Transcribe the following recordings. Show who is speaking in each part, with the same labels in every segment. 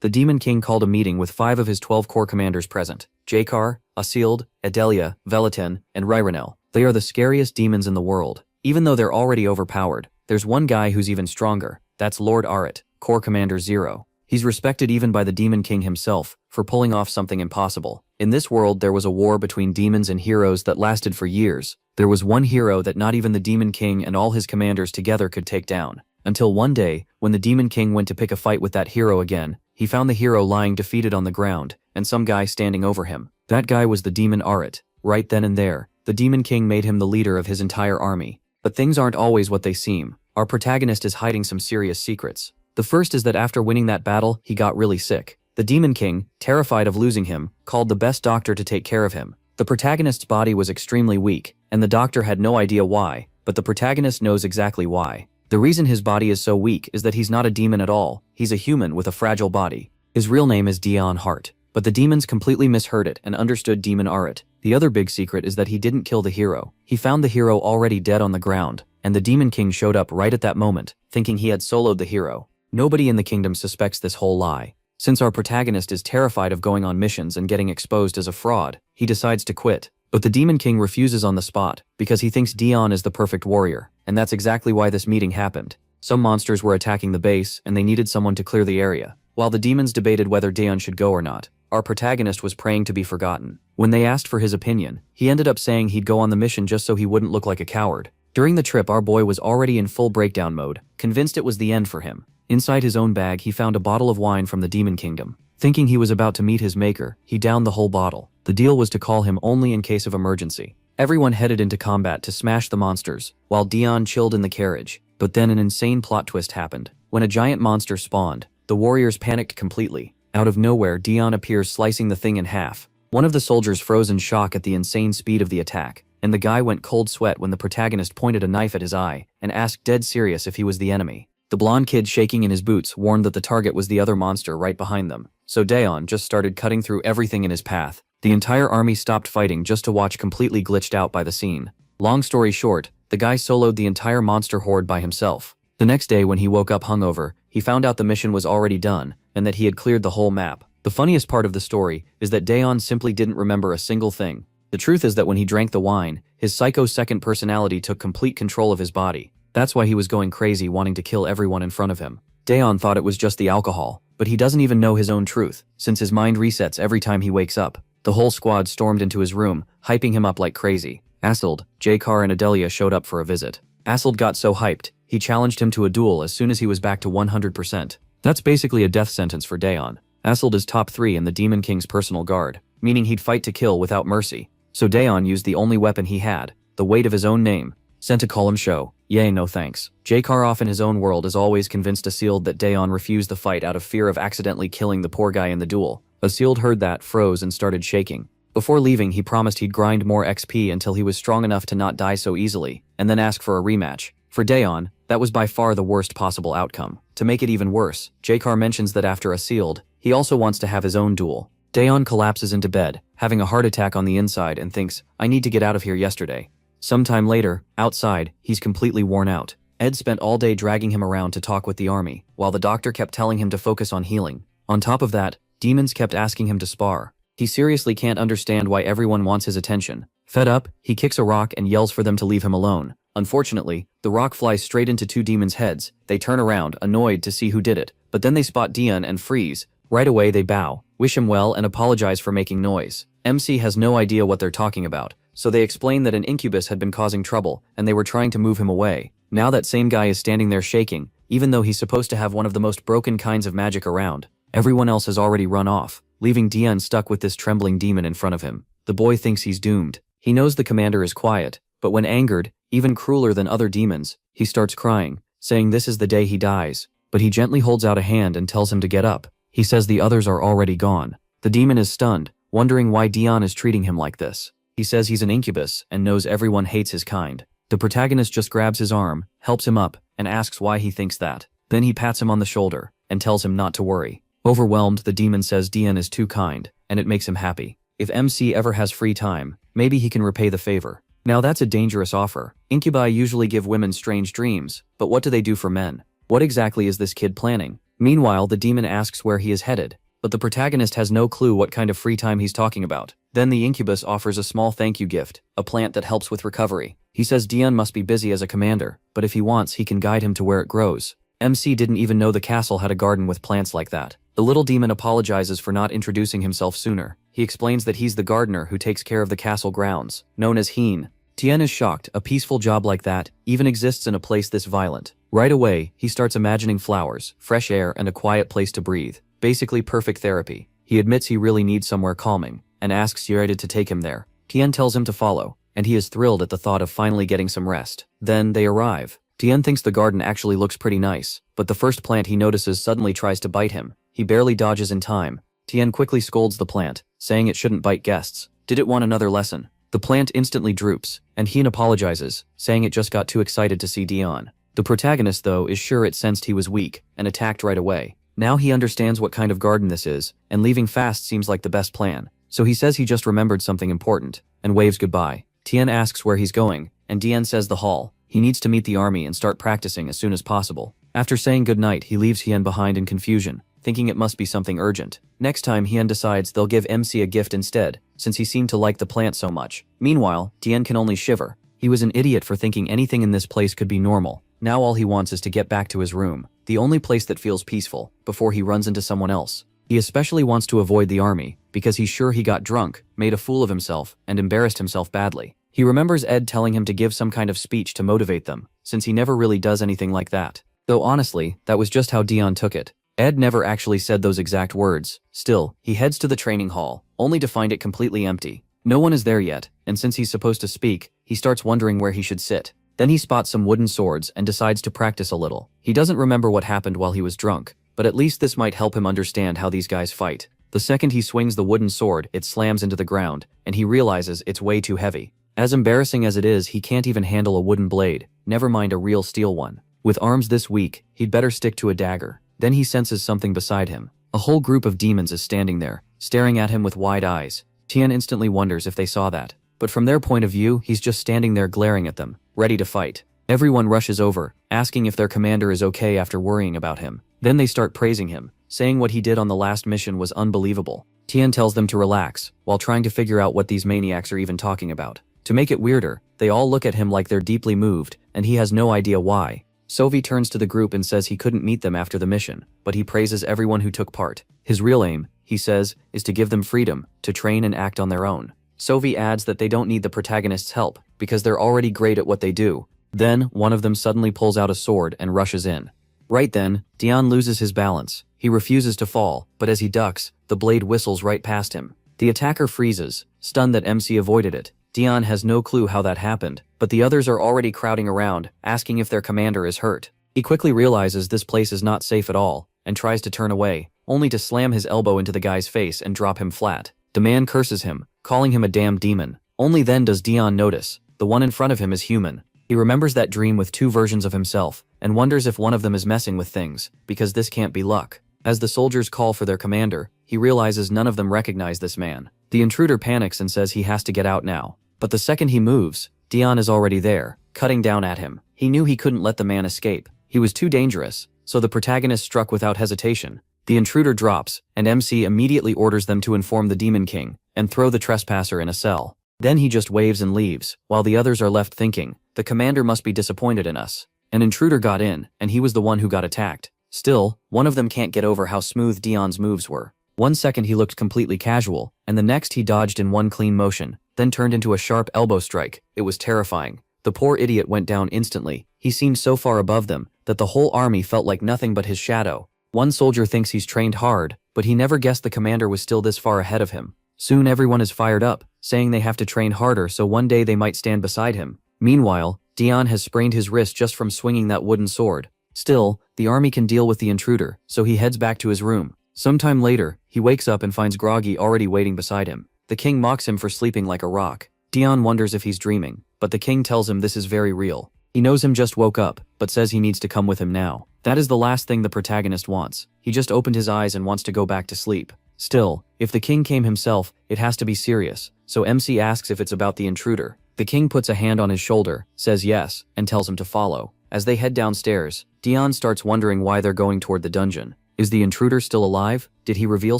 Speaker 1: the Demon King called a meeting with 5 of his 12 core commanders present: Jakar, Asild, Adelia, Velatin, and Ryronel. They are the scariest demons in the world. Even though they're already overpowered, there's one guy who's even stronger. That's Lord Arit, Core Commander 0. He's respected even by the Demon King himself for pulling off something impossible. In this world, there was a war between demons and heroes that lasted for years. There was one hero that not even the Demon King and all his commanders together could take down. Until one day, when the Demon King went to pick a fight with that hero again, he found the hero lying defeated on the ground, and some guy standing over him. That guy was the demon Arit. Right then and there, the Demon King made him the leader of his entire army. But things aren't always what they seem. Our protagonist is hiding some serious secrets. The first is that after winning that battle, he got really sick. The Demon King, terrified of losing him, called the best doctor to take care of him. The protagonist's body was extremely weak, and the doctor had no idea why, but the protagonist knows exactly why. The reason his body is so weak is that he's not a demon at all. He's a human with a fragile body. His real name is Dion Hart, but the demons completely misheard it and understood Demon Arit. The other big secret is that he didn't kill the hero. He found the hero already dead on the ground, and the Demon King showed up right at that moment, thinking he had soloed the hero. Nobody in the kingdom suspects this whole lie. Since our protagonist is terrified of going on missions and getting exposed as a fraud, he decides to quit. But the Demon King refuses on the spot because he thinks Dion is the perfect warrior, and that's exactly why this meeting happened. Some monsters were attacking the base, and they needed someone to clear the area. While the demons debated whether Dion should go or not, our protagonist was praying to be forgotten. When they asked for his opinion, he ended up saying he'd go on the mission just so he wouldn't look like a coward. During the trip, our boy was already in full breakdown mode, convinced it was the end for him. Inside his own bag, he found a bottle of wine from the Demon Kingdom. Thinking he was about to meet his maker, he downed the whole bottle. The deal was to call him only in case of emergency. Everyone headed into combat to smash the monsters, while Dion chilled in the carriage. But then an insane plot twist happened. When a giant monster spawned, the warriors panicked completely. Out of nowhere, Dion appears slicing the thing in half. One of the soldiers froze in shock at the insane speed of the attack, and the guy went cold sweat when the protagonist pointed a knife at his eye and asked dead serious if he was the enemy. The blonde kid shaking in his boots warned that the target was the other monster right behind them. So Dion just started cutting through everything in his path. The entire army stopped fighting just to watch, completely glitched out by the scene. Long story short, the guy soloed the entire monster horde by himself. The next day when he woke up hungover, he found out the mission was already done and that he had cleared the whole map. The funniest part of the story is that Dion simply didn't remember a single thing. The truth is that when he drank the wine, his psycho second personality took complete control of his body. That's why he was going crazy, wanting to kill everyone in front of him. Dion thought it was just the alcohol, but he doesn't even know his own truth, since his mind resets every time he wakes up. The whole squad stormed into his room, hyping him up like crazy. Asild, Jakar, and Adelia showed up for a visit. Asild got so hyped, he challenged him to a duel as soon as he was back to 100%. That's basically a death sentence for Dion. Asild is top 3 in the Demon King's personal guard, meaning he'd fight to kill without mercy. So Dion used the only weapon he had, the weight of his own name, sent to call him show. Yay, no thanks. Jakar, off in his own world, is always convinced Asild that Dion refused the fight out of fear of accidentally killing the poor guy in the duel. Asild heard that, froze, and started shaking. Before leaving, he promised he'd grind more XP until he was strong enough to not die so easily, and then ask for a rematch. For Dion, that was by far the worst possible outcome. To make it even worse, Jakar mentions that after Asild, he also wants to have his own duel. Dion collapses into bed, having a heart attack on the inside, and thinks, I need to get out of here yesterday. Sometime later, outside, he's completely worn out. Ed spent all day dragging him around to talk with the army, while the doctor kept telling him to focus on healing. On top of that, demons kept asking him to spar. He seriously can't understand why everyone wants his attention. Fed up, he kicks a rock and yells for them to leave him alone. Unfortunately, the rock flies straight into 2 demons' heads. They turn around, annoyed to see who did it, but then they spot Dion and freeze. Right away they bow, wish him well, and apologize for making noise. MC has no idea what they're talking about, so they explain that an incubus had been causing trouble and they were trying to move him away. Now that same guy is standing there shaking, even though he's supposed to have one of the most broken kinds of magic around. Everyone else has already run off, leaving Dion stuck with this trembling demon in front of him. The boy thinks he's doomed. He knows the commander is quiet, but when angered, even crueler than other demons, he starts crying, saying this is the day he dies. But he gently holds out a hand and tells him to get up. He says the others are already gone. The demon is stunned, wondering why Dion is treating him like this. He says he's an incubus and knows everyone hates his kind. The protagonist just grabs his arm, helps him up, and asks why he thinks that. Then he pats him on the shoulder and tells him not to worry. Overwhelmed, the demon says Dion is too kind, and it makes him happy. If MC ever has free time, maybe he can repay the favor. Now that's a dangerous offer. Incubi usually give women strange dreams, but what do they do for men? What exactly is this kid planning? Meanwhile, the demon asks where he is headed, but the protagonist has no clue what kind of free time he's talking about. Then the incubus offers a small thank you gift, a plant that helps with recovery. He says Dion must be busy as a commander, but if he wants, he can guide him to where it grows. MC didn't even know the castle had a garden with plants like that. The little demon apologizes for not introducing himself sooner. He explains that he's the gardener who takes care of the castle grounds, known as Heen. Tien is shocked. A peaceful job like that even exists in a place this violent. Right away, he starts imagining flowers, fresh air, and a quiet place to breathe. Basically perfect therapy. He admits he really needs somewhere calming, and asks Yahello to take him there. Tien tells him to follow, and he is thrilled at the thought of finally getting some rest. Then they arrive. Tien thinks the garden actually looks pretty nice, but the first plant he notices suddenly tries to bite him. He barely dodges in time. Tien quickly scolds the plant, saying it shouldn't bite guests. Did it want another lesson? The plant instantly droops, and Heen apologizes, saying it just got too excited to see Dion. The protagonist, though, is sure it sensed he was weak, and attacked right away. Now he understands what kind of garden this is, and leaving fast seems like the best plan. So he says he just remembered something important, and waves goodbye. Tien asks where he's going, and Dion says the hall. He needs to meet the army and start practicing as soon as possible. After saying goodnight, he leaves Hien behind in confusion, thinking it must be something urgent. Next time, Hien decides they'll give MC a gift instead, since he seemed to like the plant so much. Meanwhile, Tien can only shiver. He was an idiot for thinking anything in this place could be normal. Now all he wants is to get back to his room, the only place that feels peaceful, before he runs into someone else. He especially wants to avoid the army, because he's sure he got drunk, made a fool of himself, and embarrassed himself badly. He remembers Ed telling him to give some kind of speech to motivate them, since he never really does anything like that. Though honestly, that was just how Dion took it. Ed never actually said those exact words. Still, he heads to the training hall, only to find it completely empty. No one is there yet, and since he's supposed to speak, he starts wondering where he should sit. Then he spots some wooden swords and decides to practice a little. He doesn't remember what happened while he was drunk, but at least this might help him understand how these guys fight. The second he swings the wooden sword, it slams into the ground, and he realizes it's way too heavy. As embarrassing as it is, he can't even handle a wooden blade, never mind a real steel one. With arms this weak, he'd better stick to a dagger. Then he senses something beside him. A whole group of demons is standing there, staring at him with wide eyes. Tien instantly wonders if they saw that. But from their point of view, he's just standing there glaring at them, ready to fight. Everyone rushes over, asking if their commander is okay after worrying about him. Then they start praising him, saying what he did on the last mission was unbelievable. Tien tells them to relax, while trying to figure out what these maniacs are even talking about. To make it weirder, they all look at him like they're deeply moved, and he has no idea why. Sovi turns to the group and says he couldn't meet them after the mission, but he praises everyone who took part. His real aim, he says, is to give them freedom, to train and act on their own. Sovi adds that they don't need the protagonist's help, because they're already great at what they do. Then, one of them suddenly pulls out a sword and rushes in. Right then, Dion loses his balance. He refuses to fall, but as he ducks, the blade whistles right past him. The attacker freezes, stunned that MC avoided it. Dion has no clue how that happened, but the others are already crowding around, asking if their commander is hurt. He quickly realizes this place is not safe at all, and tries to turn away, only to slam his elbow into the guy's face and drop him flat. The man curses him, calling him a damn demon. Only then does Dion notice, the one in front of him is human. He remembers that dream with two versions of himself, and wonders if one of them is messing with things, because this can't be luck. As the soldiers call for their commander, he realizes none of them recognize this man. The intruder panics and says he has to get out now. But the second he moves, Dion is already there, cutting down at him. He knew he couldn't let the man escape. He was too dangerous, so the protagonist struck without hesitation. The intruder drops, and MC immediately orders them to inform the Demon King, and throw the trespasser in a cell. Then he just waves and leaves, while the others are left thinking, the commander must be disappointed in us. An intruder got in, and he was the one who got attacked. Still, one of them can't get over how smooth Dion's moves were. 1 second he looked completely casual, and the next he dodged in one clean motion, then turned into a sharp elbow strike. It was terrifying. The poor idiot went down instantly. He seemed so far above them, that the whole army felt like nothing but his shadow. One soldier thinks he's trained hard, but he never guessed the commander was still this far ahead of him. Soon everyone is fired up, saying they have to train harder so one day they might stand beside him. Meanwhile, Dion has sprained his wrist just from swinging that wooden sword. Still, the army can deal with the intruder, so he heads back to his room. Sometime later, he wakes up and finds Groggy already waiting beside him. The king mocks him for sleeping like a rock. Dion wonders if he's dreaming, but the king tells him this is very real. He knows him just woke up, but says he needs to come with him now. That is the last thing the protagonist wants. He just opened his eyes and wants to go back to sleep. Still, if the king came himself, it has to be serious, so MC asks if it's about the intruder. The king puts a hand on his shoulder, says yes, and tells him to follow. As they head downstairs, Dion starts wondering why they're going toward the dungeon. Is the intruder still alive? Did he reveal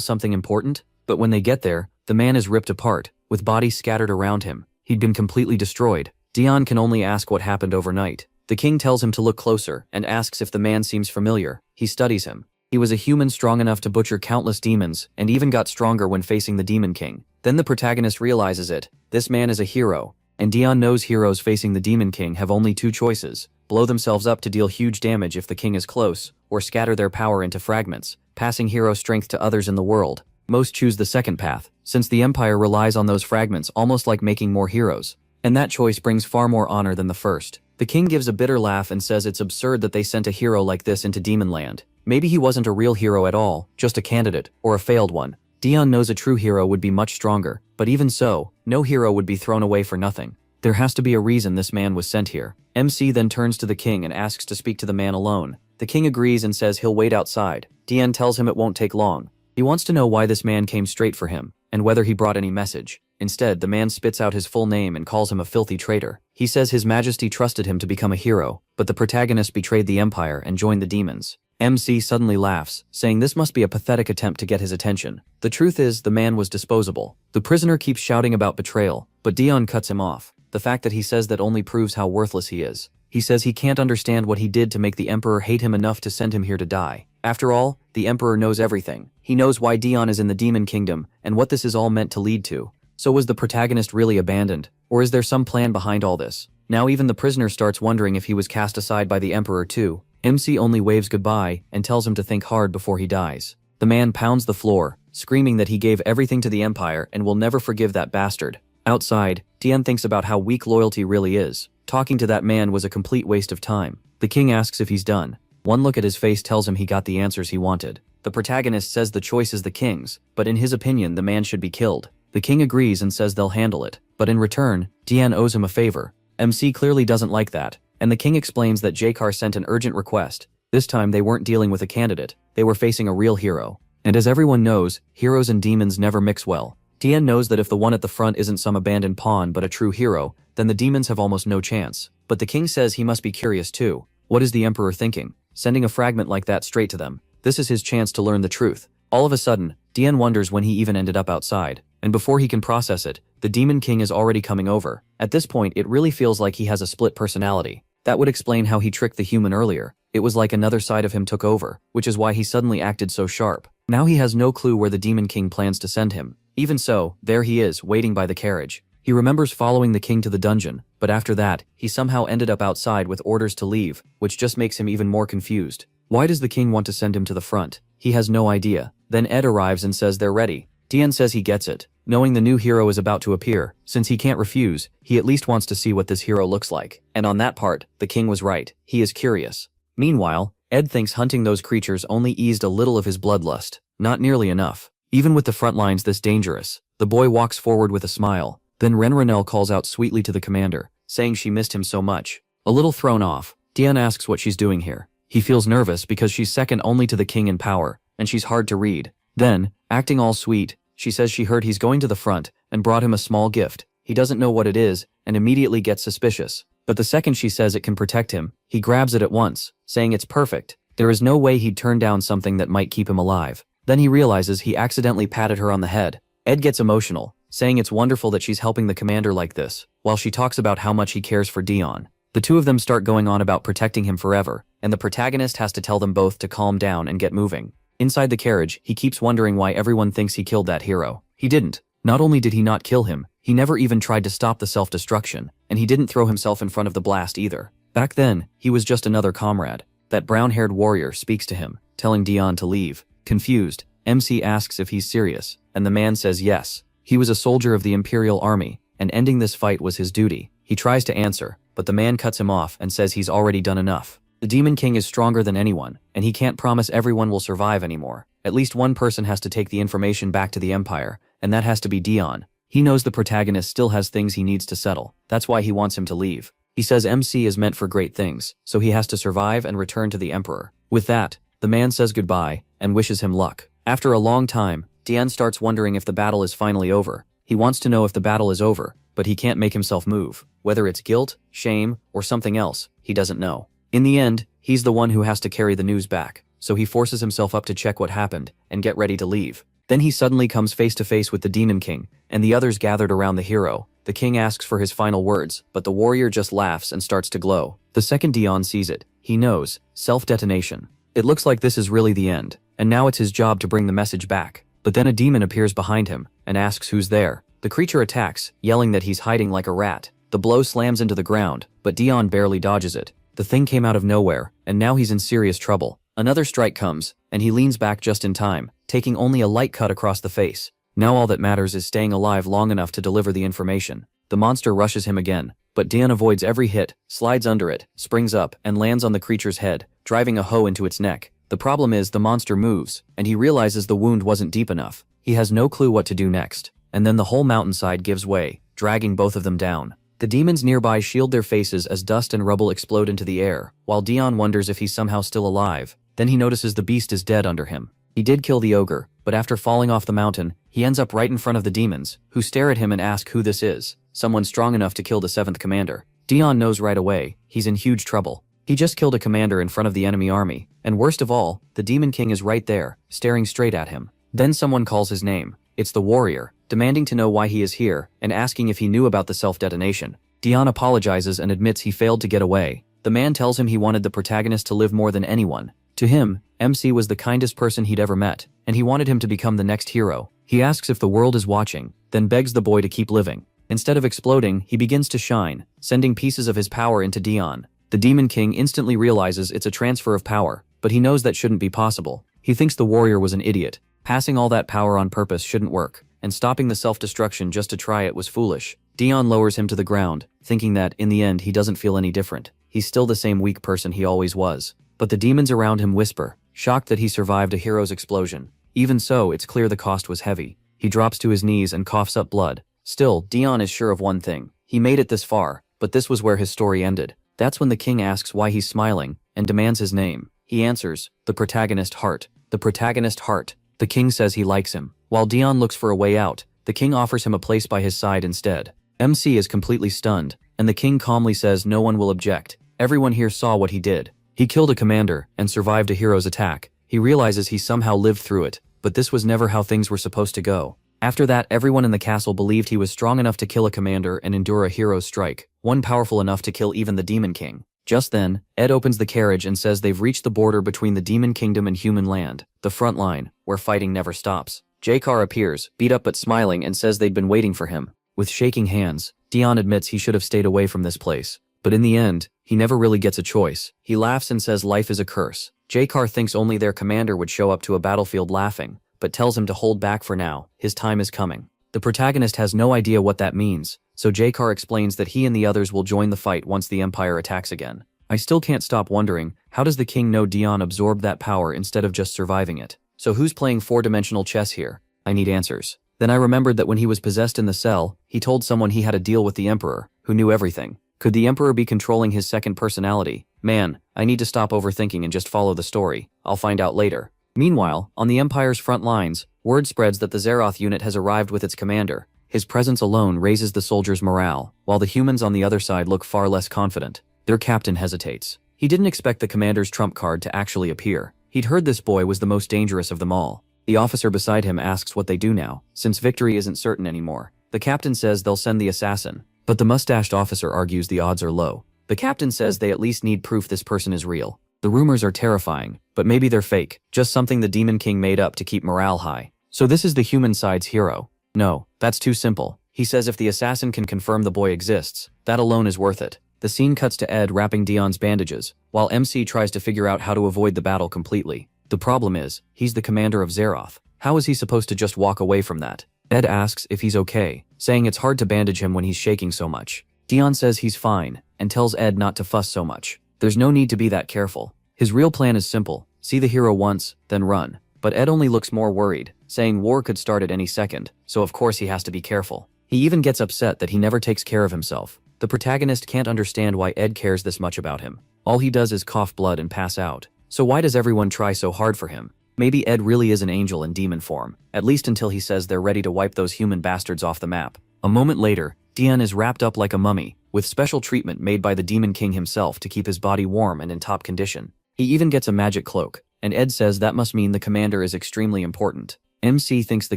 Speaker 1: something important? But when they get there, the man is ripped apart, with bodies scattered around him. He'd been completely destroyed. Dion can only ask what happened overnight. The king tells him to look closer and asks if the man seems familiar. He studies him. He was a human strong enough to butcher countless demons and even got stronger when facing the Demon King. Then the protagonist realizes it. This man is a hero. And Dion knows heroes facing the Demon King have only two choices: blow themselves up to deal huge damage if the king is close, or scatter their power into fragments, passing hero strength to others in the world. Most choose the second path, since the Empire relies on those fragments almost like making more heroes. And that choice brings far more honor than the first. The king gives a bitter laugh and says it's absurd that they sent a hero like this into Demonland. Maybe he wasn't a real hero at all, just a candidate, or a failed one. Dion knows a true hero would be much stronger, but even so, no hero would be thrown away for nothing. There has to be a reason this man was sent here. MC then turns to the king and asks to speak to the man alone. The king agrees and says he'll wait outside. Dion tells him it won't take long. He wants to know why this man came straight for him, and whether he brought any message. Instead, the man spits out his full name and calls him a filthy traitor. He says His Majesty trusted him to become a hero, but the protagonist betrayed the Empire and joined the demons. MC suddenly laughs, saying this must be a pathetic attempt to get his attention. The truth is, the man was disposable. The prisoner keeps shouting about betrayal, but Dion cuts him off. The fact that he says that only proves how worthless he is. He says he can't understand what he did to make the Emperor hate him enough to send him here to die. After all, the Emperor knows everything. He knows why Dion is in the Demon Kingdom and what this is all meant to lead to. So was the protagonist really abandoned? Or is there some plan behind all this? Now even the prisoner starts wondering if he was cast aside by the Emperor too. MC only waves goodbye and tells him to think hard before he dies. The man pounds the floor, screaming that he gave everything to the Empire and will never forgive that bastard. Outside, Dion thinks about how weak loyalty really is. Talking to that man was a complete waste of time. The king asks if he's done. One look at his face tells him he got the answers he wanted. The protagonist says the choice is the king's, but in his opinion the man should be killed. The king agrees and says they'll handle it, but in return, Dion owes him a favor. MC clearly doesn't like that, and the king explains that Jakar sent an urgent request. This time they weren't dealing with a candidate, they were facing a real hero. And as everyone knows, heroes and demons never mix well. Dion knows that if the one at the front isn't some abandoned pawn but a true hero, then the demons have almost no chance. But the king says he must be curious too. What is the Emperor thinking? Sending a fragment like that straight to them. This is his chance to learn the truth. All of a sudden, Dion wonders when he even ended up outside. And before he can process it, the Demon King is already coming over. At this point, it really feels like he has a split personality. That would explain how he tricked the human earlier. It was like another side of him took over, which is why he suddenly acted so sharp. Now he has no clue where the Demon King plans to send him. Even so, there he is, waiting by the carriage. He remembers following the king to the dungeon, but after that, he somehow ended up outside with orders to leave, which just makes him even more confused. Why does the king want to send him to the front? He has no idea. Then Ed arrives and says they're ready. Dion says he gets it. Knowing the new hero is about to appear, since he can't refuse, he at least wants to see what this hero looks like. And on that part, the king was right. He is curious. Meanwhile, Ed thinks hunting those creatures only eased a little of his bloodlust. Not nearly enough. Even with the front lines this dangerous, the boy walks forward with a smile. Then Renrenel calls out sweetly to the commander, saying she missed him so much. A little thrown off, Dion asks what she's doing here. He feels nervous because she's second only to the king in power, and she's hard to read. Then, acting all sweet, she says she heard he's going to the front and brought him a small gift. He doesn't know what it is and immediately gets suspicious. But the second she says it can protect him, he grabs it at once, saying it's perfect. There is no way he'd turn down something that might keep him alive. Then he realizes he accidentally patted her on the head. Ed gets emotional, saying it's wonderful that she's helping the commander like this, while she talks about how much he cares for Dion. The two of them start going on about protecting him forever, and the protagonist has to tell them both to calm down and get moving. Inside the carriage, he keeps wondering why everyone thinks he killed that hero. He didn't. Not only did he not kill him, he never even tried to stop the self-destruction, and he didn't throw himself in front of the blast either. Back then, he was just another comrade. That brown-haired warrior speaks to him, telling Dion to leave. Confused, MC asks if he's serious, and the man says yes. He was a soldier of the Imperial Army, and ending this fight was his duty. He tries to answer, but the man cuts him off and says he's already done enough. The Demon King is stronger than anyone, and he can't promise everyone will survive anymore. At least one person has to take the information back to the Empire, and that has to be Dion. He knows the protagonist still has things he needs to settle. That's why he wants him to leave. He says MC is meant for great things, so he has to survive and return to the Emperor. With that, the man says goodbye and wishes him luck. After a long time, Dion starts wondering if the battle is finally over. He wants to know if the battle is over, but he can't make himself move. Whether it's guilt, shame, or something else, he doesn't know. In the end, he's the one who has to carry the news back. so he forces himself up to check what happened and get ready to leave. Then he suddenly comes face to face with the Demon King and the others gathered around the hero. The king asks for his final words, but the warrior just laughs and starts to glow. The second Dion sees it, he knows, self-detonation. It looks like this is really the end, and now it's his job to bring the message back. But then a demon appears behind him and asks who's there. The creature attacks, yelling that he's hiding like a rat. The blow slams into the ground, but Dion barely dodges it. The thing came out of nowhere, and now he's in serious trouble. Another strike comes, and he leans back just in time, taking only a light cut across the face. Now all that matters is staying alive long enough to deliver the information. The monster rushes him again, but Dion avoids every hit, slides under it, springs up, and lands on the creature's head, driving a hoe into its neck. The problem is the monster moves, and he realizes the wound wasn't deep enough. He has no clue what to do next. And then the whole mountainside gives way, dragging both of them down. The demons nearby shield their faces as dust and rubble explode into the air, while Dion wonders if he's somehow still alive. Then he notices the beast is dead under him. He did kill the ogre, but after falling off the mountain, he ends up right in front of the demons, who stare at him and ask who this is. Someone strong enough to kill the 7th commander. Dion knows right away, he's in huge trouble. He just killed a commander in front of the enemy army, and worst of all, the Demon King is right there, staring straight at him. Then someone calls his name. It's the warrior, demanding to know why he is here, and asking if he knew about the self-detonation. Dion apologizes and admits he failed to get away. The man tells him he wanted the protagonist to live more than anyone. To him, MC was the kindest person he'd ever met, and he wanted him to become the next hero. He asks if the world is watching, then begs the boy to keep living. Instead of exploding, he begins to shine, sending pieces of his power into Dion. The Demon King instantly realizes it's a transfer of power, but he knows that shouldn't be possible. He thinks the warrior was an idiot. Passing all that power on purpose shouldn't work, and stopping the self-destruction just to try it was foolish. Dion lowers him to the ground, thinking that, in the end, he doesn't feel any different. He's still the same weak person he always was. But the demons around him whisper, shocked that he survived a hero's explosion. Even so, it's clear the cost was heavy. He drops to his knees and coughs up blood. Still, Dion is sure of one thing. He made it this far, but this was where his story ended. That's when the king asks why he's smiling, and demands his name. He answers, the protagonist Heart. The protagonist Heart. The king says he likes him. While Dion looks for a way out, the king offers him a place by his side instead. MC is completely stunned, and the king calmly says no one will object. Everyone here saw what he did. He killed a commander and survived a hero's attack. He realizes he somehow lived through it, but this was never how things were supposed to go. After that, everyone in the castle believed he was strong enough to kill a commander and endure a hero's strike, one powerful enough to kill even the Demon King. Just then, Ed opens the carriage and says they've reached the border between the Demon Kingdom and human land, the front line, where fighting never stops. J-Car appears, beat up but smiling, and says they'd been waiting for him. With shaking hands, Dion admits he should have stayed away from this place. But in the end, he never really gets a choice. He laughs and says life is a curse. J-Car thinks only their commander would show up to a battlefield laughing, but tells him to hold back for now, his time is coming. The protagonist has no idea what that means, so J-Car explains that he and the others will join the fight once the Empire attacks again. I still can't stop wondering, how does the king know Dion absorbed that power instead of just surviving it? So who's playing four-dimensional chess here? I need answers. Then I remembered that when he was possessed in the cell, he told someone he had a deal with the Emperor, who knew everything. Could the Emperor be controlling his second personality? Man, I need to stop overthinking and just follow the story. I'll find out later. Meanwhile, on the Empire's front lines, word spreads that the Zeroth unit has arrived with its commander. His presence alone raises the soldiers' morale, while the humans on the other side look far less confident. Their captain hesitates. He didn't expect the commander's trump card to actually appear. He'd heard this boy was the most dangerous of them all. The officer beside him asks what they do now, since victory isn't certain anymore. The captain says they'll send the assassin, but the mustached officer argues the odds are low. The captain says they at least need proof this person is real. The rumors are terrifying, but maybe they're fake, just something the Demon King made up to keep morale high. So this is the human side's hero. No, that's too simple. He says if the assassin can confirm the boy exists, that alone is worth it. The scene cuts to Ed wrapping Dion's bandages, while MC tries to figure out how to avoid the battle completely. The problem is, he's the commander of Zeroth. How is he supposed to just walk away from that? Ed asks if he's okay, saying it's hard to bandage him when he's shaking so much. Dion says he's fine, and tells Ed not to fuss so much. There's no need to be that careful. His real plan is simple, see the hero once, then run. But Ed only looks more worried, saying war could start at any second, so of course he has to be careful. He even gets upset that he never takes care of himself. The protagonist can't understand why Ed cares this much about him. All he does is cough blood and pass out. So why does everyone try so hard for him? Maybe Ed really is an angel in demon form, at least until he says they're ready to wipe those human bastards off the map. A moment later, Dion is wrapped up like a mummy, with special treatment made by the Demon King himself to keep his body warm and in top condition. He even gets a magic cloak, and Ed says that must mean the commander is extremely important. MC thinks the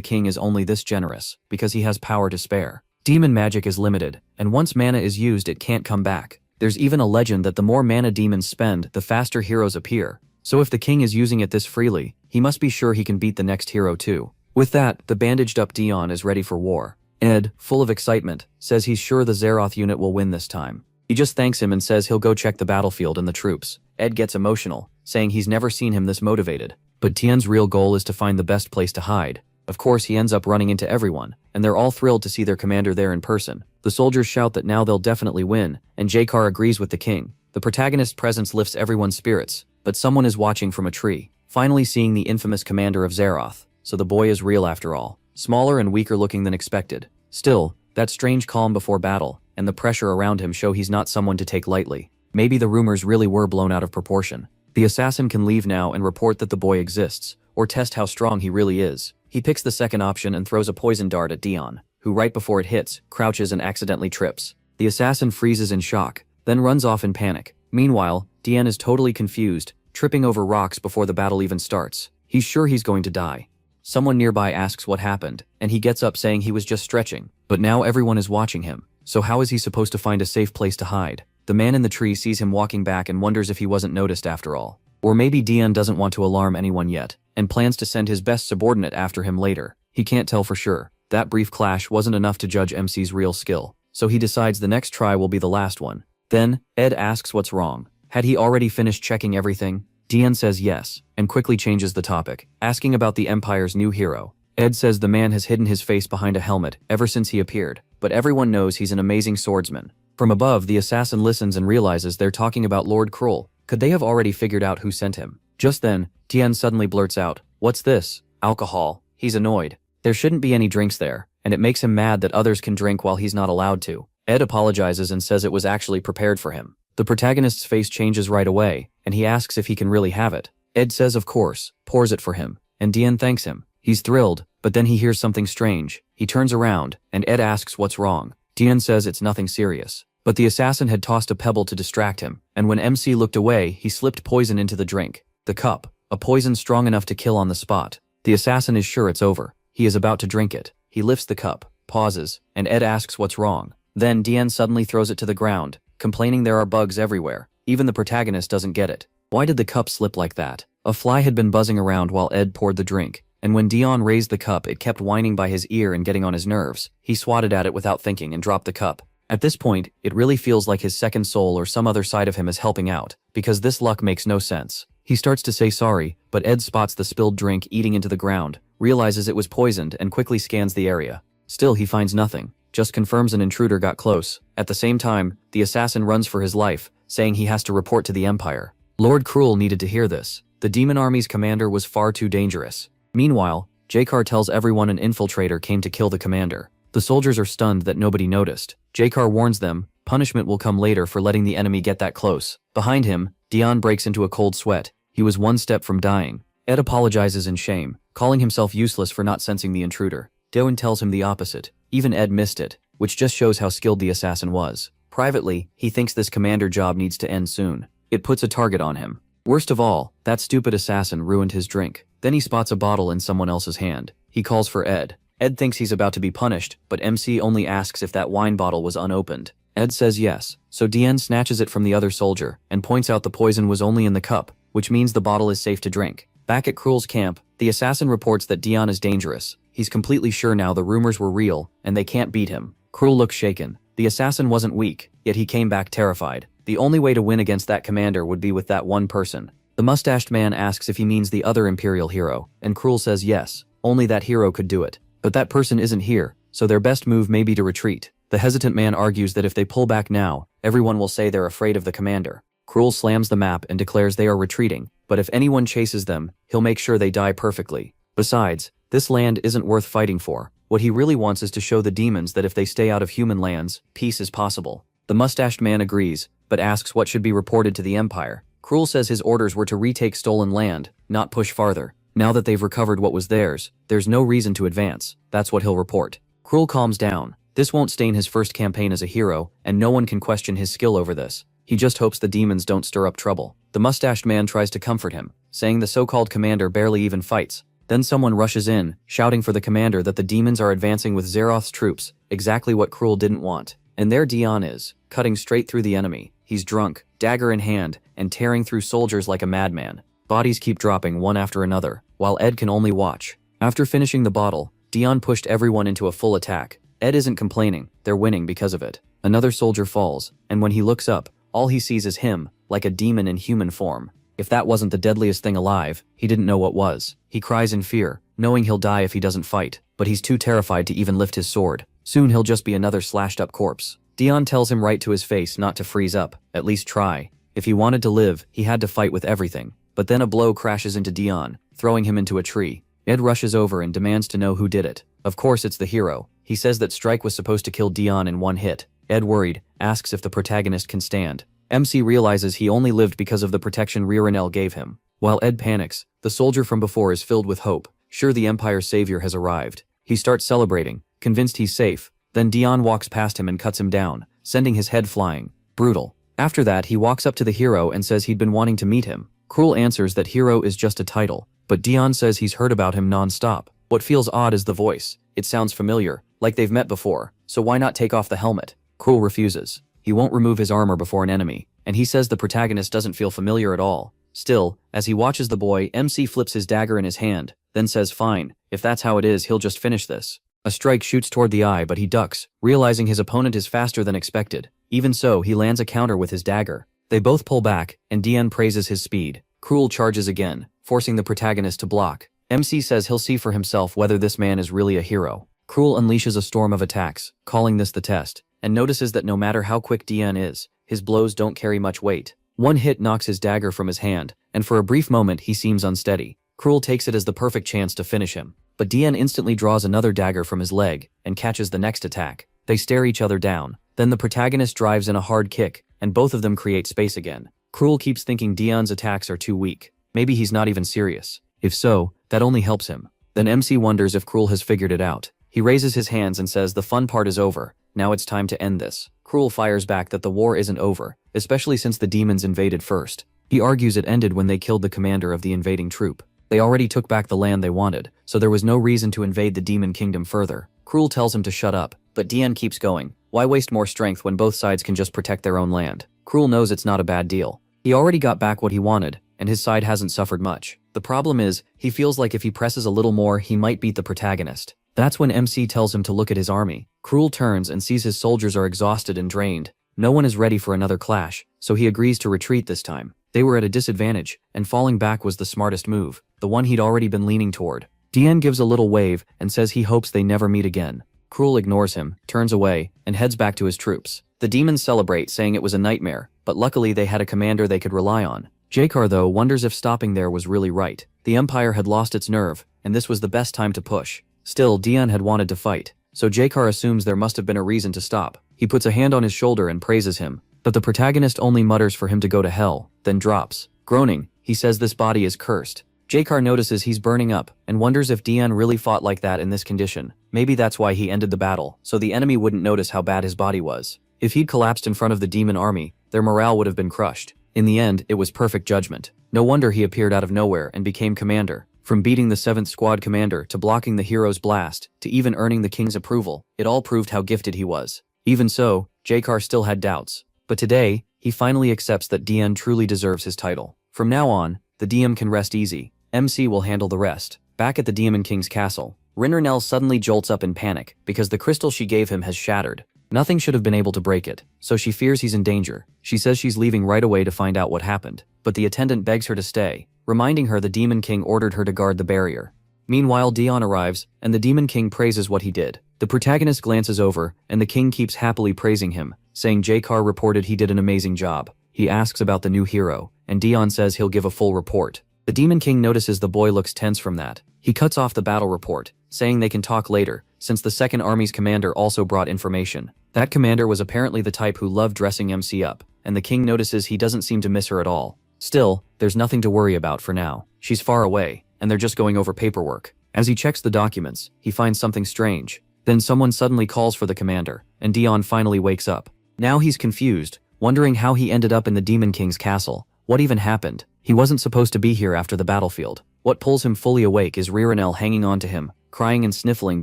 Speaker 1: king is only this generous because he has power to spare. Demon magic is limited, and once mana is used it can't come back. There's even a legend that the more mana demons spend, the faster heroes appear. So if the king is using it this freely, he must be sure he can beat the next hero too. With that, the bandaged up Dion is ready for war. Ed, full of excitement, says he's sure the Zeroth unit will win this time. He just thanks him and says he'll go check the battlefield and the troops. Ed gets emotional, saying he's never seen him this motivated. But Tien's real goal is to find the best place to hide. Of course, he ends up running into everyone, and they're all thrilled to see their commander there in person. The soldiers shout that now they'll definitely win, and Jakar agrees with the king. The protagonist's presence lifts everyone's spirits, but someone is watching from a tree, finally seeing the infamous commander of Zeroth. So the boy is real after all, smaller and weaker looking than expected. Still, that strange calm before battle, and the pressure around him show he's not someone to take lightly. Maybe the rumors really were blown out of proportion. The assassin can leave now and report that the boy exists, or test how strong he really is. He picks the second option and throws a poison dart at Dion, who right before it hits, crouches and accidentally trips. The assassin freezes in shock, then runs off in panic. Meanwhile, Dion is totally confused, tripping over rocks before the battle even starts. He's sure he's going to die. Someone nearby asks what happened, and he gets up saying he was just stretching. But now everyone is watching him, so how is he supposed to find a safe place to hide? The man in the tree sees him walking back and wonders if he wasn't noticed after all. Or maybe Dion doesn't want to alarm anyone yet, and plans to send his best subordinate after him later. He can't tell for sure. That brief clash wasn't enough to judge MC's real skill, so he decides the next try will be the last one. Then, Ed asks what's wrong. Had he already finished checking everything? Dion says yes, and quickly changes the topic, asking about the Empire's new hero. Ed says the man has hidden his face behind a helmet ever since he appeared, but everyone knows he's an amazing swordsman. From above, the assassin listens and realizes they're talking about Lord Krull. Could they have already figured out who sent him? Just then, Dion suddenly blurts out, "What's this? Alcohol." He's annoyed. There shouldn't be any drinks there, and it makes him mad that others can drink while he's not allowed to. Ed apologizes and says it was actually prepared for him. The protagonist's face changes right away, and he asks if he can really have it. Ed says of course, pours it for him, and Dion thanks him. He's thrilled, but then he hears something strange. He turns around, and Ed asks what's wrong. Dion says it's nothing serious. But the assassin had tossed a pebble to distract him, and when MC looked away, he slipped poison into the drink. The cup, a poison strong enough to kill on the spot. The assassin is sure it's over. He is about to drink it. He lifts the cup, pauses, and Ed asks what's wrong. Then Dion suddenly throws it to the ground, complaining there are bugs everywhere. Even the protagonist doesn't get it. Why did the cup slip like that? A fly had been buzzing around while Ed poured the drink, and when Dion raised the cup it kept whining by his ear and getting on his nerves. He swatted at it without thinking and dropped the cup. At this point, it really feels like his second soul or some other side of him is helping out, because this luck makes no sense. He starts to say sorry, but Ed spots the spilled drink eating into the ground, realizes it was poisoned and quickly scans the area. Still he finds nothing, just confirms an intruder got close. At the same time, the assassin runs for his life, saying he has to report to the Empire. Lord Krull needed to hear this. The demon army's commander was far too dangerous. Meanwhile, Jakar tells everyone an infiltrator came to kill the commander. The soldiers are stunned that nobody noticed. Jakar warns them, punishment will come later for letting the enemy get that close. Behind him, Dion breaks into a cold sweat. He was one step from dying. Ed apologizes in shame, calling himself useless for not sensing the intruder. Doan tells him the opposite. Even Ed missed it, which just shows how skilled the assassin was. Privately, he thinks this commander job needs to end soon. It puts a target on him. Worst of all, that stupid assassin ruined his drink. Then he spots a bottle in someone else's hand. He calls for Ed. Ed thinks he's about to be punished, but MC only asks if that wine bottle was unopened. Ed says yes, so Dion snatches it from the other soldier and points out the poison was only in the cup, which means the bottle is safe to drink. Back at Krull's camp, the assassin reports that Dion is dangerous. He's completely sure now the rumors were real, and they can't beat him. Krull looks shaken. The assassin wasn't weak, yet he came back terrified. The only way to win against that commander would be with that one person. The mustached man asks if he means the other Imperial hero, and Krull says yes, only that hero could do it. But that person isn't here, so their best move may be to retreat. The hesitant man argues that if they pull back now, everyone will say they're afraid of the commander. Krull slams the map and declares they are retreating, but if anyone chases them, he'll make sure they die perfectly. Besides, this land isn't worth fighting for. What he really wants is to show the demons that if they stay out of human lands, peace is possible. The mustached man agrees, but asks what should be reported to the Empire. Krull says his orders were to retake stolen land, not push farther. Now that they've recovered what was theirs, there's no reason to advance. That's what he'll report. Krull calms down. This won't stain his first campaign as a hero, and no one can question his skill over this. He just hopes the demons don't stir up trouble. The mustached man tries to comfort him, saying the so-called commander barely even fights. Then someone rushes in, shouting for the commander that the demons are advancing with Zeroth's troops, exactly what Cruel didn't want. And there Dion is, cutting straight through the enemy. He's drunk, dagger in hand, and tearing through soldiers like a madman. Bodies keep dropping one after another, while Ed can only watch. After finishing the bottle, Dion pushed everyone into a full attack. Ed isn't complaining, they're winning because of it. Another soldier falls, and when he looks up, all he sees is him, like a demon in human form. If that wasn't the deadliest thing alive, he didn't know what was. He cries in fear, knowing he'll die if he doesn't fight, but he's too terrified to even lift his sword. Soon he'll just be another slashed-up corpse. Dion tells him right to his face not to freeze up, at least try. If he wanted to live, he had to fight with everything. But then a blow crashes into Dion, throwing him into a tree. Ed rushes over and demands to know who did it. Of course it's the hero. He says that Strike was supposed to kill Dion in one hit. Ed, worried, asks if the protagonist can stand. MC realizes he only lived because of the protection Ririnel gave him. While Ed panics, the soldier from before is filled with hope. Sure, the Empire's savior has arrived. He starts celebrating, convinced he's safe. Then Dion walks past him and cuts him down, sending his head flying. Brutal. After that, he walks up to the hero and says he'd been wanting to meet him. Cruel answers that hero is just a title, but Dion says he's heard about him non-stop. What feels odd is the voice. It sounds familiar, like they've met before, so why not take off the helmet? Cruel refuses. He won't remove his armor before an enemy, and he says the protagonist doesn't feel familiar at all. Still, as he watches the boy, MC flips his dagger in his hand, then says fine, if that's how it is he'll just finish this. A strike shoots toward the eye but he ducks, realizing his opponent is faster than expected. Even so, he lands a counter with his dagger. They both pull back, and Dion praises his speed. Cruel charges again, forcing the protagonist to block. MC says he'll see for himself whether this man is really a hero. Cruel unleashes a storm of attacks, calling this the test, and notices that no matter how quick Dion is, his blows don't carry much weight. One hit knocks his dagger from his hand, and for a brief moment he seems unsteady. Cruel takes it as the perfect chance to finish him, but Dion instantly draws another dagger from his leg and catches the next attack. They stare each other down. Then the protagonist drives in a hard kick, and both of them create space again. Cruel keeps thinking Dion's attacks are too weak. Maybe he's not even serious. If so, that only helps him. Then MC wonders if Cruel has figured it out. He raises his hands and says the fun part is over. Now it's time to end this. Cruel fires back that the war isn't over, especially since the demons invaded first. He argues it ended when they killed the commander of the invading troop. They already took back the land they wanted, so there was no reason to invade the demon kingdom further. Cruel tells him to shut up, but Dion keeps going. Why waste more strength when both sides can just protect their own land? Cruel knows it's not a bad deal. He already got back what he wanted, and his side hasn't suffered much. The problem is, he feels like if he presses a little more, he might beat the protagonist. That's when MC tells him to look at his army. Cruel turns and sees his soldiers are exhausted and drained. No one is ready for another clash, so he agrees to retreat this time. They were at a disadvantage, and falling back was the smartest move, the one he'd already been leaning toward. Dion gives a little wave and says he hopes they never meet again. Cruel ignores him, turns away, and heads back to his troops. The demons celebrate, saying it was a nightmare, but luckily they had a commander they could rely on. Jakar, though, wonders if stopping there was really right. The Empire had lost its nerve, and this was the best time to push. Still, Dion had wanted to fight, so Jakar assumes there must have been a reason to stop. He puts a hand on his shoulder and praises him, but the protagonist only mutters for him to go to hell, then drops. Groaning, he says this body is cursed. Jakar notices he's burning up, and wonders if Dion really fought like that in this condition. Maybe that's why he ended the battle, so the enemy wouldn't notice how bad his body was. If he'd collapsed in front of the demon army, their morale would have been crushed. In the end, it was perfect judgment. No wonder he appeared out of nowhere and became commander. From beating the 7th Squad commander to blocking the hero's blast, to even earning the king's approval, it all proved how gifted he was. Even so, Jakar still had doubts. But today, he finally accepts that Dion truly deserves his title. From now on, the DM can rest easy. MC will handle the rest. Back at the Demon King's castle, Rinernell suddenly jolts up in panic because the crystal she gave him has shattered. Nothing should have been able to break it, so she fears he's in danger. She says she's leaving right away to find out what happened, but the attendant begs her to stay, reminding her the Demon King ordered her to guard the barrier. Meanwhile, Dion arrives, and the Demon King praises what he did. The protagonist glances over, and the king keeps happily praising him, saying Jakar reported he did an amazing job. He asks about the new hero, and Dion says he'll give a full report. The Demon King notices the boy looks tense from that. He cuts off the battle report, saying they can talk later, since the 2nd Army's commander also brought information. That commander was apparently the type who loved dressing MC up, and the king notices he doesn't seem to miss her at all. Still, there's nothing to worry about for now. She's far away, and they're just going over paperwork. As he checks the documents, he finds something strange. Then someone suddenly calls for the commander, and Dion finally wakes up. Now he's confused, wondering how he ended up in the Demon King's castle. What even happened? He wasn't supposed to be here after the battlefield. What pulls him fully awake is Ririnel hanging on to him, crying and sniffling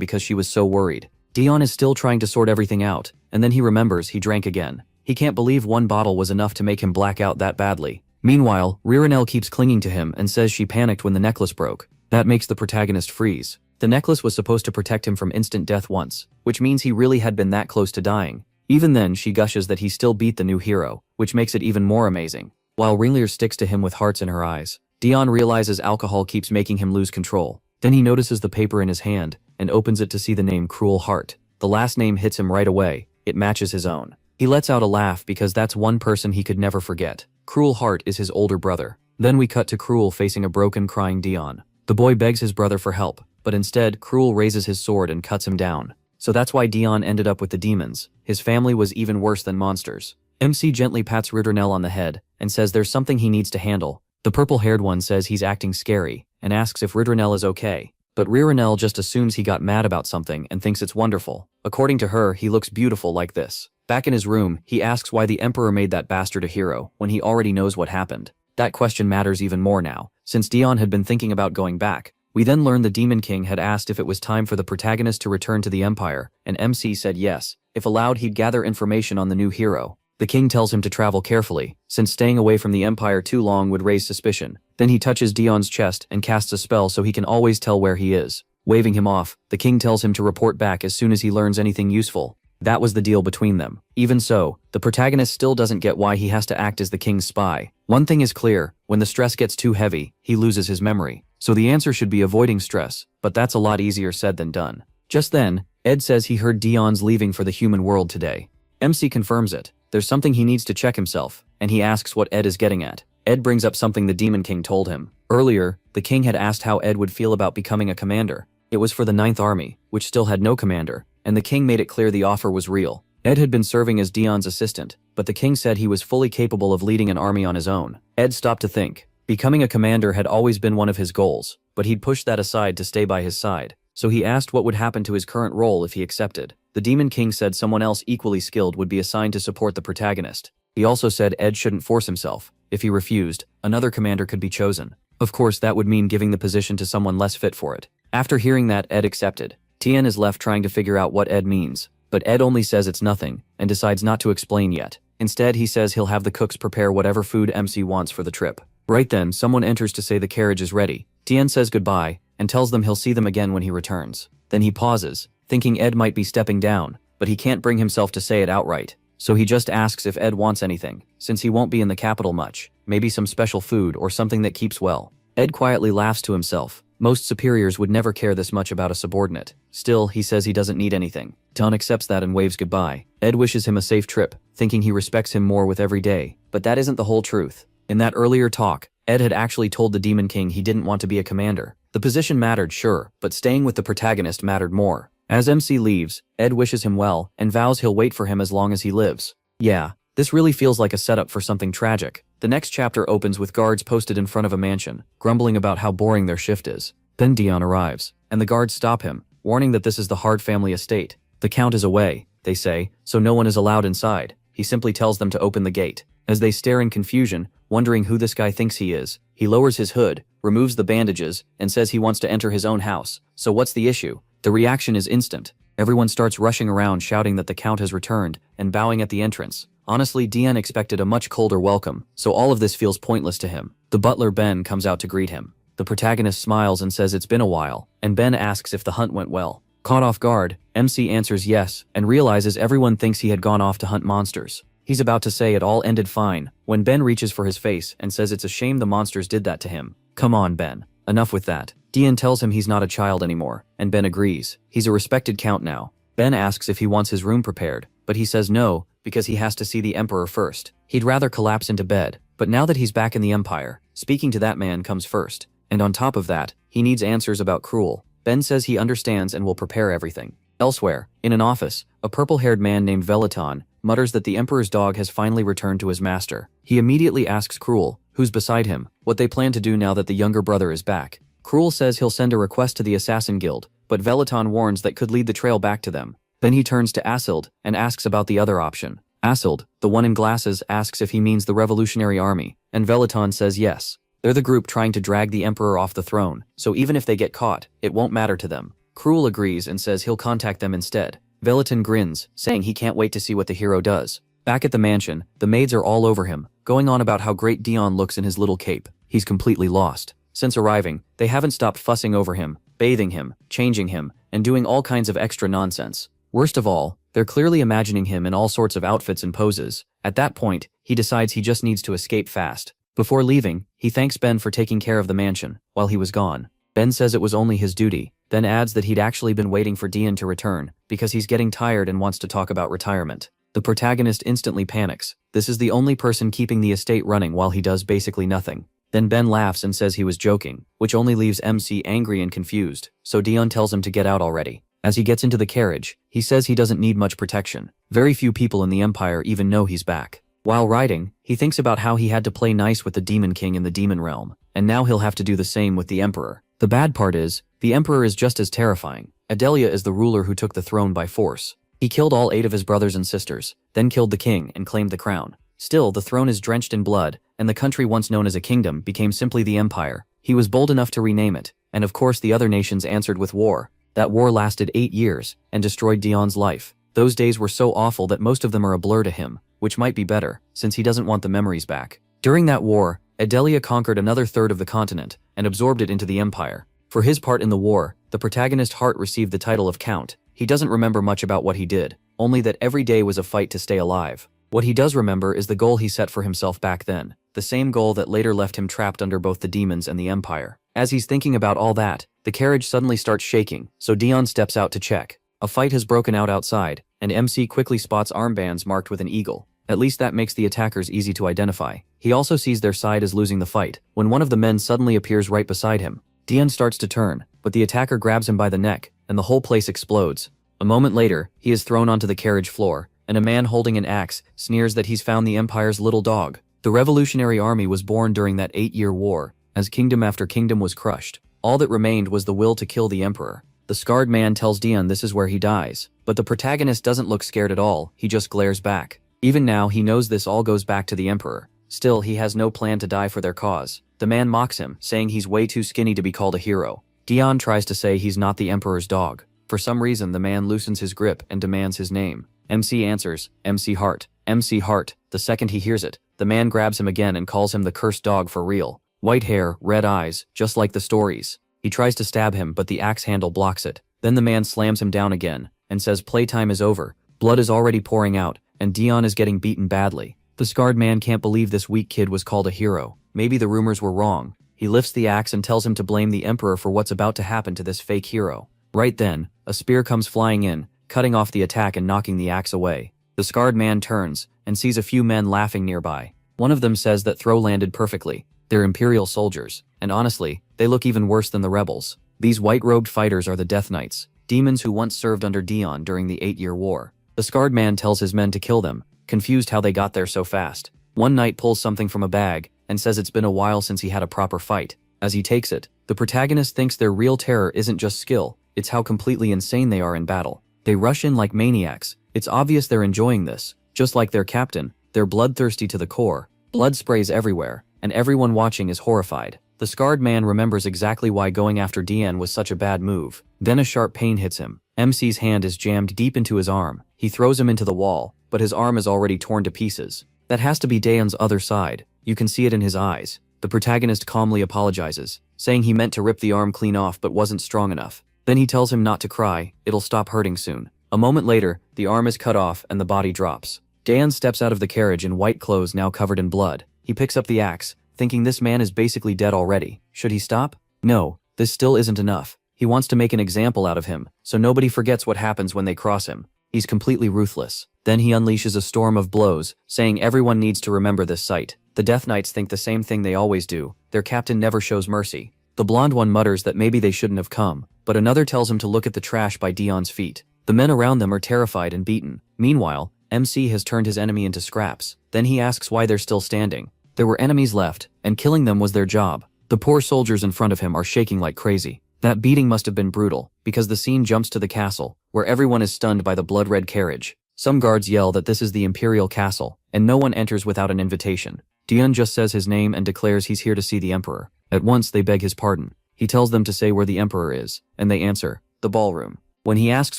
Speaker 1: because she was so worried. Dion is still trying to sort everything out, and then he remembers he drank again. He can't believe one bottle was enough to make him black out that badly. Meanwhile, Ririnel keeps clinging to him and says she panicked when the necklace broke. That makes the protagonist freeze. The necklace was supposed to protect him from instant death once, which means he really had been that close to dying. Even then, she gushes that he still beat the new hero, which makes it even more amazing. While Ringlear sticks to him with hearts in her eyes, Dion realizes alcohol keeps making him lose control. Then he notices the paper in his hand and opens it to see the name Cruel Heart. The last name hits him right away. It matches his own. He lets out a laugh because that's one person he could never forget. Cruel Heart is his older brother. Then we cut to Cruel facing a broken, crying Dion. The boy begs his brother for help, but instead, Cruel raises his sword and cuts him down. So that's why Dion ended up with the demons. His family was even worse than monsters. MC gently pats Ririnel on the head and says there's something he needs to handle. The purple-haired one says he's acting scary and asks if Ririnel is okay. But Ririnel just assumes he got mad about something and thinks it's wonderful. According to her, he looks beautiful like this. Back in his room, he asks why the Emperor made that bastard a hero when he already knows what happened. That question matters even more now, since Dion had been thinking about going back. We then learn the Demon King had asked if it was time for the protagonist to return to the Empire, and MC said yes. If allowed, he'd gather information on the new hero. The king tells him to travel carefully, since staying away from the Empire too long would raise suspicion. Then he touches Dion's chest and casts a spell so he can always tell where he is. Waving him off, the king tells him to report back as soon as he learns anything useful. That was the deal between them. Even so, the protagonist still doesn't get why he has to act as the king's spy. One thing is clear, when the stress gets too heavy, he loses his memory. So the answer should be avoiding stress, but that's a lot easier said than done. Just then, Ed says he heard Dion's leaving for the human world today. MC confirms it. There's something he needs to check himself, and he asks what Ed is getting at. Ed brings up something the Demon King told him. Earlier, the king had asked how Ed would feel about becoming a commander. It was for the 9th Army, which still had no commander, and the king made it clear the offer was real. Ed had been serving as Dion's assistant, but the king said he was fully capable of leading an army on his own. Ed stopped to think. Becoming a commander had always been one of his goals, but he'd pushed that aside to stay by his side. So he asked what would happen to his current role if he accepted. The Demon King said someone else equally skilled would be assigned to support the protagonist. He also said Ed shouldn't force himself. If he refused, another commander could be chosen. Of course, that would mean giving the position to someone less fit for it. After hearing that, Ed accepted. Tien is left trying to figure out what Ed means, but Ed only says it's nothing, and decides not to explain yet. Instead, he says he'll have the cooks prepare whatever food MC wants for the trip. Right then, someone enters to say the carriage is ready. Tien says goodbye, and tells them he'll see them again when he returns. Then he pauses, thinking Ed might be stepping down, but he can't bring himself to say it outright. So he just asks if Ed wants anything, since he won't be in the capital much, maybe some special food or something that keeps well. Ed quietly laughs to himself. Most superiors would never care this much about a subordinate. Still, he says he doesn't need anything. Don accepts that and waves goodbye. Ed wishes him a safe trip, thinking he respects him more with every day. But that isn't the whole truth. In that earlier talk, Ed had actually told the Demon King he didn't want to be a commander. The position mattered, sure, but staying with the protagonist mattered more. As MC leaves, Ed wishes him well and vows he'll wait for him as long as he lives. Yeah, this really feels like a setup for something tragic. The next chapter opens with guards posted in front of a mansion, grumbling about how boring their shift is. Then Dion arrives, and the guards stop him, warning that this is the Hard family estate. The Count is away, they say, so no one is allowed inside. He simply tells them to open the gate. As they stare in confusion, wondering who this guy thinks he is, he lowers his hood, removes the bandages, and says he wants to enter his own house. So what's the issue? The reaction is instant. Everyone starts rushing around shouting that the Count has returned and bowing at the entrance. Honestly, Dion expected a much colder welcome, so all of this feels pointless to him. The butler Ben comes out to greet him. The protagonist smiles and says it's been a while, and Ben asks if the hunt went well. Caught off guard, MC answers yes, and realizes everyone thinks he had gone off to hunt monsters. He's about to say it all ended fine, when Ben reaches for his face and says it's a shame the monsters did that to him. Come on, Ben. Enough with that. Dion tells him he's not a child anymore, and Ben agrees. He's a respected Count now. Ben asks if he wants his room prepared, but he says no, because he has to see the Emperor first. He'd rather collapse into bed, but now that he's back in the Empire, speaking to that man comes first. And on top of that, he needs answers about Cruel. Ben says he understands and will prepare everything. Elsewhere, in an office, a purple-haired man named Velaton mutters that the Emperor's dog has finally returned to his master. He immediately asks Cruel, who's beside him, what they plan to do now that the younger brother is back. Cruel says he'll send a request to the Assassin Guild, but Velaton warns that could lead the trail back to them. Then he turns to Asild and asks about the other option. Asild, the one in glasses, asks if he means the Revolutionary Army, and Velaton says yes. They're the group trying to drag the Emperor off the throne, so even if they get caught, it won't matter to them. Cruel agrees and says he'll contact them instead. Velaton grins, saying he can't wait to see what the hero does. Back at the mansion, the maids are all over him, going on about how great Dion looks in his little cape. He's completely lost. Since arriving, they haven't stopped fussing over him, bathing him, changing him, and doing all kinds of extra nonsense. Worst of all, they're clearly imagining him in all sorts of outfits and poses. At that point, he decides he just needs to escape fast. Before leaving, he thanks Ben for taking care of the mansion while he was gone. Ben says it was only his duty, then adds that he'd actually been waiting for Dion to return because he's getting tired and wants to talk about retirement. The protagonist instantly panics. This is the only person keeping the estate running while he does basically nothing. Then Ben laughs and says he was joking, which only leaves MC angry and confused, so Dion tells him to get out already. As he gets into the carriage, he says he doesn't need much protection. Very few people in the Empire even know he's back. While riding, he thinks about how he had to play nice with the Demon King in the Demon Realm, and now he'll have to do the same with the Emperor. The bad part is, the Emperor is just as terrifying. Adelia is the ruler who took the throne by force. He killed all 8 of his brothers and sisters, then killed the king and claimed the crown. Still, the throne is drenched in blood, and the country once known as a kingdom became simply the Empire. He was bold enough to rename it, and of course the other nations answered with war. That war lasted 8 years, and destroyed Dion's life. Those days were so awful that most of them are a blur to him, which might be better, since he doesn't want the memories back. During that war, Adelia conquered another third of the continent, and absorbed it into the Empire. For his part in the war, the protagonist Hart received the title of Count. He doesn't remember much about what he did, only that every day was a fight to stay alive. What he does remember is the goal he set for himself back then, the same goal that later left him trapped under both the demons and the Empire. As he's thinking about all that, the carriage suddenly starts shaking, so Dion steps out to check. A fight has broken out outside, and MC quickly spots armbands marked with an eagle. At least that makes the attackers easy to identify. He also sees their side is losing the fight, when one of the men suddenly appears right beside him. Dion starts to turn, but the attacker grabs him by the neck, and the whole place explodes. A moment later, he is thrown onto the carriage floor, and a man holding an axe sneers that he's found the Empire's little dog. The Revolutionary Army was born during that 8-year war, as kingdom after kingdom was crushed. All that remained was the will to kill the Emperor. The scarred man tells Dion this is where he dies, but the protagonist doesn't look scared at all, he just glares back. Even now, he knows this all goes back to the Emperor. Still, he has no plan to die for their cause. The man mocks him, saying he's way too skinny to be called a hero. Dion tries to say he's not the Emperor's dog. For some reason, the man loosens his grip and demands his name. MC answers, MC Hart. MC Hart. The second he hears it, the man grabs him again and calls him the cursed dog for real. White hair, red eyes, just like the stories. He tries to stab him, but the axe handle blocks it. Then the man slams him down again, and says playtime is over. Blood is already pouring out, and Dion is getting beaten badly. The scarred man can't believe this weak kid was called a hero. Maybe the rumors were wrong. He lifts the axe and tells him to blame the Emperor for what's about to happen to this fake hero. Right then, a spear comes flying in, cutting off the attack and knocking the axe away. The scarred man turns, and sees a few men laughing nearby. One of them says that throw landed perfectly. They're Imperial soldiers, and honestly, they look even worse than the rebels. These white-robed fighters are the Death Knights, demons who once served under Dion during the 8-year war. The scarred man tells his men to kill them, confused how they got there so fast. One knight pulls something from a bag, and says it's been a while since he had a proper fight. As he takes it, the protagonist thinks their real terror isn't just skill, it's how completely insane they are in battle. They rush in like maniacs. It's obvious they're enjoying this. Just like their captain, they're bloodthirsty to the core. Blood sprays everywhere, and everyone watching is horrified. The scarred man remembers exactly why going after Dion was such a bad move. Then a sharp pain hits him. MC's hand is jammed deep into his arm. He throws him into the wall, but his arm is already torn to pieces. That has to be Dion's other side. You can see it in his eyes. The protagonist calmly apologizes, saying he meant to rip the arm clean off but wasn't strong enough. Then he tells him not to cry, it'll stop hurting soon. A moment later, the arm is cut off and the body drops. Dan steps out of the carriage in white clothes now covered in blood. He picks up the axe, thinking this man is basically dead already. Should he stop? No, this still isn't enough. He wants to make an example out of him, so nobody forgets what happens when they cross him. He's completely ruthless. Then he unleashes a storm of blows, saying everyone needs to remember this sight. The Death Knights think the same thing they always do. Their captain never shows mercy. The blonde one mutters that maybe they shouldn't have come, but another tells him to look at the trash by Dion's feet. The men around them are terrified and beaten. Meanwhile, MC has turned his enemy into scraps. Then he asks why they're still standing. There were enemies left, and killing them was their job. The poor soldiers in front of him are shaking like crazy. That beating must have been brutal, because the scene jumps to the castle, where everyone is stunned by the blood-red carriage. Some guards yell that this is the Imperial Castle, and no one enters without an invitation. Dion just says his name and declares he's here to see the Emperor. At once they beg his pardon. He tells them to say where the Emperor is, and they answer, the ballroom. When he asks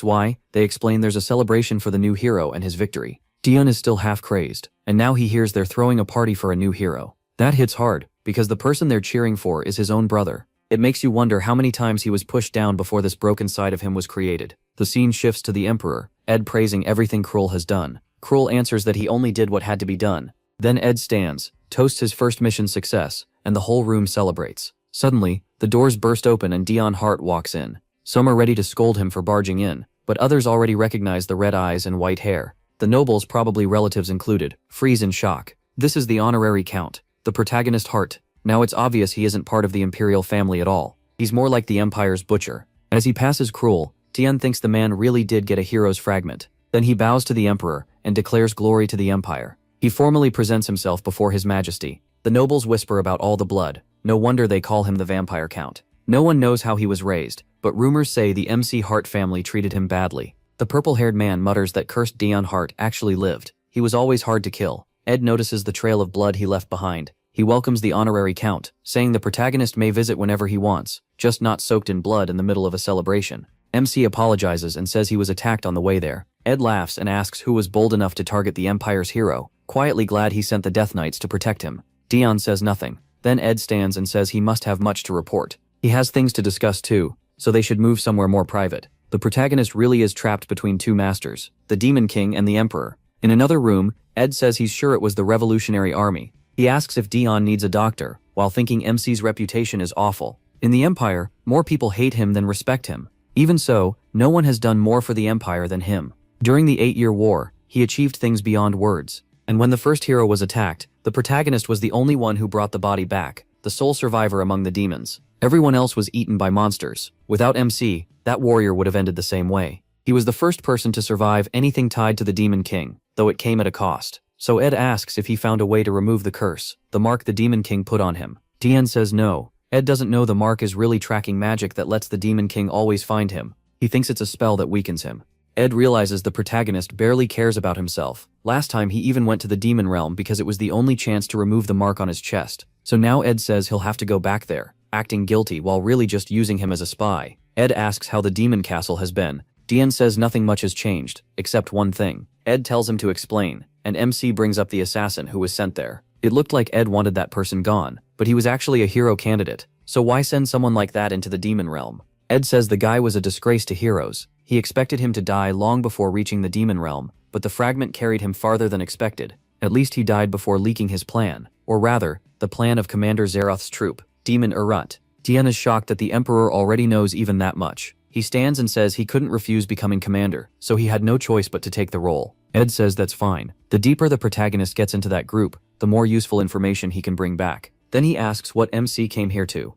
Speaker 1: why, they explain there's a celebration for the new hero and his victory. Dion is still half crazed, and now he hears they're throwing a party for a new hero. That hits hard, because the person they're cheering for is his own brother. It makes you wonder how many times he was pushed down before this broken side of him was created. The scene shifts to the Emperor, Ed praising everything Cruel has done. Cruel answers that he only did what had to be done. Then Ed stands, toasts his first mission success, and the whole room celebrates. Suddenly, the doors burst open and Dion Hart walks in. Some are ready to scold him for barging in, but others already recognize the red eyes and white hair. The nobles, probably relatives included, freeze in shock. This is the honorary count, the protagonist Hart. Now it's obvious he isn't part of the imperial family at all. He's more like the Empire's butcher. As he passes Cruel, Dion thinks the man really did get a hero's fragment. Then he bows to the Emperor and declares glory to the Empire. He formally presents himself before His Majesty. The nobles whisper about all the blood. No wonder they call him the Vampire Count. No one knows how he was raised, but rumors say the MC Hart family treated him badly. The purple-haired man mutters that cursed Dion Hart actually lived. He was always hard to kill. Ed notices the trail of blood he left behind. He welcomes the honorary count, saying the protagonist may visit whenever he wants, just not soaked in blood in the middle of a celebration. MC apologizes and says he was attacked on the way there. Ed laughs and asks who was bold enough to target the Empire's hero, quietly glad he sent the Death Knights to protect him. Dion says nothing. Then Ed stands and says he must have much to report. He has things to discuss too, so they should move somewhere more private. The protagonist really is trapped between two masters, the Demon King and the Emperor. In another room, Ed says he's sure it was the Revolutionary Army. He asks if Dion needs a doctor, while thinking MC's reputation is awful. In the Empire, more people hate him than respect him. Even so, no one has done more for the Empire than him. During the 8-Year War, he achieved things beyond words. And when the first hero was attacked, the protagonist was the only one who brought the body back, the sole survivor among the demons. Everyone else was eaten by monsters. Without MC, that warrior would have ended the same way. He was the first person to survive anything tied to the Demon King, though it came at a cost. So Ed asks if he found a way to remove the curse, the mark the Demon King put on him. Dion says no. Ed doesn't know the mark is really tracking magic that lets the Demon King always find him. He thinks it's a spell that weakens him. Ed realizes the protagonist barely cares about himself. Last time he even went to the demon realm because it was the only chance to remove the mark on his chest. So now Ed says he'll have to go back there, acting guilty while really just using him as a spy. Ed asks how the demon castle has been. Dion says nothing much has changed, except one thing. Ed tells him to explain, and MC brings up the assassin who was sent there. It looked like Ed wanted that person gone, but he was actually a hero candidate, so why send someone like that into the demon realm? Ed says the guy was a disgrace to heroes. He expected him to die long before reaching the demon realm, but the fragment carried him farther than expected. At least he died before leaking his plan, or rather, the plan of Commander Zeroth's troop, Demon Urut. Dion is shocked that the Emperor already knows even that much. He stands and says he couldn't refuse becoming commander, so he had no choice but to take the role. Ed says that's fine. The deeper the protagonist gets into that group, the more useful information he can bring back. Then he asks what MC came here to.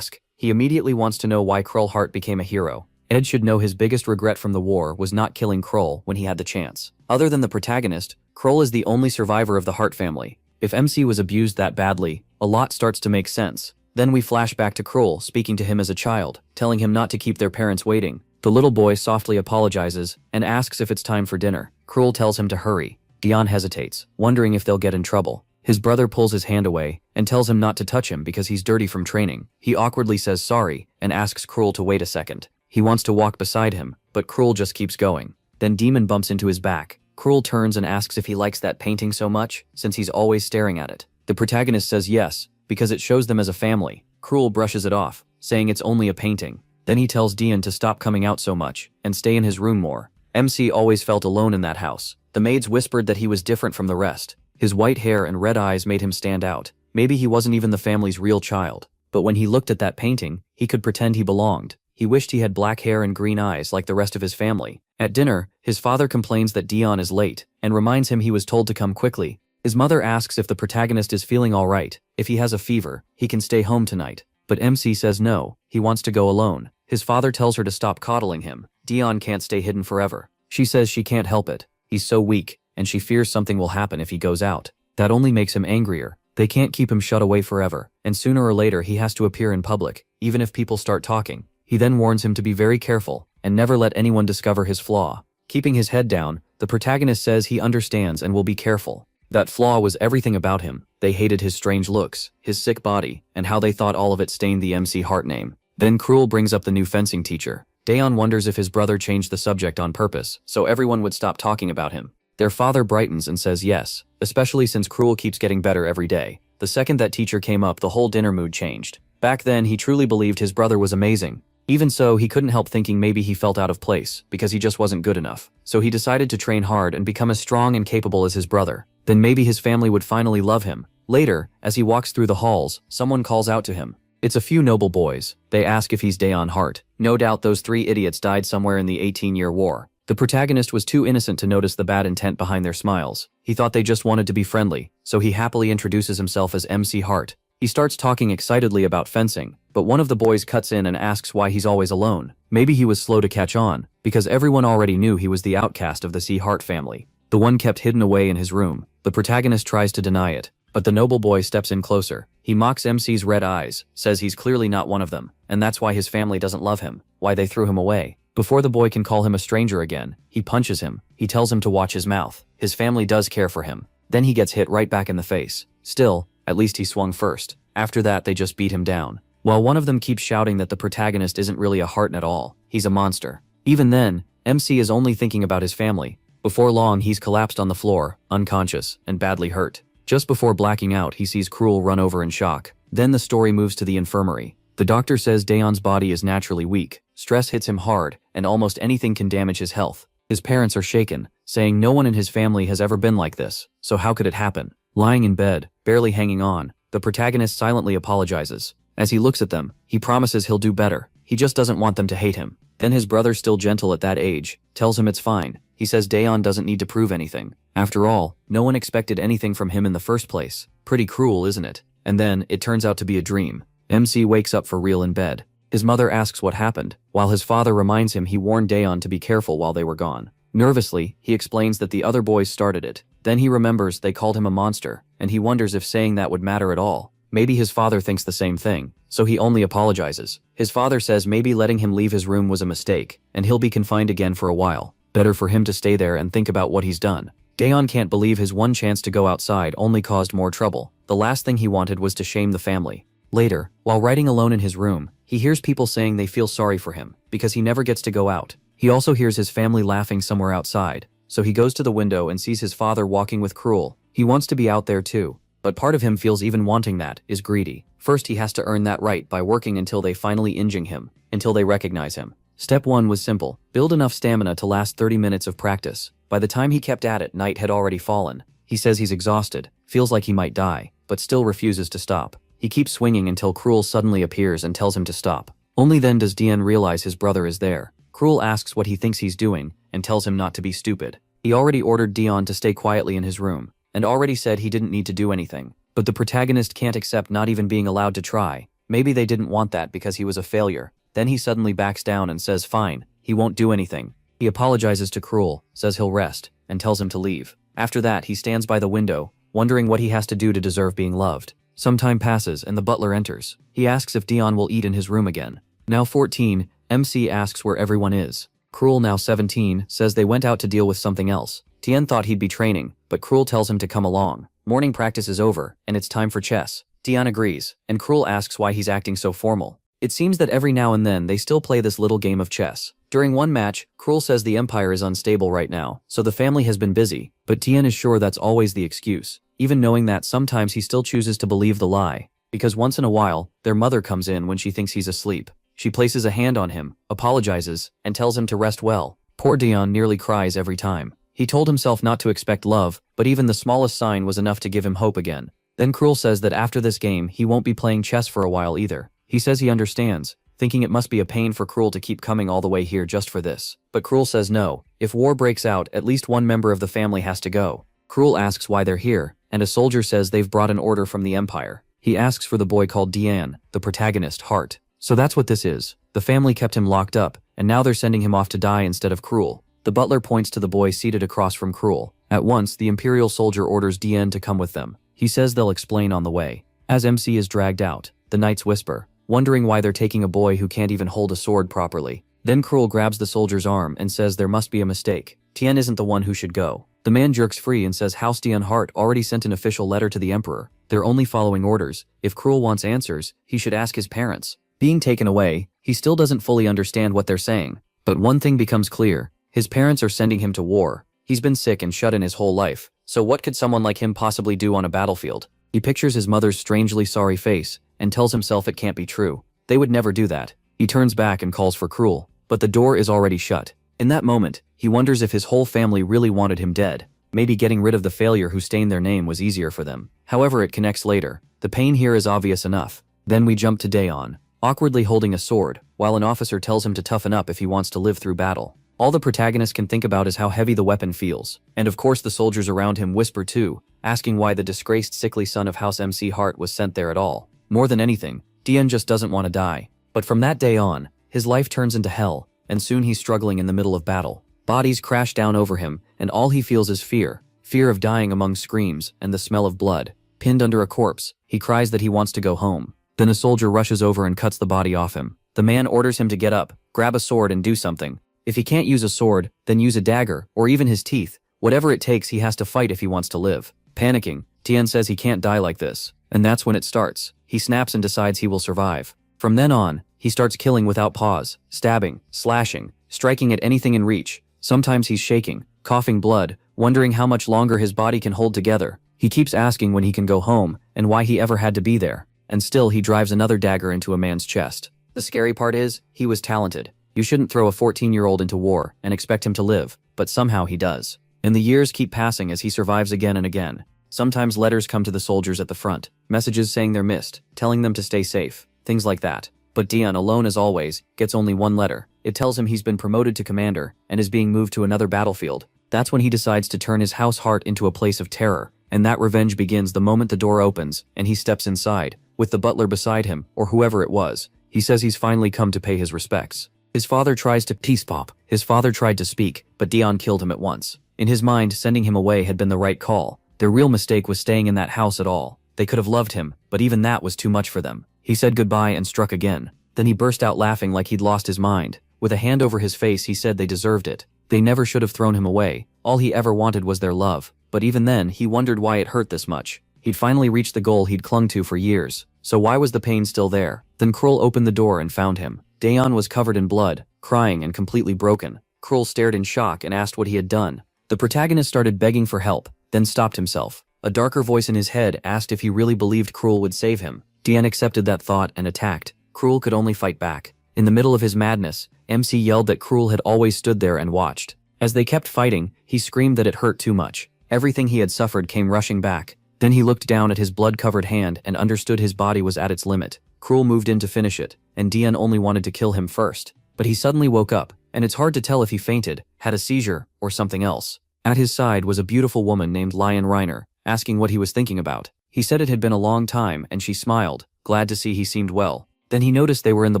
Speaker 1: He immediately wants to know why Krull Hart became a hero. Ed should know his biggest regret from the war was not killing Krull when he had the chance. Other than the protagonist, Krull is the only survivor of the Hart family. If MC was abused that badly, a lot starts to make sense. Then we flash back to Krull speaking to him as a child, telling him not to keep their parents waiting. The little boy softly apologizes and asks if it's time for dinner. Krull tells him to hurry. Dion hesitates, wondering if they'll get in trouble. His brother pulls his hand away and tells him not to touch him because he's dirty from training. He awkwardly says sorry and asks Krull to wait a second. He wants to walk beside him, but Krull just keeps going. Then Demon bumps into his back. Krull turns and asks if he likes that painting so much, since he's always staring at it. The protagonist says yes, because it shows them as a family. Krull brushes it off, saying it's only a painting. Then he tells Dion to stop coming out so much and stay in his room more. MC always felt alone in that house. The maids whispered that he was different from the rest. His white hair and red eyes made him stand out. Maybe he wasn't even the family's real child. But when he looked at that painting, he could pretend he belonged. He wished he had black hair and green eyes like the rest of his family. At dinner, his father complains that Dion is late and reminds him he was told to come quickly. His mother asks if the protagonist is feeling all right. If he has a fever, he can stay home tonight. But MC says no, he wants to go alone. His father tells her to stop coddling him. Dion can't stay hidden forever. She says she can't help it. He's so weak, and she fears something will happen if he goes out. That only makes him angrier. They can't keep him shut away forever, and sooner or later he has to appear in public, even if people start talking. He then warns him to be very careful, and never let anyone discover his flaw. Keeping his head down, the protagonist says he understands and will be careful. That flaw was everything about him. They hated his strange looks, his sick body, and how they thought all of it stained the MC Heart name. Then Cruel brings up the new fencing teacher. Daeon wonders if his brother changed the subject on purpose, so everyone would stop talking about him. Their father brightens and says yes, especially since Cruel keeps getting better every day. The second that teacher came up, the whole dinner mood changed. Back then, he truly believed his brother was amazing. Even so, he couldn't help thinking maybe he felt out of place, because he just wasn't good enough. So he decided to train hard and become as strong and capable as his brother. Then maybe his family would finally love him. Later, as he walks through the halls, someone calls out to him. It's a few noble boys. They ask if he's Daeon Hart. No doubt those 3 idiots died somewhere in the 18-year war. The protagonist was too innocent to notice the bad intent behind their smiles. He thought they just wanted to be friendly, so he happily introduces himself as MC Hart. He starts talking excitedly about fencing, but one of the boys cuts in and asks why he's always alone. Maybe he was slow to catch on, because everyone already knew he was the outcast of the C. Hart family, the one kept hidden away in his room. The protagonist tries to deny it, but the noble boy steps in closer. He mocks MC's red eyes, says he's clearly not one of them, and that's why his family doesn't love him, why they threw him away. Before the boy can call him a stranger again, he punches him. He tells him to watch his mouth. His family does care for him. Then he gets hit right back in the face. Still, at least he swung first. After that, they just beat him down. While one of them keeps shouting that the protagonist isn't really a Heart at all, he's a monster. Even then, MC is only thinking about his family. Before long, he's collapsed on the floor, unconscious, and badly hurt. Just before blacking out, he sees Cruel run over in shock. Then the story moves to the infirmary. The doctor says Daeon's body is naturally weak. Stress hits him hard, and almost anything can damage his health. His parents are shaken, saying no one in his family has ever been like this, so how could it happen? Lying in bed, barely hanging on, the protagonist silently apologizes. As he looks at them, he promises he'll do better. He just doesn't want them to hate him. Then his brother, still gentle at that age, tells him it's fine. He says Daeon doesn't need to prove anything. After all, no one expected anything from him in the first place. Pretty cruel, isn't it? And then, it turns out to be a dream. MC wakes up for real in bed. His mother asks what happened, while his father reminds him he warned Daeon to be careful while they were gone. Nervously, he explains that the other boys started it. Then he remembers they called him a monster, and he wonders if saying that would matter at all. Maybe his father thinks the same thing, so he only apologizes. His father says maybe letting him leave his room was a mistake, and he'll be confined again for a while. Better for him to stay there and think about what he's done. Daeon can't believe his one chance to go outside only caused more trouble. The last thing he wanted was to shame the family. Later, while writing alone in his room, he hears people saying they feel sorry for him, because he never gets to go out. He also hears his family laughing somewhere outside, so he goes to the window and sees his father walking with Cruel. He wants to be out there too, but part of him feels even wanting that is greedy. First he has to earn that right by working until they finally injing him, until they recognize him. Step 1 was simple. Build enough stamina to last 30 minutes of practice. By the time he kept at it, night had already fallen. He says he's exhausted, feels like he might die, but still refuses to stop. He keeps swinging until Cruel suddenly appears and tells him to stop. Only then does Daeon realize his brother is there. Cruel asks what he thinks he's doing, and tells him not to be stupid. He already ordered Daeon to stay quietly in his room, and already said he didn't need to do anything. But the protagonist can't accept not even being allowed to try. Maybe they didn't want that because he was a failure. Then he suddenly backs down and says fine, he won't do anything. He apologizes to Cruel, says he'll rest, and tells him to leave. After that, he stands by the window, wondering what he has to do to deserve being loved. Some time passes and the butler enters. He asks if Daeon will eat in his room again. Now 14, MC asks where everyone is. Cruel, now 17, says they went out to deal with something else. Tien thought he'd be training, but Cruel tells him to come along. Morning practice is over, and it's time for chess. Daeon agrees, and Cruel asks why he's acting so formal. It seems that every now and then they still play this little game of chess. During one match, Cruel says the empire is unstable right now, so the family has been busy, but Tien is sure that's always the excuse. Even knowing that, sometimes he still chooses to believe the lie, because once in a while, their mother comes in when she thinks he's asleep. She places a hand on him, apologizes, and tells him to rest well. Poor Daeon nearly cries every time. He told himself not to expect love, but even the smallest sign was enough to give him hope again. Then Cruel says that after this game, he won't be playing chess for a while either. He says he understands, thinking it must be a pain for Cruel to keep coming all the way here just for this. But Cruel says no. If war breaks out, at least one member of the family has to go. Cruel asks why they're here, and a soldier says they've brought an order from the Empire. He asks for the boy called Daeon, the protagonist, Hart. So that's what this is. The family kept him locked up, and now they're sending him off to die instead of Cruel. The butler points to the boy seated across from Cruel. At once, the Imperial soldier orders Daeon to come with them. He says they'll explain on the way. As MC is dragged out, the knights whisper, wondering why they're taking a boy who can't even hold a sword properly. Then Cruel grabs the soldier's arm and says there must be a mistake. Tien isn't the one who should go. The man jerks free and says House Dian Hart already sent an official letter to the emperor. They're only following orders. If Cruel wants answers, he should ask his parents. Being taken away, he still doesn't fully understand what they're saying. But one thing becomes clear. His parents are sending him to war. He's been sick and shut in his whole life. So what could someone like him possibly do on a battlefield? He pictures his mother's strangely sorry face and tells himself it can't be true. They would never do that. He turns back and calls for Cruel, but the door is already shut. In that moment, he wonders if his whole family really wanted him dead. Maybe getting rid of the failure who stained their name was easier for them. However, it connects later. The pain here is obvious enough. Then we jump to Daeon, awkwardly holding a sword, while an officer tells him to toughen up if he wants to live through battle. All the protagonist can think about is how heavy the weapon feels. And of course the soldiers around him whisper too, asking why the disgraced sickly son of House MC Hart was sent there at all. More than anything, Daeon just doesn't want to die. But from that day on, his life turns into hell, and soon he's struggling in the middle of battle. Bodies crash down over him, and all he feels is fear. Fear of dying among screams and the smell of blood. Pinned under a corpse, he cries that he wants to go home. Then a soldier rushes over and cuts the body off him. The man orders him to get up, grab a sword and do something. If he can't use a sword, then use a dagger, or even his teeth. Whatever it takes, he has to fight if he wants to live. Panicking, Tien says he can't die like this. And that's when it starts. He snaps and decides he will survive. From then on, he starts killing without pause, stabbing, slashing, striking at anything in reach. Sometimes he's shaking, coughing blood, wondering how much longer his body can hold together. He keeps asking when he can go home, and why he ever had to be there. And still he drives another dagger into a man's chest. The scary part is, he was talented. You shouldn't throw a 14-year-old into war and expect him to live, but somehow he does. And the years keep passing as he survives again and again. Sometimes letters come to the soldiers at the front, messages saying they're missed, telling them to stay safe, things like that. But Daeon, alone as always, gets only one letter. It tells him he's been promoted to commander and is being moved to another battlefield. That's when he decides to turn his house Hart into a place of terror, and that revenge begins the moment the door opens and he steps inside, with the butler beside him, or whoever it was. He says he's finally come to pay his respects. His father tries to peace pop. His father tried to speak, but Daeon killed him at once. In his mind, sending him away had been the right call. Their real mistake was staying in that house at all. They could have loved him, but even that was too much for them. He said goodbye and struck again. Then he burst out laughing like he'd lost his mind. With a hand over his face, he said they deserved it. They never should have thrown him away. All he ever wanted was their love. But even then, he wondered why it hurt this much. He'd finally reached the goal he'd clung to for years. So why was the pain still there? Then Cruel opened the door and found him. Daeon was covered in blood, crying and completely broken. Cruel stared in shock and asked what he had done. The protagonist started begging for help, then stopped himself. A darker voice in his head asked if he really believed Cruel would save him. Daeon accepted that thought and attacked. Cruel could only fight back. In the middle of his madness, MC yelled that Cruel had always stood there and watched. As they kept fighting, he screamed that it hurt too much. Everything he had suffered came rushing back. Then he looked down at his blood-covered hand and understood his body was at its limit. Cruel moved in to finish it, and Daeon only wanted to kill him first. But he suddenly woke up, and it's hard to tell if he fainted, had a seizure, or something else. At his side was a beautiful woman named Lion Reiner, asking what he was thinking about. He said it had been a long time, and she smiled, glad to see he seemed well. Then he noticed they were in the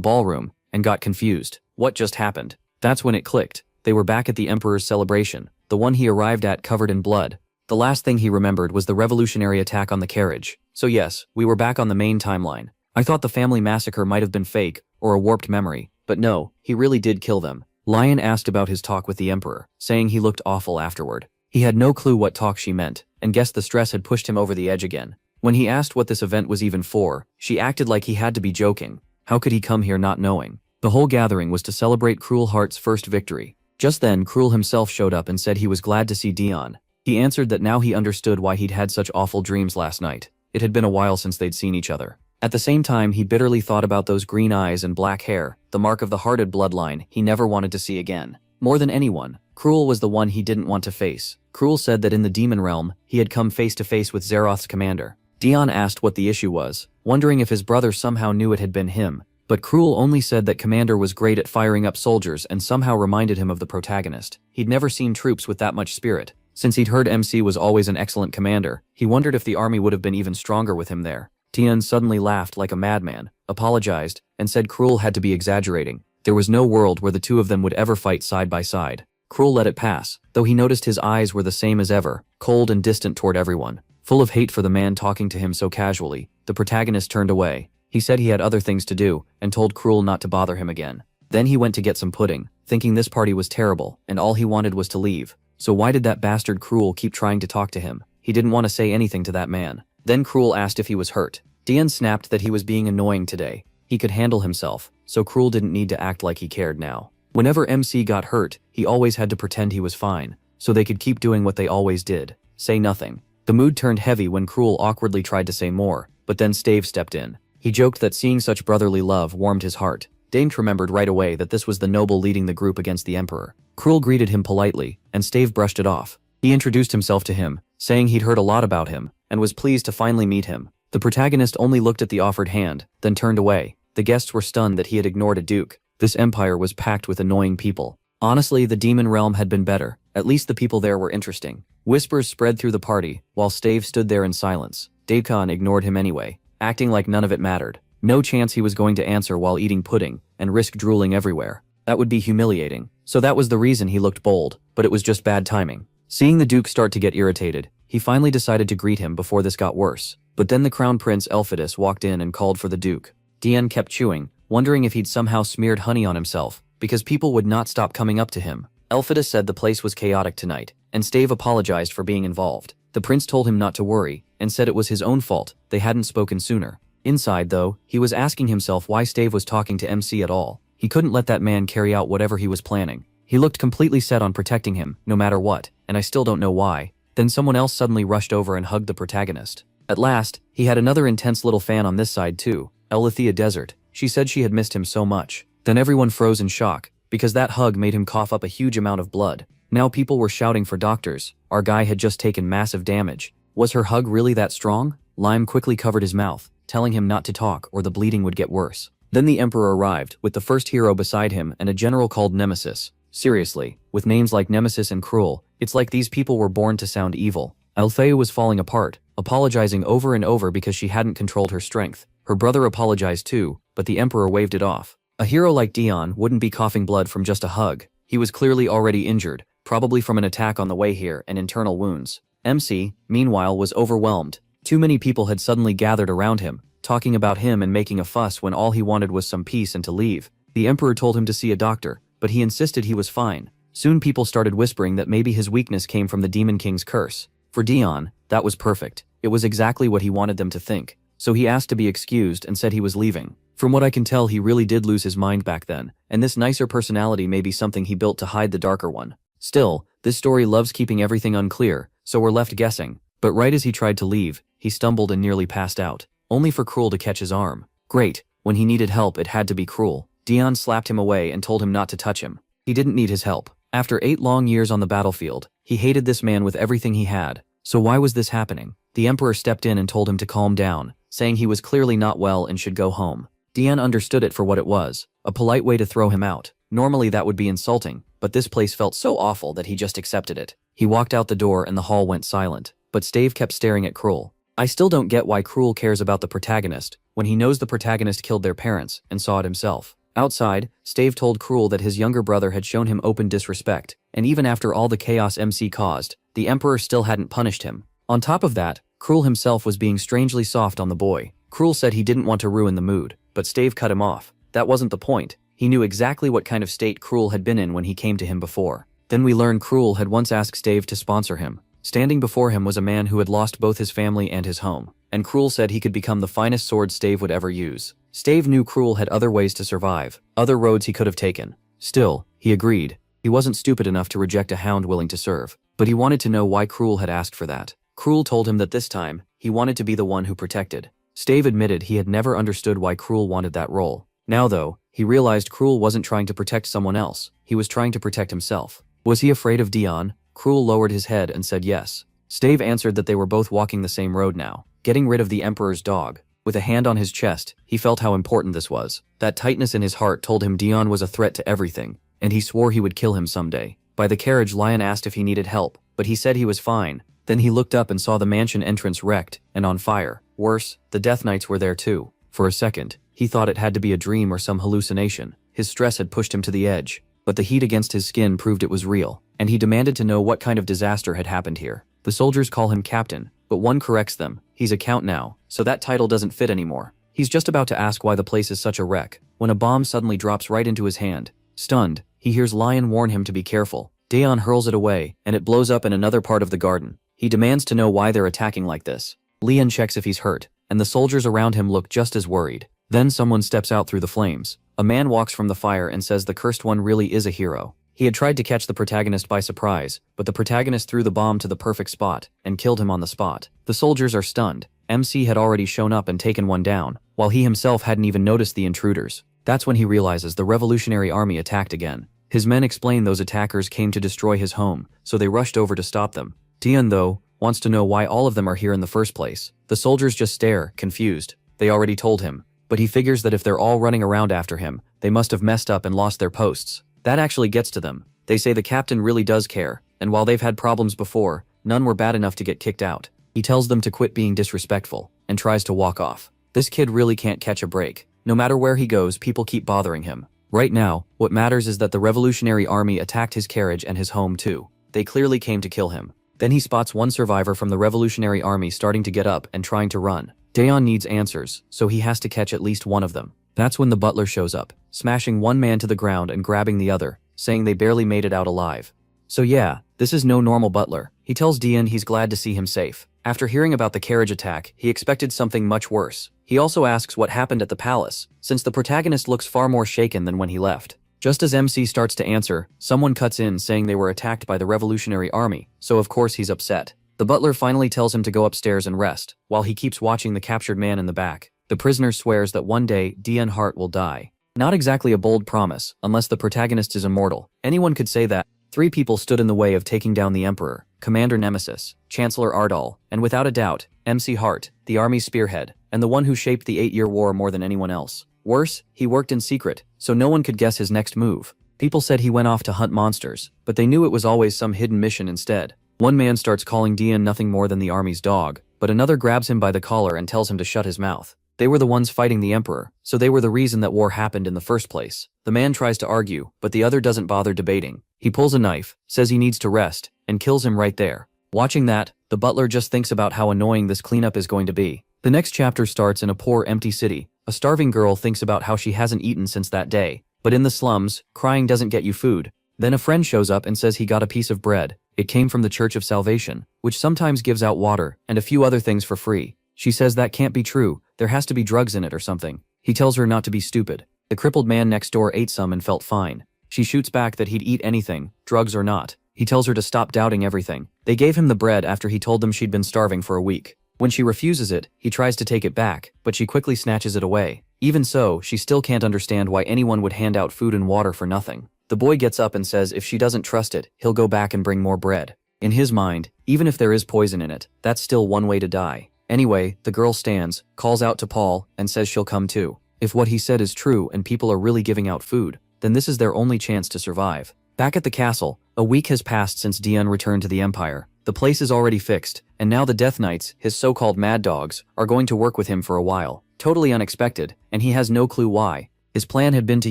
Speaker 1: ballroom, and got confused. What just happened? That's when it clicked. They were back at the Emperor's celebration, the one he arrived at covered in blood. The last thing he remembered was the revolutionary attack on the carriage. So yes, we were back on the main timeline. I thought the family massacre might have been fake, or a warped memory, but no, he really did kill them. Lion asked about his talk with the Emperor, saying he looked awful afterward. He had no clue what talk she meant, and guessed the stress had pushed him over the edge again. When he asked what this event was even for, she acted like he had to be joking. How could he come here not knowing? The whole gathering was to celebrate Cruel Heart's first victory. Just then, Cruel himself showed up and said he was glad to see Daeon. He answered that now he understood why he'd had such awful dreams last night. It had been a while since they'd seen each other. At the same time, he bitterly thought about those green eyes and black hair, the mark of the hearted bloodline he never wanted to see again. More than anyone, Cruel was the one he didn't want to face. Cruel said that in the demon realm, he had come face to face with Zeroth's commander. Daeon asked what the issue was, wondering if his brother somehow knew it had been him. But Cruel only said that Commander was great at firing up soldiers and somehow reminded him of the protagonist. He'd never seen troops with that much spirit. Since he'd heard MC was always an excellent commander, he wondered if the army would have been even stronger with him there. Daeon suddenly laughed like a madman, apologized, and said Cruel had to be exaggerating. There was no world where the two of them would ever fight side by side. Cruel let it pass, though he noticed his eyes were the same as ever, cold and distant toward everyone. Full of hate for the man talking to him so casually, the protagonist turned away. He said he had other things to do, and told Cruel not to bother him again. Then he went to get some pudding, thinking this party was terrible, and all he wanted was to leave. so why did that bastard Cruel keep trying to talk to him? He didn't want to say anything to that man. Then Cruel asked if he was hurt. Dion snapped that he was being annoying today. He could handle himself, so Cruel didn't need to act like he cared now. Whenever MC got hurt, he always had to pretend he was fine, so they could keep doing what they always did, say nothing. The mood turned heavy when Cruel awkwardly tried to say more, but then Stave stepped in. He joked that seeing such brotherly love warmed his heart. Dane remembered right away that this was the noble leading the group against the Emperor. Cruel greeted him politely, and Stave brushed it off. He introduced himself to him, saying he'd heard a lot about him, and was pleased to finally meet him. The protagonist only looked at the offered hand, then turned away. The guests were stunned that he had ignored a duke. This empire was packed with annoying people. Honestly, the demon realm had been better. At least the people there were interesting. Whispers spread through the party, while Stave stood there in silence. Davekon ignored him anyway, acting like none of it mattered. No chance he was going to answer while eating pudding, and risk drooling everywhere. That would be humiliating. So that was the reason he looked bold, but it was just bad timing. Seeing the Duke start to get irritated, he finally decided to greet him before this got worse. But then the Crown Prince Elphidus walked in and called for the Duke. Dion kept chewing, wondering if he'd somehow smeared honey on himself, because people would not stop coming up to him. Elphidus said the place was chaotic tonight, and Stave apologized for being involved. The prince told him not to worry, and said it was his own fault they hadn't spoken sooner. Inside, though, he was asking himself why Stave was talking to MC at all. He couldn't let that man carry out whatever he was planning. He looked completely set on protecting him, no matter what, and I still don't know why. Then someone else suddenly rushed over and hugged the protagonist. At last, he had another intense little fan on this side too, Elithia Desert. She said she had missed him so much. Then everyone froze in shock, because that hug made him cough up a huge amount of blood. Now people were shouting for doctors. Our guy had just taken massive damage. Was her hug really that strong? Lime quickly covered his mouth, telling him not to talk or the bleeding would get worse. Then the Emperor arrived, with the first hero beside him and a general called Nemesis. Seriously, with names like Nemesis and Cruel, it's like these people were born to sound evil. Althea was falling apart, apologizing over and over because she hadn't controlled her strength. Her brother apologized too, but the Emperor waved it off. A hero like Dion wouldn't be coughing blood from just a hug. He was clearly already injured, probably from an attack on the way here and internal wounds. MC, meanwhile, was overwhelmed. Too many people had suddenly gathered around him, talking about him and making a fuss when all he wanted was some peace and to leave. The Emperor told him to see a doctor, but he insisted he was fine. Soon people started whispering that maybe his weakness came from the Demon King's curse. For Dion, that was perfect. It was exactly what he wanted them to think. So he asked to be excused and said he was leaving. From what I can tell, he really did lose his mind back then, and this nicer personality may be something he built to hide the darker one. Still, this story loves keeping everything unclear, so we're left guessing. But right as he tried to leave, he stumbled and nearly passed out, only for Cruel to catch his arm. Great, when he needed help it had to be Cruel. Dion slapped him away and told him not to touch him. He didn't need his help. After 8 long years on the battlefield, he hated this man with everything he had. So why was this happening? The Emperor stepped in and told him to calm down, saying he was clearly not well and should go home. Dion understood it for what it was, a polite way to throw him out. Normally that would be insulting, but this place felt so awful that he just accepted it. He walked out the door and the hall went silent, but Stave kept staring at Cruel. I still don't get why Cruel cares about the protagonist, when he knows the protagonist killed their parents and saw it himself. Outside, Stave told Cruel that his younger brother had shown him open disrespect, and even after all the chaos MC caused, the Emperor still hadn't punished him. On top of that, Cruel himself was being strangely soft on the boy. Cruel said he didn't want to ruin the mood, but Stave cut him off. That wasn't the point. He knew exactly what kind of state Cruel had been in when he came to him before. Then we learned Cruel had once asked Stave to sponsor him. Standing before him was a man who had lost both his family and his home, and Cruel said he could become the finest sword Stave would ever use. Stave knew Cruel had other ways to survive, other roads he could have taken. Still, he agreed. He wasn't stupid enough to reject a hound willing to serve, but he wanted to know why Cruel had asked for that. Cruel told him that this time, he wanted to be the one who protected. Stave admitted he had never understood why Cruel wanted that role. Now though, he realized Cruel wasn't trying to protect someone else, he was trying to protect himself. Was he afraid of Dion? Cruel lowered his head and said yes. Stave answered that they were both walking the same road now, getting rid of the Emperor's dog. With a hand on his chest, he felt how important this was. That tightness in his heart told him Dion was a threat to everything, and he swore he would kill him someday. By the carriage, Lion asked if he needed help, but he said he was fine. Then he looked up and saw the mansion entrance wrecked and on fire. Worse, the Death Knights were there too. For a second, he thought it had to be a dream or some hallucination. His stress had pushed him to the edge, but the heat against his skin proved it was real, and he demanded to know what kind of disaster had happened here. The soldiers call him captain, but one corrects them. He's a count now, so that title doesn't fit anymore. He's just about to ask why the place is such a wreck, when a bomb suddenly drops right into his hand. Stunned, he hears Lion warn him to be careful. Daeon hurls it away, and it blows up in another part of the garden. He demands to know why they're attacking like this. Leon checks if he's hurt, and the soldiers around him look just as worried. Then someone steps out through the flames. A man walks from the fire and says the cursed one really is a hero. He had tried to catch the protagonist by surprise, but the protagonist threw the bomb to the perfect spot and killed him on the spot. The soldiers are stunned. MC had already shown up and taken one down, while he himself hadn't even noticed the intruders. That's when he realizes the Revolutionary Army attacked again. His men explain those attackers came to destroy his home, so they rushed over to stop them. Daeon, though, wants to know why all of them are here in the first place. The soldiers just stare, confused. They already told him, but he figures that if they're all running around after him, they must have messed up and lost their posts. That actually gets to them. They say the captain really does care, and while they've had problems before, none were bad enough to get kicked out. He tells them to quit being disrespectful, and tries to walk off. This kid really can't catch a break. No matter where he goes, people keep bothering him. Right now, what matters is that the Revolutionary Army attacked his carriage and his home too. They clearly came to kill him. Then he spots one survivor from the Revolutionary Army starting to get up and trying to run. Daeon needs answers, so he has to catch at least one of them. That's when the butler shows up, smashing one man to the ground and grabbing the other, saying they barely made it out alive. So yeah, this is no normal butler. He tells Daeon he's glad to see him safe. After hearing about the carriage attack, he expected something much worse. He also asks what happened at the palace, since the protagonist looks far more shaken than when he left. Just as MC starts to answer, someone cuts in saying they were attacked by the Revolutionary Army, so of course he's upset. The butler finally tells him to go upstairs and rest, while he keeps watching the captured man in the back. The prisoner swears that one day, Daeon Hart will die. Not exactly a bold promise, unless the protagonist is immortal. Anyone could say that. 3 people stood in the way of taking down the Emperor, Commander Nemesis, Chancellor Ardal, and without a doubt, MC Hart, the army's spearhead, and the one who shaped the 8-year war more than anyone else. Worse, he worked in secret, so no one could guess his next move. People said he went off to hunt monsters, but they knew it was always some hidden mission instead. One man starts calling Daeon nothing more than the army's dog, but another grabs him by the collar and tells him to shut his mouth. They were the ones fighting the Emperor, so they were the reason that war happened in the first place. The man tries to argue, but the other doesn't bother debating. He pulls a knife, says he needs to rest, and kills him right there. Watching that, the butler just thinks about how annoying this cleanup is going to be. The next chapter starts in a poor, empty city. A starving girl thinks about how she hasn't eaten since that day. But in the slums, crying doesn't get you food. Then a friend shows up and says he got a piece of bread. It came from the Church of Salvation, which sometimes gives out water and a few other things for free. She says that can't be true, there has to be drugs in it or something. He tells her not to be stupid. The crippled man next door ate some and felt fine. She shoots back that he'd eat anything, drugs or not. He tells her to stop doubting everything. They gave him the bread after he told them she'd been starving for a week. When she refuses it, he tries to take it back, but she quickly snatches it away. Even so, she still can't understand why anyone would hand out food and water for nothing. The boy gets up and says if she doesn't trust it, he'll go back and bring more bread. In his mind, even if there is poison in it, that's still one way to die. Anyway, the girl stands, calls out to Paul, and says she'll come too. If what he said is true and people are really giving out food, then this is their only chance to survive. Back at the castle, a week has passed since Daeon returned to the Empire. The place is already fixed, and now the Death Knights, his so-called mad dogs, are going to work with him for a while. Totally unexpected, and he has no clue why. His plan had been to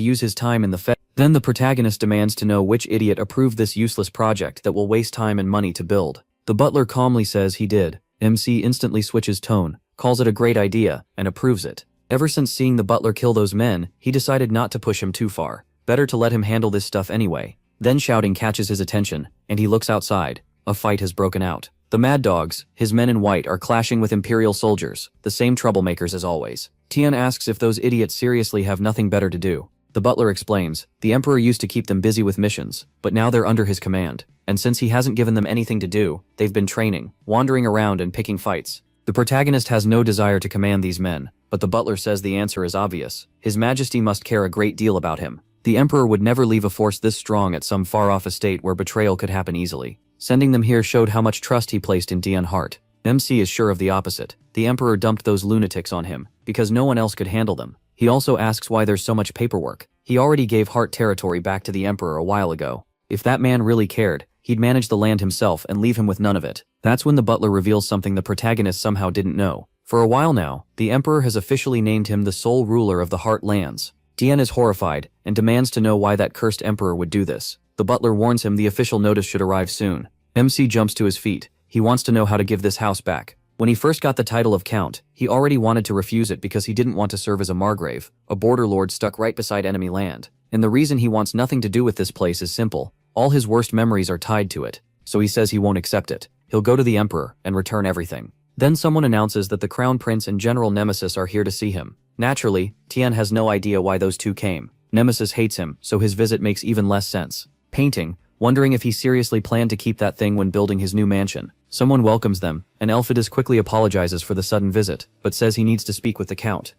Speaker 1: use his time in the Fed. Then the protagonist demands to know which idiot approved this useless project that will waste time and money to build. The butler calmly says he did. MC instantly switches tone, calls it a great idea, and approves it. Ever since seeing the butler kill those men, he decided not to push him too far. Better to let him handle this stuff anyway. Then shouting catches his attention, and he looks outside. A fight has broken out. The Mad Dogs, his men in white, are clashing with Imperial soldiers, the same troublemakers as always. Tian asks if those idiots seriously have nothing better to do. The butler explains, the Emperor used to keep them busy with missions, but now they're under his command. And since he hasn't given them anything to do, they've been training, wandering around and picking fights. The protagonist has no desire to command these men, but the butler says the answer is obvious. His Majesty must care a great deal about him. The Emperor would never leave a force this strong at some far-off estate where betrayal could happen easily. Sending them here showed how much trust he placed in Daeon Hart. MC is sure of the opposite. The Emperor dumped those lunatics on him, because no one else could handle them. He also asks why there's so much paperwork. He already gave Hart territory back to the Emperor a while ago. If that man really cared, he'd manage the land himself and leave him with none of it. That's when the butler reveals something the protagonist somehow didn't know. For a while now, the Emperor has officially named him the sole ruler of the Hart lands. Daeon is horrified and demands to know why that cursed Emperor would do this. The butler warns him the official notice should arrive soon. MC jumps to his feet. He wants to know how to give this house back. When he first got the title of Count, he already wanted to refuse it because he didn't want to serve as a Margrave, a border lord stuck right beside enemy land. And the reason he wants nothing to do with this place is simple. All his worst memories are tied to it, so he says he won't accept it. He'll go to the emperor and return everything. Then someone announces that the crown prince and general Nemesis are here to see him. Naturally, Tien has no idea why those two came. Nemesis hates him, so his visit makes even less sense. Painting, wondering if he seriously planned to keep that thing when building his new mansion. Someone welcomes them, and Elphidus quickly apologizes for the sudden visit, but says he needs to speak with the count.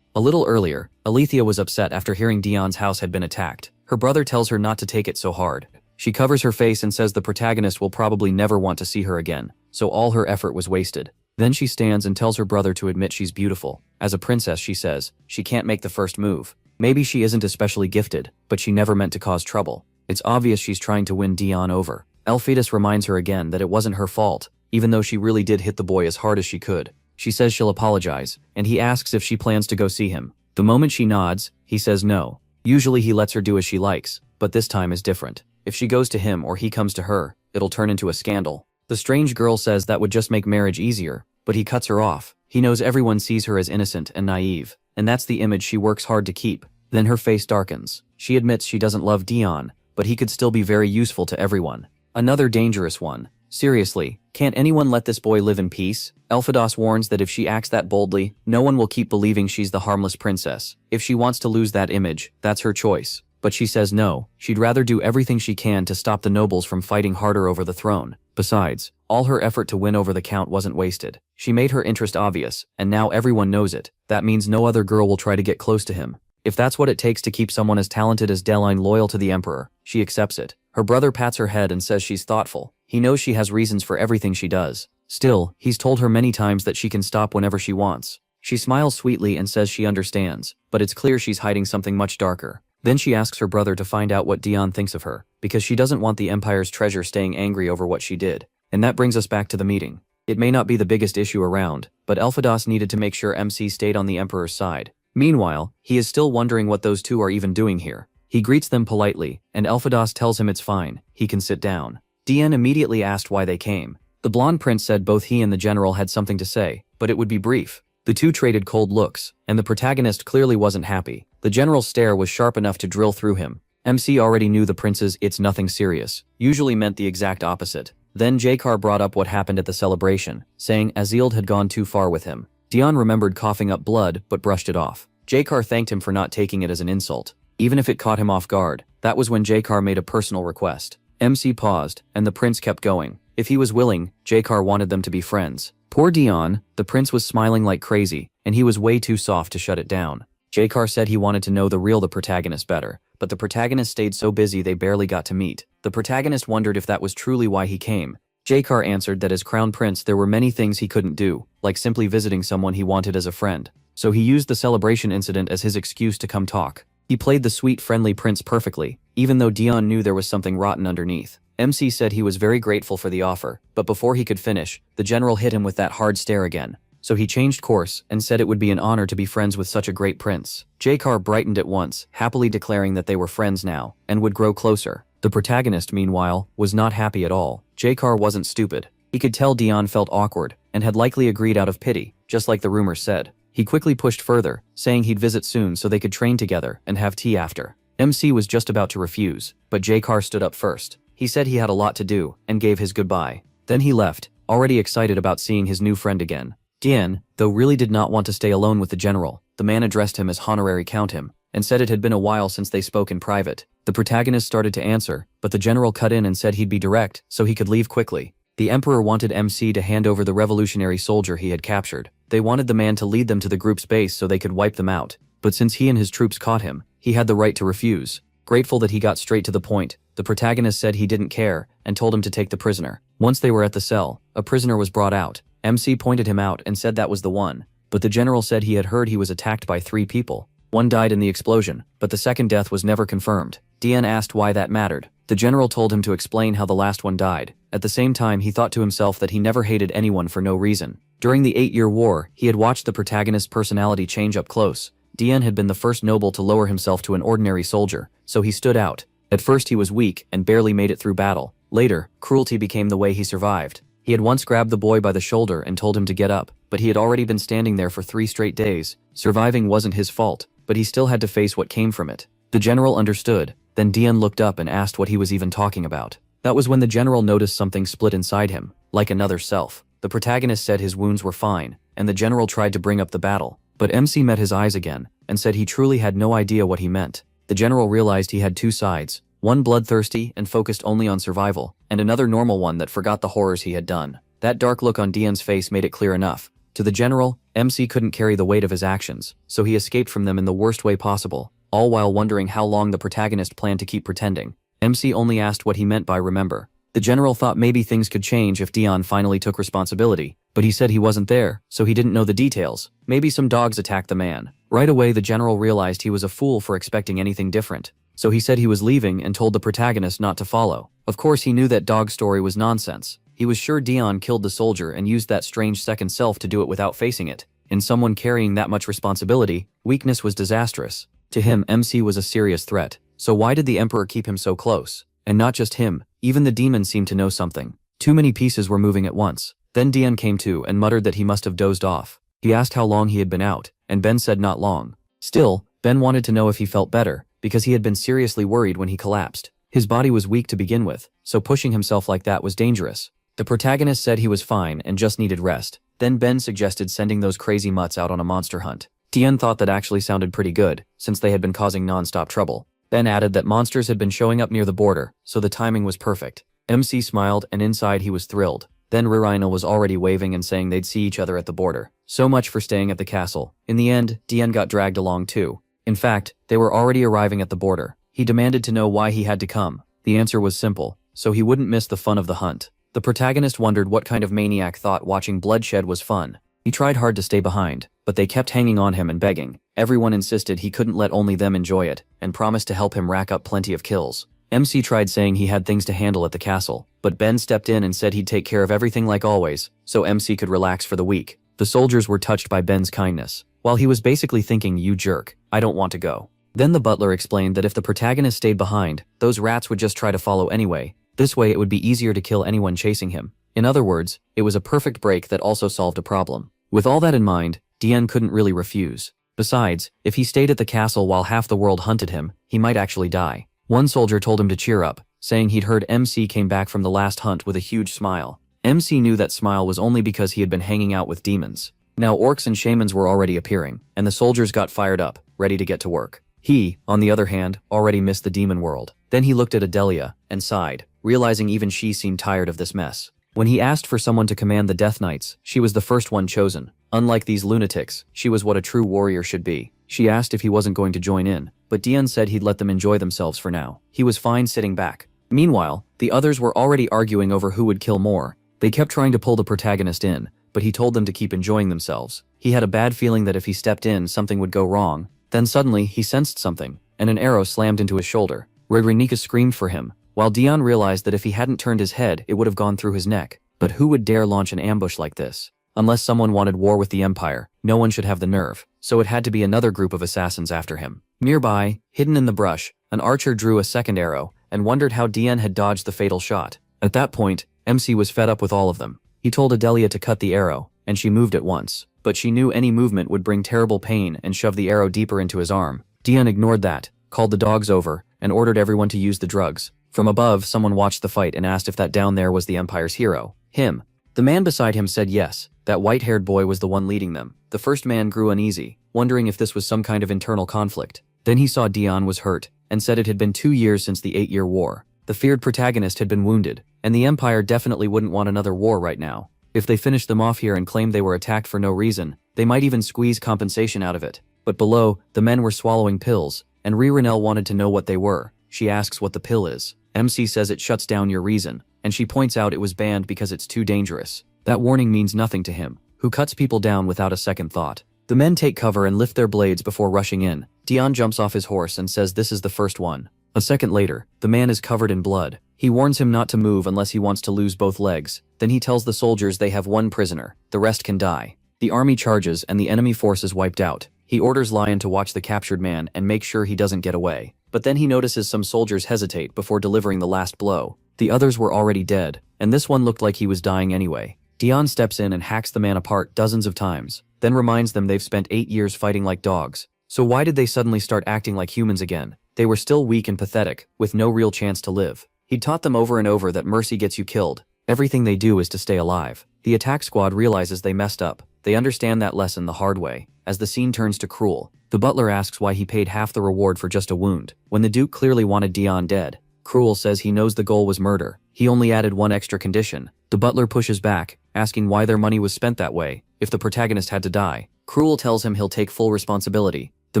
Speaker 1: A little earlier, Alethea was upset after hearing Dion's house had been attacked. Her brother tells her not to take it so hard. She covers her face and says the protagonist will probably never want to see her again, so all her effort was wasted. Then she stands and tells her brother to admit she's beautiful. As a princess, she says, she can't make the first move. Maybe she isn't especially gifted, but she never meant to cause trouble. It's obvious she's trying to win Dion over. Elphidus reminds her again that it wasn't her fault, even though she really did hit the boy as hard as she could. She says she'll apologize, and he asks if she plans to go see him. The moment she nods, he says no. Usually he lets her do as she likes, but this time is different. If she goes to him or he comes to her, it'll turn into a scandal. The strange girl says that would just make marriage easier, but he cuts her off. He knows everyone sees her as innocent and naive, and that's the image she works hard to keep. Then her face darkens. She admits she doesn't love Dion, but he could still be very useful to everyone. Another dangerous one. Seriously, can't anyone let this boy live in peace? Elphidus warns that if she acts that boldly, no one will keep believing she's the harmless princess. If she wants to lose that image, that's her choice. But she says no, she'd rather do everything she can to stop the nobles from fighting harder over the throne. Besides, all her effort to win over the count wasn't wasted. She made her interest obvious, and now everyone knows it. That means no other girl will try to get close to him. If that's what it takes to keep someone as talented as Deline loyal to the emperor, she accepts it. Her brother pats her head and says she's thoughtful. He knows she has reasons for everything she does. Still, he's told her many times that she can stop whenever she wants. She smiles sweetly and says she understands, but it's clear she's hiding something much darker. Then she asks her brother to find out what Dion thinks of her, because she doesn't want the Empire's treasure staying angry over what she did. And that brings us back to the meeting. It may not be the biggest issue around, but Elphidus needed to make sure MC stayed on the Emperor's side. Meanwhile, he is still wondering what those two are even doing here. He greets them politely, and Elphidus tells him it's fine, he can sit down. Dion immediately asked why they came. The blonde prince said both he and the general had something to say, but it would be brief. The two traded cold looks, and the protagonist clearly wasn't happy. The general's stare was sharp enough to drill through him. MC already knew the prince's "it's nothing serious" usually meant the exact opposite. Then Jakar brought up what happened at the celebration, saying Azild had gone too far with him. Dion remembered coughing up blood, but brushed it off. Jakar thanked him for not taking it as an insult. Even if it caught him off guard, that was when Jakar made a personal request. MC paused, and the prince kept going. If he was willing, Jakar wanted them to be friends. Poor Dion, the prince was smiling like crazy, and he was way too soft to shut it down. Jakar said he wanted to know the protagonist better, but the protagonist stayed so busy they barely got to meet. The protagonist wondered if that was truly why he came. Jakar answered that as crown prince there were many things he couldn't do, like simply visiting someone he wanted as a friend. So he used the celebration incident as his excuse to come talk. He played the sweet friendly prince perfectly, even though Dion knew there was something rotten underneath. MC said he was very grateful for the offer, but before he could finish, the general hit him with that hard stare again. So he changed course and said it would be an honor to be friends with such a great prince. Jakar brightened at once, happily declaring that they were friends now, and would grow closer. The protagonist, meanwhile, was not happy at all. Jakar wasn't stupid. He could tell Dion felt awkward, and had likely agreed out of pity, just like the rumors said. He quickly pushed further, saying he'd visit soon so they could train together and have tea after. MC was just about to refuse, but Jakar stood up first. He said he had a lot to do, and gave his goodbye. Then he left, already excited about seeing his new friend again. Dian, though, really did not want to stay alone with the general. The man addressed him as honorary count him, and said it had been a while since they spoke in private. The protagonist started to answer, but the general cut in and said he'd be direct, so he could leave quickly. The emperor wanted MC to hand over the revolutionary soldier he had captured. They wanted the man to lead them to the group's base so they could wipe them out, but since he and his troops caught him, he had the right to refuse. Grateful that he got straight to the point, the protagonist said he didn't care, and told him to take the prisoner. Once they were at the cell, a prisoner was brought out. MC pointed him out and said that was the one, but the general said he had heard he was attacked by 3 people. One died in the explosion, but the second death was never confirmed. Dian asked why that mattered. The general told him to explain how the last one died. At the same time, he thought to himself that he never hated anyone for no reason. During the 8-year war, he had watched the protagonist's personality change up close. Dian had been the first noble to lower himself to an ordinary soldier, so he stood out. At first he was weak and barely made it through battle. Later, cruelty became the way he survived. He had once grabbed the boy by the shoulder and told him to get up, but he had already been standing there for 3 straight days. Surviving wasn't his fault, but he still had to face what came from it. The general understood. Then Dian looked up and asked what he was even talking about. That was when the general noticed something split inside him, like another self. The protagonist said his wounds were fine, and the general tried to bring up the battle. But MC met his eyes again, and said he truly had no idea what he meant. The general realized he had two sides, one bloodthirsty and focused only on survival, and another normal one that forgot the horrors he had done. That dark look on Dian's face made it clear enough. To the general, MC couldn't carry the weight of his actions, so he escaped from them in the worst way possible, all while wondering how long the protagonist planned to keep pretending. MC only asked what he meant by remember. The general thought maybe things could change if Dian finally took responsibility, but he said he wasn't there, so he didn't know the details. Maybe some dogs attacked the man. Right away the general realized he was a fool for expecting anything different, so he said he was leaving and told the protagonist not to follow. Of course he knew that dog story was nonsense. He was sure Dian killed the soldier and used that strange second self to do it without facing it. In someone carrying that much responsibility, weakness was disastrous. To him, MC was a serious threat. So why did the Emperor keep him so close? And not just him, even the demon seemed to know something. Too many pieces were moving at once. Then Dian came to and muttered that he must have dozed off. He asked how long he had been out, and Ben said not long. Still, Ben wanted to know if he felt better, because he had been seriously worried when he collapsed. His body was weak to begin with, so pushing himself like that was dangerous. The protagonist said he was fine and just needed rest. Then Ben suggested sending those crazy mutts out on a monster hunt. Dian thought that actually sounded pretty good, since they had been causing non-stop trouble. Ben added that monsters had been showing up near the border, so the timing was perfect. MC smiled, and inside he was thrilled. Then Rireinal was already waving and saying they'd see each other at the border. So much for staying at the castle. In the end, Dian got dragged along too. In fact, they were already arriving at the border. He demanded to know why he had to come. The answer was simple, so he wouldn't miss the fun of the hunt. The protagonist wondered what kind of maniac thought watching bloodshed was fun. He tried hard to stay behind, but they kept hanging on him and begging. Everyone insisted he couldn't let only them enjoy it, and promised to help him rack up plenty of kills. MC tried saying he had things to handle at the castle, but Ben stepped in and said he'd take care of everything like always, so MC could relax for the week. The soldiers were touched by Ben's kindness, while he was basically thinking, "You jerk, I don't want to go." Then the butler explained that if the protagonist stayed behind, those rats would just try to follow anyway. This way it would be easier to kill anyone chasing him. In other words, it was a perfect break that also solved a problem. With all that in mind, Dian couldn't really refuse. Besides, if he stayed at the castle while half the world hunted him, he might actually die. One soldier told him to cheer up, saying he'd heard MC came back from the last hunt with a huge smile. MC knew that smile was only because he had been hanging out with demons. Now orcs and shamans were already appearing, and the soldiers got fired up, ready to get to work. He, on the other hand, already missed the demon world. Then he looked at Adelia, and sighed, realizing even she seemed tired of this mess. When he asked for someone to command the Death Knights, she was the first one chosen. Unlike these lunatics, she was what a true warrior should be. She asked if he wasn't going to join in, but Dian said he'd let them enjoy themselves for now. He was fine sitting back. Meanwhile, the others were already arguing over who would kill more. They kept trying to pull the protagonist in, but he told them to keep enjoying themselves. He had a bad feeling that if he stepped in, something would go wrong. Then suddenly, he sensed something, and an arrow slammed into his shoulder. Renika screamed for him, while Dian realized that if he hadn't turned his head, it would have gone through his neck. But who would dare launch an ambush like this? Unless someone wanted war with the Empire, no one should have the nerve, so it had to be another group of assassins after him. Nearby, hidden in the brush, an archer drew a second arrow, and wondered how Dian had dodged the fatal shot. At that point, MC was fed up with all of them. He told Adelia to cut the arrow, and she moved at once, but she knew any movement would bring terrible pain and shove the arrow deeper into his arm. Dian ignored that, called the dogs over, and ordered everyone to use the drugs. From above, someone watched the fight and asked if that down there was the Empire's hero. Him. The man beside him said yes, that white-haired boy was the one leading them. The first man grew uneasy, wondering if this was some kind of internal conflict. Then he saw Dian was hurt, and said it had been 2 years since the 8-year war. The feared protagonist had been wounded, and the Empire definitely wouldn't want another war right now. If they finished them off here and claimed they were attacked for no reason, they might even squeeze compensation out of it. But below, the men were swallowing pills, and Rireinal wanted to know what they were. She asks what the pill is. MC says it shuts down your reason, and she points out it was banned because it's too dangerous. That warning means nothing to him, who cuts people down without a second thought. The men take cover and lift their blades before rushing in. Dian jumps off his horse and says this is the first one. A second later, the man is covered in blood. He warns him not to move unless he wants to lose both legs. Then he tells the soldiers they have one prisoner, the rest can die. The army charges and the enemy force is wiped out. He orders Lion to watch the captured man and make sure he doesn't get away. But then he notices some soldiers hesitate before delivering the last blow. The others were already dead, and this one looked like he was dying anyway. Dian steps in and hacks the man apart dozens of times, then reminds them they've spent 8 years fighting like dogs. So why did they suddenly start acting like humans again? They were still weak and pathetic, with no real chance to live. He'd taught them over and over that mercy gets you killed. Everything they do is to stay alive. The attack squad realizes they messed up. They understand that lesson the hard way. As the scene turns to Cruel, the butler asks why he paid half the reward for just a wound, when the Duke clearly wanted Dion dead. Cruel says he knows the goal was murder. He only added one extra condition. The butler pushes back, asking why their money was spent that way, if the protagonist had to die. Cruel tells him he'll take full responsibility. The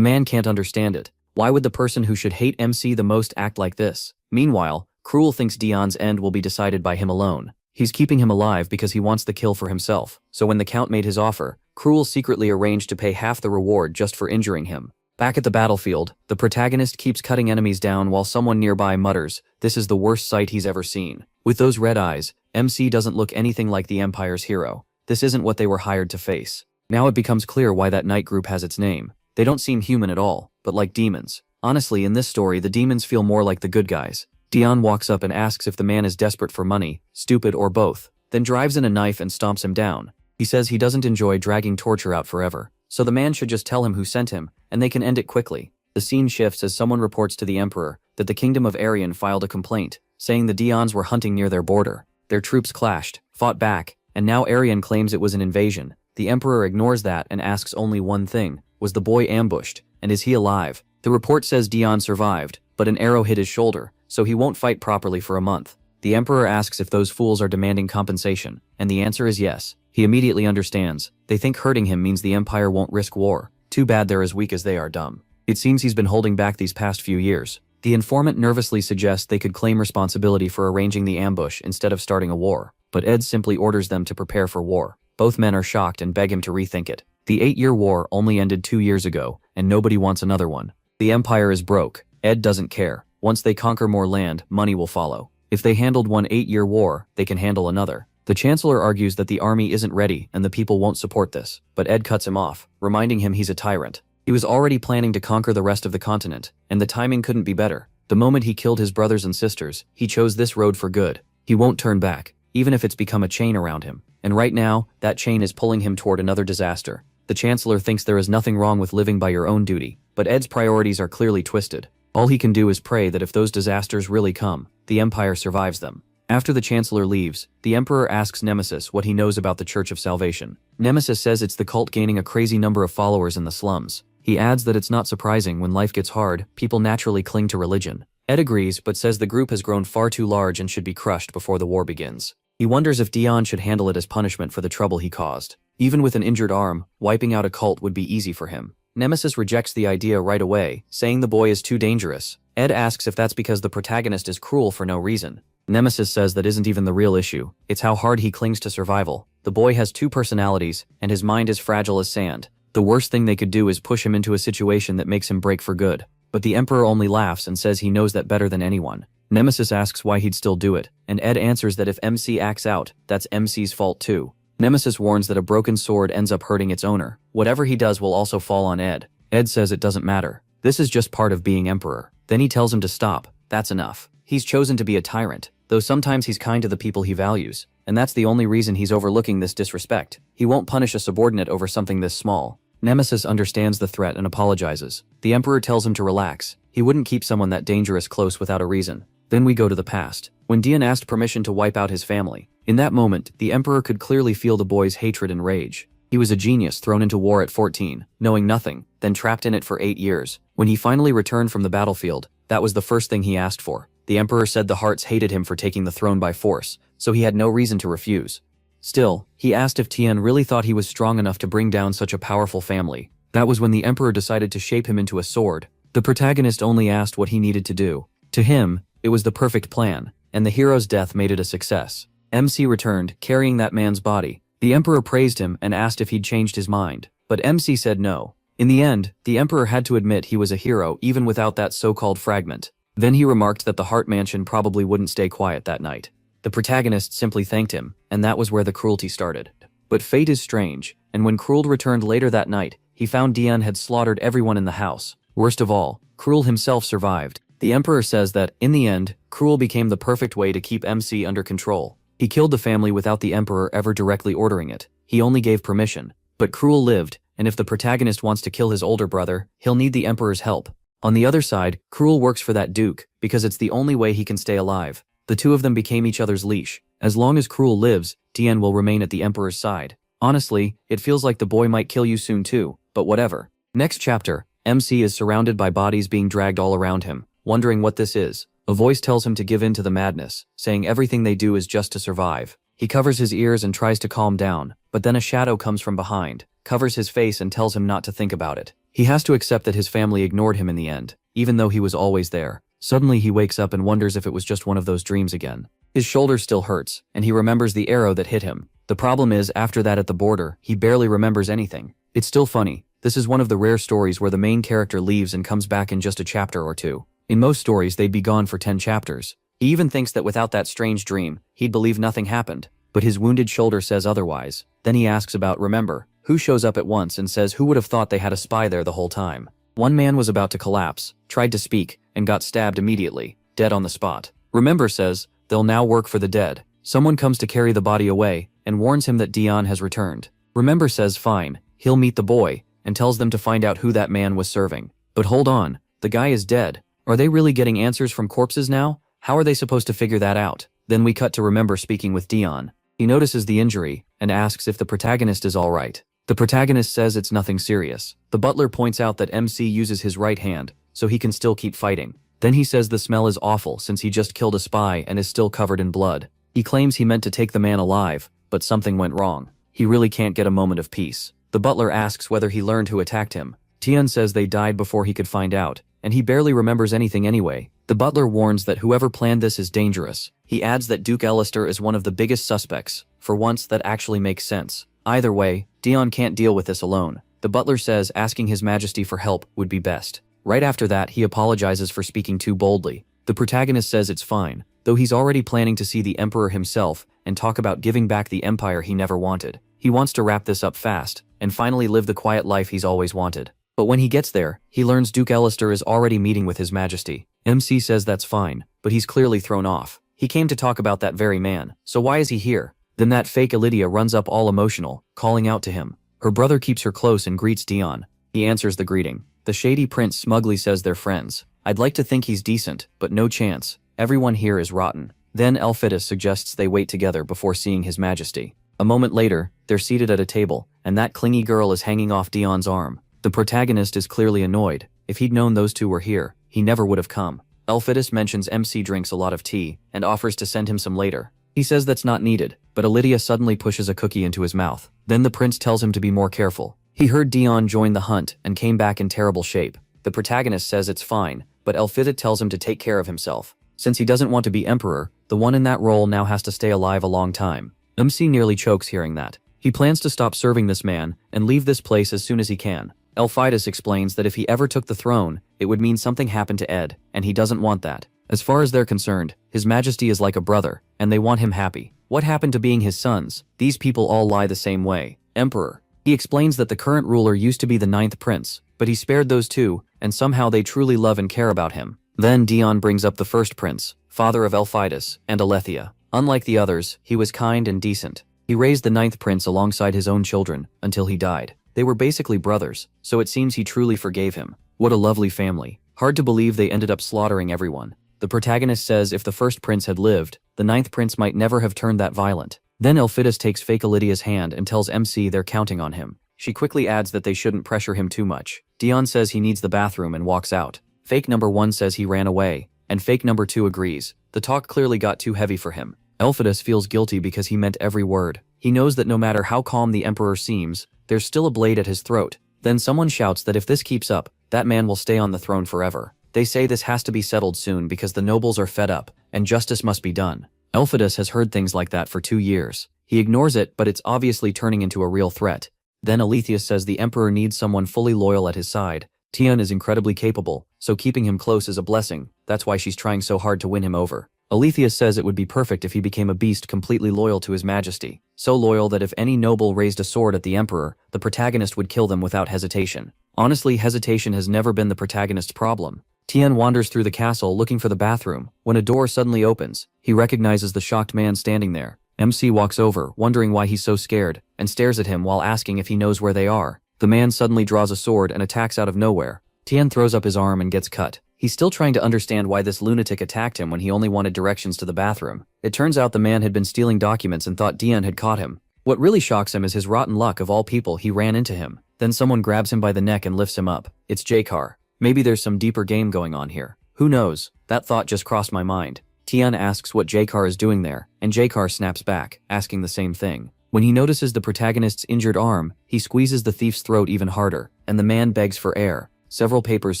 Speaker 1: man can't understand it. Why would the person who should hate MC the most act like this? Meanwhile, Cruel thinks Dion's end will be decided by him alone. He's keeping him alive because he wants the kill for himself. So when the Count made his offer, Cruel secretly arranged to pay half the reward just for injuring him. Back at the battlefield, the protagonist keeps cutting enemies down while someone nearby mutters, "This is the worst sight he's ever seen." With those red eyes, MC doesn't look anything like the Empire's hero. This isn't what they were hired to face. Now it becomes clear why that night group has its name. They don't seem human at all, but like demons. Honestly, in this story, the demons feel more like the good guys. Dion walks up and asks if the man is desperate for money, stupid, or both, then drives in a knife and stomps him down. He says he doesn't enjoy dragging torture out forever, so the man should just tell him who sent him, and they can end it quickly. The scene shifts as someone reports to the Emperor that the Kingdom of Arian filed a complaint, saying the Dions were hunting near their border. Their troops clashed, fought back, and now Arian claims it was an invasion. The Emperor ignores that and asks only one thing: was the boy ambushed, and is he alive? The report says Dion survived, but an arrow hit his shoulder, so he won't fight properly for a month. The Emperor asks if those fools are demanding compensation, and the answer is yes. He immediately understands. They think hurting him means the Empire won't risk war. Too bad they're as weak as they are dumb. It seems he's been holding back these past few years. The informant nervously suggests they could claim responsibility for arranging the ambush instead of starting a war, but Ed simply orders them to prepare for war. Both men are shocked and beg him to rethink it. The 8-year war only ended 2 years ago, and nobody wants another one. The Empire is broke. Ed doesn't care. Once they conquer more land, money will follow. If they handled one 8-year war, they can handle another. The Chancellor argues that the army isn't ready and the people won't support this, but Ed cuts him off, reminding him he's a tyrant. He was already planning to conquer the rest of the continent, and the timing couldn't be better. The moment he killed his brothers and sisters, he chose this road for good. He won't turn back, even if it's become a chain around him. And right now, that chain is pulling him toward another disaster. The Chancellor thinks there is nothing wrong with living by your own duty, but Ed's priorities are clearly twisted. All he can do is pray that if those disasters really come, the Empire survives them. After the Chancellor leaves, the Emperor asks Nemesis what he knows about the Church of Salvation. Nemesis says it's the cult gaining a crazy number of followers in the slums. He adds that it's not surprising when life gets hard, people naturally cling to religion. Ed agrees, but says the group has grown far too large and should be crushed before the war begins. He wonders if Dion should handle it as punishment for the trouble he caused. Even with an injured arm, wiping out a cult would be easy for him. Nemesis rejects the idea right away, saying the boy is too dangerous. Ed asks if that's because the protagonist is cruel for no reason. Nemesis says that isn't even the real issue. It's how hard he clings to survival. The boy has 2 personalities, and his mind is fragile as sand. The worst thing they could do is push him into a situation that makes him break for good. But the Emperor only laughs and says he knows that better than anyone. Nemesis asks why he'd still do it, and Ed answers that if MC acts out, that's MC's fault too. Nemesis warns that a broken sword ends up hurting its owner. Whatever he does will also fall on Ed. Ed says it doesn't matter. This is just part of being Emperor. Then he tells him to stop. That's enough. He's chosen to be a tyrant, though sometimes he's kind to the people he values, and that's the only reason he's overlooking this disrespect. He won't punish a subordinate over something this small. Nemesis understands the threat and apologizes. The Emperor tells him to relax. He wouldn't keep someone that dangerous close without a reason. Then we go to the past, when Dion asked permission to wipe out his family. In that moment, the Emperor could clearly feel the boy's hatred and rage. He was a genius thrown into war at 14, knowing nothing, then trapped in it for 8 years. When he finally returned from the battlefield, that was the first thing he asked for. The Emperor said the Hearts hated him for taking the throne by force, so he had no reason to refuse. Still, he asked if Tian really thought he was strong enough to bring down such a powerful family. That was when the Emperor decided to shape him into a sword. The protagonist only asked what he needed to do. To him, it was the perfect plan, and the hero's death made it a success. MC returned, carrying that man's body. The Emperor praised him and asked if he'd changed his mind, but MC said no. In the end, the Emperor had to admit he was a hero even without that so-called fragment. Then he remarked that the Heart Mansion probably wouldn't stay quiet that night. The protagonist simply thanked him, and that was where the cruelty started. But fate is strange, and when Cruel returned later that night, he found Dion had slaughtered everyone in the house. Worst of all, Cruel himself survived. The Emperor says that, in the end, Cruel became the perfect way to keep MC under control. He killed the family without the Emperor ever directly ordering it. He only gave permission. But Cruel lived, and if the protagonist wants to kill his older brother, he'll need the Emperor's help. On the other side, Cruel works for that Duke, because it's the only way he can stay alive. The two of them became each other's leash. As long as Cruel lives, Tien will remain at the Emperor's side. Honestly, it feels like the boy might kill you soon too, but whatever. Next chapter, MC is surrounded by bodies being dragged all around him, wondering what this is. A voice tells him to give in to the madness, saying everything they do is just to survive. He covers his ears and tries to calm down, but then a shadow comes from behind, covers his face and tells him not to think about it. He has to accept that his family ignored him in the end, even though he was always there. Suddenly he wakes up and wonders if it was just one of those dreams again. His shoulder still hurts, and he remembers the arrow that hit him. The problem is, after that at the border, he barely remembers anything. It's still funny. This is one of the rare stories where the main character leaves and comes back in just a chapter or two. In most stories, they'd be gone for 10 chapters. He even thinks that without that strange dream, he'd believe nothing happened. But his wounded shoulder says otherwise. Then he asks about Remember, who shows up at once and says who would have thought they had a spy there the whole time. One man was about to collapse, tried to speak, and got stabbed immediately, dead on the spot. Remember says, they'll now work for the dead. Someone comes to carry the body away, and warns him that Dion has returned. Remember says fine, he'll meet the boy, and tells them to find out who that man was serving. But hold on, the guy is dead. Are they really getting answers from corpses now? How are they supposed to figure that out? Then we cut to Remember speaking with Dion. He notices the injury, and asks if the protagonist is alright. The protagonist says it's nothing serious. The butler points out that MC uses his right hand, so he can still keep fighting. Then he says the smell is awful since he just killed a spy and is still covered in blood. He claims he meant to take the man alive, but something went wrong. He really can't get a moment of peace. The butler asks whether he learned who attacked him. Tian says they died before he could find out, and he barely remembers anything anyway. The butler warns that whoever planned this is dangerous. He adds that Duke Elister is one of the biggest suspects. For once, that actually makes sense. Either way, Dion can't deal with this alone. The butler says asking His Majesty for help would be best. Right after that, he apologizes for speaking too boldly. The protagonist says it's fine, though he's already planning to see the Emperor himself and talk about giving back the empire he never wanted. He wants to wrap this up fast, and finally live the quiet life he's always wanted. But when he gets there, he learns Duke Elister is already meeting with His Majesty. MC says that's fine, but he's clearly thrown off. He came to talk about that very man, so why is he here? Then that fake Lydia runs up all emotional, calling out to him. Her brother keeps her close and greets Dion. He answers the greeting. The shady prince smugly says they're friends. I'd like to think he's decent, but no chance. Everyone here is rotten. Then Elphitis suggests they wait together before seeing His Majesty. A moment later, they're seated at a table, and that clingy girl is hanging off Dion's arm. The protagonist is clearly annoyed. If he'd known those two were here, he never would have come. Elphitis mentions MC drinks a lot of tea, and offers to send him some later. He says that's not needed, but Lydia suddenly pushes a cookie into his mouth. Then the prince tells him to be more careful. He heard Dion join the hunt and came back in terrible shape. The protagonist says it's fine, but Elphitis tells him to take care of himself. Since he doesn't want to be emperor, the one in that role now has to stay alive a long time. MC nearly chokes hearing that. He plans to stop serving this man and leave this place as soon as he can. Elphitis explains that if he ever took the throne, it would mean something happened to Ed, and he doesn't want that. As far as they're concerned, His Majesty is like a brother, and they want him happy. What happened to being his sons? These people all lie the same way. Emperor. He explains that the current ruler used to be the 9th prince, but he spared those two, and somehow they truly love and care about him. Then Dion brings up the first prince, father of Elphitis, and Alethea. Unlike the others, he was kind and decent. He raised the 9th prince alongside his own children, until he died. They were basically brothers, so it seems he truly forgave him. What a lovely family. Hard to believe they ended up slaughtering everyone. The protagonist says if the first prince had lived, the 9th prince might never have turned that violent. Then Elphitis takes fake Lydia's hand and tells MC they're counting on him. She quickly adds that they shouldn't pressure him too much. Dion says he needs the bathroom and walks out. Fake number 1 says he ran away, and fake number 2 agrees. The talk clearly got too heavy for him. Elphitis feels guilty because he meant every word. He knows that no matter how calm the emperor seems, there's still a blade at his throat. Then someone shouts that if this keeps up, that man will stay on the throne forever. They say this has to be settled soon because the nobles are fed up, and justice must be done. Elphitis has heard things like that for 2 years. He ignores it, but it's obviously turning into a real threat. Then Alethea says the emperor needs someone fully loyal at his side. Tian is incredibly capable, so keeping him close is a blessing. That's why she's trying so hard to win him over. Alethea says it would be perfect if he became a beast completely loyal to His Majesty. So loyal that if any noble raised a sword at the emperor, the protagonist would kill them without hesitation. Honestly, hesitation has never been the protagonist's problem. Tian wanders through the castle looking for the bathroom. When a door suddenly opens, he recognizes the shocked man standing there. MC walks over, wondering why he's so scared, and stares at him while asking if he knows where they are. The man suddenly draws a sword and attacks out of nowhere. Tian throws up his arm and gets cut. He's still trying to understand why this lunatic attacked him when he only wanted directions to the bathroom. It turns out the man had been stealing documents and thought Dion had caught him. What really shocks him is his rotten luck. Of all people, he ran into him. Then someone grabs him by the neck and lifts him up. It's Jakar. Maybe there's some deeper game going on here. Who knows? That thought just crossed my mind. Tian asks what Jakar is doing there, and Jakar snaps back, asking the same thing. When he notices the protagonist's injured arm, he squeezes the thief's throat even harder, and the man begs for air. Several papers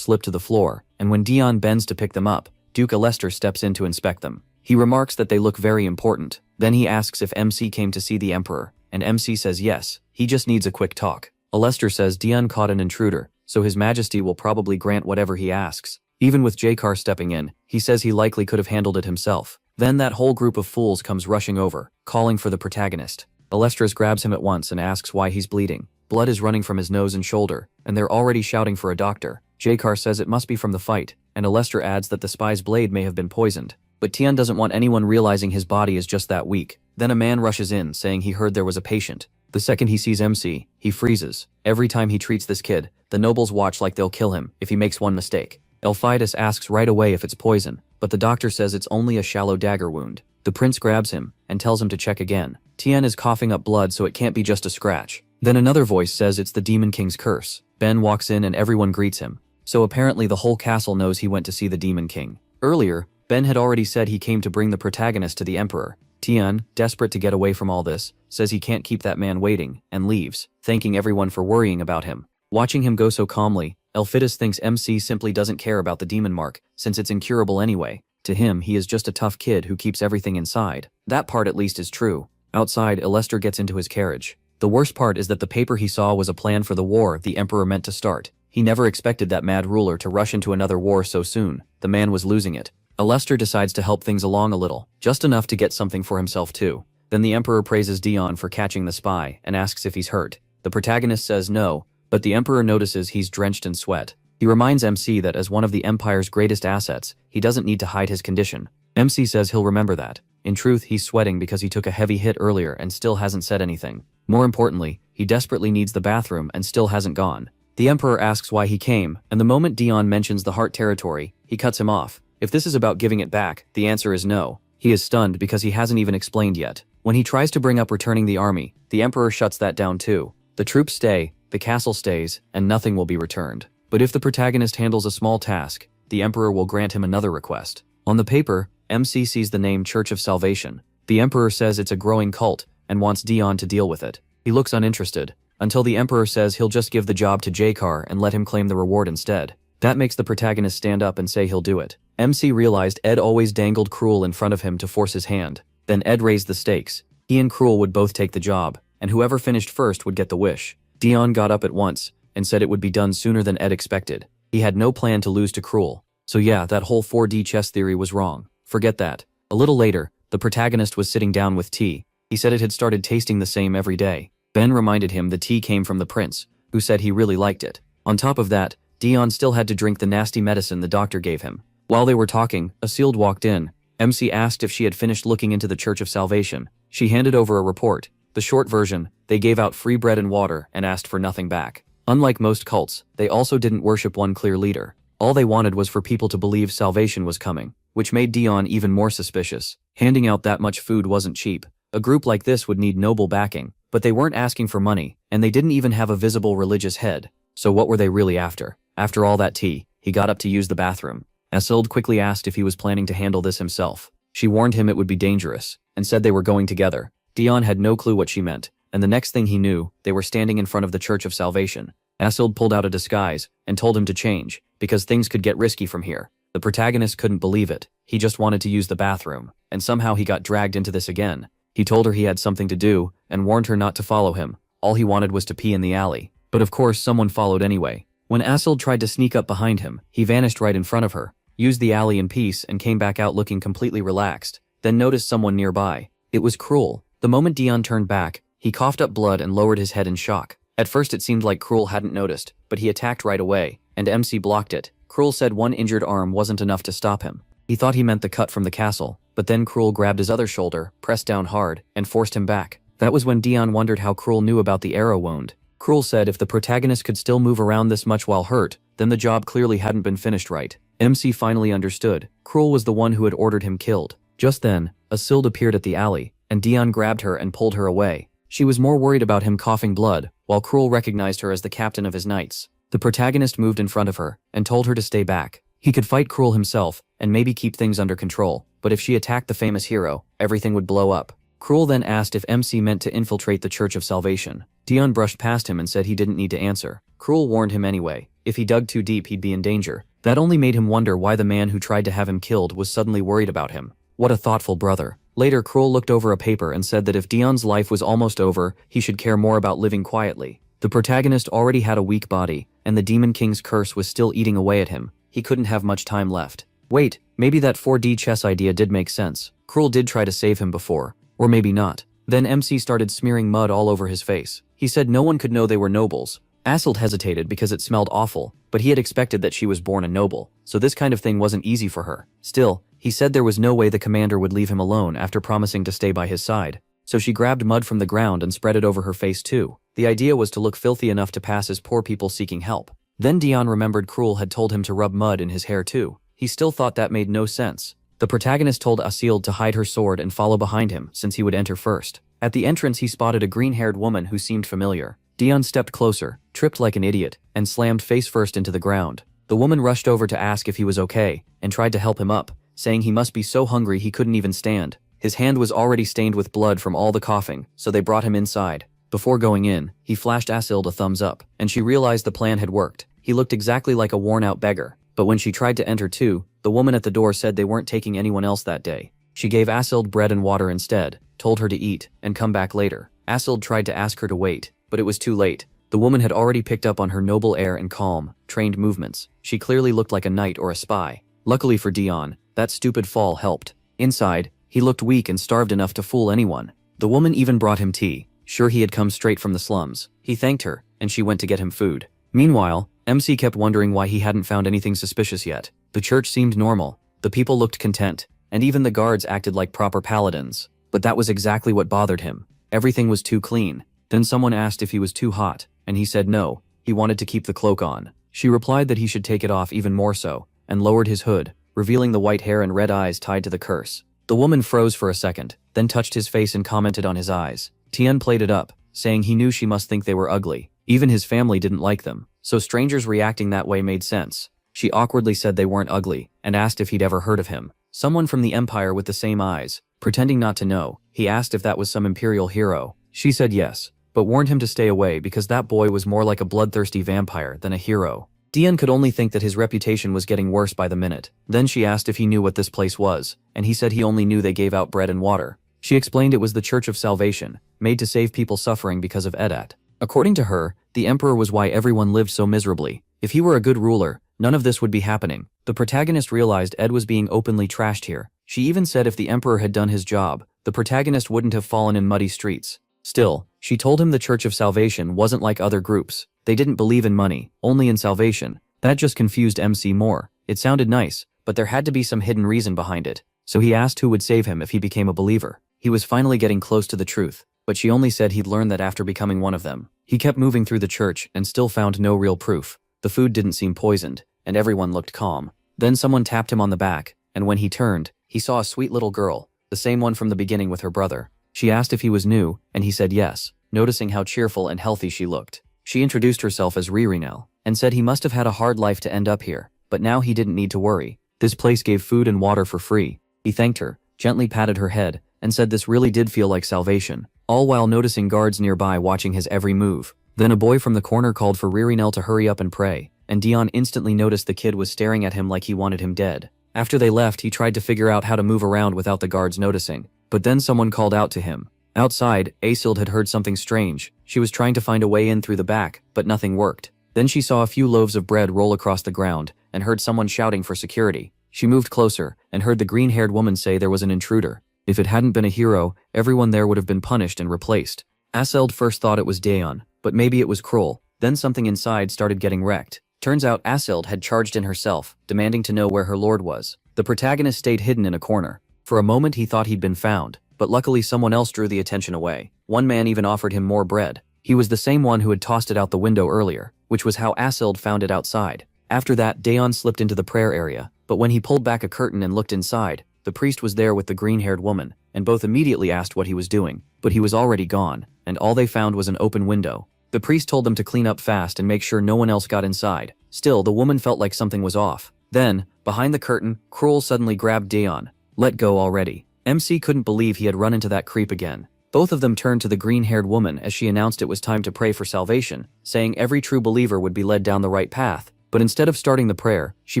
Speaker 1: slip to the floor, and when Dion bends to pick them up, Duke Alester steps in to inspect them. He remarks that they look very important. Then he asks if MC came to see the Emperor, and MC says yes, he just needs a quick talk. Alester says Dion caught an intruder, so His Majesty will probably grant whatever he asks. Even with Jakar stepping in, he says he likely could have handled it himself. Then that whole group of fools comes rushing over, calling for the protagonist. Alestris grabs him at once and asks why he's bleeding. Blood is running from his nose and shoulder, and they're already shouting for a doctor. Jakar says it must be from the fight, and Alester adds that the spy's blade may have been poisoned. But Tian doesn't want anyone realizing his body is just that weak. Then a man rushes in, saying he heard there was a patient. The second he sees MC, he freezes. Every time he treats this kid, the nobles watch like they'll kill him if he makes one mistake. Elphidas asks right away if it's poison, but the doctor says it's only a shallow dagger wound. The prince grabs him and tells him to check again. Tian is coughing up blood, so it can't be just a scratch. Then another voice says it's the Demon King's curse. Ben walks in and everyone greets him. So apparently the whole castle knows he went to see the Demon King. Earlier, Ben had already said he came to bring the protagonist to the Emperor. Tian, desperate to get away from all this, says he can't keep that man waiting, and leaves, thanking everyone for worrying about him. Watching him go so calmly, Elphidas thinks MC simply doesn't care about the demon mark, since it's incurable anyway. To him, he is just a tough kid who keeps everything inside. That part at least is true. Outside, Alester gets into his carriage. The worst part is that the paper he saw was a plan for the war the Emperor meant to start. He never expected that mad ruler to rush into another war so soon. The man was losing it. Alester decides to help things along a little, just enough to get something for himself too. Then the Emperor praises Dion for catching the spy and asks if he's hurt. The protagonist says no, but the Emperor notices he's drenched in sweat. He reminds MC that as one of the Empire's greatest assets, he doesn't need to hide his condition. MC says he'll remember that. In truth, he's sweating because he took a heavy hit earlier and still hasn't said anything. More importantly, he desperately needs the bathroom and still hasn't gone. The Emperor asks why he came, and the moment Dion mentions the heart territory, he cuts him off. If this is about giving it back, the answer is no. He is stunned because he hasn't even explained yet. When he tries to bring up returning the army, the Emperor shuts that down too. The troops stay, the castle stays, and nothing will be returned. But if the protagonist handles a small task, the Emperor will grant him another request. On the paper, MC sees the name Church of Salvation. The Emperor says it's a growing cult and wants Dion to deal with it. He looks uninterested, until the Emperor says he'll just give the job to Jakar and let him claim the reward instead. That makes the protagonist stand up and say he'll do it. MC realized Ed always dangled Cruel in front of him to force his hand. Then Ed raised the stakes. He and Cruel would both take the job, and whoever finished first would get the wish. Dion got up at once and said it would be done sooner than Ed expected. He had no plan to lose to Cruel. So yeah, that whole 4D chess theory was wrong. Forget that. A little later, the protagonist was sitting down with tea. He said it had started tasting the same every day. Ben reminded him the tea came from the prince, who said he really liked it. On top of that, Dion still had to drink the nasty medicine the doctor gave him. While they were talking, Asilde walked in. MC asked if she had finished looking into the Church of Salvation. She handed over a report. The short version, they gave out free bread and water and asked for nothing back. Unlike most cults, they also didn't worship one clear leader. All they wanted was for people to believe salvation was coming, which made Dion even more suspicious. Handing out that much food wasn't cheap. A group like this would need noble backing, but they weren't asking for money, and they didn't even have a visible religious head. So what were they really after? After all that tea, he got up to use the bathroom. Asilde quickly asked if he was planning to handle this himself. She warned him it would be dangerous, and said they were going together. Dion had no clue what she meant, and the next thing he knew, they were standing in front of the Church of Salvation. Asilde pulled out a disguise, and told him to change, because things could get risky from here. The protagonist couldn't believe it. He just wanted to use the bathroom, and somehow he got dragged into this again. He told her he had something to do, and warned her not to follow him. All he wanted was to pee in the alley. But of course someone followed anyway. When Asilde tried to sneak up behind him, he vanished right in front of her, used the alley in peace and came back out looking completely relaxed, then noticed someone nearby. It was Cruel. The moment Dion turned back, he coughed up blood and lowered his head in shock. At first it seemed like Cruel hadn't noticed, but he attacked right away, and MC blocked it. Cruel said one injured arm wasn't enough to stop him. He thought he meant the cut from the castle, but then Cruel grabbed his other shoulder, pressed down hard, and forced him back. That was when Dion wondered how Cruel knew about the arrow wound. Cruel said if the protagonist could still move around this much while hurt, then the job clearly hadn't been finished right. MC finally understood. Cruel was the one who had ordered him killed. Just then, Isilde appeared at the alley, and Dion grabbed her and pulled her away. She was more worried about him coughing blood, while Cruel recognized her as the captain of his knights. The protagonist moved in front of her, and told her to stay back. He could fight Cruel himself, and maybe keep things under control, but if she attacked the famous hero, everything would blow up. Cruel then asked if MC meant to infiltrate the Church of Salvation. Dion brushed past him and said he didn't need to answer. Cruel warned him anyway. If he dug too deep he'd be in danger. That only made him wonder why the man who tried to have him killed was suddenly worried about him. What a thoughtful brother. Later Cruel looked over a paper and said that if Dion's life was almost over, he should care more about living quietly. The protagonist already had a weak body, and the Demon King's curse was still eating away at him. He couldn't have much time left. Wait, maybe that 4D chess idea did make sense. Cruel did try to save him before. Or maybe not. Then MC started smearing mud all over his face. He said no one could know they were nobles. Isilde hesitated because it smelled awful, but he had expected that she was born a noble, so this kind of thing wasn't easy for her. Still, he said there was no way the commander would leave him alone after promising to stay by his side. So she grabbed mud from the ground and spread it over her face too. The idea was to look filthy enough to pass as poor people seeking help. Then Dion remembered Cruel had told him to rub mud in his hair too. He still thought that made no sense. The protagonist told Isilde to hide her sword and follow behind him since he would enter first. At the entrance he spotted a green-haired woman who seemed familiar. Dion stepped closer, tripped like an idiot, and slammed face first into the ground. The woman rushed over to ask if he was okay, and tried to help him up, saying he must be so hungry he couldn't even stand. His hand was already stained with blood from all the coughing, so they brought him inside. Before going in, he flashed Isilde a thumbs up, and she realized the plan had worked. He looked exactly like a worn-out beggar, but when she tried to enter too, the woman at the door said they weren't taking anyone else that day. She gave Isilde bread and water instead, told her to eat, and come back later. Isilde tried to ask her to wait, but it was too late. The woman had already picked up on her noble air and calm, trained movements. She clearly looked like a knight or a spy. Luckily for Dion, that stupid fall helped. Inside, he looked weak and starved enough to fool anyone. The woman even brought him tea. Sure, he had come straight from the slums. He thanked her, and she went to get him food. Meanwhile, MC kept wondering why he hadn't found anything suspicious yet. The church seemed normal. The people looked content, and even the guards acted like proper paladins. But that was exactly what bothered him. Everything was too clean. Then someone asked if he was too hot, and he said no, he wanted to keep the cloak on. She replied that he should take it off even more so, and lowered his hood, revealing the white hair and red eyes tied to the curse. The woman froze for a second, then touched his face and commented on his eyes. Tien played it up, saying he knew she must think they were ugly. Even his family didn't like them, so strangers reacting that way made sense. She awkwardly said they weren't ugly, and asked if he'd ever heard of him. Someone from the Empire with the same eyes. Pretending not to know, he asked if that was some imperial hero. She said yes, but warned him to stay away because that boy was more like a bloodthirsty vampire than a hero. Dion could only think that his reputation was getting worse by the minute. Then she asked if he knew what this place was, and he said he only knew they gave out bread and water. She explained it was the Church of Salvation, made to save people suffering because of Edat. According to her, the Emperor was why everyone lived so miserably. If he were a good ruler, none of this would be happening. The protagonist realized Ed was being openly trashed here. She even said if the Emperor had done his job, the protagonist wouldn't have fallen in muddy streets. Still, she told him the Church of Salvation wasn't like other groups. They didn't believe in money, only in salvation. That just confused MC more. It sounded nice, but there had to be some hidden reason behind it. So he asked who would save him if he became a believer. He was finally getting close to the truth, but she only said he'd learn that after becoming one of them. He kept moving through the church and still found no real proof. The food didn't seem poisoned, and everyone looked calm. Then someone tapped him on the back, and when he turned, he saw a sweet little girl, the same one from the beginning with her brother. She asked if he was new, and he said yes, noticing how cheerful and healthy she looked. She introduced herself as Ririnel, and said he must have had a hard life to end up here, but now he didn't need to worry. This place gave food and water for free. He thanked her, gently patted her head, and said this really did feel like salvation, all while noticing guards nearby watching his every move. Then a boy from the corner called for Ririnel to hurry up and pray, and Dion instantly noticed the kid was staring at him like he wanted him dead. After they left, he tried to figure out how to move around without the guards noticing, but then someone called out to him. Outside, Isilde had heard something strange. She was trying to find a way in through the back, but nothing worked. Then she saw a few loaves of bread roll across the ground, and heard someone shouting for security. She moved closer, and heard the green-haired woman say there was an intruder. If it hadn't been a hero, everyone there would have been punished and replaced. Isilde first thought it was Daeon, but maybe it was Cruel. Then something inside started getting wrecked. Turns out Isilde had charged in herself, demanding to know where her lord was. The protagonist stayed hidden in a corner. For a moment he thought he'd been found, but luckily someone else drew the attention away. One man even offered him more bread. He was the same one who had tossed it out the window earlier, which was how Asild found it outside. After that, Dayon slipped into the prayer area, but when he pulled back a curtain and looked inside, the priest was there with the green-haired woman, and both immediately asked what he was doing, but he was already gone, and all they found was an open window. The priest told them to clean up fast and make sure no one else got inside. Still, the woman felt like something was off. Then, behind the curtain, Cruel suddenly grabbed Dayon. Let go already. MC couldn't believe he had run into that creep again. Both of them turned to the green-haired woman as she announced it was time to pray for salvation, saying every true believer would be led down the right path. But instead of starting the prayer, she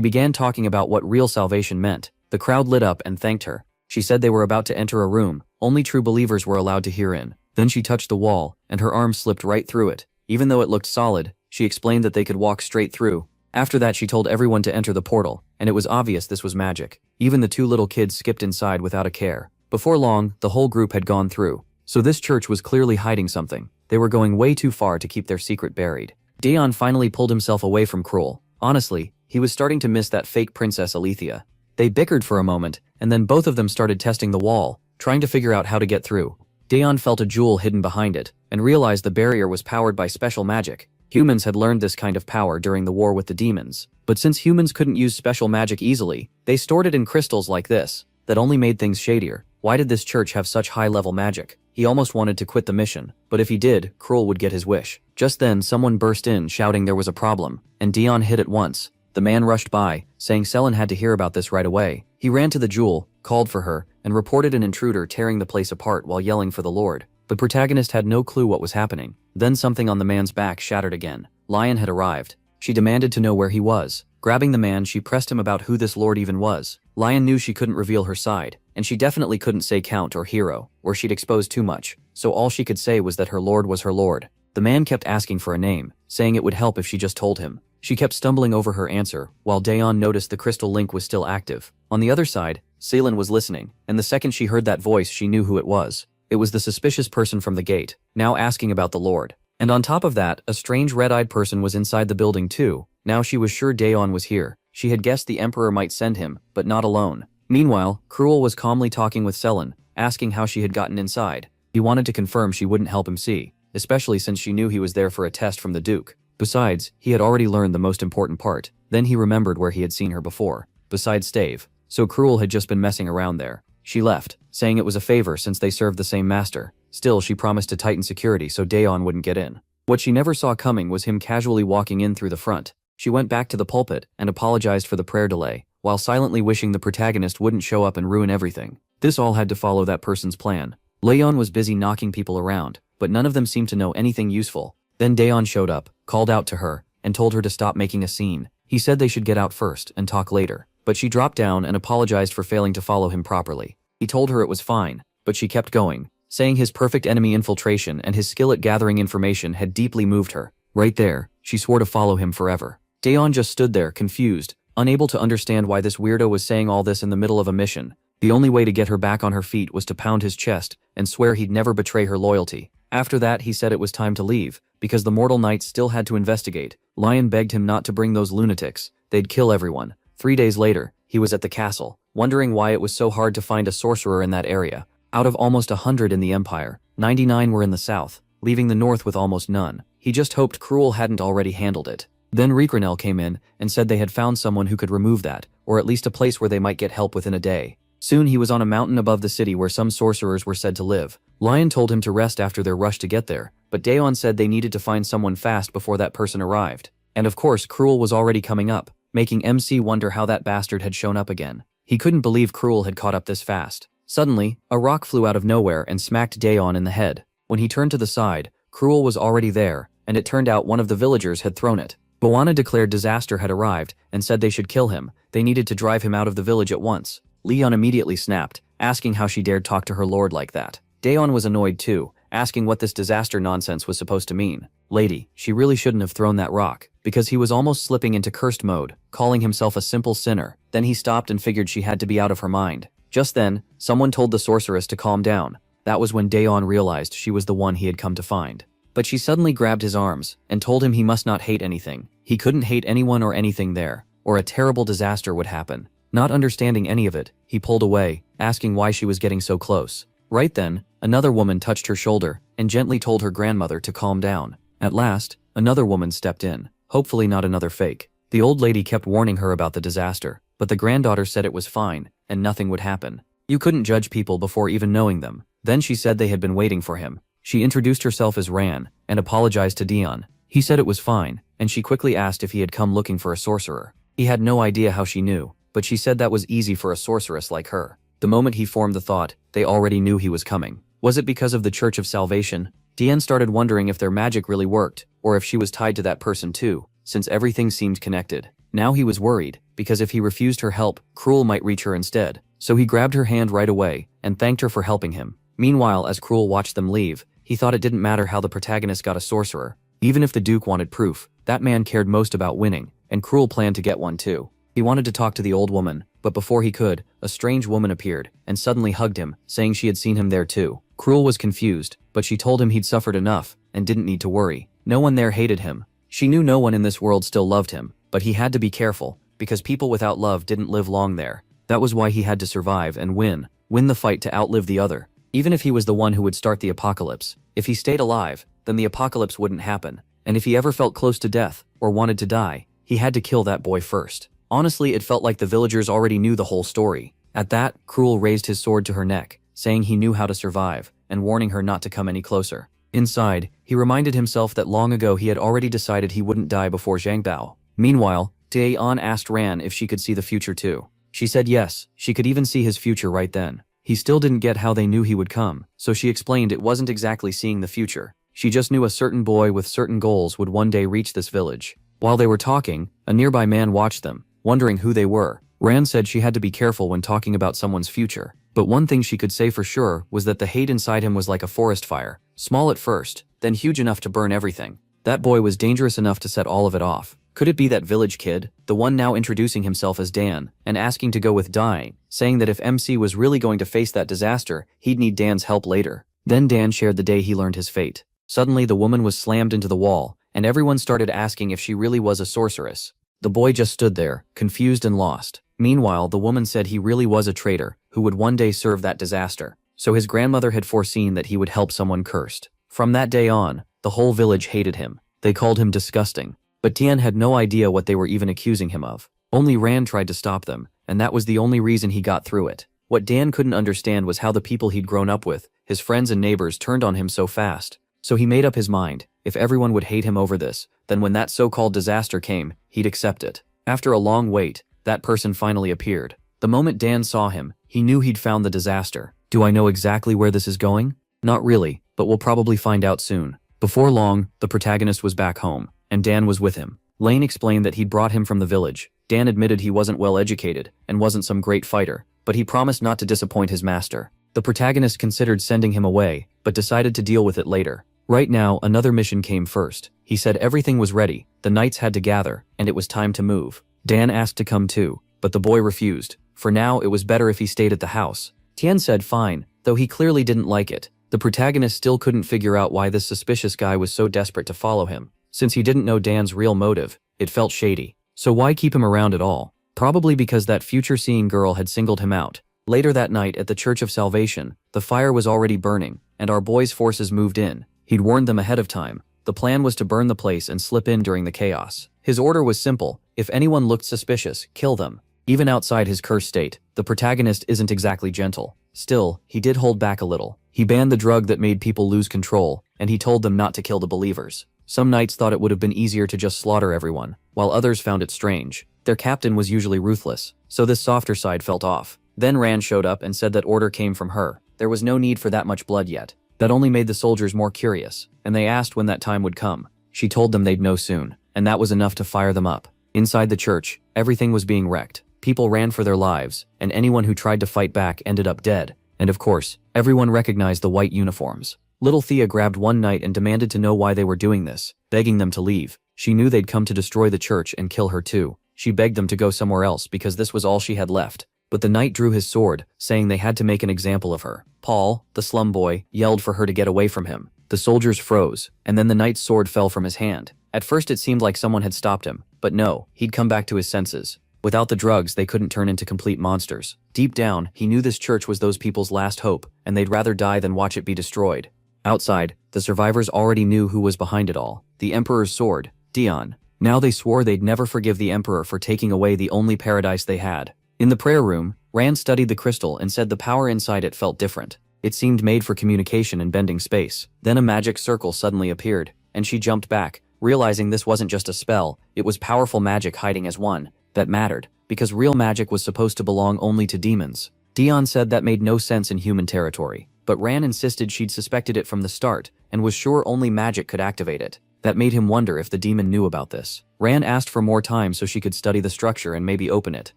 Speaker 1: began talking about what real salvation meant. The crowd lit up and thanked her. She said they were about to enter a room only true believers were allowed to hear in. Then she touched the wall, and her arm slipped right through it. Even though it looked solid, she explained that they could walk straight through. After that, she told everyone to enter the portal, and it was obvious this was magic. Even the two little kids skipped inside without a care. Before long, the whole group had gone through. So this church was clearly hiding something. They were going way too far to keep their secret buried. Dayon finally pulled himself away from Cruel. Honestly, he was starting to miss that fake Princess Alethea. They bickered for a moment, and then both of them started testing the wall, trying to figure out how to get through. Dayon felt a jewel hidden behind it, and realized the barrier was powered by special magic. Humans had learned this kind of power during the war with the demons, but since humans couldn't use special magic easily, they stored it in crystals like this, that only made things shadier. Why did this church have such high-level magic? He almost wanted to quit the mission, but if he did, Cruel would get his wish. Just then, someone burst in shouting there was a problem, and Dayon hid at once. The man rushed by, saying Selen had to hear about this right away. He ran to the jewel, called for her, and reported an intruder tearing the place apart while yelling for the Lord. The protagonist had no clue what was happening. Then something on the man's back shattered again. Lion had arrived. She demanded to know where he was. Grabbing the man, she pressed him about who this Lord even was. Lion knew she couldn't reveal her side, and she definitely couldn't say Count or Hero, or she'd expose too much, so all she could say was that her Lord was her Lord. The man kept asking for a name, saying it would help if she just told him. She kept stumbling over her answer, while Dayon noticed the crystal link was still active. On the other side, Selen was listening, and the second she heard that voice she knew who it was. It was the suspicious person from the gate, now asking about the Lord. And on top of that, a strange red-eyed person was inside the building too. Now she was sure Dayon was here. She had guessed the Emperor might send him, but not alone. Meanwhile, Cruel was calmly talking with Selen, asking how she had gotten inside. He wanted to confirm she wouldn't help him see, especially since she knew he was there for a test from the Duke. Besides, he had already learned the most important part. Then he remembered where he had seen her before, beside Stave. So Cruel had just been messing around there. She left, saying it was a favor since they served the same master. Still, she promised to tighten security so Dayon wouldn't get in. What she never saw coming was him casually walking in through the front. She went back to the pulpit and apologized for the prayer delay, while silently wishing the protagonist wouldn't show up and ruin everything. This all had to follow that person's plan. Leon was busy knocking people around, but none of them seemed to know anything useful. Then Dayon showed up, called out to her, and told her to stop making a scene. He said they should get out first and talk later, but she dropped down and apologized for failing to follow him properly. He told her it was fine, but she kept going, saying his perfect enemy infiltration and his skill at gathering information had deeply moved her. Right there, she swore to follow him forever. Dayon just stood there, confused, unable to understand why this weirdo was saying all this in the middle of a mission. The only way to get her back on her feet was to pound his chest and swear he'd never betray her loyalty. After that, he said it was time to leave, because the mortal knights still had to investigate. Lion begged him not to bring those lunatics. They'd kill everyone. 3 days later, he was at the castle, wondering why it was so hard to find a sorcerer in that area. Out of almost 100 in the Empire, 99 were in the south, leaving the north with almost none. He just hoped Cruel hadn't already handled it. Then Reekrenel came in and said they had found someone who could remove that, or at least a place where they might get help within a day. Soon he was on a mountain above the city where some sorcerers were said to live. Lion told him to rest after their rush to get there, but Dayon said they needed to find someone fast before that person arrived. And of course, Cruel was already coming up, making MC wonder how that bastard had shown up again. He couldn't believe Cruel had caught up this fast. Suddenly, a rock flew out of nowhere and smacked Dayon in the head. When he turned to the side, Cruel was already there, and it turned out one of the villagers had thrown it. Boana declared disaster had arrived and said they should kill him. They needed to drive him out of the village at once. Leon immediately snapped, asking how she dared talk to her lord like that. Dayon was annoyed too, asking what this disaster nonsense was supposed to mean. Lady, she really shouldn't have thrown that rock, because he was almost slipping into cursed mode, calling himself a simple sinner. Then he stopped and figured she had to be out of her mind. Just then, someone told the sorceress to calm down. That was when Dayon realized she was the one he had come to find. But she suddenly grabbed his arms and told him he must not hate anything. He couldn't hate anyone or anything there, or a terrible disaster would happen. Not understanding any of it, he pulled away, asking why she was getting so close. Right then, another woman touched her shoulder and gently told her grandmother to calm down. At last, another woman stepped in, hopefully not another fake. The old lady kept warning her about the disaster, but the granddaughter said it was fine and nothing would happen. You couldn't judge people before even knowing them. Then she said they had been waiting for him. She introduced herself as Ran and apologized to Dion. He said it was fine, and she quickly asked if he had come looking for a sorcerer. He had no idea how she knew, but she said that was easy for a sorceress like her. The moment he formed the thought, they already knew he was coming. Was it because of the Church of Salvation? Dion started wondering if their magic really worked, or if she was tied to that person too, since everything seemed connected. Now he was worried, because if he refused her help, Cruel might reach her instead. So he grabbed her hand right away and thanked her for helping him. Meanwhile, as Cruel watched them leave, he thought it didn't matter how the protagonist got a sorcerer. Even if the Duke wanted proof, that man cared most about winning, and Cruel planned to get one too. He wanted to talk to the old woman, but before he could, a strange woman appeared and suddenly hugged him, saying she had seen him there too. Cruel was confused, but she told him he'd suffered enough and didn't need to worry. No one there hated him. She knew no one in this world still loved him, but he had to be careful, because people without love didn't live long there. That was why he had to survive and win the fight to outlive the other. Even if he was the one who would start the apocalypse, if he stayed alive, then the apocalypse wouldn't happen. And if he ever felt close to death, or wanted to die, he had to kill that boy first. Honestly, it felt like the villagers already knew the whole story. At that, Cruel raised his sword to her neck, saying he knew how to survive, and warning her not to come any closer. Inside, he reminded himself that long ago he had already decided he wouldn't die before Zhangbao. Meanwhile, Dae-on asked Ran if she could see the future too. She said yes, she could even see his future right then. He still didn't get how they knew he would come, so she explained it wasn't exactly seeing the future. She just knew a certain boy with certain goals would one day reach this village. While they were talking, a nearby man watched them, wondering who they were. Ran said she had to be careful when talking about someone's future, but one thing she could say for sure was that the hate inside him was like a forest fire, small at first, then huge enough to burn everything. That boy was dangerous enough to set all of it off. Could it be that village kid, the one now introducing himself as Dan, and asking to go with Dai, saying that if MC was really going to face that disaster, he'd need Dan's help later? Then Dan shared the day he learned his fate. Suddenly the woman was slammed into the wall, and everyone started asking if she really was a sorceress. The boy just stood there, confused and lost. Meanwhile, the woman said he really was a traitor, who would one day serve that disaster. So his grandmother had foreseen that he would help someone cursed. From that day on, the whole village hated him. They called him disgusting. But Tian had no idea what they were even accusing him of. Only Ran tried to stop them, and that was the only reason he got through it. What Dan couldn't understand was how the people he'd grown up with, his friends and neighbors, turned on him so fast. So he made up his mind, if everyone would hate him over this, then when that so-called disaster came, he'd accept it. After a long wait, that person finally appeared. The moment Dan saw him, he knew he'd found the disaster. Do I know exactly where this is going? Not really, but we'll probably find out soon. Before long, the protagonist was back home, and Dan was with him. Lane explained that he'd brought him from the village. Dan admitted he wasn't well educated and wasn't some great fighter, but he promised not to disappoint his master. The protagonist considered sending him away, but decided to deal with it later. Right now, another mission came first. He said everything was ready, the knights had to gather, and it was time to move. Dan asked to come too, but the boy refused. For now, it was better if he stayed at the house. Tian said fine, though he clearly didn't like it. The protagonist still couldn't figure out why this suspicious guy was so desperate to follow him. Since he didn't know Dan's real motive, it felt shady. So why keep him around at all? Probably because that future-seeing girl had singled him out. Later that night at the Church of Salvation, the fire was already burning, and our boy's forces moved in. He'd warned them ahead of time. The plan was to burn the place and slip in during the chaos. His order was simple: if anyone looked suspicious, kill them. Even outside his cursed state, the protagonist isn't exactly gentle. Still, he did hold back a little. He banned the drug that made people lose control, and he told them not to kill the believers. Some knights thought it would have been easier to just slaughter everyone, while others found it strange. Their captain was usually ruthless, so this softer side felt off. Then Ran showed up and said that order came from her. There was no need for that much blood yet. That only made the soldiers more curious, and they asked when that time would come. She told them they'd know soon, and that was enough to fire them up. Inside the church, everything was being wrecked. People ran for their lives, and anyone who tried to fight back ended up dead. And of course, everyone recognized the white uniforms. Little Thea grabbed one knight and demanded to know why they were doing this, begging them to leave. She knew they'd come to destroy the church and kill her too. She begged them to go somewhere else because this was all she had left. But the knight drew his sword, saying they had to make an example of her. Paul, the slum boy, yelled for her to get away from him. The soldiers froze, and then the knight's sword fell from his hand. At first it seemed like someone had stopped him, but no, he'd come back to his senses. Without the drugs, they couldn't turn into complete monsters. Deep down, he knew this church was those people's last hope, and they'd rather die than watch it be destroyed. Outside, the survivors already knew who was behind it all. The Emperor's sword, Dion. Now they swore they'd never forgive the Emperor for taking away the only paradise they had. In the prayer room, Rand studied the crystal and said the power inside it felt different. It seemed made for communication and bending space. Then a magic circle suddenly appeared, and she jumped back, realizing this wasn't just a spell, it was powerful magic hiding as one that mattered, because real magic was supposed to belong only to demons. Dion said that made no sense in human territory, but Rand insisted she'd suspected it from the start, and was sure only magic could activate it. That made him wonder if the demon knew about this. Rand asked for more time so she could study the structure and maybe open it.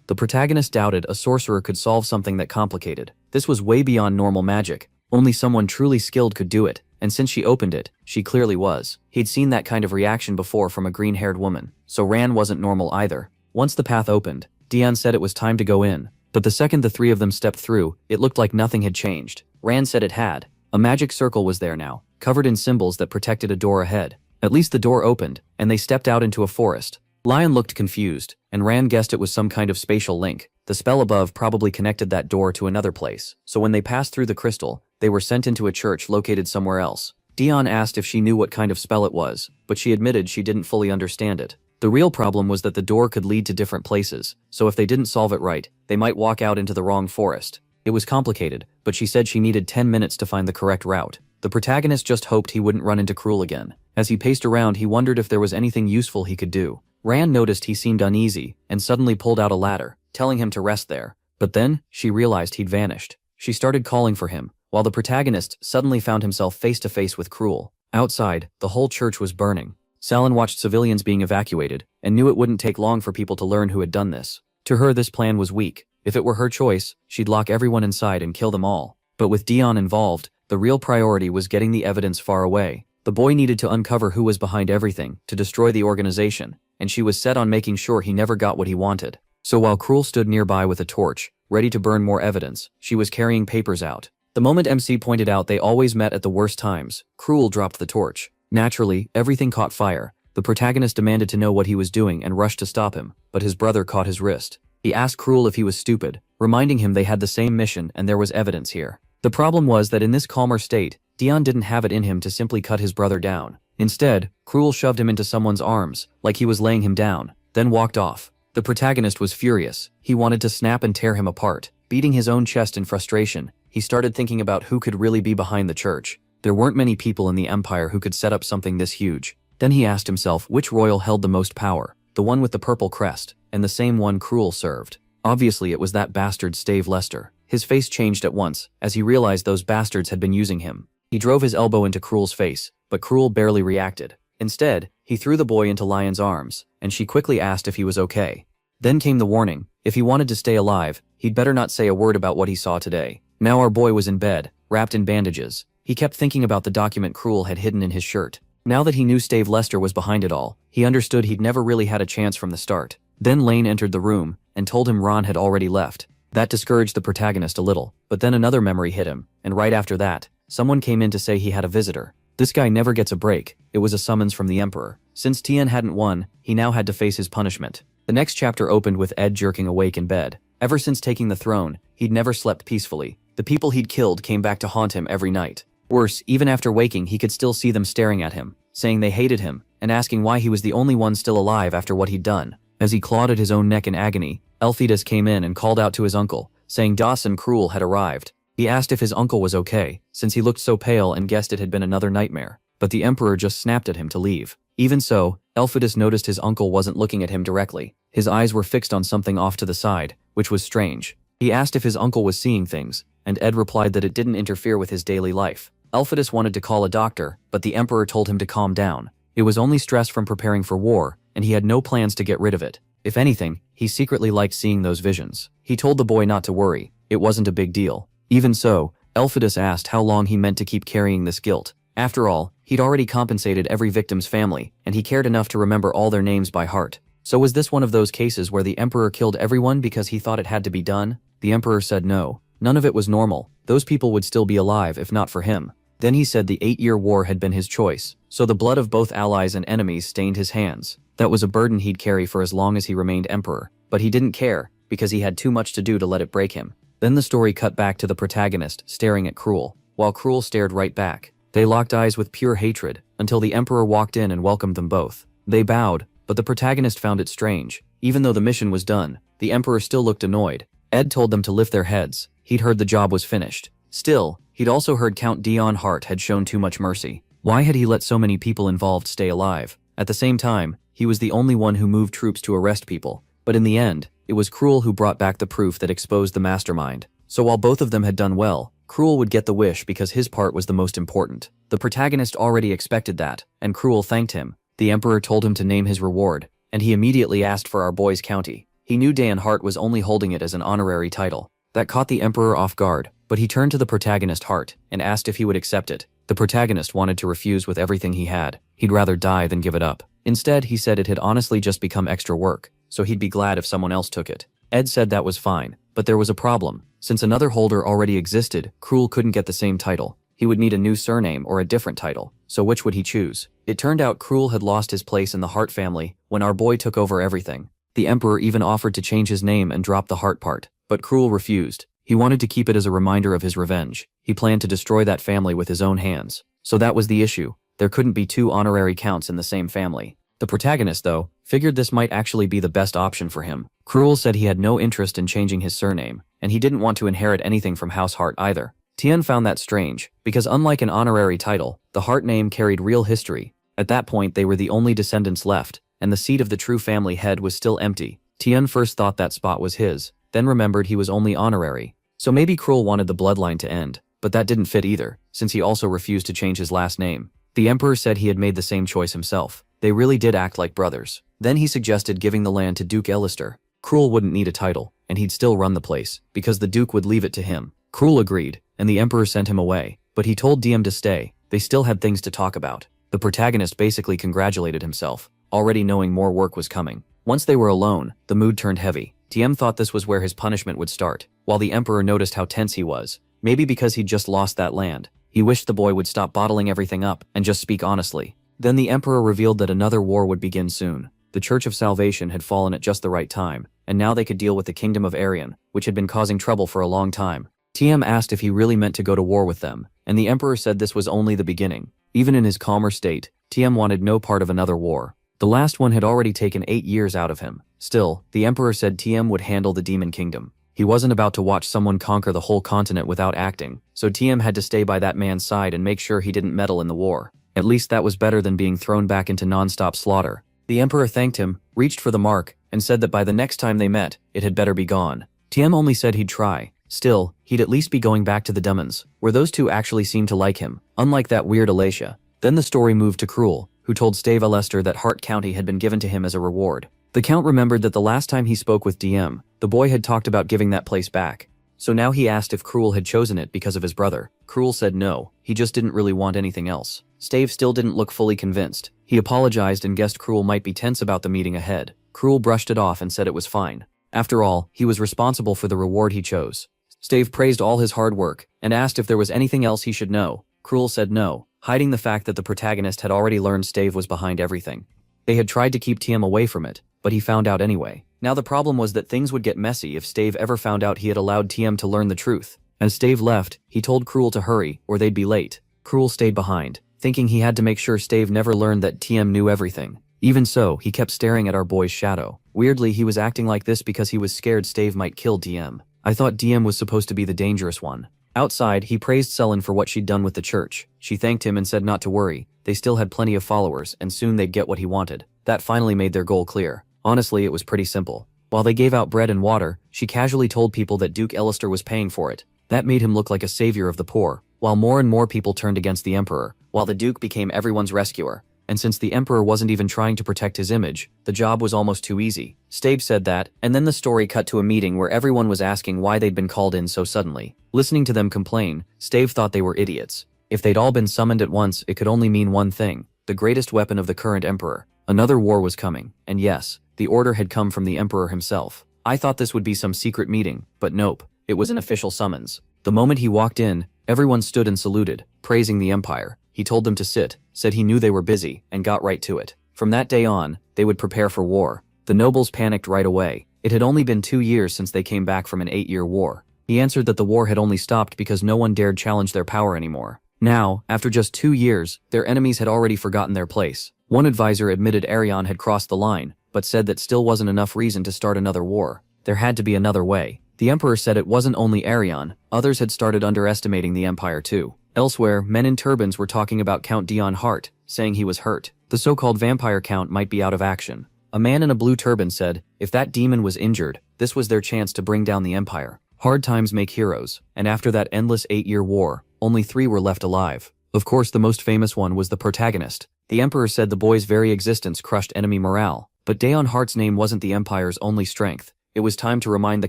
Speaker 1: The protagonist doubted a sorcerer could solve something that complicated. This was way beyond normal magic. Only someone truly skilled could do it, and since she opened it, she clearly was. He'd seen that kind of reaction before from a green-haired woman, so Rand wasn't normal either. Once the path opened, Dion said it was time to go in, but the second the three of them stepped through, it looked like nothing had changed. Rand said it had. A magic circle was there now, covered in symbols that protected a door ahead. At least the door opened, and they stepped out into a forest. Lion looked confused, and Rand guessed it was some kind of spatial link. The spell above probably connected that door to another place, so when they passed through the crystal, they were sent into a church located somewhere else. Dion asked if she knew what kind of spell it was, but she admitted she didn't fully understand it. The real problem was that the door could lead to different places, so if they didn't solve it right, they might walk out into the wrong forest. It was complicated, but she said she needed 10 minutes to find the correct route. The protagonist just hoped he wouldn't run into Cruel again. As he paced around, he wondered if there was anything useful he could do. Rand noticed he seemed uneasy, and suddenly pulled out a ladder, telling him to rest there. But then, she realized he'd vanished. She started calling for him, while the protagonist suddenly found himself face to face with Cruel. Outside, the whole church was burning. Salin watched civilians being evacuated, and knew it wouldn't take long for people to learn who had done this. To her, this plan was weak. If it were her choice, she'd lock everyone inside and kill them all. But with Dion involved, the real priority was getting the evidence far away. The boy needed to uncover who was behind everything, to destroy the organization, and she was set on making sure he never got what he wanted. So while Cruel stood nearby with a torch, ready to burn more evidence, she was carrying papers out. The moment MC pointed out they always met at the worst times, Cruel dropped the torch. Naturally, everything caught fire. The protagonist demanded to know what he was doing and rushed to stop him, but his brother caught his wrist. He asked Cruel if he was stupid, reminding him they had the same mission and there was evidence here. The problem was that in this calmer state, Dion didn't have it in him to simply cut his brother down. Instead, Cruel shoved him into someone's arms, like he was laying him down, then walked off. The protagonist was furious. He wanted to snap and tear him apart. Beating his own chest in frustration, he started thinking about who could really be behind the church. There weren't many people in the Empire who could set up something this huge. Then he asked himself which royal held the most power, the one with the purple crest, and the same one Cruel served. Obviously it was that bastard Stave Lester. His face changed at once, as he realized those bastards had been using him. He drove his elbow into Cruel's face, but Cruel barely reacted. Instead, he threw the boy into Lion's arms, and she quickly asked if he was okay. Then came the warning: if he wanted to stay alive, he'd better not say a word about what he saw today. Now our boy was in bed, wrapped in bandages. He kept thinking about the document Cruel had hidden in his shirt. Now that he knew Stave Lester was behind it all, he understood he'd never really had a chance from the start. Then Lane entered the room, and told him Ron had already left. That discouraged the protagonist a little, but then another memory hit him, and right after that, someone came in to say he had a visitor. This guy never gets a break. It was a summons from the Emperor. Since Tien hadn't won, he now had to face his punishment. The next chapter opened with Ed jerking awake in bed. Ever since taking the throne, he'd never slept peacefully. The people he'd killed came back to haunt him every night. Worse, even after waking, he could still see them staring at him, saying they hated him, and asking why he was the only one still alive after what he'd done. As he clawed at his own neck in agony, Elphidas came in and called out to his uncle, saying Dawson Cruel had arrived. He asked if his uncle was okay, since he looked so pale, and guessed it had been another nightmare. But the Emperor just snapped at him to leave. Even so, Elphidas noticed his uncle wasn't looking at him directly. His eyes were fixed on something off to the side, which was strange. He asked if his uncle was seeing things, and Ed replied that it didn't interfere with his daily life. Elphidas wanted to call a doctor, but the Emperor told him to calm down. It was only stress from preparing for war, and he had no plans to get rid of it. If anything, he secretly liked seeing those visions. He told the boy not to worry. It wasn't a big deal. Even so, Elphidas asked how long he meant to keep carrying this guilt. After all, he'd already compensated every victim's family, and he cared enough to remember all their names by heart. So was this one of those cases where the Emperor killed everyone because he thought it had to be done? The Emperor said no. None of it was normal. Those people would still be alive if not for him. Then he said the 8-year war had been his choice, so the blood of both allies and enemies stained his hands. That was a burden he'd carry for as long as he remained emperor, but he didn't care, because he had too much to do to let it break him. Then the story cut back to the protagonist staring at Cruel, while Cruel stared right back. They locked eyes with pure hatred, until the emperor walked in and welcomed them both. They bowed, but the protagonist found it strange. Even though the mission was done, the emperor still looked annoyed. Ed told them to lift their heads. He'd heard the job was finished. Still, he'd also heard Count Dion Hart had shown too much mercy. Why had he let so many people involved stay alive? At the same time, he was the only one who moved troops to arrest people. But in the end, it was Cruel who brought back the proof that exposed the mastermind. So while both of them had done well, Cruel would get the wish because his part was the most important. The protagonist already expected that, and Cruel thanked him. The emperor told him to name his reward, and he immediately asked for our boy's county. He knew Dan Hart was only holding it as an honorary title. That caught the emperor off guard, but he turned to the protagonist Hart and asked if he would accept it. The protagonist wanted to refuse with everything he had. He'd rather die than give it up. Instead, he said it had honestly just become extra work, so he'd be glad if someone else took it. Ed said that was fine, but there was a problem. Since another holder already existed, Cruel couldn't get the same title. He would need a new surname or a different title, so which would he choose? It turned out Cruel had lost his place in the Hart family when our boy took over everything. The emperor even offered to change his name and drop the Hart part, but Cruel refused. He wanted to keep it as a reminder of his revenge. He planned to destroy that family with his own hands. So that was the issue. There couldn't be two honorary counts in the same family. The protagonist, though, figured this might actually be the best option for him. Cruel said he had no interest in changing his surname, and he didn't want to inherit anything from House Hart either. Tien found that strange, because unlike an honorary title, the Hart name carried real history. At that point, they were the only descendants left, and the seat of the true family head was still empty. Tien first thought that spot was his, then remembered he was only honorary. So maybe Cruel wanted the bloodline to end, but that didn't fit either, since he also refused to change his last name. The emperor said he had made the same choice himself. They really did act like brothers. Then he suggested giving the land to Duke Elister. Cruel wouldn't need a title, and he'd still run the place, because the Duke would leave it to him. Cruel agreed, and the emperor sent him away, but he told Diem to stay. They still had things to talk about. The protagonist basically congratulated himself, already knowing more work was coming. Once they were alone, the mood turned heavy. Diem thought this was where his punishment would start, while the emperor noticed how tense he was. Maybe because he'd just lost that land. He wished the boy would stop bottling everything up and just speak honestly. Then the emperor revealed that another war would begin soon. The Church of Salvation had fallen at just the right time, and now they could deal with the Kingdom of Arian, which had been causing trouble for a long time. Tiem asked if he really meant to go to war with them, and the emperor said this was only the beginning. Even in his calmer state, Tiem wanted no part of another war. The last one had already taken 8 years out of him. Still, the emperor said Tiem would handle the Demon Kingdom. He wasn't about to watch someone conquer the whole continent without acting, so Tiem had to stay by that man's side and make sure he didn't meddle in the war. At least that was better than being thrown back into non-stop slaughter. The emperor thanked him, reached for the mark, and said that by the next time they met, it had better be gone. Tiem only said he'd try. Still, he'd at least be going back to the Demons, where those two actually seemed to like him, unlike that weird Alacia. Then the story moved to Cruel, who told Stave Alester that Hart County had been given to him as a reward. The Count remembered that the last time he spoke with Diem, the boy had talked about giving that place back. So now he asked if Cruel had chosen it because of his brother. Cruel said no, he just didn't really want anything else. Stave still didn't look fully convinced. He apologized and guessed Cruel might be tense about the meeting ahead. Cruel brushed it off and said it was fine. After all, he was responsible for the reward he chose. Stave praised all his hard work and asked if there was anything else he should know. Cruel said no, hiding the fact that the protagonist had already learned Stave was behind everything. They had tried to keep Tiem away from it, but he found out anyway. Now the problem was that things would get messy if Stave ever found out he had allowed Tiem to learn the truth. As Stave left, he told Cruel to hurry, or they'd be late. Cruel stayed behind, thinking he had to make sure Stave never learned that Tiem knew everything. Even so, he kept staring at our boy's shadow. Weirdly, he was acting like this because he was scared Stave might kill Diem. I thought Diem was supposed to be the dangerous one. Outside, he praised Sellen for what she'd done with the church. She thanked him and said not to worry. They still had plenty of followers, and soon they'd get what he wanted. That finally made their goal clear. Honestly, it was pretty simple. While they gave out bread and water, she casually told people that Duke Elister was paying for it. That made him look like a savior of the poor, while more and more people turned against the emperor, while the Duke became everyone's rescuer. And since the emperor wasn't even trying to protect his image, the job was almost too easy. Stave said that, and then the story cut to a meeting where everyone was asking why they'd been called in so suddenly. Listening to them complain, Stave thought they were idiots. If they'd all been summoned at once, it could only mean one thing: the greatest weapon of the current emperor. Another war was coming, and yes, the order had come from the emperor himself. I thought this would be some secret meeting, but nope, it was an official summons. The moment he walked in, everyone stood and saluted. praising the empire. He told them to sit, said he knew they were busy, and got right to it. From that day on, they would prepare for war. The nobles panicked right away. It had only been 2 years since they came back from an 8-year war. He answered that the war had only stopped because no one dared challenge their power anymore. Now, after just 2 years, their enemies had already forgotten their place. One advisor admitted Arion had crossed the line, but said that still wasn't enough reason to start another war. There had to be another way. The emperor said it wasn't only Arion, others had started underestimating the empire too. Elsewhere, men in turbans were talking about Count Dion Hart, saying he was hurt. The so-called vampire count might be out of action. A man in a blue turban said, if that demon was injured, this was their chance to bring down the empire. Hard times make heroes, and after that endless 8-year war, only 3 were left alive. Of course, the most famous one was the protagonist. The emperor said the boy's very existence crushed enemy morale, but Dion Hart's name wasn't the empire's only strength. It was time to remind the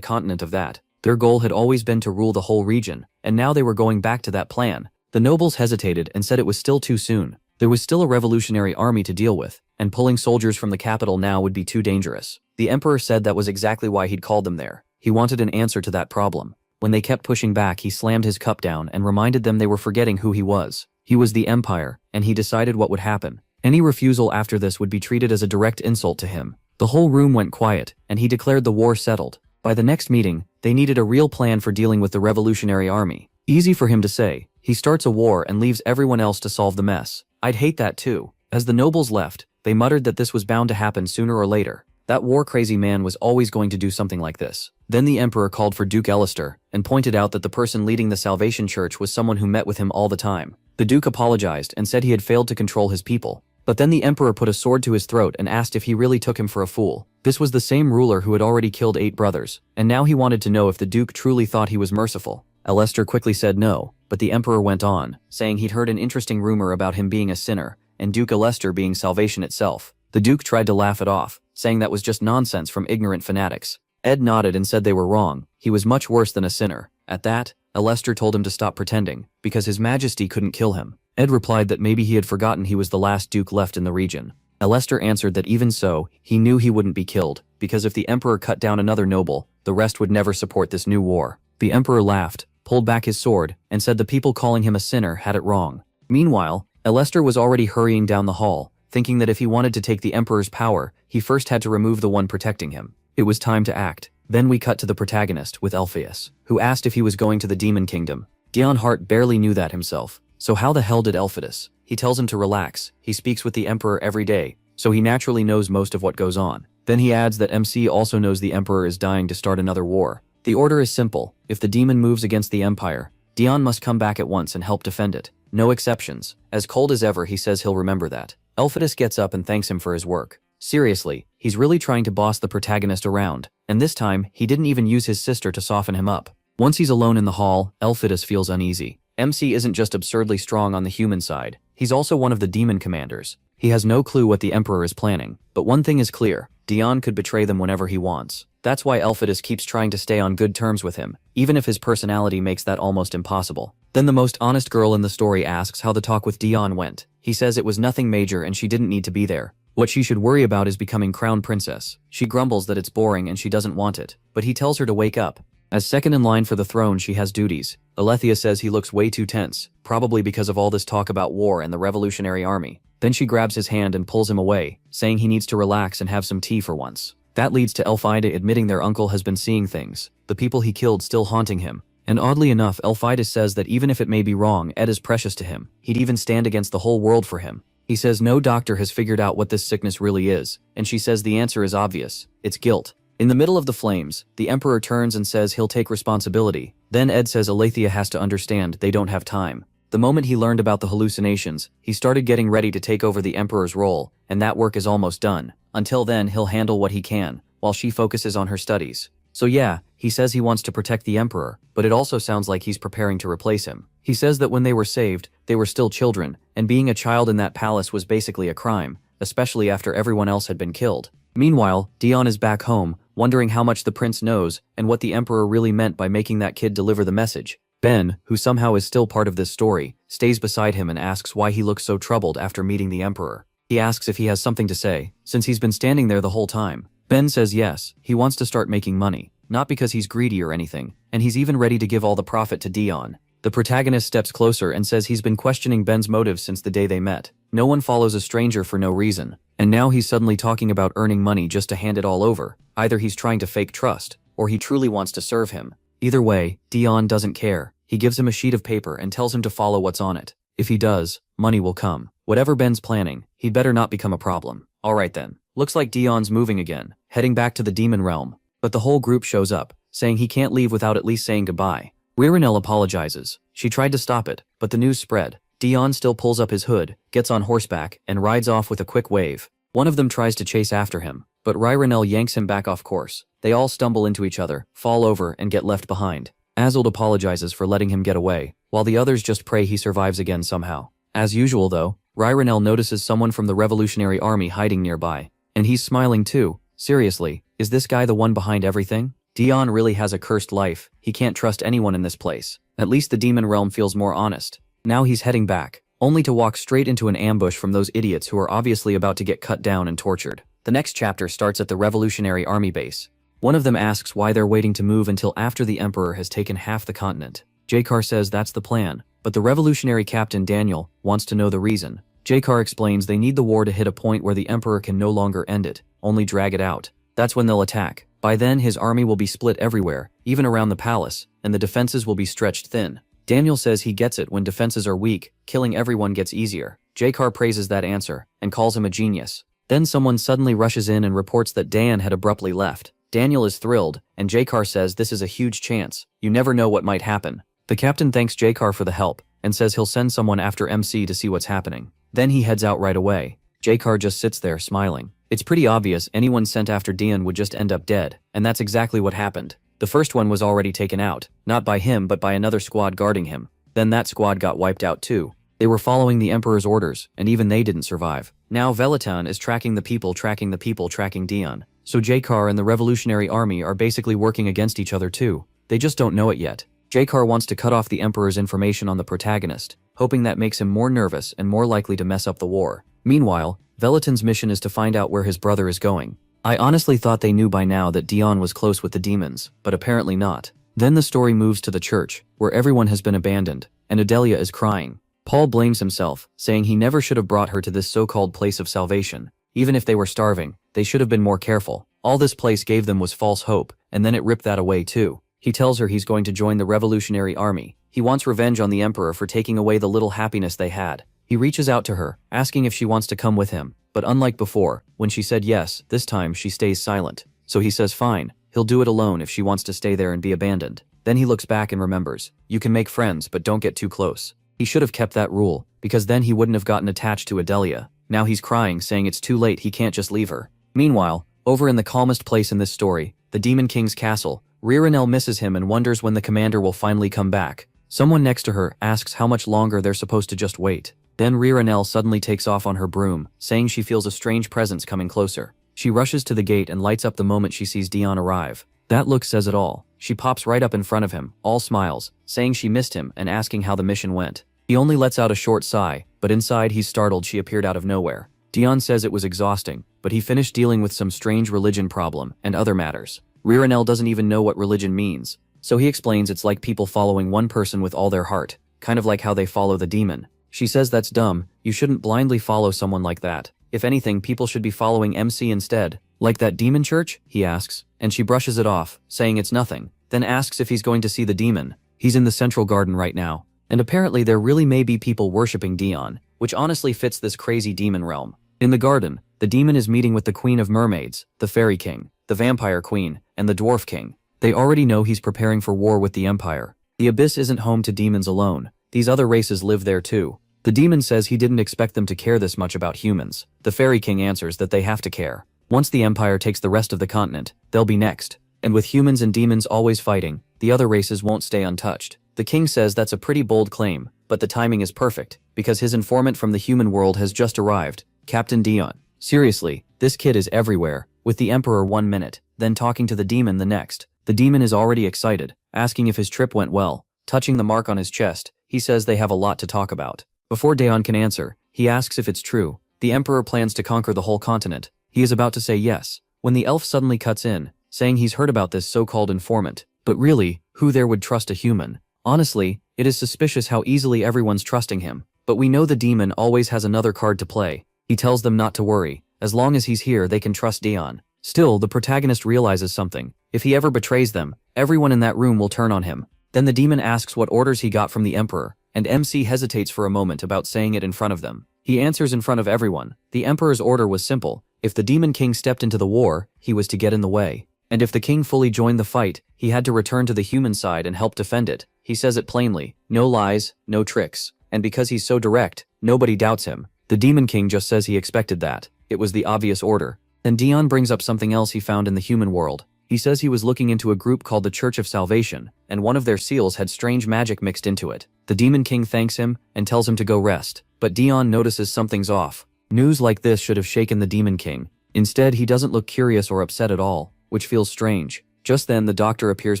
Speaker 1: continent of that. Their goal had always been to rule the whole region, and now they were going back to that plan. The nobles hesitated and said it was still too soon. There was still a revolutionary army to deal with, and pulling soldiers from the capital now would be too dangerous. The emperor said that was exactly why he'd called them there. He wanted an answer to that problem. When they kept pushing back, he slammed his cup down and reminded them they were forgetting who he was. He was the empire, and he decided what would happen. Any refusal after this would be treated as a direct insult to him. The whole room went quiet, and he declared the war settled. By the next meeting, they needed a real plan for dealing with the revolutionary army. Easy for him to say. He starts a war and leaves everyone else to solve the mess. I'd hate that too. As the nobles left, they muttered that this was bound to happen sooner or later. That war-crazy man was always going to do something like this. Then the emperor called for Duke Elister, and pointed out that the person leading the Salvation Church was someone who met with him all the time. The duke apologized and said he had failed to control his people. But then the emperor put a sword to his throat and asked if he really took him for a fool. This was the same ruler who had already killed 8 brothers, and now he wanted to know if the duke truly thought he was merciful. Elister quickly said no, but the emperor went on, saying he'd heard an interesting rumor about him being a sinner, and Duke Elister being salvation itself. The duke tried to laugh it off, saying that was just nonsense from ignorant fanatics. Ed nodded and said they were wrong. He was much worse than a sinner. At that, Elister told him to stop pretending, because His Majesty couldn't kill him. Ed replied that maybe he had forgotten he was the last duke left in the region. Elister answered that even so, he knew he wouldn't be killed, because if the emperor cut down another noble, the rest would never support this new war. The emperor laughed, pulled back his sword, and said the people calling him a sinner had it wrong. Meanwhile, Elister was already hurrying down the hall, thinking that if he wanted to take the emperor's power, he first had to remove the one protecting him. It was time to act. Then we cut to the protagonist, with Elpheus, who asked if he was going to the demon kingdom. Dion Hart barely knew that himself. So how the hell did Elpheus? He tells him to relax. He speaks with the emperor every day, so he naturally knows most of what goes on. Then he adds that MC also knows the emperor is dying to start another war. The order is simple. If the demon moves against the empire, Dion must come back at once and help defend it. No exceptions. As cold as ever, he says he'll remember that. Elpheus gets up and thanks him for his work. Seriously, he's really trying to boss the protagonist around, and this time, he didn't even use his sister to soften him up. Once he's alone in the hall, Elpheus feels uneasy. MC isn't just absurdly strong on the human side, he's also one of the demon commanders. He has no clue what the emperor is planning, but one thing is clear, Dion could betray them whenever he wants. That's why Elpheus keeps trying to stay on good terms with him, even if his personality makes that almost impossible. Then the most honest girl in the story asks how the talk with Dion went. He says it was nothing major and she didn't need to be there. What she should worry about is becoming crown princess. She grumbles that it's boring and she doesn't want it, but he tells her to wake up. As second in line for the throne, she has duties. Alethea says he looks way too tense, probably because of all this talk about war and the revolutionary army. Then she grabs his hand and pulls him away, saying he needs to relax and have some tea for once. That leads to Elfida admitting their uncle has been seeing things, the people he killed still haunting him. And oddly enough, Elfida says that even if it may be wrong, Ed is precious to him. He'd even stand against the whole world for him. He says no doctor has figured out what this sickness really is, and she says the answer is obvious. It's guilt. In the middle of the flames, the emperor turns and says he'll take responsibility. Then Ed says Alethea has to understand they don't have time. The moment he learned about the hallucinations, he started getting ready to take over the emperor's role, and that work is almost done. Until then, he'll handle what he can, while she focuses on her studies. So yeah, he says he wants to protect the emperor, but it also sounds like he's preparing to replace him. He says that when they were saved, they were still children, and being a child in that palace was basically a crime, especially after everyone else had been killed. Meanwhile, Dion is back home, wondering how much the prince knows and what the emperor really meant by making that kid deliver the message. Ben, who somehow is still part of this story, stays beside him and asks why he looks so troubled after meeting the emperor. He asks if he has something to say, since he's been standing there the whole time. Ben says yes, he wants to start making money, not because he's greedy or anything, and he's even ready to give all the profit to Dion. The protagonist steps closer and says he's been questioning Ben's motives since the day they met. No one follows a stranger for no reason. And now he's suddenly talking about earning money just to hand it all over. Either he's trying to fake trust, or he truly wants to serve him. Either way, Dion doesn't care. He gives him a sheet of paper and tells him to follow what's on it. If he does, money will come. Whatever Ben's planning, he'd better not become a problem. Alright then. Looks like Dion's moving again, heading back to the demon realm. But the whole group shows up, saying he can't leave without at least saying goodbye. Ririnel apologizes. She tried to stop it, but the news spread. Dion still pulls up his hood, gets on horseback, and rides off with a quick wave. One of them tries to chase after him, but Ririnel yanks him back off course. They all stumble into each other, fall over, and get left behind. Azold apologizes for letting him get away, while the others just pray he survives again somehow. As usual though, Ririnel notices someone from the Revolutionary Army hiding nearby. And he's smiling too. Seriously, is this guy the one behind everything? Dion really has a cursed life. He can't trust anyone in this place. At least the demon realm feels more honest. Now he's heading back, only to walk straight into an ambush from those idiots who are obviously about to get cut down and tortured. The next chapter starts at the Revolutionary Army base. One of them asks why they're waiting to move until after the Emperor has taken half the continent. Jakar says that's the plan, but the revolutionary captain Daniel wants to know the reason. Jakar explains they need the war to hit a point where the Emperor can no longer end it, only drag it out. That's when they'll attack. By then his army will be split everywhere, even around the palace, and the defenses will be stretched thin. Daniel says he gets it when defenses are weak, killing everyone gets easier. Jakar praises that answer, and calls him a genius. Then someone suddenly rushes in and reports that Dan had abruptly left. Daniel is thrilled, and Jakar says this is a huge chance. You never know what might happen. The captain thanks Jakar for the help, and says he'll send someone after MC to see what's happening. Then he heads out right away. Jakar just sits there smiling. It's pretty obvious anyone sent after Dion would just end up dead, and that's exactly what happened. The first one was already taken out, not by him but by another squad guarding him. Then that squad got wiped out too. They were following the Emperor's orders, and even they didn't survive. Now Veletan is tracking the people tracking Dion. So Jakar and the Revolutionary Army are basically working against each other too. They just don't know it yet. Jakar wants to cut off the Emperor's information on the protagonist, hoping that makes him more nervous and more likely to mess up the war. Meanwhile, Veletan's mission is to find out where his brother is going. I honestly thought they knew by now that Dion was close with the demons, but apparently not. Then the story moves to the church, where everyone has been abandoned, and Adelia is crying. Paul blames himself, saying he never should have brought her to this so-called place of salvation. Even if they were starving, they should have been more careful. All this place gave them was false hope, and then it ripped that away too. He tells her he's going to join the Revolutionary Army. He wants revenge on the Emperor for taking away the little happiness they had. He reaches out to her, asking if she wants to come with him, but unlike before, when she said yes, this time she stays silent. So he says fine, he'll do it alone if she wants to stay there and be abandoned. Then he looks back and remembers, you can make friends but don't get too close. He should have kept that rule, because then he wouldn't have gotten attached to Adelia. Now he's crying, saying it's too late, he can't just leave her. Meanwhile, over in the calmest place in this story, the Demon King's castle, Ririnel misses him and wonders when the commander will finally come back. Someone next to her asks how much longer they're supposed to just wait. Then Ririnel suddenly takes off on her broom, saying she feels a strange presence coming closer. She rushes to the gate and lights up the moment she sees Dion arrive. That look says it all. She pops right up in front of him, all smiles, saying she missed him and asking how the mission went. He only lets out a short sigh, but inside he's startled she appeared out of nowhere. Dion says it was exhausting, but he finished dealing with some strange religion problem and other matters. Ririnel doesn't even know what religion means, so he explains it's like people following one person with all their heart, kind of like how they follow the demon. She says that's dumb, you shouldn't blindly follow someone like that. If anything, people should be following MC instead. Like that demon church? He asks, and she brushes it off, saying it's nothing, then asks if he's going to see the demon. He's in the central garden right now, and apparently there really may be people worshipping Dion, which honestly fits this crazy demon realm. In the garden, the demon is meeting with the Queen of Mermaids, the Fairy King, the Vampire Queen, and the Dwarf King. They already know he's preparing for war with the Empire. The Abyss isn't home to demons alone. These other races live there too. The demon says he didn't expect them to care this much about humans. The Fairy King answers that they have to care. Once the Empire takes the rest of the continent, they'll be next. And with humans and demons always fighting, the other races won't stay untouched. The king says that's a pretty bold claim, but the timing is perfect, because his informant from the human world has just arrived, Captain Dion. Seriously, this kid is everywhere, with the Emperor 1 minute, then talking to the demon the next. The demon is already excited, asking if his trip went well. Touching the mark on his chest, he says they have a lot to talk about. Before Dion can answer, he asks if it's true. The Emperor plans to conquer the whole continent. He is about to say yes, when the elf suddenly cuts in, saying he's heard about this so-called informant. But really, who there would trust a human? Honestly, It is suspicious how easily everyone's trusting him. But we know the demon always has another card to play. He tells them not to worry. As long as he's here, they can trust Dion. Still, the protagonist realizes something. If he ever betrays them, everyone in that room will turn on him. Then the demon asks what orders he got from the Emperor, and MC hesitates for a moment about saying it in front of them. He answers in front of everyone. The Emperor's order was simple. If the Demon King stepped into the war, he was to get in the way. And if the king fully joined the fight, he had to return to the human side and help defend it. He says it plainly. No lies, no tricks. And because he's so direct, nobody doubts him. The Demon King just says he expected that. It was the obvious order. Then Dion brings up something else he found in the human world. He says he was looking into a group called the Church of Salvation, and one of their seals had strange magic mixed into it. The Demon King thanks him and tells him to go rest. But Dion notices something's off. News like this should have shaken the Demon King. Instead, he doesn't look curious or upset at all, which feels strange. Just then, the doctor appears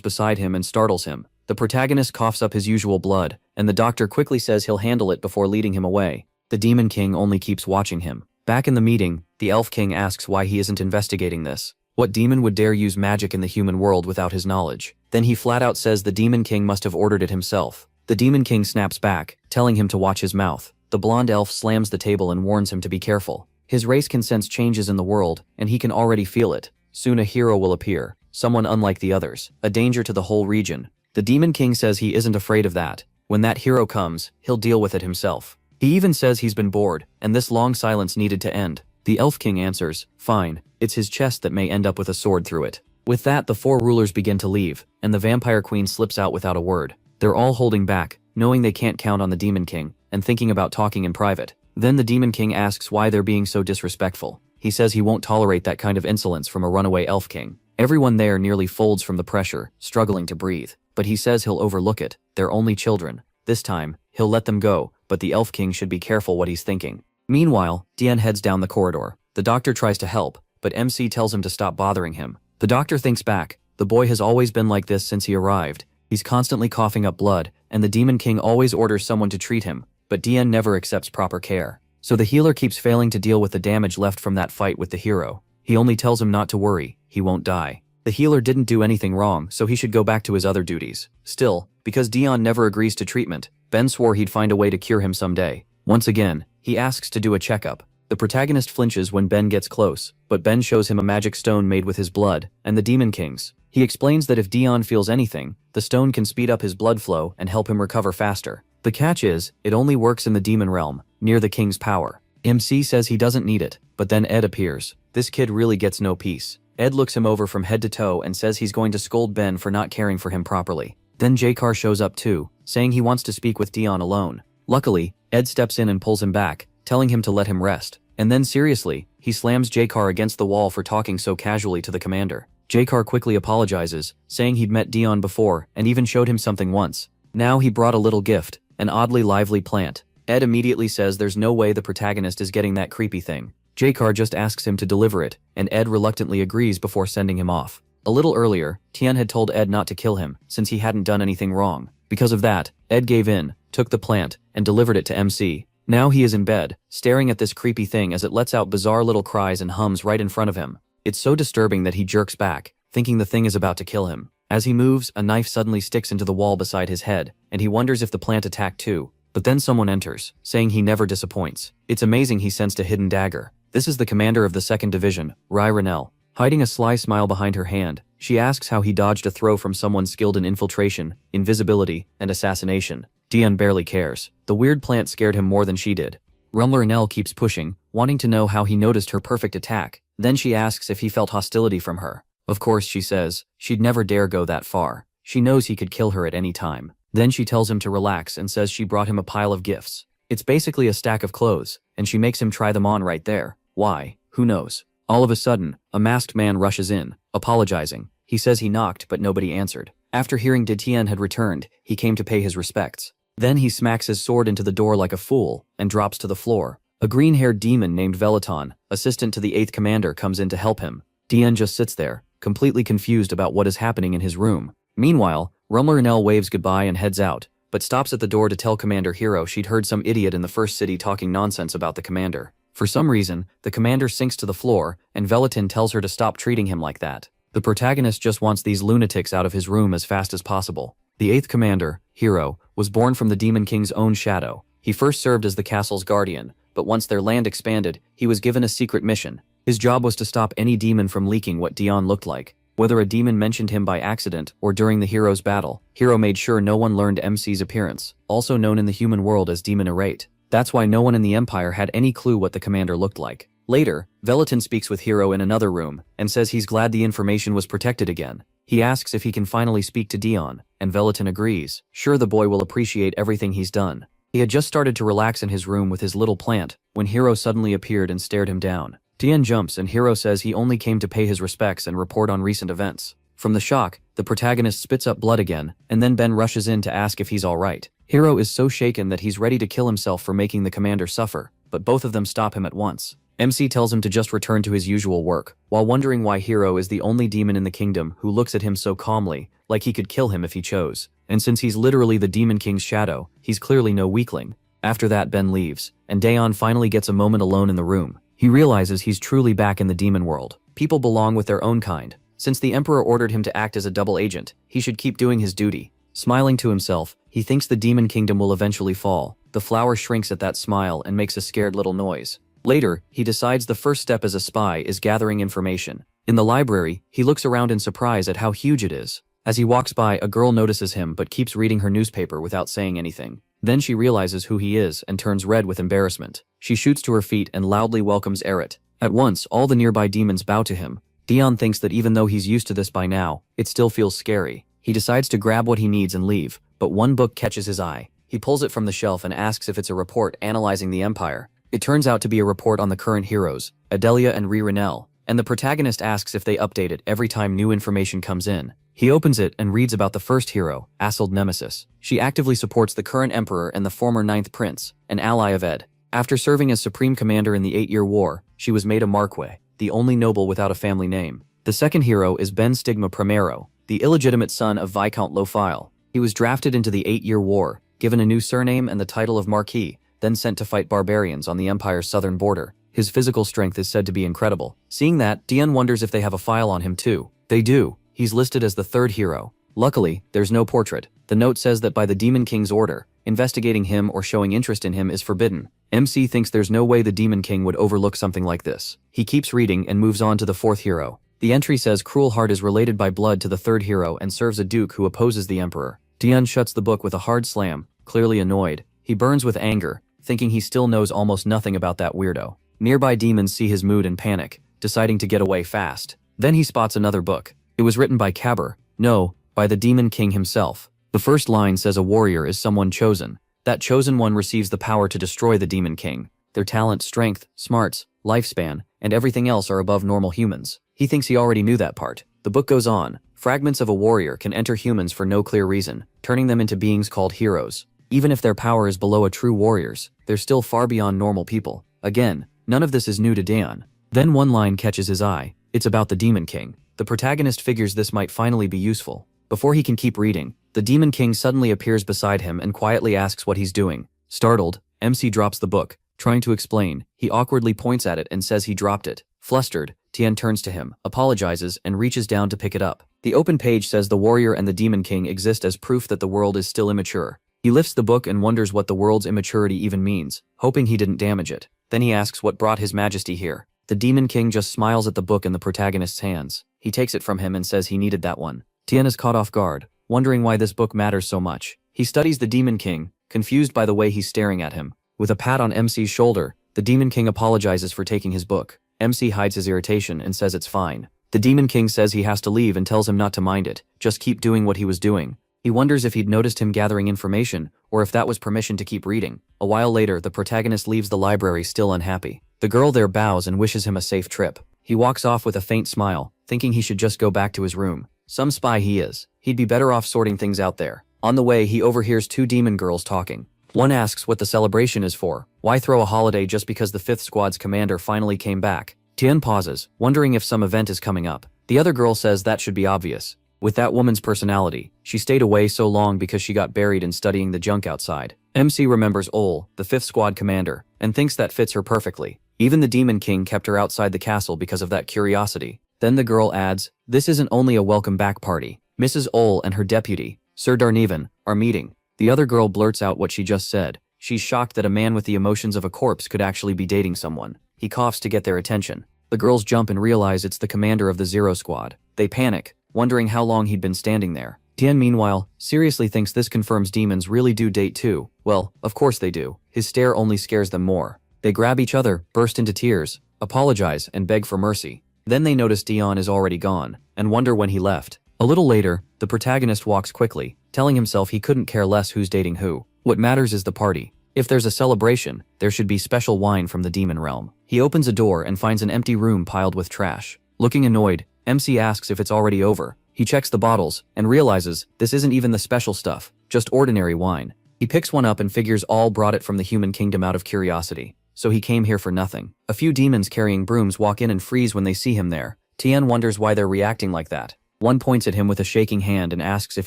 Speaker 1: beside him and startles him. The protagonist coughs up his usual blood, and the doctor quickly says he'll handle it before leading him away. The Demon King only keeps watching him. Back in the meeting, the Elf King asks why he isn't investigating this. What demon would dare use magic in the human world without his knowledge? Then he flat out says the Demon King must have ordered it himself. The Demon King snaps back, telling him to watch his mouth. The blonde elf slams the table and warns him to be careful. His race can sense changes in the world, and he can already feel it. Soon a hero will appear, someone unlike the others, a danger to the whole region. The Demon King says he isn't afraid of that. When that hero comes, he'll deal with it himself. He even says he's been bored, and this long silence needed to end. The Elf King answers, fine, it's his chest that may end up with a sword through it. With that, the four rulers begin to leave, and the Vampire Queen slips out without a word. They're all holding back, knowing they can't count on the Demon King, and thinking about talking in private. Then the Demon King asks why they're being so disrespectful. He says he won't tolerate that kind of insolence from a runaway Elf King. Everyone there nearly folds from the pressure, struggling to breathe. But he says he'll overlook it. They're only children. This time, he'll let them go, but the Elf King should be careful what he's thinking. Meanwhile, Dion heads down the corridor. The doctor tries to help, but MC tells him to stop bothering him. The doctor thinks back. The boy has always been like this since he arrived. He's constantly coughing up blood, and the Demon King always orders someone to treat him, but Dion never accepts proper care. So the healer keeps failing to deal with the damage left from that fight with the hero. He only tells him not to worry, he won't die. The healer didn't do anything wrong, so he should go back to his other duties. Still, because Dion never agrees to treatment, Ben swore he'd find a way to cure him someday. Once again, he asks to do a checkup. The protagonist flinches when Ben gets close, but Ben shows him a magic stone made with his blood and the Demon King's. He explains that if Dion feels anything, the stone can speed up his blood flow and help him recover faster. The catch is, it only works in the demon realm, near the king's power. MC says he doesn't need it, but then Ed appears. This kid really gets no peace. Ed looks him over from head to toe and says he's going to scold Ben for not caring for him properly. Then J-Car shows up too, saying he wants to speak with Dion alone. Luckily, Ed steps in and pulls him back, telling him to let him rest. And then seriously, he slams J-Car against the wall for talking so casually to the commander. J-Car quickly apologizes, saying he'd met Dion before and even showed him something once. Now he brought a little gift, an oddly lively plant. Ed immediately says there's no way the protagonist is getting that creepy thing. J-Car just asks him to deliver it, and Ed reluctantly agrees before sending him off. A little earlier, Tian had told Ed not to kill him, since he hadn't done anything wrong. Because of that, Ed gave in, took the plant, and delivered it to MC. Now he is in bed, staring at this creepy thing as it lets out bizarre little cries and hums right in front of him. It's so disturbing that he jerks back, thinking the thing is about to kill him. As he moves, a knife suddenly sticks into the wall beside his head, and he wonders if the plant attacked too. But then someone enters, saying he never disappoints. It's amazing he sensed a hidden dagger. This is the commander of the 2nd Division, Rynell. Hiding a sly smile behind her hand, she asks how he dodged a throw from someone skilled in infiltration, invisibility, and assassination. Dion barely cares. The weird plant scared him more than she did. Rynell keeps pushing, wanting to know how he noticed her perfect attack. Then she asks if he felt hostility from her. Of course, she says, she'd never dare go that far. She knows he could kill her at any time. Then she tells him to relax and says she brought him a pile of gifts. It's basically a stack of clothes, and she makes him try them on right there. Why? Who knows? All of a sudden, a masked man rushes in, apologizing. He says he knocked, but nobody answered. After hearing Tien had returned, he came to pay his respects. Then he smacks his sword into the door like a fool, and drops to the floor. A green-haired demon named Velaton, assistant to the 8th commander, comes in to help him. Tien just sits there, completely confused about what is happening in his room. Meanwhile, Rynell waves goodbye and heads out, but stops at the door to tell Commander Hero she'd heard some idiot in the first city talking nonsense about the commander. For some reason, the commander sinks to the floor, and Velaton tells her to stop treating him like that. The protagonist just wants these lunatics out of his room as fast as possible. The 8th commander, Hero, was born from the Demon King's own shadow. He first served as the castle's guardian, but once their land expanded, he was given a secret mission. His job was to stop any demon from leaking what Dion looked like. Whether a demon mentioned him by accident or during the hero's battle, Hero made sure no one learned MC's appearance, also known in the human world as Demon Errate. That's why no one in the Empire had any clue what the commander looked like. Later, Velatin speaks with Hero in another room and says he's glad the information was protected again. He asks if he can finally speak to Dion, and Velatin agrees. Sure, the boy will appreciate everything he's done. He had just started to relax in his room with his little plant when Hero suddenly appeared and stared him down. Dion jumps and Hero says he only came to pay his respects and report on recent events. From the shock, the protagonist spits up blood again, and then Ben rushes in to ask if he's alright. Hero is so shaken that he's ready to kill himself for making the commander suffer, but both of them stop him at once. MC tells him to just return to his usual work, while wondering why Hero is the only demon in the kingdom who looks at him so calmly, like he could kill him if he chose. And since he's literally the Demon King's shadow, he's clearly no weakling. After that, Ben leaves, and Daeon finally gets a moment alone in the room. He realizes he's truly back in the demon world. People belong with their own kind. Since the Emperor ordered him to act as a double agent, he should keep doing his duty. Smiling to himself, he thinks the Demon Kingdom will eventually fall. The flower shrinks at that smile and makes a scared little noise. Later, he decides the first step as a spy is gathering information. In the library, he looks around in surprise at how huge it is. As he walks by, a girl notices him but keeps reading her newspaper without saying anything. Then she realizes who he is and turns red with embarrassment. She shoots to her feet and loudly welcomes Eret. At once, all the nearby demons bow to him. Dion thinks that even though he's used to this by now, it still feels scary. He decides to grab what he needs and leave, but one book catches his eye. He pulls it from the shelf and asks if it's a report analyzing the Empire. It turns out to be a report on the current heroes, Adelia and Renel, and the protagonist asks if they update it every time new information comes in. He opens it and reads about the first hero, Assild Nemesis. She actively supports the current emperor and the former 9th prince, an ally of Ed. After serving as supreme commander in the 8-year war, she was made a marquis, the only noble without a family name. The second hero is Ben Stigma Primero, the illegitimate son of Viscount Lofile. He was drafted into the 8-year war, given a new surname and the title of Marquis, then sent to fight barbarians on the Empire's southern border. His physical strength is said to be incredible. Seeing that, Dion wonders if they have a file on him too. They do. He's listed as the 3rd hero. Luckily, there's no portrait. The note says that by the Demon King's order, investigating him or showing interest in him is forbidden. MC thinks there's no way the Demon King would overlook something like this. He keeps reading and moves on to the 4th hero. The entry says Cruel Heart is related by blood to the 3rd hero and serves a duke who opposes the Emperor. Dion shuts the book with a hard slam, clearly annoyed. He burns with anger, thinking he still knows almost nothing about that weirdo. Nearby demons see his mood and panic, deciding to get away fast. Then he spots another book. It was written by Cabr, no, by the Demon King himself. The first line says a warrior is someone chosen. That chosen one receives the power to destroy the Demon King. Their talent, strength, smarts, lifespan, and everything else are above normal humans. He thinks he already knew that part. The book goes on. Fragments of a warrior can enter humans for no clear reason, turning them into beings called heroes. Even if their power is below a true warrior's, they're still far beyond normal people. Again, none of this is new to Dion. Then one line catches his eye. It's about the Demon King. The protagonist figures this might finally be useful. Before he can keep reading, the Demon King suddenly appears beside him and quietly asks what he's doing. Startled, MC drops the book. Trying to explain, he awkwardly points at it and says he dropped it. Flustered, Tien turns to him, apologizes, and reaches down to pick it up. The open page says the warrior and the Demon King exist as proof that the world is still immature. He lifts the book and wonders what the world's immaturity even means, hoping he didn't damage it. Then he asks what brought His Majesty here. The Demon King just smiles at the book in the protagonist's hands. He takes it from him and says he needed that one. Tien is caught off guard, wondering why this book matters so much. He studies the Demon King, confused by the way he's staring at him. With a pat on MC's shoulder, the Demon King apologizes for taking his book. MC hides his irritation and says it's fine. The Demon King says he has to leave and tells him not to mind it, just keep doing what he was doing. He wonders if he'd noticed him gathering information, or if that was permission to keep reading. A while later, the protagonist leaves the library still unhappy. The girl there bows and wishes him a safe trip. He walks off with a faint smile, thinking he should just go back to his room. Some spy he is. He'd be better off sorting things out there. On the way, he overhears 2 demon girls talking. One asks what the celebration is for. Why throw a holiday just because the 5th Squad's commander finally came back? Tien pauses, wondering if some event is coming up. The other girl says that should be obvious. With that woman's personality, she stayed away so long because she got buried in studying the junk outside. MC remembers Ol, the 5th Squad commander, and thinks that fits her perfectly. Even the Demon King kept her outside the castle because of that curiosity. Then the girl adds, this isn't only a welcome back party. Mrs. Ol and her deputy, Sir Darnevan, our meeting. The other girl blurts out what she just said. She's shocked that a man with the emotions of a corpse could actually be dating someone. He coughs to get their attention. The girls jump and realize it's the commander of the Zero Squad. They panic, wondering how long he'd been standing there. Tien, meanwhile, seriously thinks this confirms demons really do date too. Well, of course they do. His stare only scares them more. They grab each other, burst into tears, apologize, and beg for mercy. Then they notice Dion is already gone, and wonder when he left. A little later, the protagonist walks quickly, telling himself he couldn't care less who's dating who. What matters is the party. If there's a celebration, there should be special wine from the demon realm. He opens a door and finds an empty room piled with trash. Looking annoyed, MC asks if it's already over. He checks the bottles and realizes this isn't even the special stuff, just ordinary wine. He picks one up and figures all brought it from the human kingdom out of curiosity. So he came here for nothing. A few demons carrying brooms walk in and freeze when they see him there. Tien wonders why they're reacting like that. One points at him with a shaking hand and asks if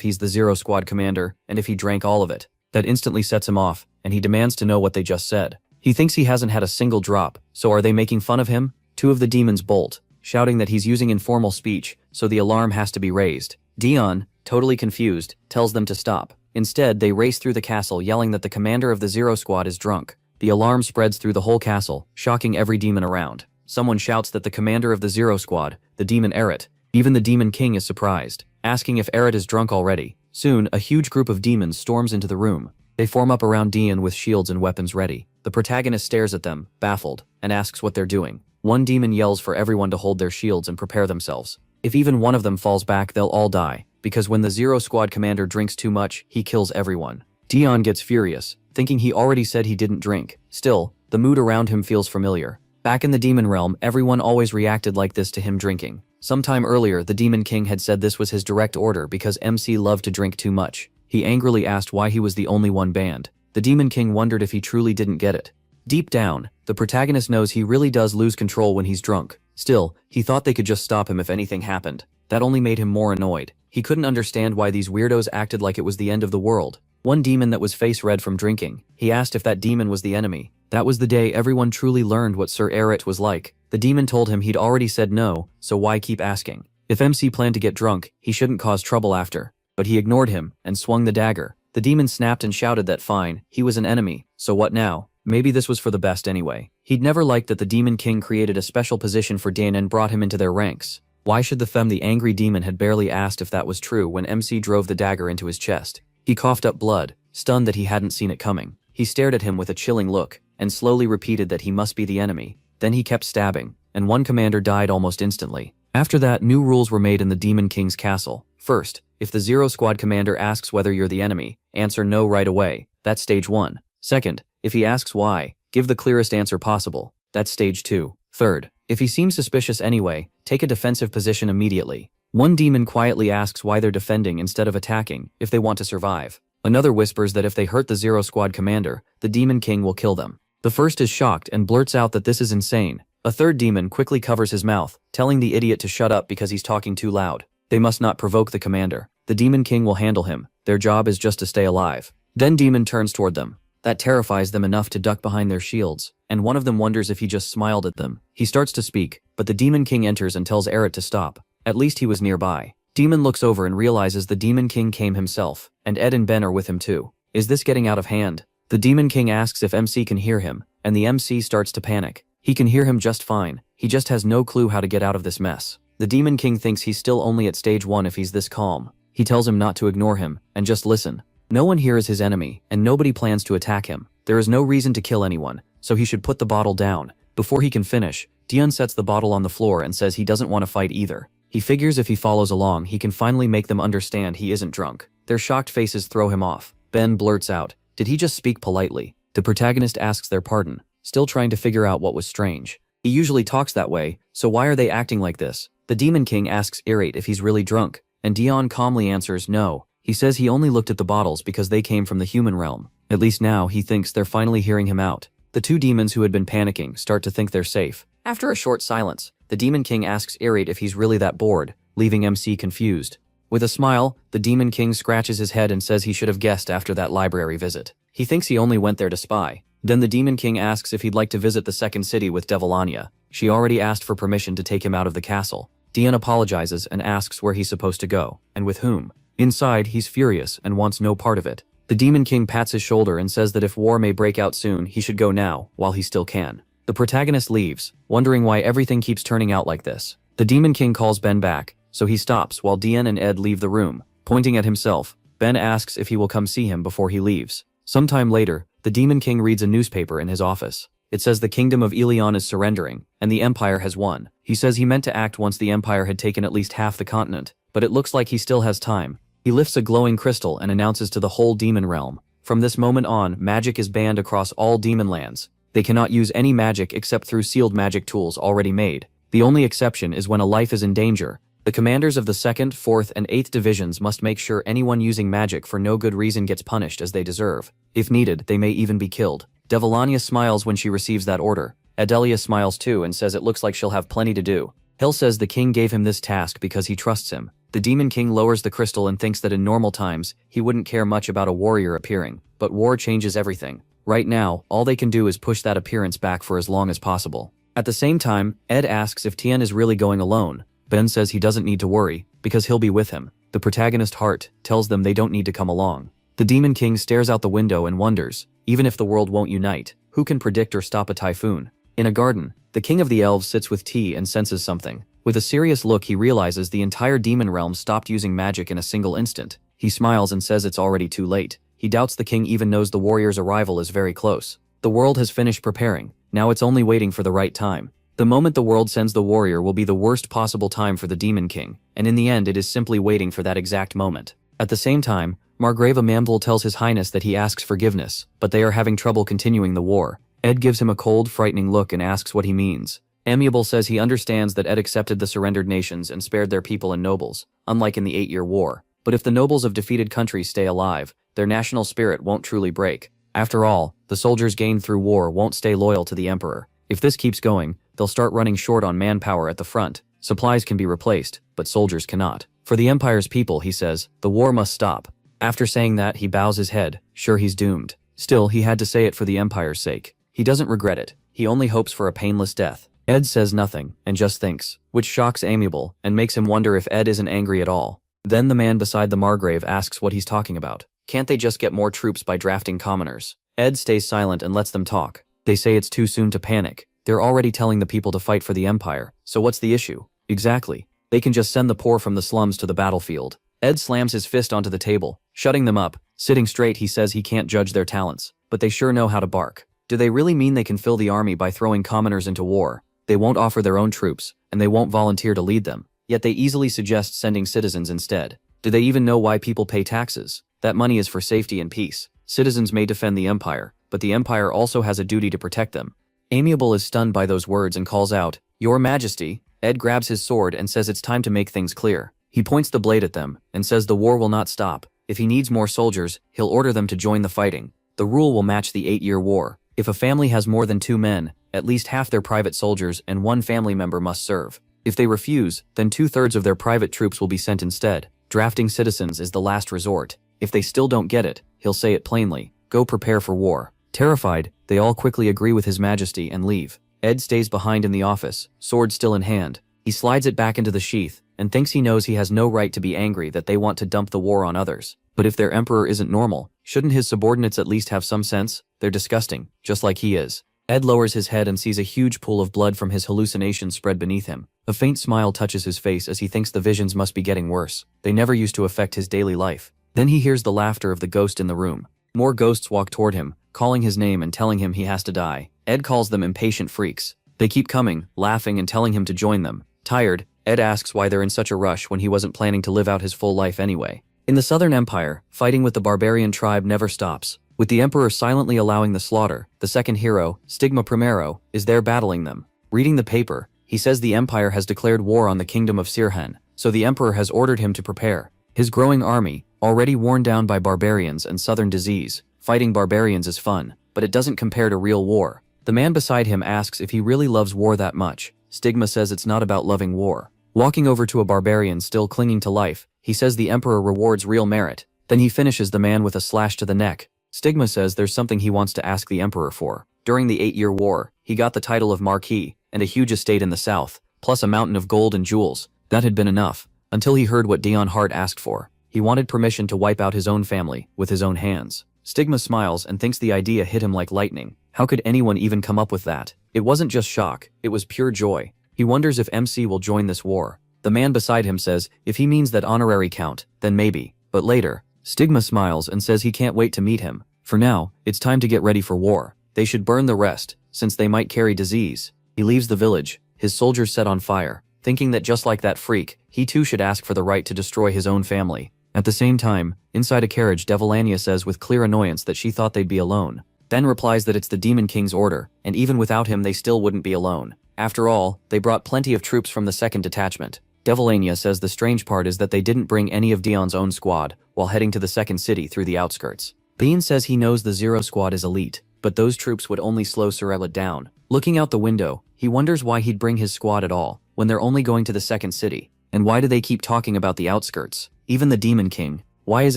Speaker 1: he's the Zero Squad commander and if he drank all of it. That instantly sets him off, and he demands to know what they just said. He thinks he hasn't had a single drop, so are they making fun of him? Two of the demons bolt, shouting that he's using informal speech, so the alarm has to be raised. Dion, totally confused, tells them to stop. Instead, they race through the castle yelling that the commander of the Zero Squad is drunk. The alarm spreads through the whole castle, shocking every demon around. Someone shouts that the commander of the Zero Squad, the demon Eret. Even the demon king is surprised, asking if Eret is drunk already. Soon, a huge group of demons storms into the room. They form up around Dion with shields and weapons ready. The protagonist stares at them, baffled, and asks what they're doing. One demon yells for everyone to hold their shields and prepare themselves. If even one of them falls back, they'll all die, because when the Zero Squad commander drinks too much, he kills everyone. Dion gets furious, thinking he already said he didn't drink. Still, the mood around him feels familiar. Back in the demon realm, everyone always reacted like this to him drinking. Sometime earlier, the Demon King had said this was his direct order because MC loved to drink too much. He angrily asked why he was the only one banned. The Demon King wondered if he truly didn't get it. Deep down, the protagonist knows he really does lose control when he's drunk. Still, he thought they could just stop him if anything happened. That only made him more annoyed. He couldn't understand why these weirdos acted like it was the end of the world. One demon that was face red from drinking. He asked if that demon was the enemy. That was the day everyone truly learned what Sir Eret was like. The demon told him he'd already said no, so why keep asking? If MC planned to get drunk, he shouldn't cause trouble after. But he ignored him and swung the dagger. The demon snapped and shouted that fine, he was an enemy, so what now? Maybe this was for the best anyway. He'd never liked that the Demon King created a special position for Dan and brought him into their ranks. Why should the angry demon had barely asked if that was true when MC drove the dagger into his chest. He coughed up blood, stunned that he hadn't seen it coming. He stared at him with a chilling look, and slowly repeated that he must be the enemy. Then he kept stabbing, and one commander died almost instantly. After that, new rules were made in the Demon King's castle. First, if the Zero Squad commander asks whether you're the enemy, answer no right away. That's stage 1. Second, if he asks why, give the clearest answer possible. That's stage 2. Third, if he seems suspicious anyway, take a defensive position immediately. One demon quietly asks why they're defending instead of attacking, if they want to survive. Another whispers that if they hurt the Zero Squad commander, the Demon King will kill them. The first is shocked and blurts out that this is insane. A third demon quickly covers his mouth, telling the idiot to shut up because he's talking too loud. They must not provoke the commander. The Demon King will handle him. Their job is just to stay alive. Then Demon turns toward them. That terrifies them enough to duck behind their shields, and one of them wonders if he just smiled at them. He starts to speak, but the Demon King enters and tells Eret to stop. At least he was nearby. Demon looks over and realizes the Demon King came himself, and Ed and Ben are with him too. Is this getting out of hand? The Demon King asks if MC can hear him, and the MC starts to panic. He can hear him just fine. He just has no clue how to get out of this mess. The Demon King thinks he's still only at stage 1 if he's this calm. He tells him not to ignore him, and just listen. No one here is his enemy, and nobody plans to attack him. There is no reason to kill anyone, so he should put the bottle down. Before he can finish, Dion sets the bottle on the floor and says he doesn't want to fight either. He figures if he follows along, he can finally make them understand he isn't drunk. Their shocked faces throw him off. Ben blurts out, "Did he just speak politely?" The protagonist asks their pardon, still trying to figure out what was strange. He usually talks that way, so why are they acting like this? The Demon King asks Irate if he's really drunk, and Dion calmly answers no. He says he only looked at the bottles because they came from the human realm. At least now he thinks they're finally hearing him out. The two demons who had been panicking start to think they're safe. After a short silence, the Demon King asks Irate if he's really that bored, leaving MC confused. With a smile, the Demon King scratches his head and says he should have guessed after that library visit. He thinks he only went there to spy. Then the Demon King asks if he'd like to visit the second city with Devilania. She already asked for permission to take him out of the castle. Dion apologizes and asks where he's supposed to go, and with whom. Inside, he's furious and wants no part of it. The Demon King pats his shoulder and says that if war may break out soon, he should go now, while he still can. The protagonist leaves, wondering why everything keeps turning out like this. The Demon King calls Ben back, so he stops while Dian and Ed leave the room. Pointing at himself, Ben asks if he will come see him before he leaves. Sometime later, the Demon King reads a newspaper in his office. It says the kingdom of Elion is surrendering, and the Empire has won. He says he meant to act once the Empire had taken at least half the continent, but it looks like he still has time. He lifts a glowing crystal and announces to the whole demon realm. From this moment on, magic is banned across all demon lands. They cannot use any magic except through sealed magic tools already made. The only exception is when a life is in danger. The commanders of the 2nd, 4th, and 8th divisions must make sure anyone using magic for no good reason gets punished as they deserve. If needed, they may even be killed. Devilania smiles when she receives that order. Adelia smiles too and says it looks like she'll have plenty to do. Hill says the king gave him this task because he trusts him. The Demon King lowers the crystal and thinks that in normal times, he wouldn't care much about a warrior appearing, but war changes everything. Right now, all they can do is push that appearance back for as long as possible. At the same time, Ed asks if Tien is really going alone. Ben says he doesn't need to worry, because he'll be with him. The protagonist Hart tells them they don't need to come along. The Demon King stares out the window and wonders, even if the world won't unite, who can predict or stop a typhoon? In a garden, the King of the Elves sits with tea and senses something. With a serious look, he realizes the entire demon realm stopped using magic in a single instant. He smiles and says it's already too late. He doubts the king even knows the warrior's arrival is very close. The world has finished preparing. Now it's only waiting for the right time. The moment the world sends the warrior will be the worst possible time for the Demon King, and in the end it is simply waiting for that exact moment. At the same time, Margrave Amamvul tells His Highness that he asks forgiveness, but they are having trouble continuing the war. Ed gives him a cold, frightening look and asks what he means. Amiable says he understands that Ed accepted the surrendered nations and spared their people and nobles, unlike in the 8-year war. But if the nobles of defeated countries stay alive, their national spirit won't truly break. After all, the soldiers gained through war won't stay loyal to the emperor. If this keeps going, they'll start running short on manpower at the front. Supplies can be replaced, but soldiers cannot. For the empire's people, he says, the war must stop. After saying that, he bows his head, sure he's doomed. Still, he had to say it for the empire's sake. He doesn't regret it. He only hopes for a painless death. Ed says nothing, and just thinks, which shocks Amiable, and makes him wonder if Ed isn't angry at all. Then the man beside the Margrave asks what he's talking about. Can't they just get more troops by drafting commoners? Ed stays silent and lets them talk. They say it's too soon to panic. They're already telling the people to fight for the empire, so what's the issue? Exactly. They can just send the poor from the slums to the battlefield. Ed slams his fist onto the table, shutting them up. Sitting straight, he says he can't judge their talents, but they sure know how to bark. Do they really mean they can fill the army by throwing commoners into war? They won't offer their own troops, and they won't volunteer to lead them. Yet they easily suggest sending citizens instead. Do they even know why people pay taxes? That money is for safety and peace. Citizens may defend the empire, but the empire also has a duty to protect them. Amiable is stunned by those words and calls out, "Your Majesty." Ed grabs his sword and says it's time to make things clear. He points the blade at them and says the war will not stop. If he needs more soldiers, he'll order them to join the fighting. The rule will match the 8-year war. If a family has more than 2 men, at least half their private soldiers and 1 family member must serve. If they refuse, then 2/3 of their private troops will be sent instead. Drafting citizens is the last resort. If they still don't get it, he'll say it plainly. Go prepare for war. Terrified, they all quickly agree with His Majesty and leave. Ed stays behind in the office, sword still in hand. He slides it back into the sheath and thinks he knows he has no right to be angry that they want to dump the war on others. But if their emperor isn't normal, shouldn't his subordinates at least have some sense? They're disgusting, just like he is. Ed lowers his head and sees a huge pool of blood from his hallucinations spread beneath him. A faint smile touches his face as he thinks the visions must be getting worse. They never used to affect his daily life. Then he hears the laughter of the ghost in the room. More ghosts walk toward him, calling his name and telling him he has to die. Ed calls them impatient freaks. They keep coming, laughing and telling him to join them. Tired, Ed asks why they're in such a rush when he wasn't planning to live out his full life anyway. In the Southern Empire, fighting with the barbarian tribe never stops. With the Emperor silently allowing the slaughter, the second hero, Stigma Primero, is there battling them. Reading the paper, he says the Empire has declared war on the kingdom of Sirhan, so the Emperor has ordered him to prepare. His growing army, already worn down by barbarians and southern disease, fighting barbarians is fun, but it doesn't compare to real war. The man beside him asks if he really loves war that much. Stigma says it's not about loving war. Walking over to a barbarian still clinging to life, he says the Emperor rewards real merit. Then he finishes the man with a slash to the neck. Stigma says there's something he wants to ask the Emperor for. During the 8-year war, he got the title of Marquis and a huge estate in the south, plus a mountain of gold and jewels. That had been enough, until he heard what Dion Hart asked for. He wanted permission to wipe out his own family with his own hands. Stigma smiles and thinks the idea hit him like lightning. How could anyone even come up with that? It wasn't just shock, it was pure joy. He wonders if MC will join this war. The man beside him says, if he means that honorary count, then maybe. But later, Stigma smiles and says he can't wait to meet him. For now, it's time to get ready for war. They should burn the rest, since they might carry disease. He leaves the village, his soldiers set on fire, thinking that just like that freak, he too should ask for the right to destroy his own family. At the same time, inside a carriage, Devilania says with clear annoyance that she thought they'd be alone. Ben replies that it's the Demon King's order, and even without him they still wouldn't be alone. After all, they brought plenty of troops from the second detachment. Devilania says the strange part is that they didn't bring any of Dion's own squad while heading to the second city through the outskirts. Bean says he knows the Zero Squad is elite, but those troops would only slow Sorella down. Looking out the window, he wonders why he'd bring his squad at all, when they're only going to the second city. And why do they keep talking about the outskirts? Even the Demon King. Why is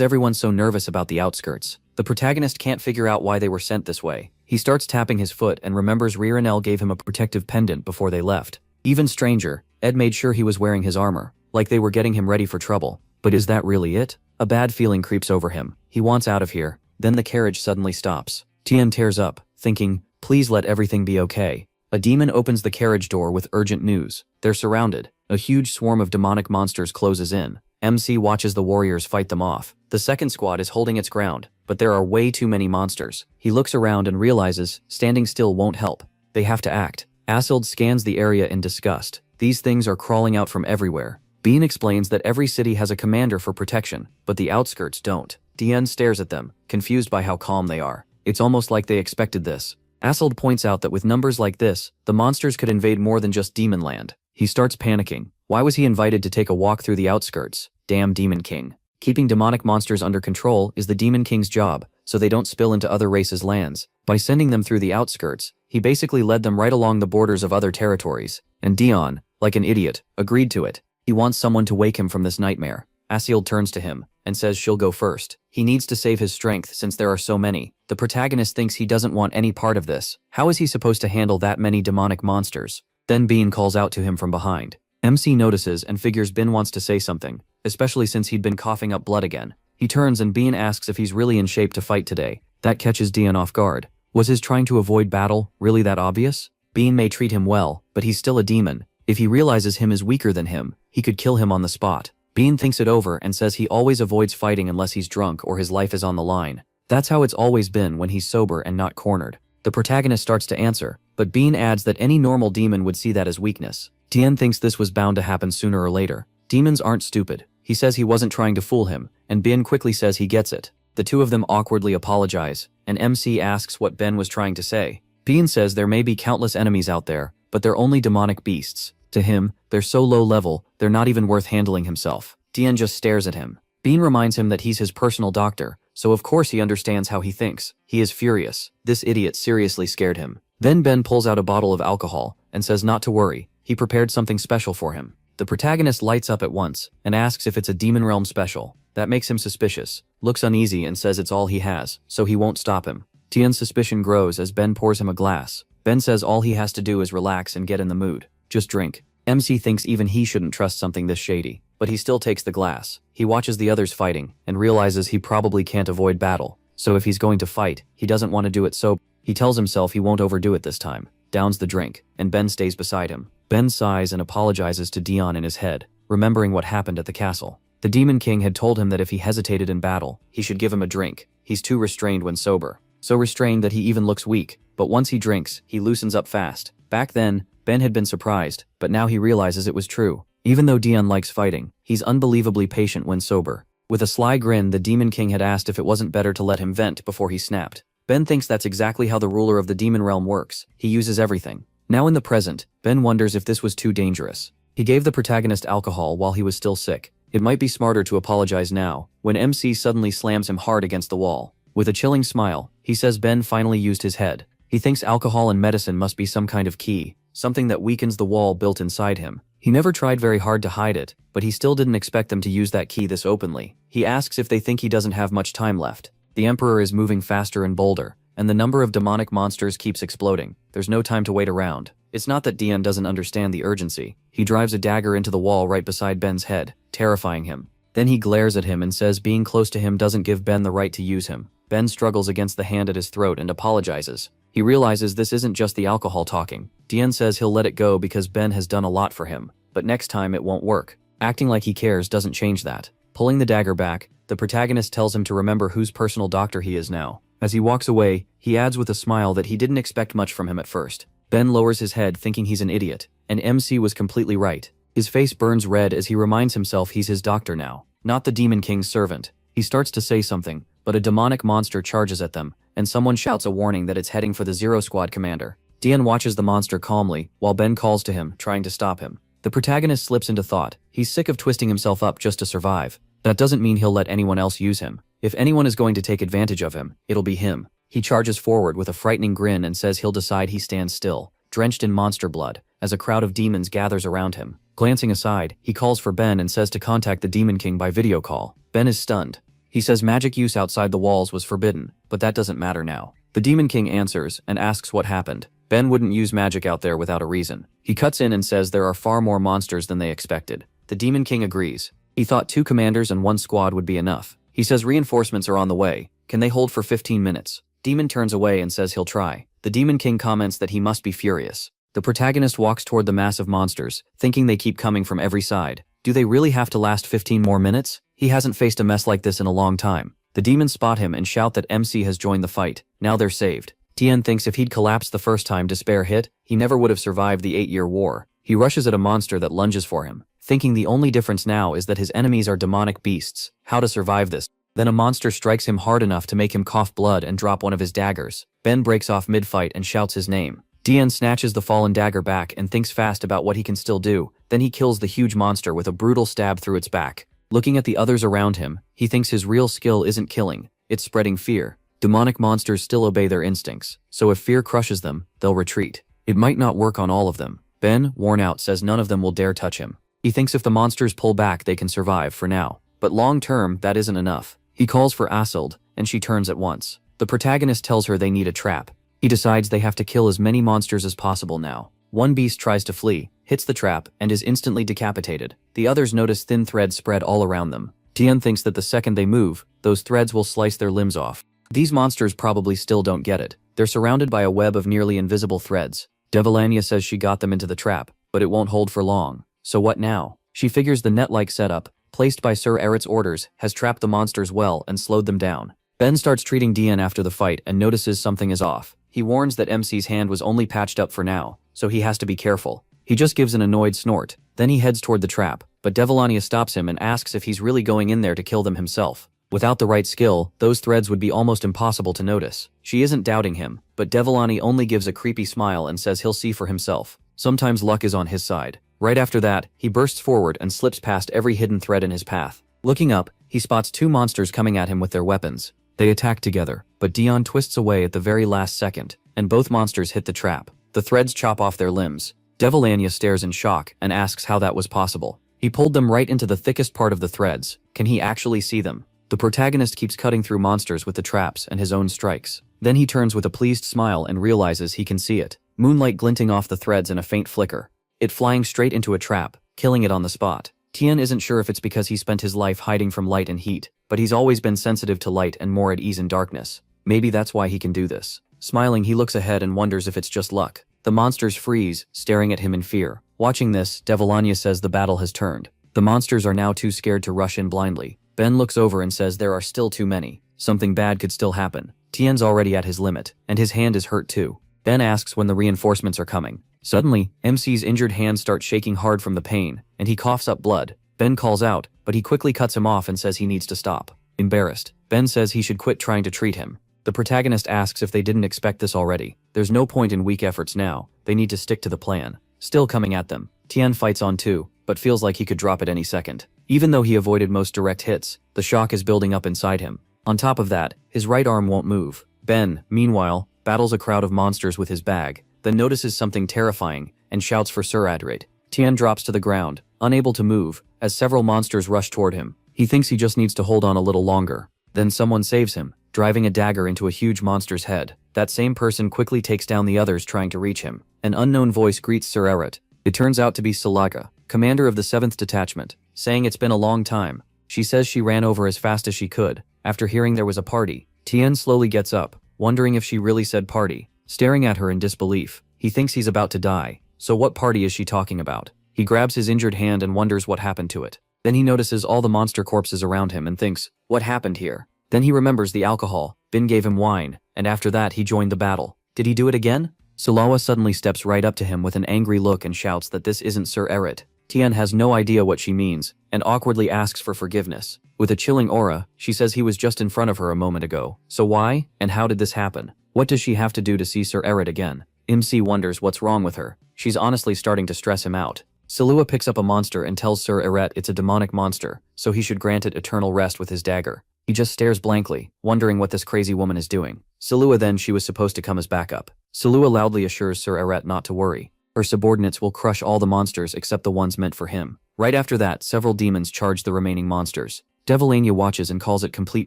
Speaker 1: everyone so nervous about the outskirts? The protagonist can't figure out why they were sent this way. He starts tapping his foot and remembers Ririnel gave him a protective pendant before they left. Even stranger, Ed made sure he was wearing his armor, like they were getting him ready for trouble. But is that really it? A bad feeling creeps over him. He wants out of here. Then the carriage suddenly stops. Tien tears up, thinking, please let everything be okay. A demon opens the carriage door with urgent news. They're surrounded. A huge swarm of demonic monsters closes in. MC watches the warriors fight them off. The second squad is holding its ground, but there are way too many monsters. He looks around and realizes standing still won't help. They have to act. Asild scans the area in disgust. These things are crawling out from everywhere. Bean explains that every city has a commander for protection, but the outskirts don't. Dien stares at them, confused by how calm they are. It's almost like they expected this. Asild points out that with numbers like this, the monsters could invade more than just Demon Land. He starts panicking. Why was he invited to take a walk through the outskirts? Damn Demon King. Keeping demonic monsters under control is the Demon King's job, so they don't spill into other races' lands. By sending them through the outskirts, he basically led them right along the borders of other territories. And Dion, like an idiot, agreed to it. He wants someone to wake him from this nightmare. Asild turns to him and says she'll go first. He needs to save his strength since there are so many. The protagonist thinks he doesn't want any part of this. How is he supposed to handle that many demonic monsters? Then Bean calls out to him from behind. MC notices and figures Bin wants to say something, especially since he'd been coughing up blood again. He turns and Bean asks if he's really in shape to fight today. That catches Dion off guard. Was his trying to avoid battle really that obvious? Bean may treat him well, but he's still a demon. If he realizes him is weaker than him, he could kill him on the spot. Bean thinks it over and says he always avoids fighting unless he's drunk or his life is on the line. That's how it's always been when he's sober and not cornered. The protagonist starts to answer, but Bean adds that any normal demon would see that as weakness. Tien thinks this was bound to happen sooner or later. Demons aren't stupid. He says he wasn't trying to fool him, and Ben quickly says he gets it. The two of them awkwardly apologize, and MC asks what Ben was trying to say. Bean says there may be countless enemies out there, but they're only demonic beasts. To him, they're so low level, they're not even worth handling himself. Tien just stares at him. Bean reminds him that he's his personal doctor, so of course he understands how he thinks. He is furious. This idiot seriously scared him. Then Ben pulls out a bottle of alcohol and says not to worry. He prepared something special for him. The protagonist lights up at once and asks if it's a Demon Realm special. That makes him suspicious, looks uneasy and says it's all he has, so he won't stop him. Tien's suspicion grows as Ben pours him a glass. Ben says all he has to do is relax and get in the mood. Just drink. MC thinks even he shouldn't trust something this shady, but he still takes the glass. He watches the others fighting and realizes he probably can't avoid battle. So if he's going to fight, he doesn't want to do it sober. He tells himself he won't overdo it this time. Downs the drink, and Ben stays beside him. Ben sighs and apologizes to Dion in his head, remembering what happened at the castle. The Demon King had told him that if he hesitated in battle, he should give him a drink. He's too restrained when sober. So restrained that he even looks weak, but once he drinks, he loosens up fast. Back then, Ben had been surprised, but now he realizes it was true. Even though Dion likes fighting, he's unbelievably patient when sober. With a sly grin, the Demon King had asked if it wasn't better to let him vent before he snapped. Ben thinks that's exactly how the ruler of the Demon Realm works. He uses everything. Now in the present, Ben wonders if this was too dangerous. He gave the protagonist alcohol while he was still sick. It might be smarter to apologize now, when MC suddenly slams him hard against the wall. With a chilling smile, he says Ben finally used his head. He thinks alcohol and medicine must be some kind of key, something that weakens the wall built inside him. He never tried very hard to hide it, but he still didn't expect them to use that key this openly. He asks if they think he doesn't have much time left. The Emperor is moving faster and bolder, and the number of demonic monsters keeps exploding. There's no time to wait around. It's not that Dion doesn't understand the urgency. He drives a dagger into the wall right beside Ben's head, terrifying him. Then he glares at him and says being close to him doesn't give Ben the right to use him. Ben struggles against the hand at his throat and apologizes. He realizes this isn't just the alcohol talking. Dian says he'll let it go because Ben has done a lot for him, but next time it won't work. Acting like he cares doesn't change that. Pulling the dagger back, the protagonist tells him to remember whose personal doctor he is now. As he walks away, he adds with a smile that he didn't expect much from him at first. Ben lowers his head thinking he's an idiot, and MC was completely right. His face burns red as he reminds himself he's his doctor now, not the Demon King's servant. He starts to say something, but a demonic monster charges at them, and someone shouts a warning that it's heading for the Zero Squad commander. Dian watches the monster calmly, while Ben calls to him, trying to stop him. The protagonist slips into thought. He's sick of twisting himself up just to survive. That doesn't mean he'll let anyone else use him. If anyone is going to take advantage of him, it'll be him. He charges forward with a frightening grin and says he'll decide. He stands still, drenched in monster blood, as a crowd of demons gathers around him. Glancing aside, he calls for Ben and says to contact the Demon King by video call. Ben is stunned. He says magic use outside the walls was forbidden, but that doesn't matter now. The Demon King answers and asks what happened. Ben wouldn't use magic out there without a reason. He cuts in and says there are far more monsters than they expected. The Demon King agrees. He thought 2 commanders and 1 squad would be enough. He says reinforcements are on the way. Can they hold for 15 minutes? Demon turns away and says he'll try. The Demon King comments that he must be furious. The protagonist walks toward the mass of monsters, thinking they keep coming from every side. Do they really have to last 15 more minutes? He hasn't faced a mess like this in a long time. The demons spot him and shout that MC has joined the fight. Now they're saved. Tien thinks if he'd collapsed the first time Despair hit, he never would have survived the 8-year war. He rushes at a monster that lunges for him, thinking the only difference now is that his enemies are demonic beasts. How to survive this? Then a monster strikes him hard enough to make him cough blood and drop one of his daggers. Ben breaks off mid-fight and shouts his name. Tien snatches the fallen dagger back and thinks fast about what he can still do. Then he kills the huge monster with a brutal stab through its back. Looking at the others around him, he thinks his real skill isn't killing, it's spreading fear. Demonic monsters still obey their instincts, so if fear crushes them, they'll retreat. It might not work on all of them. Ben, worn out, says none of them will dare touch him. He thinks if the monsters pull back they can survive for now, but long term that isn't enough. He calls for Asild, and she turns at once. The protagonist tells her they need a trap. He decides they have to kill as many monsters as possible now. One beast tries to flee, hits the trap, and is instantly decapitated. The others notice thin threads spread all around them. Tien thinks that the second they move, those threads will slice their limbs off. These monsters probably still don't get it. They're surrounded by a web of nearly invisible threads. Devilania says she got them into the trap, but it won't hold for long. So what now? She figures the net-like setup, placed by Sir Eret's orders, has trapped the monsters well and slowed them down. Ben starts treating Dian after the fight and notices something is off. He warns that MC's hand was only patched up for now, so he has to be careful. He just gives an annoyed snort. Then he heads toward the trap, but Devilania stops him and asks if he's really going in there to kill them himself. Without the right skill, those threads would be almost impossible to notice. She isn't doubting him, but Devilani only gives a creepy smile and says he'll see for himself. Sometimes luck is on his side. Right after that, he bursts forward and slips past every hidden thread in his path. Looking up, he spots 2 monsters coming at him with their weapons. They attack together, but Dion twists away at the very last second, and both monsters hit the trap. The threads chop off their limbs. Devilania stares in shock and asks how that was possible. He pulled them right into the thickest part of the threads. Can he actually see them? The protagonist keeps cutting through monsters with the traps and his own strikes. Then he turns with a pleased smile and realizes he can see it. Moonlight glinting off the threads in a faint flicker. It flying straight into a trap, killing it on the spot. Tien isn't sure if it's because he spent his life hiding from light and heat, but he's always been sensitive to light and more at ease in darkness. Maybe that's why he can do this. Smiling, he looks ahead and wonders if it's just luck. The monsters freeze, staring at him in fear. Watching this, Devilania says the battle has turned. The monsters are now too scared to rush in blindly. Ben looks over and says there are still too many. Something bad could still happen. Tien's already at his limit, and his hand is hurt too. Ben asks when the reinforcements are coming. Suddenly, MC's injured hand starts shaking hard from the pain, and he coughs up blood. Ben calls out, but he quickly cuts him off and says he needs to stop. Embarrassed, Ben says he should quit trying to treat him. The protagonist asks if they didn't expect this already. There's no point in weak efforts now. They need to stick to the plan. Still coming at them. Tien fights on too, but feels like he could drop at any second. Even though he avoided most direct hits, the shock is building up inside him. On top of that, his right arm won't move. Ben, meanwhile, battles a crowd of monsters with his bag, then notices something terrifying and shouts for Sir Adred. Tien drops to the ground, unable to move, as several monsters rush toward him. He thinks he just needs to hold on a little longer. Then someone saves him, driving a dagger into a huge monster's head. That same person quickly takes down the others trying to reach him. An unknown voice greets Sir Eret. It turns out to be Salaga, commander of the 7th Detachment, saying it's been a long time. She says she ran over as fast as she could. After hearing there was a party, Tien slowly gets up, wondering if she really said party, staring at her in disbelief. He thinks he's about to die. So what party is she talking about? He grabs his injured hand and wonders what happened to it. Then he notices all the monster corpses around him and thinks, what happened here? Then he remembers the alcohol. Bin gave him wine, and after that he joined the battle. Did he do it again? Sulawa suddenly steps right up to him with an angry look and shouts that this isn't Sir Eret. Tien has no idea what she means, and awkwardly asks for forgiveness. With a chilling aura, she says he was just in front of her a moment ago. So why, and how did this happen? What does she have to do to see Sir Eret again? MC wonders what's wrong with her. She's honestly starting to stress him out. Silua picks up a monster and tells Sir Eret it's a demonic monster, so he should grant it eternal rest with his dagger. He just stares blankly, wondering what this crazy woman is doing. Silua then she was supposed to come as backup. Silua loudly assures Sir Eret not to worry. Her subordinates will crush all the monsters except the ones meant for him. Right after that, several demons charge the remaining monsters. Devilania watches and calls it complete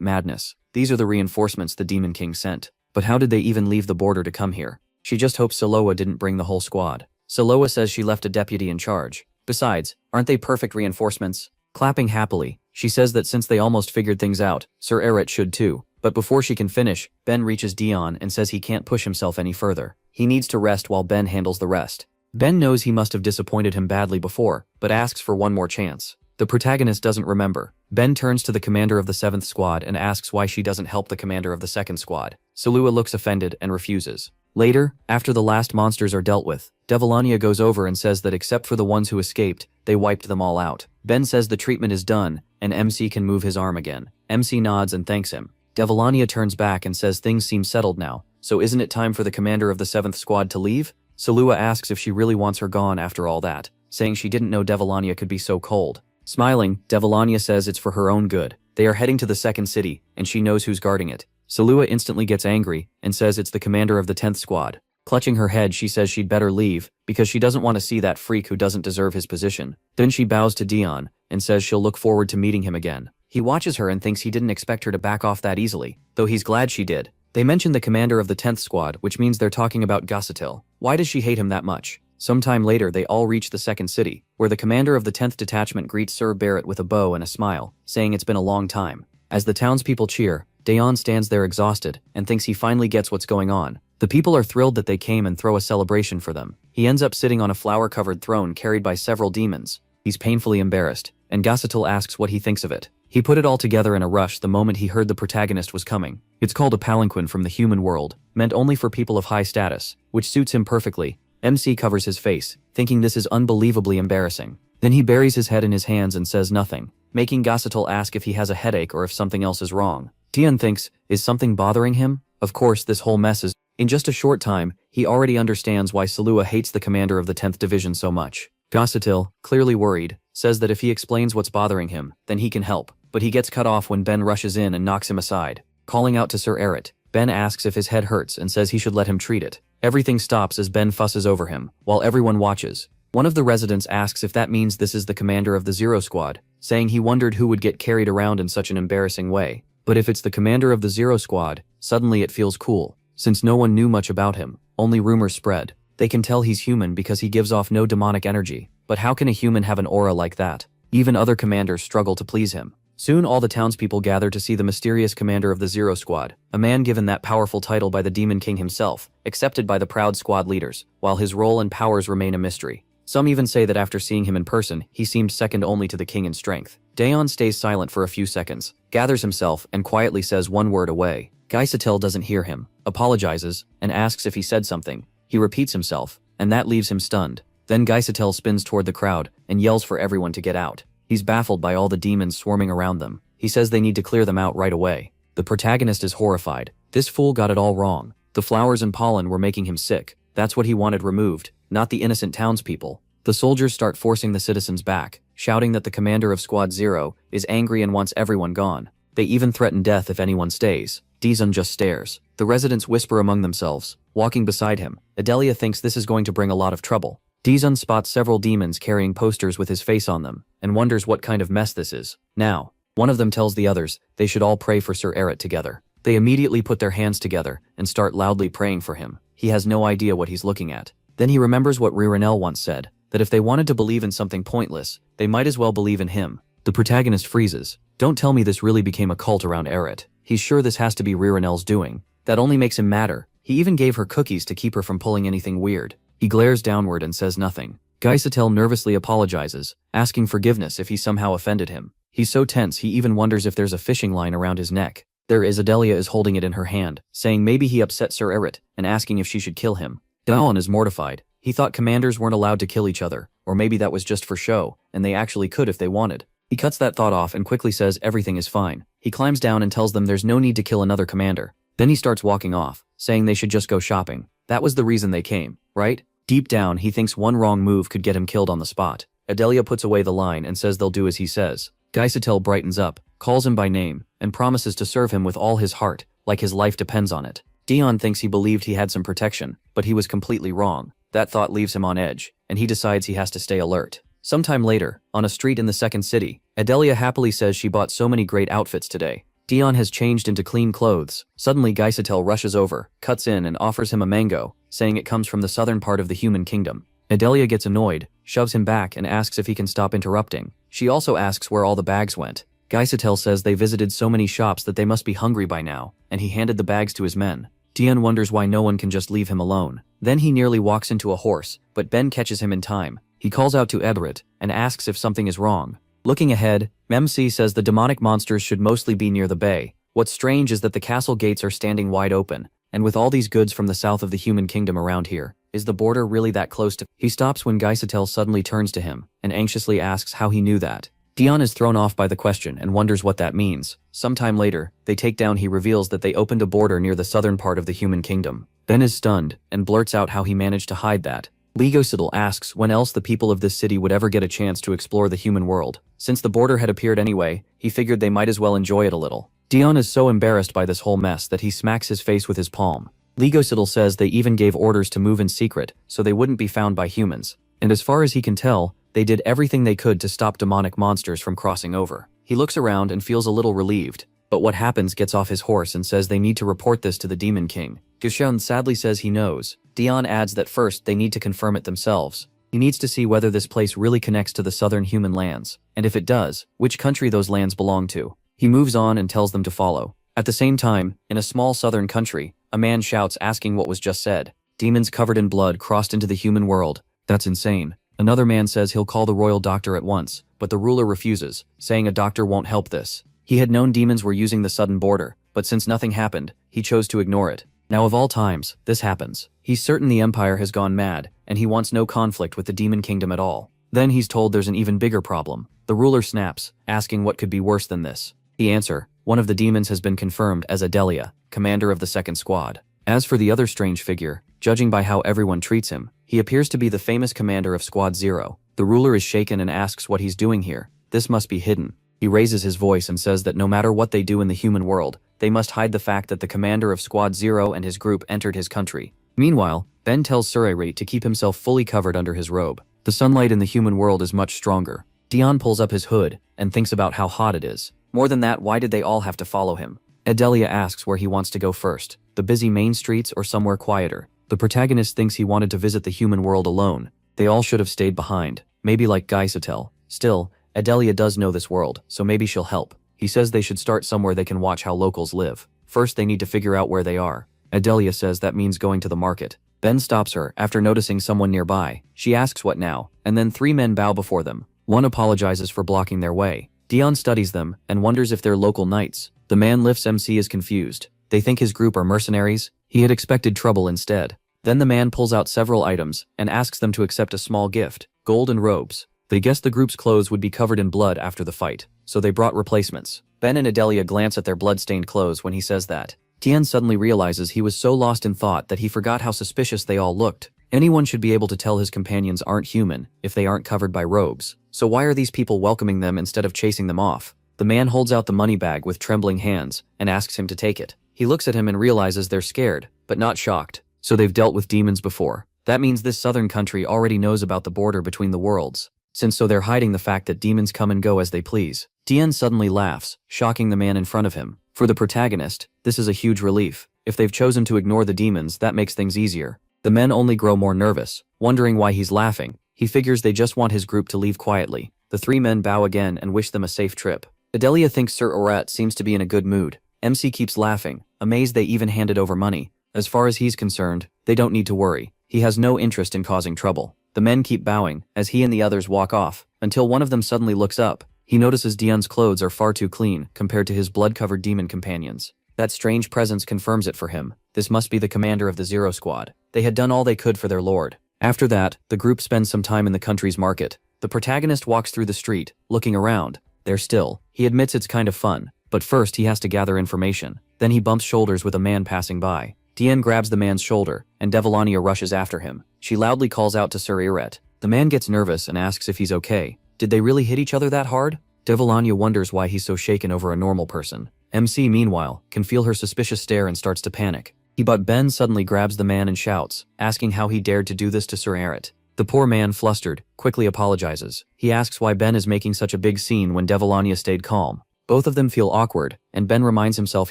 Speaker 1: madness. These are the reinforcements the Demon King sent. But how did they even leave the border to come here? She just hopes Siloa didn't bring the whole squad. Siloa says she left a deputy in charge. Besides, aren't they perfect reinforcements? Clapping happily, she says that since they almost figured things out, Sir Eret should too. But before she can finish, Ben reaches Dion and says he can't push himself any further. He needs to rest while Ben handles the rest. Ben knows he must have disappointed him badly before, but asks for one more chance. The protagonist doesn't remember. Ben turns to the commander of the 7th squad and asks why she doesn't help the commander of the 2nd squad. Silua looks offended and refuses. Later, after the last monsters are dealt with, Devilania goes over and says that except for the ones who escaped, they wiped them all out. Ben says the treatment is done, and MC can move his arm again. MC nods and thanks him. Devilania turns back and says things seem settled now, so isn't it time for the commander of the 7th squad to leave? Silua asks if she really wants her gone after all that, saying she didn't know Devilania could be so cold. Smiling, Devilania says it's for her own good. They are heading to the 2nd city, and she knows who's guarding it. Silua instantly gets angry and says it's the commander of the 10th squad. Clutching her head, she says she'd better leave because she doesn't want to see that freak who doesn't deserve his position. Then she bows to Dion and says she'll look forward to meeting him again. He watches her and thinks he didn't expect her to back off that easily, though he's glad she did. They mention the commander of the 10th squad, which means they're talking about Gossatil. Why does she hate him that much? Sometime later, they all reach the 2nd city, where the commander of the 10th detachment greets Sir Barrett with a bow and a smile, saying it's been a long time. As the townspeople cheer, Dayon stands there exhausted and thinks he finally gets what's going on. The people are thrilled that they came and throw a celebration for them. He ends up sitting on a flower-covered throne carried by several demons. He's painfully embarrassed, and Gossatil asks what he thinks of it. He put it all together in a rush the moment he heard the protagonist was coming. It's called a palanquin from the human world, meant only for people of high status, which suits him perfectly. MC covers his face, thinking this is unbelievably embarrassing. Then he buries his head in his hands and says nothing, making Gossatil ask if he has a headache or if something else is wrong. Tian thinks, is something bothering him? Of course, this whole mess is. In just a short time, he already understands why Silua hates the commander of the 10th Division so much. Gossatil, clearly worried, says that if he explains what's bothering him, then he can help. But he gets cut off when Ben rushes in and knocks him aside. Calling out to Sir Eret, Ben asks if his head hurts and says he should let him treat it. Everything stops as Ben fusses over him, while everyone watches. One of the residents asks if that means this is the commander of the Zero Squad, saying he wondered who would get carried around in such an embarrassing way. But if it's the commander of the Zero Squad, suddenly it feels cool. Since no one knew much about him, only rumors spread. They can tell he's human because he gives off no demonic energy. But how can a human have an aura like that? Even other commanders struggle to please him. Soon all the townspeople gather to see the mysterious commander of the Zero Squad, a man given that powerful title by the Demon King himself, accepted by the proud squad leaders, while his role and powers remain a mystery. Some even say that after seeing him in person, he seemed second only to the king in strength. Dayon stays silent for a few seconds, gathers himself, and quietly says one word away. Gossatil doesn't hear him, apologizes, and asks if he said something. He repeats himself, and that leaves him stunned. Then Gossatil spins toward the crowd and yells for everyone to get out. He's baffled by all the demons swarming around them. He says they need to clear them out right away. The protagonist is horrified. This fool got it all wrong. The flowers and pollen were making him sick. That's what he wanted removed, not the innocent townspeople. The soldiers start forcing the citizens back, shouting that the commander of Squad Zero is angry and wants everyone gone. They even threaten death if anyone stays. Dizun just stares. The residents whisper among themselves, walking beside him. Adelia thinks this is going to bring a lot of trouble. Dizun spots several demons carrying posters with his face on them, and wonders what kind of mess this is. Now, one of them tells the others they should all pray for Sir Eret together. They immediately put their hands together and start loudly praying for him. He has no idea what he's looking at. Then he remembers what Ririnel once said, that if they wanted to believe in something pointless, they might as well believe in him. The The protagonist freezes. Don't tell me this really became a cult around Eret. He's sure this has to be Ririnel's doing. That only makes him madder. He even gave her cookies to keep her from pulling anything weird. He glares downward and says nothing. Gaisatel nervously apologizes, asking forgiveness if he somehow offended him. He's so tense he even wonders if there's a fishing line around his neck. There is. Adelia is holding it in her hand, saying maybe he upset Sir Eret, and asking if she should kill him. Daon is mortified. He thought commanders weren't allowed to kill each other, or maybe that was just for show, and they actually could if they wanted. He cuts that thought off and quickly says everything is fine. He climbs down and tells them there's no need to kill another commander. Then he starts walking off, saying they should just go shopping. That was the reason they came, right? Deep down, he thinks one wrong move could get him killed on the spot. Adelia puts away the line and says they'll do as he says. Gaisatel brightens up, calls him by name, and promises to serve him with all his heart, like his life depends on it. Dion thinks he believed he had some protection, but he was completely wrong. That thought leaves him on edge, and he decides he has to stay alert. Sometime later, on a street in the second city, Adelia happily says she bought so many great outfits today. Dion has changed into clean clothes. Suddenly Gaisatel rushes over, cuts in and offers him a mango, saying it comes from the southern part of the human kingdom. Adelia gets annoyed, shoves him back and asks if he can stop interrupting. She also asks where all the bags went. Gaisatel says they visited so many shops that they must be hungry by now, and he handed the bags to his men. Dion wonders why no one can just leave him alone. Then he nearly walks into a horse, but Ben catches him in time. He calls out to Ebrit and asks if something is wrong. Looking ahead, Memsi says the demonic monsters should mostly be near the bay. What's strange is that the castle gates are standing wide open, and with all these goods from the south of the human kingdom around here, is the border really that close to— He stops when Gaisatel suddenly turns to him and anxiously asks how he knew that. Dion is thrown off by the question and wonders what that means. Sometime later, they take down. He reveals that they opened a border near the southern part of the human kingdom. Ben is stunned and blurts out how he managed to hide that. Legosiddle asks when else the people of this city would ever get a chance to explore the human world. Since the border had appeared anyway, he figured they might as well enjoy it a little. Dion is so embarrassed by this whole mess that he smacks his face with his palm. Legosiddle says they even gave orders to move in secret so they wouldn't be found by humans. And as far as he can tell, they did everything they could to stop demonic monsters from crossing over. He looks around and feels a little relieved, but what happens gets off his horse and says they need to report this to the Demon King. Gushun sadly says he knows. Dion adds that first they need to confirm it themselves. He needs to see whether this place really connects to the southern human lands, and if it does, which country those lands belong to. He moves on and tells them to follow. At the same time, in a small southern country, a man shouts asking what was just said. Demons covered in blood crossed into the human world. That's insane. Another man says he'll call the royal doctor at once, but the ruler refuses, saying a doctor won't help this. He had known demons were using the southern border, but since nothing happened, he chose to ignore it. Now of all times, this happens. He's certain the Empire has gone mad, and he wants no conflict with the Demon Kingdom at all. Then he's told there's an even bigger problem. The ruler snaps, asking what could be worse than this. The answer: one of the demons has been confirmed as Adelia, commander of the second squad. As for the other strange figure, judging by how everyone treats him, he appears to be the famous commander of Squad 0. The ruler is shaken and asks what he's doing here. This must be hidden. He raises his voice and says that no matter what they do in the human world, they must hide the fact that the commander of Squad 0 and his group entered his country. Meanwhile, Ben tells Surayri to keep himself fully covered under his robe. The sunlight in the human world is much stronger. Dion pulls up his hood and thinks about how hot it is. More than that, why did they all have to follow him? Adelia asks where he wants to go first, the busy main streets or somewhere quieter. The protagonist thinks he wanted to visit the human world alone. They all should have stayed behind, maybe like Gaisatel. Still, Adelia does know this world, so maybe she'll help. He says they should start somewhere they can watch how locals live. First they need to figure out where they are. Adelia says that means going to the market. Ben stops her after noticing someone nearby. She asks what now, and then 3 men bow before them. One apologizes for blocking their way. Dion studies them and wonders if they're local knights. The man lifts MC is confused. They think his group are mercenaries. He had expected trouble instead. Then the man pulls out several items and asks them to accept a small gift, gold and robes. They guessed the group's clothes would be covered in blood after the fight, so they brought replacements. Ben and Adelia glance at their blood-stained clothes when he says that. Tien suddenly realizes he was so lost in thought that he forgot how suspicious they all looked. Anyone should be able to tell his companions aren't human if they aren't covered by robes. So why are these people welcoming them instead of chasing them off? The man holds out the money bag with trembling hands and asks him to take it. He looks at him and realizes they're scared, but not shocked. So they've dealt with demons before. That means this southern country already knows about the border between the worlds. So they're hiding the fact that demons come and go as they please. Tien suddenly laughs, shocking the man in front of him. For the protagonist, this is a huge relief. If they've chosen to ignore the demons, that makes things easier. The men only grow more nervous, wondering why he's laughing. He figures they just want his group to leave quietly. The three men bow again and wish them a safe trip. Adelia thinks Sir Orat seems to be in a good mood. MC keeps laughing, amazed they even handed over money. As far as he's concerned, they don't need to worry. He has no interest in causing trouble. The men keep bowing as he and the others walk off, until one of them suddenly looks up. He notices Dion's clothes are far too clean compared to his blood-covered demon companions. That strange presence confirms it for him. This must be the commander of the Zero Squad. They had done all they could for their lord. After that, the group spends some time in the country's market. The protagonist walks through the street, looking around. There still. He admits it's kind of fun, but first he has to gather information. Then he bumps shoulders with a man passing by. Dian grabs the man's shoulder, and Devilania rushes after him. She loudly calls out to Sir Iret. The man gets nervous and asks if he's okay. Did they really hit each other that hard? Devilania wonders why he's so shaken over a normal person. MC, meanwhile, can feel her suspicious stare and starts to panic. But Ben suddenly grabs the man and shouts, asking how he dared to do this to Sir Iret. The poor man, flustered, quickly apologizes. He asks why Ben is making such a big scene when Devilania stayed calm. Both of them feel awkward, and Ben reminds himself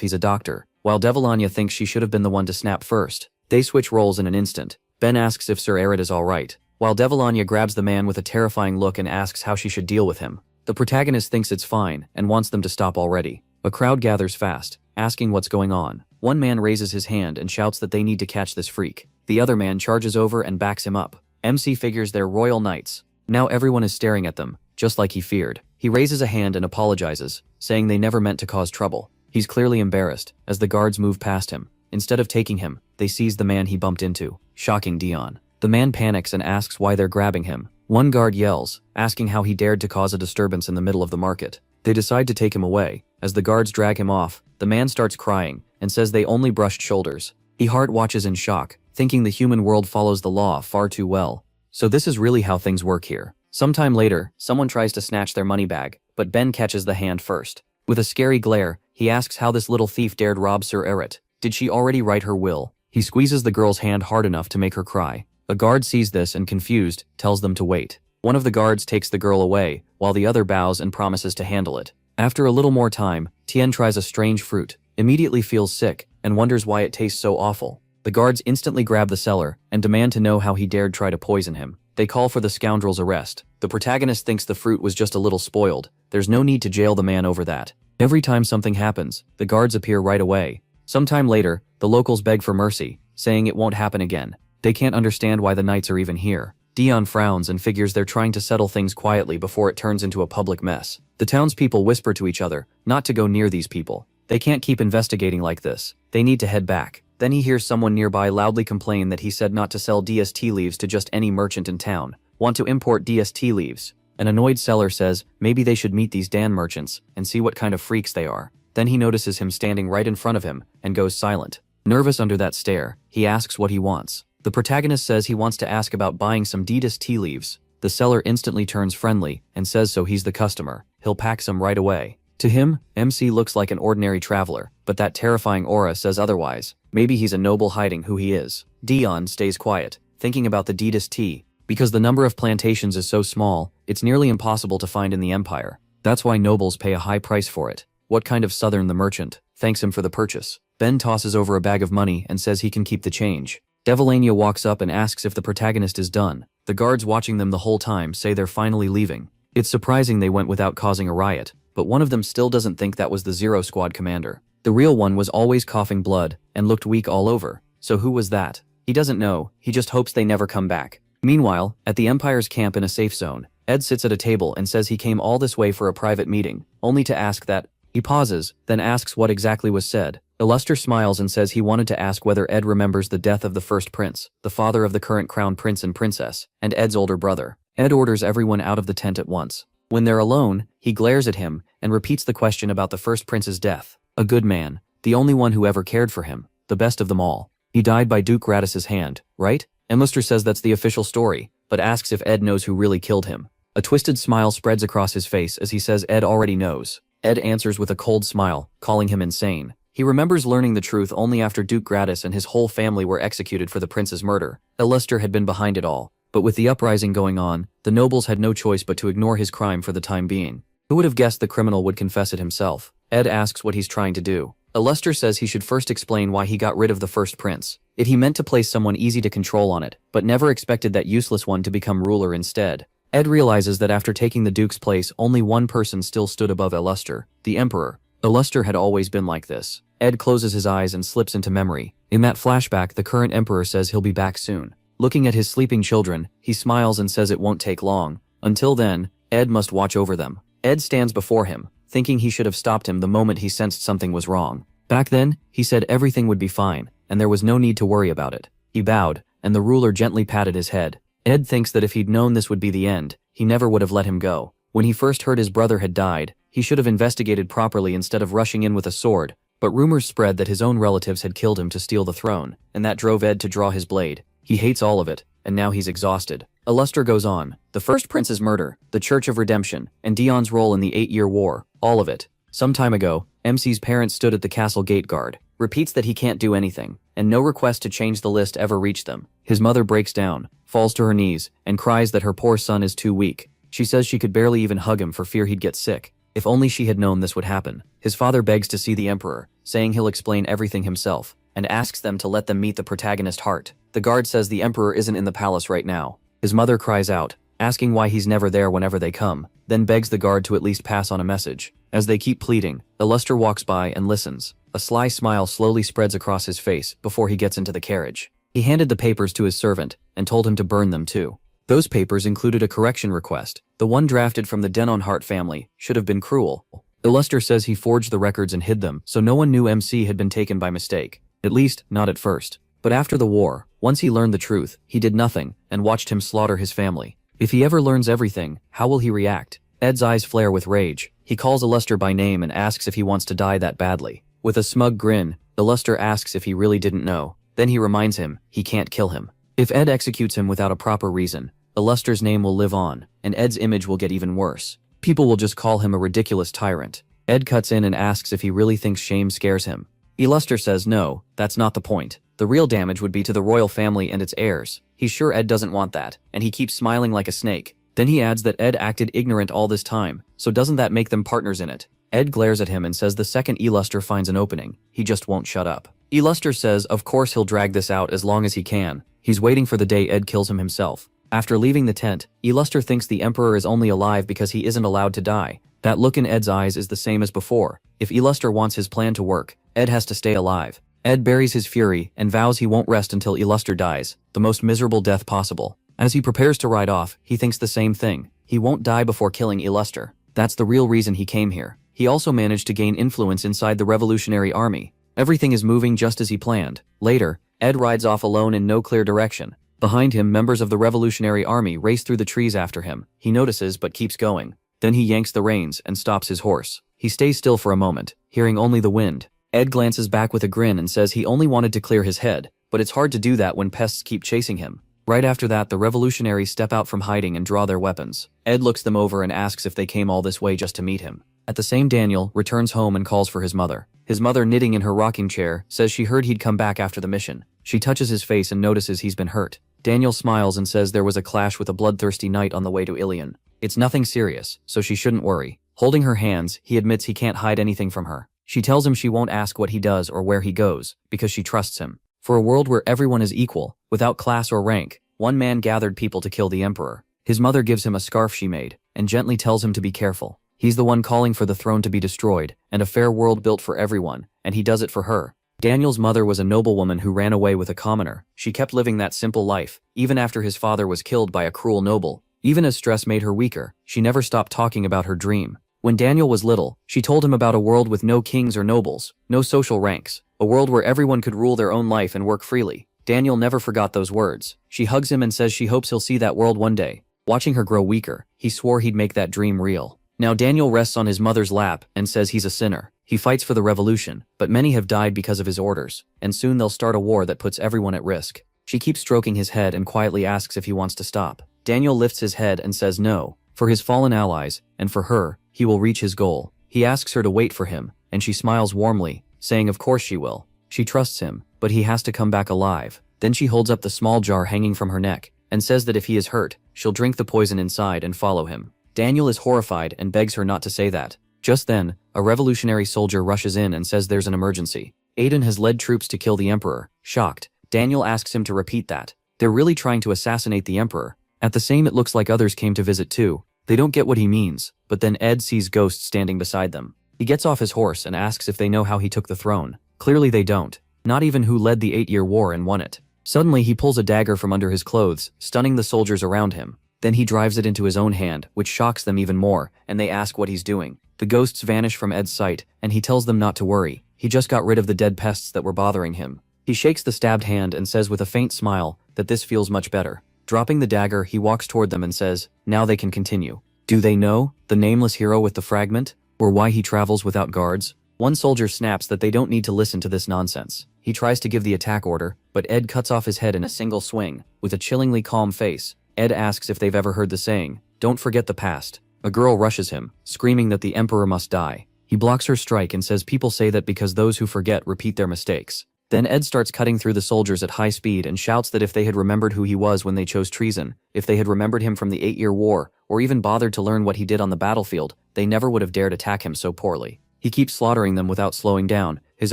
Speaker 1: he's a doctor, while Devilania thinks she should have been the one to snap first. They switch roles in an instant. Ben asks if Sir Iret is alright, while Devilania grabs the man with a terrifying look and asks how she should deal with him. The protagonist thinks it's fine and wants them to stop already. A crowd gathers fast, asking what's going on. One man raises his hand and shouts that they need to catch this freak. The other man charges over and backs him up. MC figures they're royal knights. Now everyone is staring at them, just like he feared. He raises a hand and apologizes, saying they never meant to cause trouble. He's clearly embarrassed, as the guards move past him. Instead of taking him, they seize the man he bumped into, shocking Dion. The man panics and asks why they're grabbing him. One guard yells, asking how he dared to cause a disturbance in the middle of the market. They decide to take him away. As the guards drag him off, the man starts crying and says they only brushed shoulders. He heart watches in shock, thinking the human world follows the law far too well. So this is really how things work here. Sometime later, someone tries to snatch their money bag, but Ben catches the hand first. With a scary glare, he asks how this little thief dared rob Sir Iret. Did she already write her will? He squeezes the girl's hand hard enough to make her cry. A guard sees this and, confused, tells them to wait. One of the guards takes the girl away, while the other bows and promises to handle it. After a little more time, Tien tries a strange fruit, immediately feels sick, and wonders why it tastes so awful. The guards instantly grab the seller and demand to know how he dared try to poison him. They call for the scoundrel's arrest. The protagonist thinks the fruit was just a little spoiled. There's no need to jail the man over that. Every time something happens, the guards appear right away. Sometime later, the locals beg for mercy, saying it won't happen again. They can't understand why the knights are even here. Dion frowns and figures they're trying to settle things quietly before it turns into a public mess. The townspeople whisper to each other not to go near these people. They can't keep investigating like this. They need to head back. Then he hears someone nearby loudly complain that he said not to sell DST leaves to just any merchant in town. Want to import DST leaves. An annoyed seller says maybe they should meet these Dan merchants and see what kind of freaks they are. Then he notices him standing right in front of him and goes silent. Nervous under that stare, he asks what he wants. The protagonist says he wants to ask about buying some Dedas tea leaves. The seller instantly turns friendly and says so he's the customer. He'll pack some right away. To him, MC looks like an ordinary traveler, but that terrifying aura says otherwise. Maybe he's a noble hiding who he is. Dion stays quiet, thinking about the Dedas tea. Because the number of plantations is so small, it's nearly impossible to find in the empire. That's why nobles pay a high price for it. What kind of southern the merchant thanks him for the purchase. Ben tosses over a bag of money and says he can keep the change. Devilania walks up and asks if the protagonist is done. The guards watching them the whole time say they're finally leaving. It's surprising they went without causing a riot, but one of them still doesn't think that was the Zero Squad commander. The real one was always coughing blood and looked weak all over. So who was that? He doesn't know, he just hopes they never come back. Meanwhile, at the Empire's camp in a safe zone, Ed sits at a table and says he came all this way for a private meeting, only to ask that. He pauses, then asks what exactly was said. Illuster smiles and says he wanted to ask whether Ed remembers the death of the first prince, the father of the current crown prince and princess, and Ed's older brother. Ed orders everyone out of the tent at once. When they're alone, he glares at him and repeats the question about the first prince's death. A good man, the only one who ever cared for him, the best of them all. He died by Duke Gratis's hand, right? Illuster says that's the official story, but asks if Ed knows who really killed him. A twisted smile spreads across his face as he says Ed already knows. Ed answers with a cold smile, calling him insane. He remembers learning the truth only after Duke Gratis and his whole family were executed for the prince's murder. Illuster had been behind it all, but with the uprising going on, the nobles had no choice but to ignore his crime for the time being. Who would have guessed the criminal would confess it himself? Ed asks what he's trying to do. Illuster says he should first explain why he got rid of the first prince. He meant to place someone easy to control on it, but never expected that useless one to become ruler instead. Ed realizes that after taking the Duke's place, only one person still stood above Illuster, the Emperor. Illuster had always been like this. Ed closes his eyes and slips into memory. In that flashback, the current Emperor says he'll be back soon. Looking at his sleeping children, he smiles and says it won't take long. Until then, Ed must watch over them. Ed stands before him, thinking he should have stopped him the moment he sensed something was wrong. Back then, he said everything would be fine, and there was no need to worry about it. He bowed, and the ruler gently patted his head. Ed thinks that if he'd known this would be the end, he never would have let him go. When he first heard his brother had died, he should have investigated properly instead of rushing in with a sword, but rumors spread that his own relatives had killed him to steal the throne, and that drove Ed to draw his blade. He hates all of it, and now he's exhausted. Illuster goes on. The first prince's murder, the Church of Redemption, and Dion's role in the 8-Year War, all of it. Some time ago, MC's parents stood at the castle gate guard, repeats that he can't do anything, and no request to change the list ever reached them. His mother breaks down, falls to her knees, and cries that her poor son is too weak. She says she could barely even hug him for fear he'd get sick. If only she had known this would happen. His father begs to see the Emperor, saying he'll explain everything himself, and asks them to let them meet the protagonist Hart. The guard says the Emperor isn't in the palace right now. His mother cries out, asking why he's never there whenever they come, then begs the guard to at least pass on a message. As they keep pleading, Illuster walks by and listens. A sly smile slowly spreads across his face before he gets into the carriage. He handed the papers to his servant and told him to burn them too. Those papers included a correction request. The one drafted from the Denon Hart family should have been cruel. Illuster says he forged the records and hid them, so no one knew MC had been taken by mistake. At least, not at first. But after the war, once he learned the truth, he did nothing and watched him slaughter his family. If he ever learns everything, how will he react? Ed's eyes flare with rage. He calls Illuster by name and asks if he wants to die that badly. With a smug grin, Illuster asks if he really didn't know. Then he reminds him he can't kill him. If Ed executes him without a proper reason, Illuster's name will live on, and Ed's image will get even worse. People will just call him a ridiculous tyrant. Ed cuts in and asks if he really thinks shame scares him. Illuster says no, that's not the point. The real damage would be to the royal family and its heirs. He's sure Ed doesn't want that, and he keeps smiling like a snake. Then he adds that Ed acted ignorant all this time, so doesn't that make them partners in it? Ed glares at him and says the second Illuster finds an opening, he just won't shut up. Illuster says of course he'll drag this out as long as he can. He's waiting for the day Ed kills him himself. After leaving the tent, Illuster thinks the Emperor is only alive because he isn't allowed to die. That look in Ed's eyes is the same as before. If Illuster wants his plan to work, Ed has to stay alive. Ed buries his fury and vows he won't rest until Illuster dies, the most miserable death possible. As he prepares to ride off, he thinks the same thing. He won't die before killing Illuster. That's the real reason he came here. He also managed to gain influence inside the Revolutionary Army. Everything is moving just as he planned. Later, Ed rides off alone in no clear direction. Behind him, members of the Revolutionary Army race through the trees after him. He notices but keeps going. Then he yanks the reins and stops his horse. He stays still for a moment, hearing only the wind. Ed glances back with a grin and says he only wanted to clear his head, but it's hard to do that when pests keep chasing him. Right after that, the revolutionaries step out from hiding and draw their weapons. Ed looks them over and asks if they came all this way just to meet him. At the same, Daniel returns home and calls for his mother. His mother, knitting in her rocking chair, says she heard he'd come back after the mission. She touches his face and notices he's been hurt. Daniel smiles and says there was a clash with a bloodthirsty knight on the way to Ilion. It's nothing serious, so she shouldn't worry. Holding her hands, he admits he can't hide anything from her. She tells him she won't ask what he does or where he goes, because she trusts him. For a world where everyone is equal, without class or rank, one man gathered people to kill the Emperor. His mother gives him a scarf she made, and gently tells him to be careful. He's the one calling for the throne to be destroyed, and a fair world built for everyone, and he does it for her. Daniel's mother was a noblewoman who ran away with a commoner. She kept living that simple life, even after his father was killed by a cruel noble. Even as stress made her weaker, she never stopped talking about her dream. When Daniel was little, she told him about a world with no kings or nobles, no social ranks, a world where everyone could rule their own life and work freely. Daniel never forgot those words. She hugs him and says she hopes he'll see that world one day. Watching her grow weaker, he swore he'd make that dream real. Now Daniel rests on his mother's lap and says he's a sinner. He fights for the revolution, but many have died because of his orders, and soon they'll start a war that puts everyone at risk. She keeps stroking his head and quietly asks if he wants to stop. Daniel lifts his head and says no. For his fallen allies, and for her, he will reach his goal. He asks her to wait for him, and she smiles warmly, saying of course she will. She trusts him, but he has to come back alive. Then she holds up the small jar hanging from her neck, and says that if he is hurt, she'll drink the poison inside and follow him. Daniel is horrified and begs her not to say that. Just then, a revolutionary soldier rushes in and says there's an emergency. Aiden has led troops to kill the Emperor. Shocked, Daniel asks him to repeat that. They're really trying to assassinate the Emperor. At the same, it looks like others came to visit too. They don't get what he means, but then Ed sees ghosts standing beside them. He gets off his horse and asks if they know how he took the throne. Clearly they don't. Not even who led the 8-year war and won it. Suddenly he pulls a dagger from under his clothes, stunning the soldiers around him. Then he drives it into his own hand, which shocks them even more, and they ask what he's doing. The ghosts vanish from Ed's sight, and he tells them not to worry. He just got rid of the dead pests that were bothering him. He shakes the stabbed hand and says with a faint smile that this feels much better. Dropping the dagger, he walks toward them and says, now they can continue. Do they know, the nameless hero with the fragment, or why he travels without guards? One soldier snaps that they don't need to listen to this nonsense. He tries to give the attack order, but Ed cuts off his head in a single swing. With a chillingly calm face, Ed asks if they've ever heard the saying, don't forget the past. A girl rushes him, screaming that the emperor must die. He blocks her strike and says people say that because those who forget repeat their mistakes. Then Ed starts cutting through the soldiers at high speed and shouts that if they had remembered who he was when they chose treason, if they had remembered him from the 8-year war, or even bothered to learn what he did on the battlefield, they never would have dared attack him so poorly. He keeps slaughtering them without slowing down. His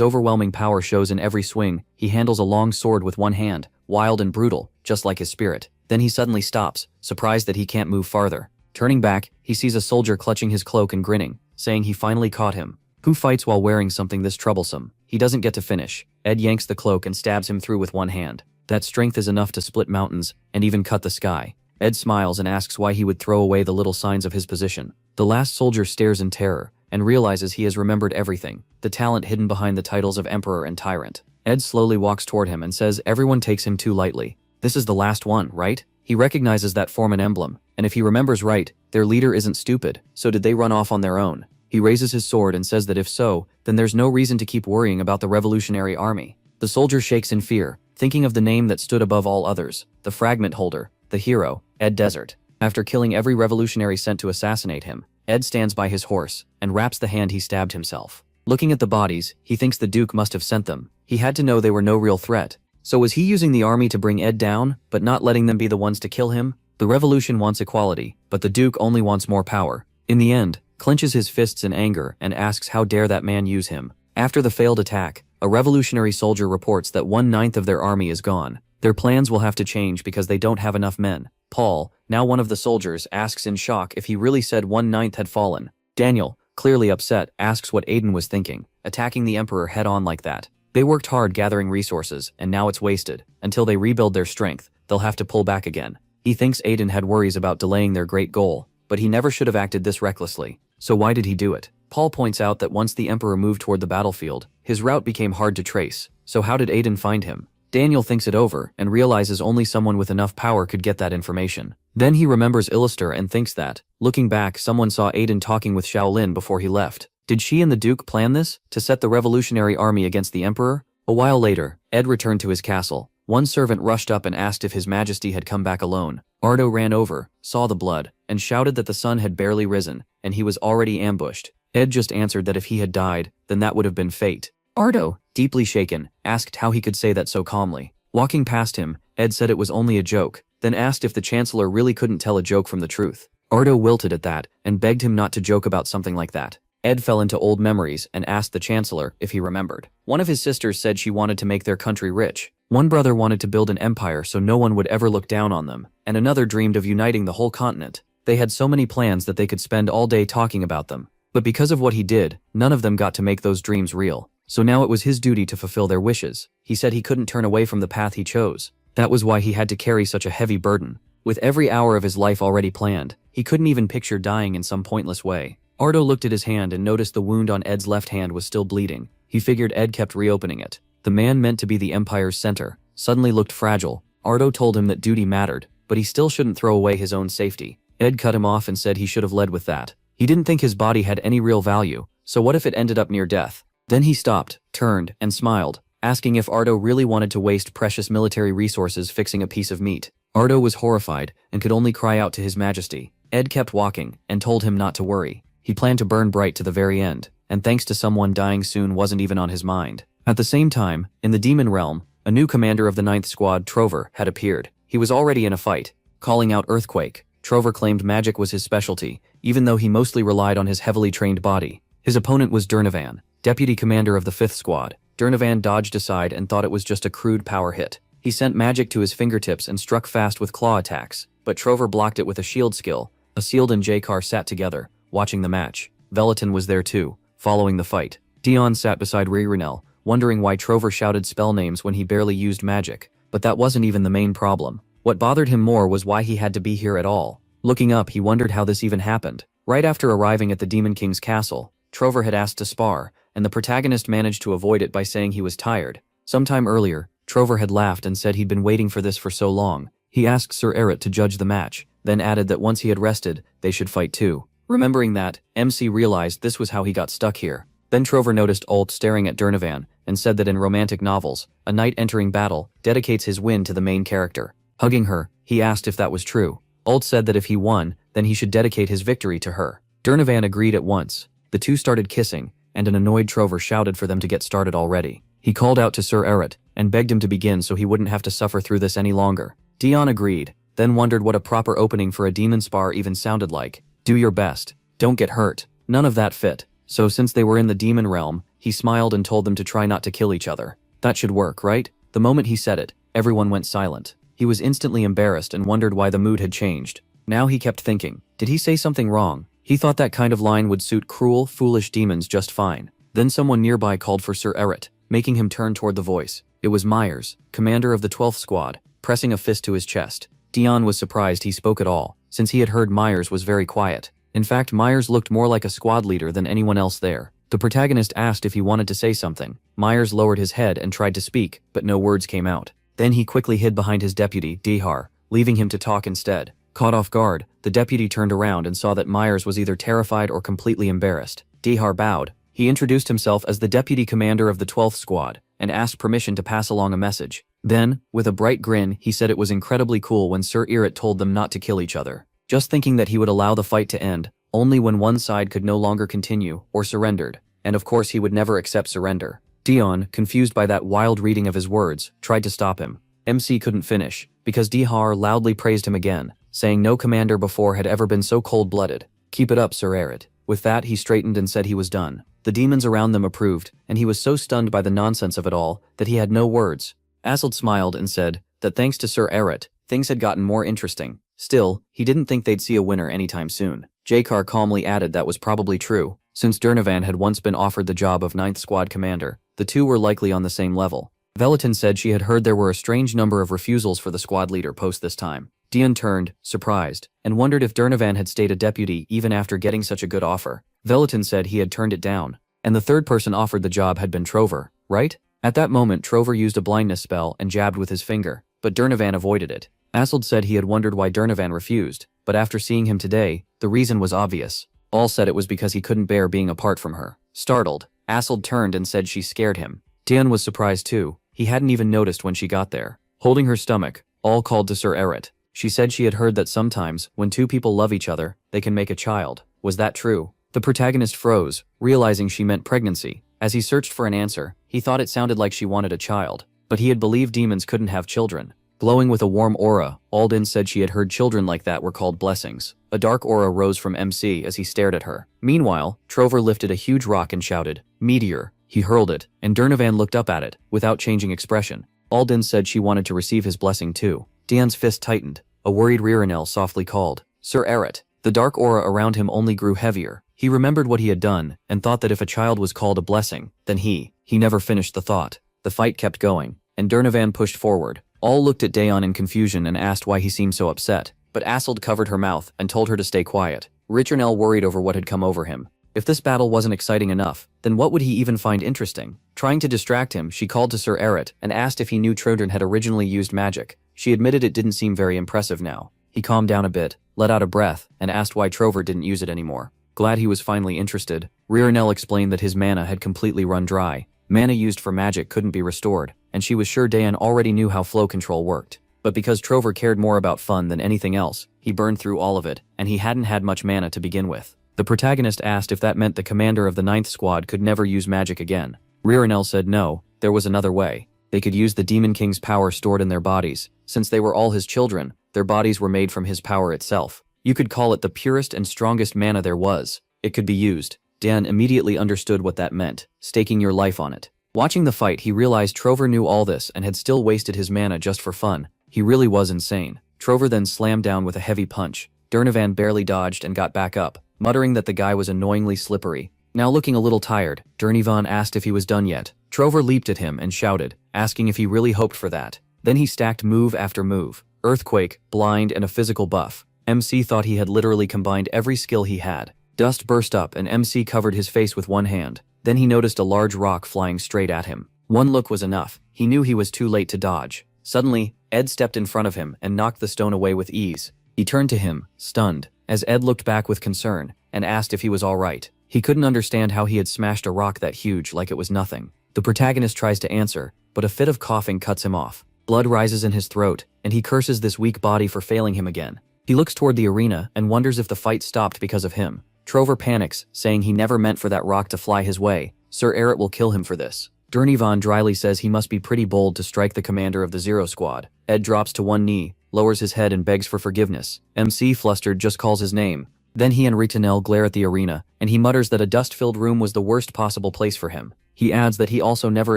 Speaker 1: overwhelming power shows in every swing. He handles a long sword with one hand, wild and brutal, just like his spirit. Then he suddenly stops, surprised that he can't move farther. Turning back, he sees a soldier clutching his cloak and grinning, saying he finally caught him. Who fights while wearing something this troublesome? He doesn't get to finish. Ed yanks the cloak and stabs him through with one hand. That strength is enough to split mountains and even cut the sky. Ed smiles and asks why he would throw away the little signs of his position. The last soldier stares in terror and realizes he has remembered everything, the talent hidden behind the titles of emperor and tyrant. Ed slowly walks toward him and says everyone takes him too lightly. This is the last one, right? He recognizes that form and emblem, and if he remembers right, their leader isn't stupid, so did they run off on their own? He raises his sword and says that if so, then there's no reason to keep worrying about the revolutionary army. The soldier shakes in fear, thinking of the name that stood above all others, the fragment holder, the hero, Ed Desert. After killing every revolutionary sent to assassinate him, Ed stands by his horse and wraps the hand he stabbed himself. Looking at the bodies, he thinks the Duke must have sent them. He had to know they were no real threat. So was he using the army to bring Ed down, but not letting them be the ones to kill him? The revolution wants equality, but the Duke only wants more power. In the end, clenches his fists in anger and asks how dare that man use him. After the failed attack, a revolutionary soldier reports that 1/9 of their army is gone. Their plans will have to change because they don't have enough men. Paul, now one of the soldiers, asks in shock if he really said 1/9 had fallen. Daniel, clearly upset, asks what Aiden was thinking, attacking the emperor head-on like that. They worked hard gathering resources, and now it's wasted. Until they rebuild their strength, they'll have to pull back again. He thinks Aiden had worries about delaying their great goal, but he never should have acted this recklessly. So why did he do it? Paul points out that once the emperor moved toward the battlefield, his route became hard to trace. So how did Aiden find him? Daniel thinks it over and realizes only someone with enough power could get that information. Then he remembers Illister and thinks that, looking back, someone saw Aiden talking with Shaolin before he left. Did she and the Duke plan this, to set the revolutionary army against the emperor? A while later, Ed returned to his castle. One servant rushed up and asked if His Majesty had come back alone. Ardo ran over, saw the blood, and shouted that the sun had barely risen, and he was already ambushed. Ed just answered that if he had died, then that would have been fate. Ardo, deeply shaken, asked how he could say that so calmly. Walking past him, Ed said it was only a joke, then asked if the Chancellor really couldn't tell a joke from the truth. Ardo wilted at that, and begged him not to joke about something like that. Ed fell into old memories and asked the Chancellor if he remembered. One of his sisters said she wanted to make their country rich. One brother wanted to build an empire so no one would ever look down on them, and another dreamed of uniting the whole continent. They had so many plans that they could spend all day talking about them. But because of what he did, none of them got to make those dreams real. So now it was his duty to fulfill their wishes. He said he couldn't turn away from the path he chose. That was why he had to carry such a heavy burden. With every hour of his life already planned, he couldn't even picture dying in some pointless way. Ardo looked at his hand and noticed the wound on Ed's left hand was still bleeding. He figured Ed kept reopening it. The man meant to be the Empire's center suddenly looked fragile. Ardo told him that duty mattered, but he still shouldn't throw away his own safety. Ed cut him off and said he should have led with that. He didn't think his body had any real value, so what if it ended up near death? Then he stopped, turned, and smiled, asking if Ardo really wanted to waste precious military resources fixing a piece of meat. Ardo was horrified and could only cry out to His Majesty. Ed kept walking and told him not to worry. He planned to burn bright to the very end, and thanks to someone dying soon wasn't even on his mind. At the same time, in the demon realm, a new commander of the 9th Squad, Trover, had appeared. He was already in a fight, calling out Earthquake. Trover claimed magic was his specialty, even though he mostly relied on his heavily trained body. His opponent was Durnovan, deputy commander of the 5th Squad. Durnovan dodged aside and thought it was just a crude power hit. He sent magic to his fingertips and struck fast with claw attacks, but Trover blocked it with a shield skill. Asseald and Jakar sat together, watching the match. Veleton was there too, following the fight. Dion sat beside Ririnel, wondering why Trover shouted spell names when he barely used magic. But that wasn't even the main problem. What bothered him more was why he had to be here at all. Looking up, he wondered how this even happened. Right after arriving at the Demon King's castle, Trover had asked to spar, and the protagonist managed to avoid it by saying he was tired. Sometime earlier, Trover had laughed and said he'd been waiting for this for so long. He asked Sir Eret to judge the match, then added that once he had rested, they should fight too. Remembering that, MC realized this was how he got stuck here. Then Trover noticed Ult staring at Durnovan and said that in romantic novels, a knight entering battle dedicates his win to the main character. Hugging her, he asked if that was true. Ult said that if he won, then he should dedicate his victory to her. Durnovan agreed at once. The two started kissing, and an annoyed Trover shouted for them to get started already. He called out to Sir Eret and begged him to begin so he wouldn't have to suffer through this any longer. Dion agreed, then wondered what a proper opening for a demon spar even sounded like. Do your best. Don't get hurt. None of that fit. So since they were in the demon realm, he smiled and told them to try not to kill each other. That should work, right? The moment he said it, everyone went silent. He was instantly embarrassed and wondered why the mood had changed. Now he kept thinking, did he say something wrong? He thought that kind of line would suit cruel, foolish demons just fine. Then someone nearby called for Sir Eret, making him turn toward the voice. It was Myers, commander of the 12th squad, pressing a fist to his chest. Dion was surprised he spoke at all, since he had heard Myers was very quiet. In fact, Myers looked more like a squad leader than anyone else there. The protagonist asked if he wanted to say something. Myers lowered his head and tried to speak, but no words came out. Then he quickly hid behind his deputy, Dihar, leaving him to talk instead. Caught off guard, the deputy turned around and saw that Myers was either terrified or completely embarrassed. Dihar bowed. He introduced himself as the deputy commander of the 12th squad and asked permission to pass along a message. Then, with a bright grin, he said it was incredibly cool when Sir Eret told them not to kill each other. Just thinking that he would allow the fight to end only when one side could no longer continue or surrendered, and of course he would never accept surrender. Dion, confused by that wild reading of his words, tried to stop him. MC couldn't finish, because Dihar loudly praised him again, saying no commander before had ever been so cold-blooded. Keep it up, Sir Eret. With that, he straightened and said he was done. The demons around them approved, and he was so stunned by the nonsense of it all that he had no words. Asseald smiled and said that thanks to Sir Eret, things had gotten more interesting. Still, he didn't think they'd see a winner anytime soon. Jakar calmly added that was probably true. Since Durnovan had once been offered the job of 9th Squad commander, the two were likely on the same level. Veleton said she had heard there were a strange number of refusals for the squad leader post this time. Dion turned, surprised, and wondered if Durnovan had stayed a deputy even after getting such a good offer. Veleton said he had turned it down, and the third person offered the job had been Trover, right? At that moment, Trover used a blindness spell and jabbed with his finger, but Durnovan avoided it. Asseald said he had wondered why Durnovan refused, but after seeing him today, the reason was obvious. All said it was because he couldn't bear being apart from her. Startled, Asseald turned and said she scared him. Dion was surprised too. He hadn't even noticed when she got there. Holding her stomach, All called to Sir Eret. She said she had heard that sometimes, when two people love each other, they can make a child. Was that true? The protagonist froze, realizing she meant pregnancy. As he searched for an answer, he thought it sounded like she wanted a child, but he had believed demons couldn't have children. Glowing with a warm aura, Alden said she had heard children like that were called blessings. A dark aura rose from MC as he stared at her. Meanwhile, Trover lifted a huge rock and shouted, "Meteor." He hurled it, and Durnovan looked up at it, without changing expression. Alden said she wanted to receive his blessing too. Dion's fist tightened. A worried Ririnel softly called, "Sir Eret." The dark aura around him only grew heavier. He remembered what he had done, and thought that if a child was called a blessing, then he never finished the thought. The fight kept going, and Durnovan pushed forward. All looked at Dayon in confusion and asked why he seemed so upset, but Asseald covered her mouth and told her to stay quiet. Ririnel worried over what had come over him. If this battle wasn't exciting enough, then what would he even find interesting? Trying to distract him, she called to Sir Eret and asked if he knew children had originally used magic. She admitted it didn't seem very impressive now. He calmed down a bit, let out a breath, and asked why Trover didn't use it anymore. Glad he was finally interested, Ririnel explained that his mana had completely run dry. Mana used for magic couldn't be restored, and she was sure Dayon already knew how flow control worked. But because Trover cared more about fun than anything else, he burned through all of it, and he hadn't had much mana to begin with. The protagonist asked if that meant the commander of the 9th squad could never use magic again. Ririnel said no, there was another way. They could use the Demon King's power stored in their bodies. Since they were all his children, their bodies were made from his power itself. You could call it the purest and strongest mana there was. It could be used. Dan immediately understood what that meant, staking your life on it. Watching the fight, he realized Trover knew all this and had still wasted his mana just for fun. He really was insane. Trover then slammed down with a heavy punch. Durnovan barely dodged and got back up, muttering that the guy was annoyingly slippery. Now looking a little tired, Durnovan asked if he was done yet. Trover leaped at him and shouted, asking if he really hoped for that. Then he stacked move after move. Earthquake, blind, and a physical buff. MC thought he had literally combined every skill he had. Dust burst up and MC covered his face with one hand. Then he noticed a large rock flying straight at him. One look was enough. He knew he was too late to dodge. Suddenly, Ed stepped in front of him and knocked the stone away with ease. He turned to him, stunned, as Ed looked back with concern and asked if he was alright. He couldn't understand how he had smashed a rock that huge like it was nothing. The protagonist tries to answer, but a fit of coughing cuts him off. Blood rises in his throat, and he curses this weak body for failing him again. He looks toward the arena and wonders if the fight stopped because of him. Trover panics, saying he never meant for that rock to fly his way. Sir Eret will kill him for this. Durnovan dryly says he must be pretty bold to strike the commander of the Zero Squad. Ed drops to one knee, lowers his head and begs for forgiveness. MC, flustered, just calls his name. Then he and Ritanel glare at the arena, and he mutters that a dust-filled room was the worst possible place for him. He adds that he also never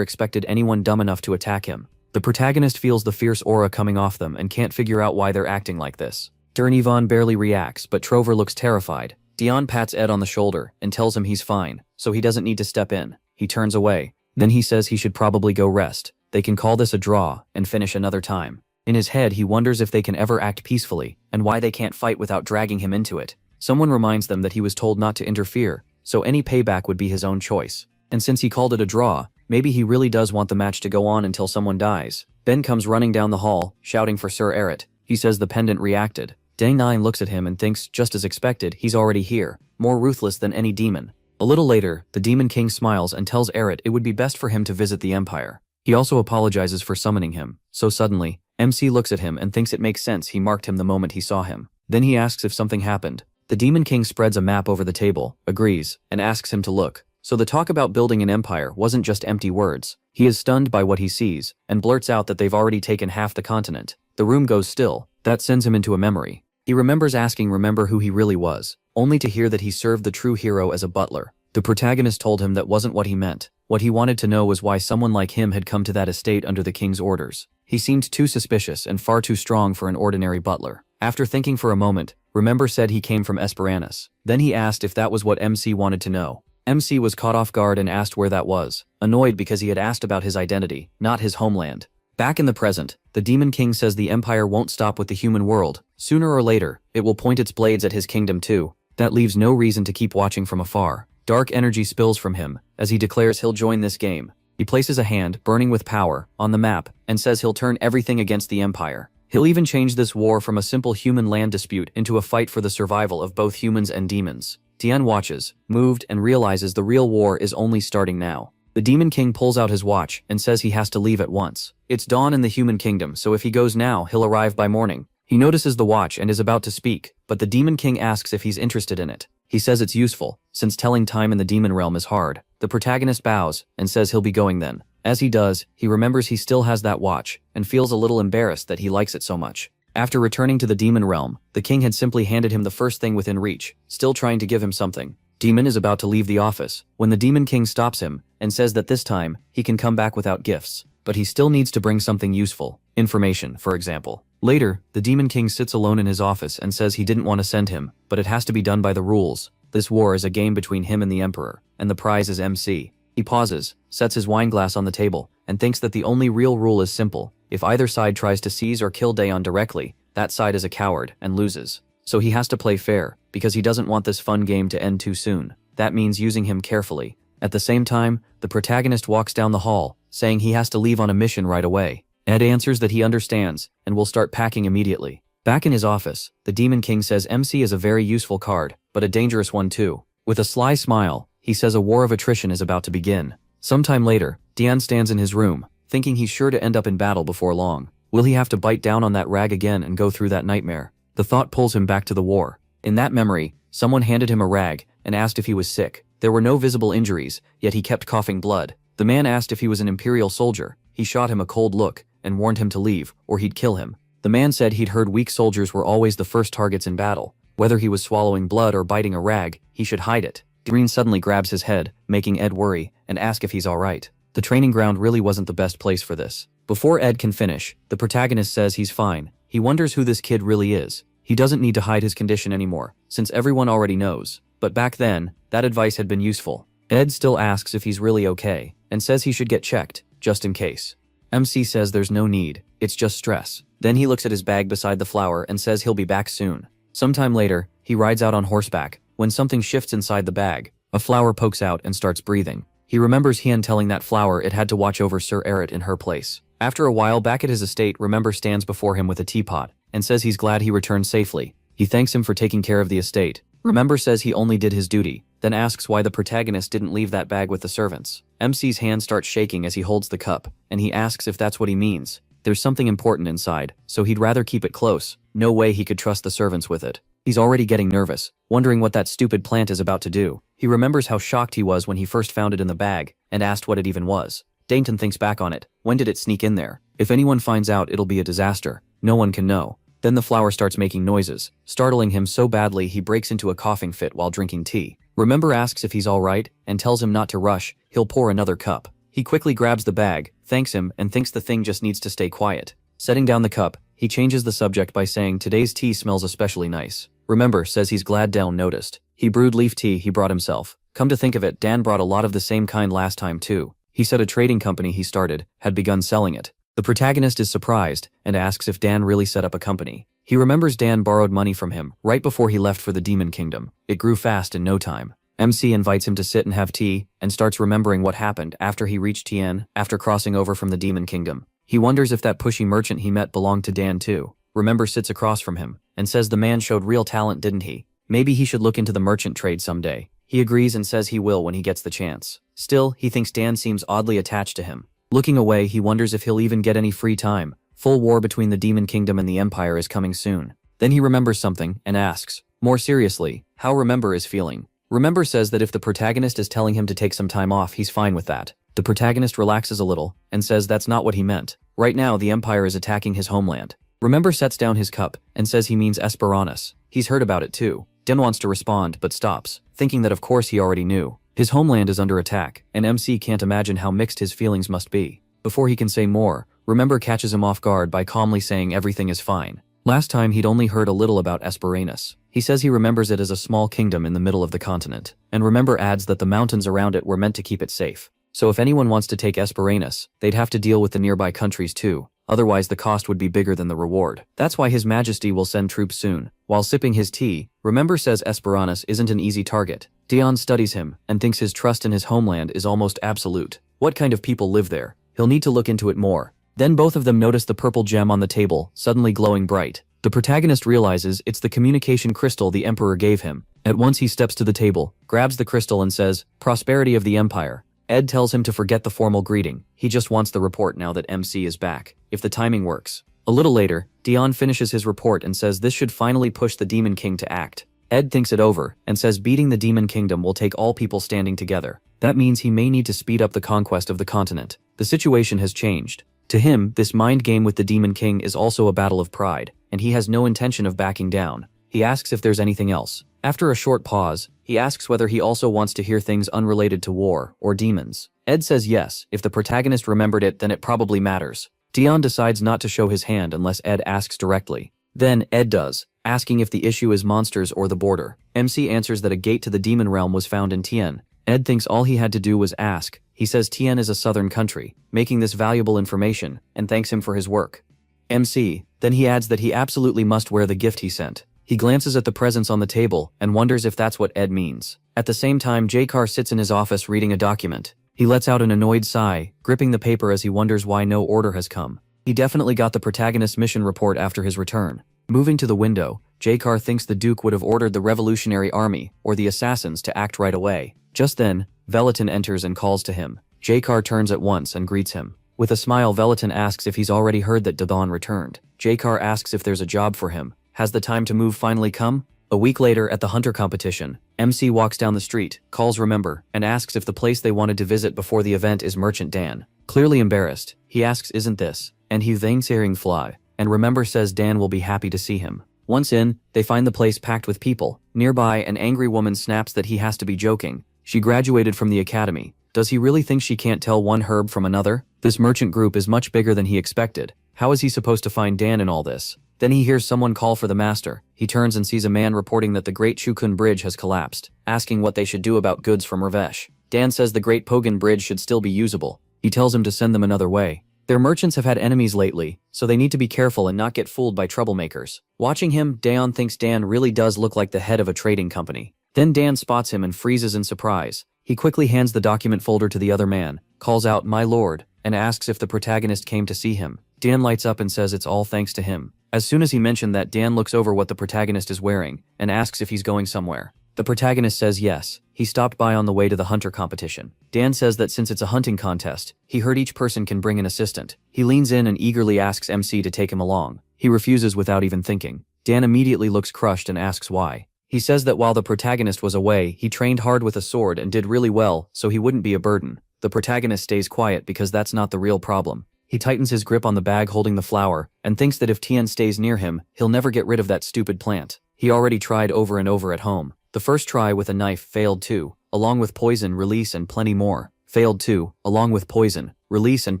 Speaker 1: expected anyone dumb enough to attack him. The protagonist feels the fierce aura coming off them and can't figure out why they're acting like this. Durnovan barely reacts, but Trover looks terrified. Dion pats Ed on the shoulder and tells him he's fine, so he doesn't need to step in. He turns away. Then he says he should probably go rest. They can call this a draw and finish another time. In his head, he wonders if they can ever act peacefully and why they can't fight without dragging him into it. Someone reminds them that he was told not to interfere, so any payback would be his own choice. And since he called it a draw, maybe he really does want the match to go on until someone dies. Ben comes running down the hall, shouting for Sir Eret. He says the pendant reacted. Day9 looks at him and thinks, just as expected, he's already here, more ruthless than any demon. A little later, the Demon King smiles and tells Eret it would be best for him to visit the Empire. He also apologizes for summoning him, so suddenly, MC looks at him and thinks it makes sense he marked him the moment he saw him. Then he asks if something happened. The Demon King spreads a map over the table, agrees, and asks him to look. So the talk about building an empire wasn't just empty words. He is stunned by what he sees, and blurts out that they've already taken half the continent. The room goes still. That sends him into a memory. He remembers asking remember who he really was, only to hear that he served the true hero as a butler. The protagonist told him that wasn't what he meant. What he wanted to know was why someone like him had come to that estate under the king's orders. He seemed too suspicious and far too strong for an ordinary butler. After thinking for a moment, Remember said he came from Esperanus. Then he asked if that was what MC wanted to know. MC was caught off guard and asked where that was, annoyed because he had asked about his identity, not his homeland. Back in the present, the Demon King says the Empire won't stop with the human world. Sooner or later, it will point its blades at his kingdom too. That leaves no reason to keep watching from afar. Dark energy spills from him, as he declares he'll join this game. He places a hand, burning with power, on the map, and says he'll turn everything against the Empire. He'll even change this war from a simple human land dispute into a fight for the survival of both humans and demons. Tian watches, moved, and realizes the real war is only starting now. The Demon King pulls out his watch and says he has to leave at once. It's dawn in the human kingdom, so if he goes now, he'll arrive by morning. He notices the watch and is about to speak, but the Demon King asks if he's interested in it. He says it's useful, since telling time in the demon realm is hard. The protagonist bows and says he'll be going then. As he does, he remembers he still has that watch, and feels a little embarrassed that he likes it so much. After returning to the demon realm, the king had simply handed him the first thing within reach, still trying to give him something. Demon is about to leave the office, when the Demon King stops him, and says that this time, he can come back without gifts. But he still needs to bring something useful. Information, for example. Later, the Demon King sits alone in his office and says he didn't want to send him, but it has to be done by the rules. This war is a game between him and the Emperor, and the prize is MC. He pauses, sets his wineglass on the table, and thinks that the only real rule is simple. If either side tries to seize or kill Daeon directly, that side is a coward and loses. So he has to play fair, because he doesn't want this fun game to end too soon. That means using him carefully. At the same time, the protagonist walks down the hall, saying he has to leave on a mission right away. Ed answers that he understands, and will start packing immediately. Back in his office, the Demon King says MC is a very useful card, but a dangerous one too. With a sly smile, he says a war of attrition is about to begin. Sometime later, Dian stands in his room, thinking he's sure to end up in battle before long. Will he have to bite down on that rag again and go through that nightmare? The thought pulls him back to the war. In that memory, someone handed him a rag and asked if he was sick. There were no visible injuries, yet he kept coughing blood. The man asked if he was an Imperial soldier. He shot him a cold look and warned him to leave, or he'd kill him. The man said he'd heard weak soldiers were always the first targets in battle. Whether he was swallowing blood or biting a rag, he should hide it. Green suddenly grabs his head, making Ed worry, and ask if he's alright. The training ground really wasn't the best place for this. Before Ed can finish, the protagonist says he's fine. He wonders who this kid really is. He doesn't need to hide his condition anymore, since everyone already knows. But back then, that advice had been useful. Ed still asks if he's really okay, and says he should get checked, just in case. MC says there's no need, it's just stress. Then he looks at his bag beside the flower and says he'll be back soon. Sometime later, he rides out on horseback. When something shifts inside the bag, a flower pokes out and starts breathing. He remembers Hien telling that flower it had to watch over Sir Eret in her place. After a while back at his estate, Remember stands before him with a teapot, and says he's glad he returned safely. He thanks him for taking care of the estate. Remember says he only did his duty, then asks why the protagonist didn't leave that bag with the servants. MC's hand starts shaking as he holds the cup, and he asks if that's what he means. There's something important inside, so he'd rather keep it close. No way he could trust the servants with it. He's already getting nervous, wondering what that stupid plant is about to do. He remembers how shocked he was when he first found it in the bag, and asked what it even was. Dainton thinks back on it. When did it sneak in there? If anyone finds out, it'll be a disaster. No one can know. Then the flower starts making noises, startling him so badly he breaks into a coughing fit while drinking tea. Remember asks if he's alright, and tells him not to rush, he'll pour another cup. He quickly grabs the bag, thanks him, and thinks the thing just needs to stay quiet. Setting down the cup, he changes the subject by saying today's tea smells especially nice. Remember says he's glad Dan noticed. He brewed leaf tea he brought himself. Come to think of it, Dan brought a lot of the same kind last time too. He said a trading company he started had begun selling it. The protagonist is surprised and asks if Dan really set up a company. He remembers Dan borrowed money from him right before he left for the Demon Kingdom. It grew fast in no time. MC invites him to sit and have tea and starts remembering what happened after he reached Tien after crossing over from the Demon Kingdom. He wonders if that pushy merchant he met belonged to Dan too. Remember sits across from him and says the man showed real talent, didn't he? Maybe he should look into the merchant trade someday. He agrees and says he will when he gets the chance. Still, he thinks Dan seems oddly attached to him. Looking away, he wonders if he'll even get any free time. Full war between the Demon Kingdom and the Empire is coming soon. Then he remembers something and asks, more seriously, how Remember is feeling. Remember says that if the protagonist is telling him to take some time off, he's fine with that. The protagonist relaxes a little and says that's not what he meant. Right now, the Empire is attacking his homeland. Remember sets down his cup and says he means Esperanus. He's heard about it too. Den wants to respond but stops, thinking that of course he already knew. His homeland is under attack, and MC can't imagine how mixed his feelings must be. Before he can say more, Remember catches him off guard by calmly saying everything is fine. Last time he'd only heard a little about Esperanus. He says he remembers it as a small kingdom in the middle of the continent, and Remember adds that the mountains around it were meant to keep it safe. So if anyone wants to take Esperanus, they'd have to deal with the nearby countries too. Otherwise the cost would be bigger than the reward. That's why His Majesty will send troops soon. While sipping his tea, Remember says Esperanus isn't an easy target. Dion studies him and thinks his trust in his homeland is almost absolute. What kind of people live there? He'll need to look into it more. Then both of them notice the purple gem on the table, suddenly glowing bright. The protagonist realizes it's the communication crystal the Emperor gave him. At once he steps to the table, grabs the crystal and says, "Prosperity of the Empire." Ed tells him to forget the formal greeting. He just wants the report now that MC is back, if the timing works. A little later, Dion finishes his report and says this should finally push the Demon King to act. Ed thinks it over and says beating the Demon Kingdom will take all people standing together. That means he may need to speed up the conquest of the continent. The situation has changed. To him, this mind game with the Demon King is also a battle of pride, and he has no intention of backing down. He asks if there's anything else. After a short pause, he asks whether he also wants to hear things unrelated to war or demons. Ed says yes. If the protagonist remembered it, then it probably matters. Dion decides not to show his hand unless Ed asks directly. Then Ed does, asking if the issue is monsters or the border. MC answers that a gate to the demon realm was found in Tien. Ed thinks all he had to do was ask. He says Tien is a southern country, making this valuable information, and thanks him for his work. MC, then he adds that he absolutely must wear the gift he sent. He glances at the presents on the table and wonders if that's what Ed means. At the same time, J-Car sits in his office reading a document. He lets out an annoyed sigh, gripping the paper as he wonders why no order has come. He definitely got the protagonist's mission report after his return. Moving to the window, J-Car thinks the Duke would have ordered the Revolutionary Army or the assassins to act right away. Just then, Velatin enters and calls to him. J-Car turns at once and greets him. With a smile, Velatin asks if he's already heard that Dadan returned. J-Car asks if there's a job for him. Has the time to move finally come? A week later at the hunter competition, MC walks down the street, calls Remember, and asks if the place they wanted to visit before the event is Merchant Dan. Clearly embarrassed, he asks isn't this, and he thanks hearing fly, and Remember says Dan will be happy to see him. Once in, they find the place packed with people. Nearby, an angry woman snaps that he has to be joking. She graduated from the academy. Does he really think she can't tell one herb from another? This merchant group is much bigger than he expected. How is he supposed to find Dan in all this? Then he hears someone call for the master. He turns and sees a man reporting that the Great Chukun Bridge has collapsed, asking what they should do about goods from Ravesh. Dan says the Great Pogan Bridge should still be usable. He tells him to send them another way. Their merchants have had enemies lately, so they need to be careful and not get fooled by troublemakers. Watching him, Daeon thinks Dan really does look like the head of a trading company. Then Dan spots him and freezes in surprise. He quickly hands the document folder to the other man, calls out, "My lord," and asks if the protagonist came to see him. Dan lights up and says it's all thanks to him. As soon as he mentioned that, Dan looks over what the protagonist is wearing and asks if he's going somewhere. The protagonist says yes. He stopped by on the way to the hunter competition. Dan says that since it's a hunting contest, he heard each person can bring an assistant. He leans in and eagerly asks MC to take him along. He refuses without even thinking. Dan immediately looks crushed and asks why. He says that while the protagonist was away, he trained hard with a sword and did really well, so he wouldn't be a burden. The protagonist stays quiet because that's not the real problem. He tightens his grip on the bag holding the flower and thinks that if Tien stays near him, he'll never get rid of that stupid plant. He already tried over and over at home. The first try with a knife failed too, along with poison, release, and plenty more. Failed too, along with poison, release, and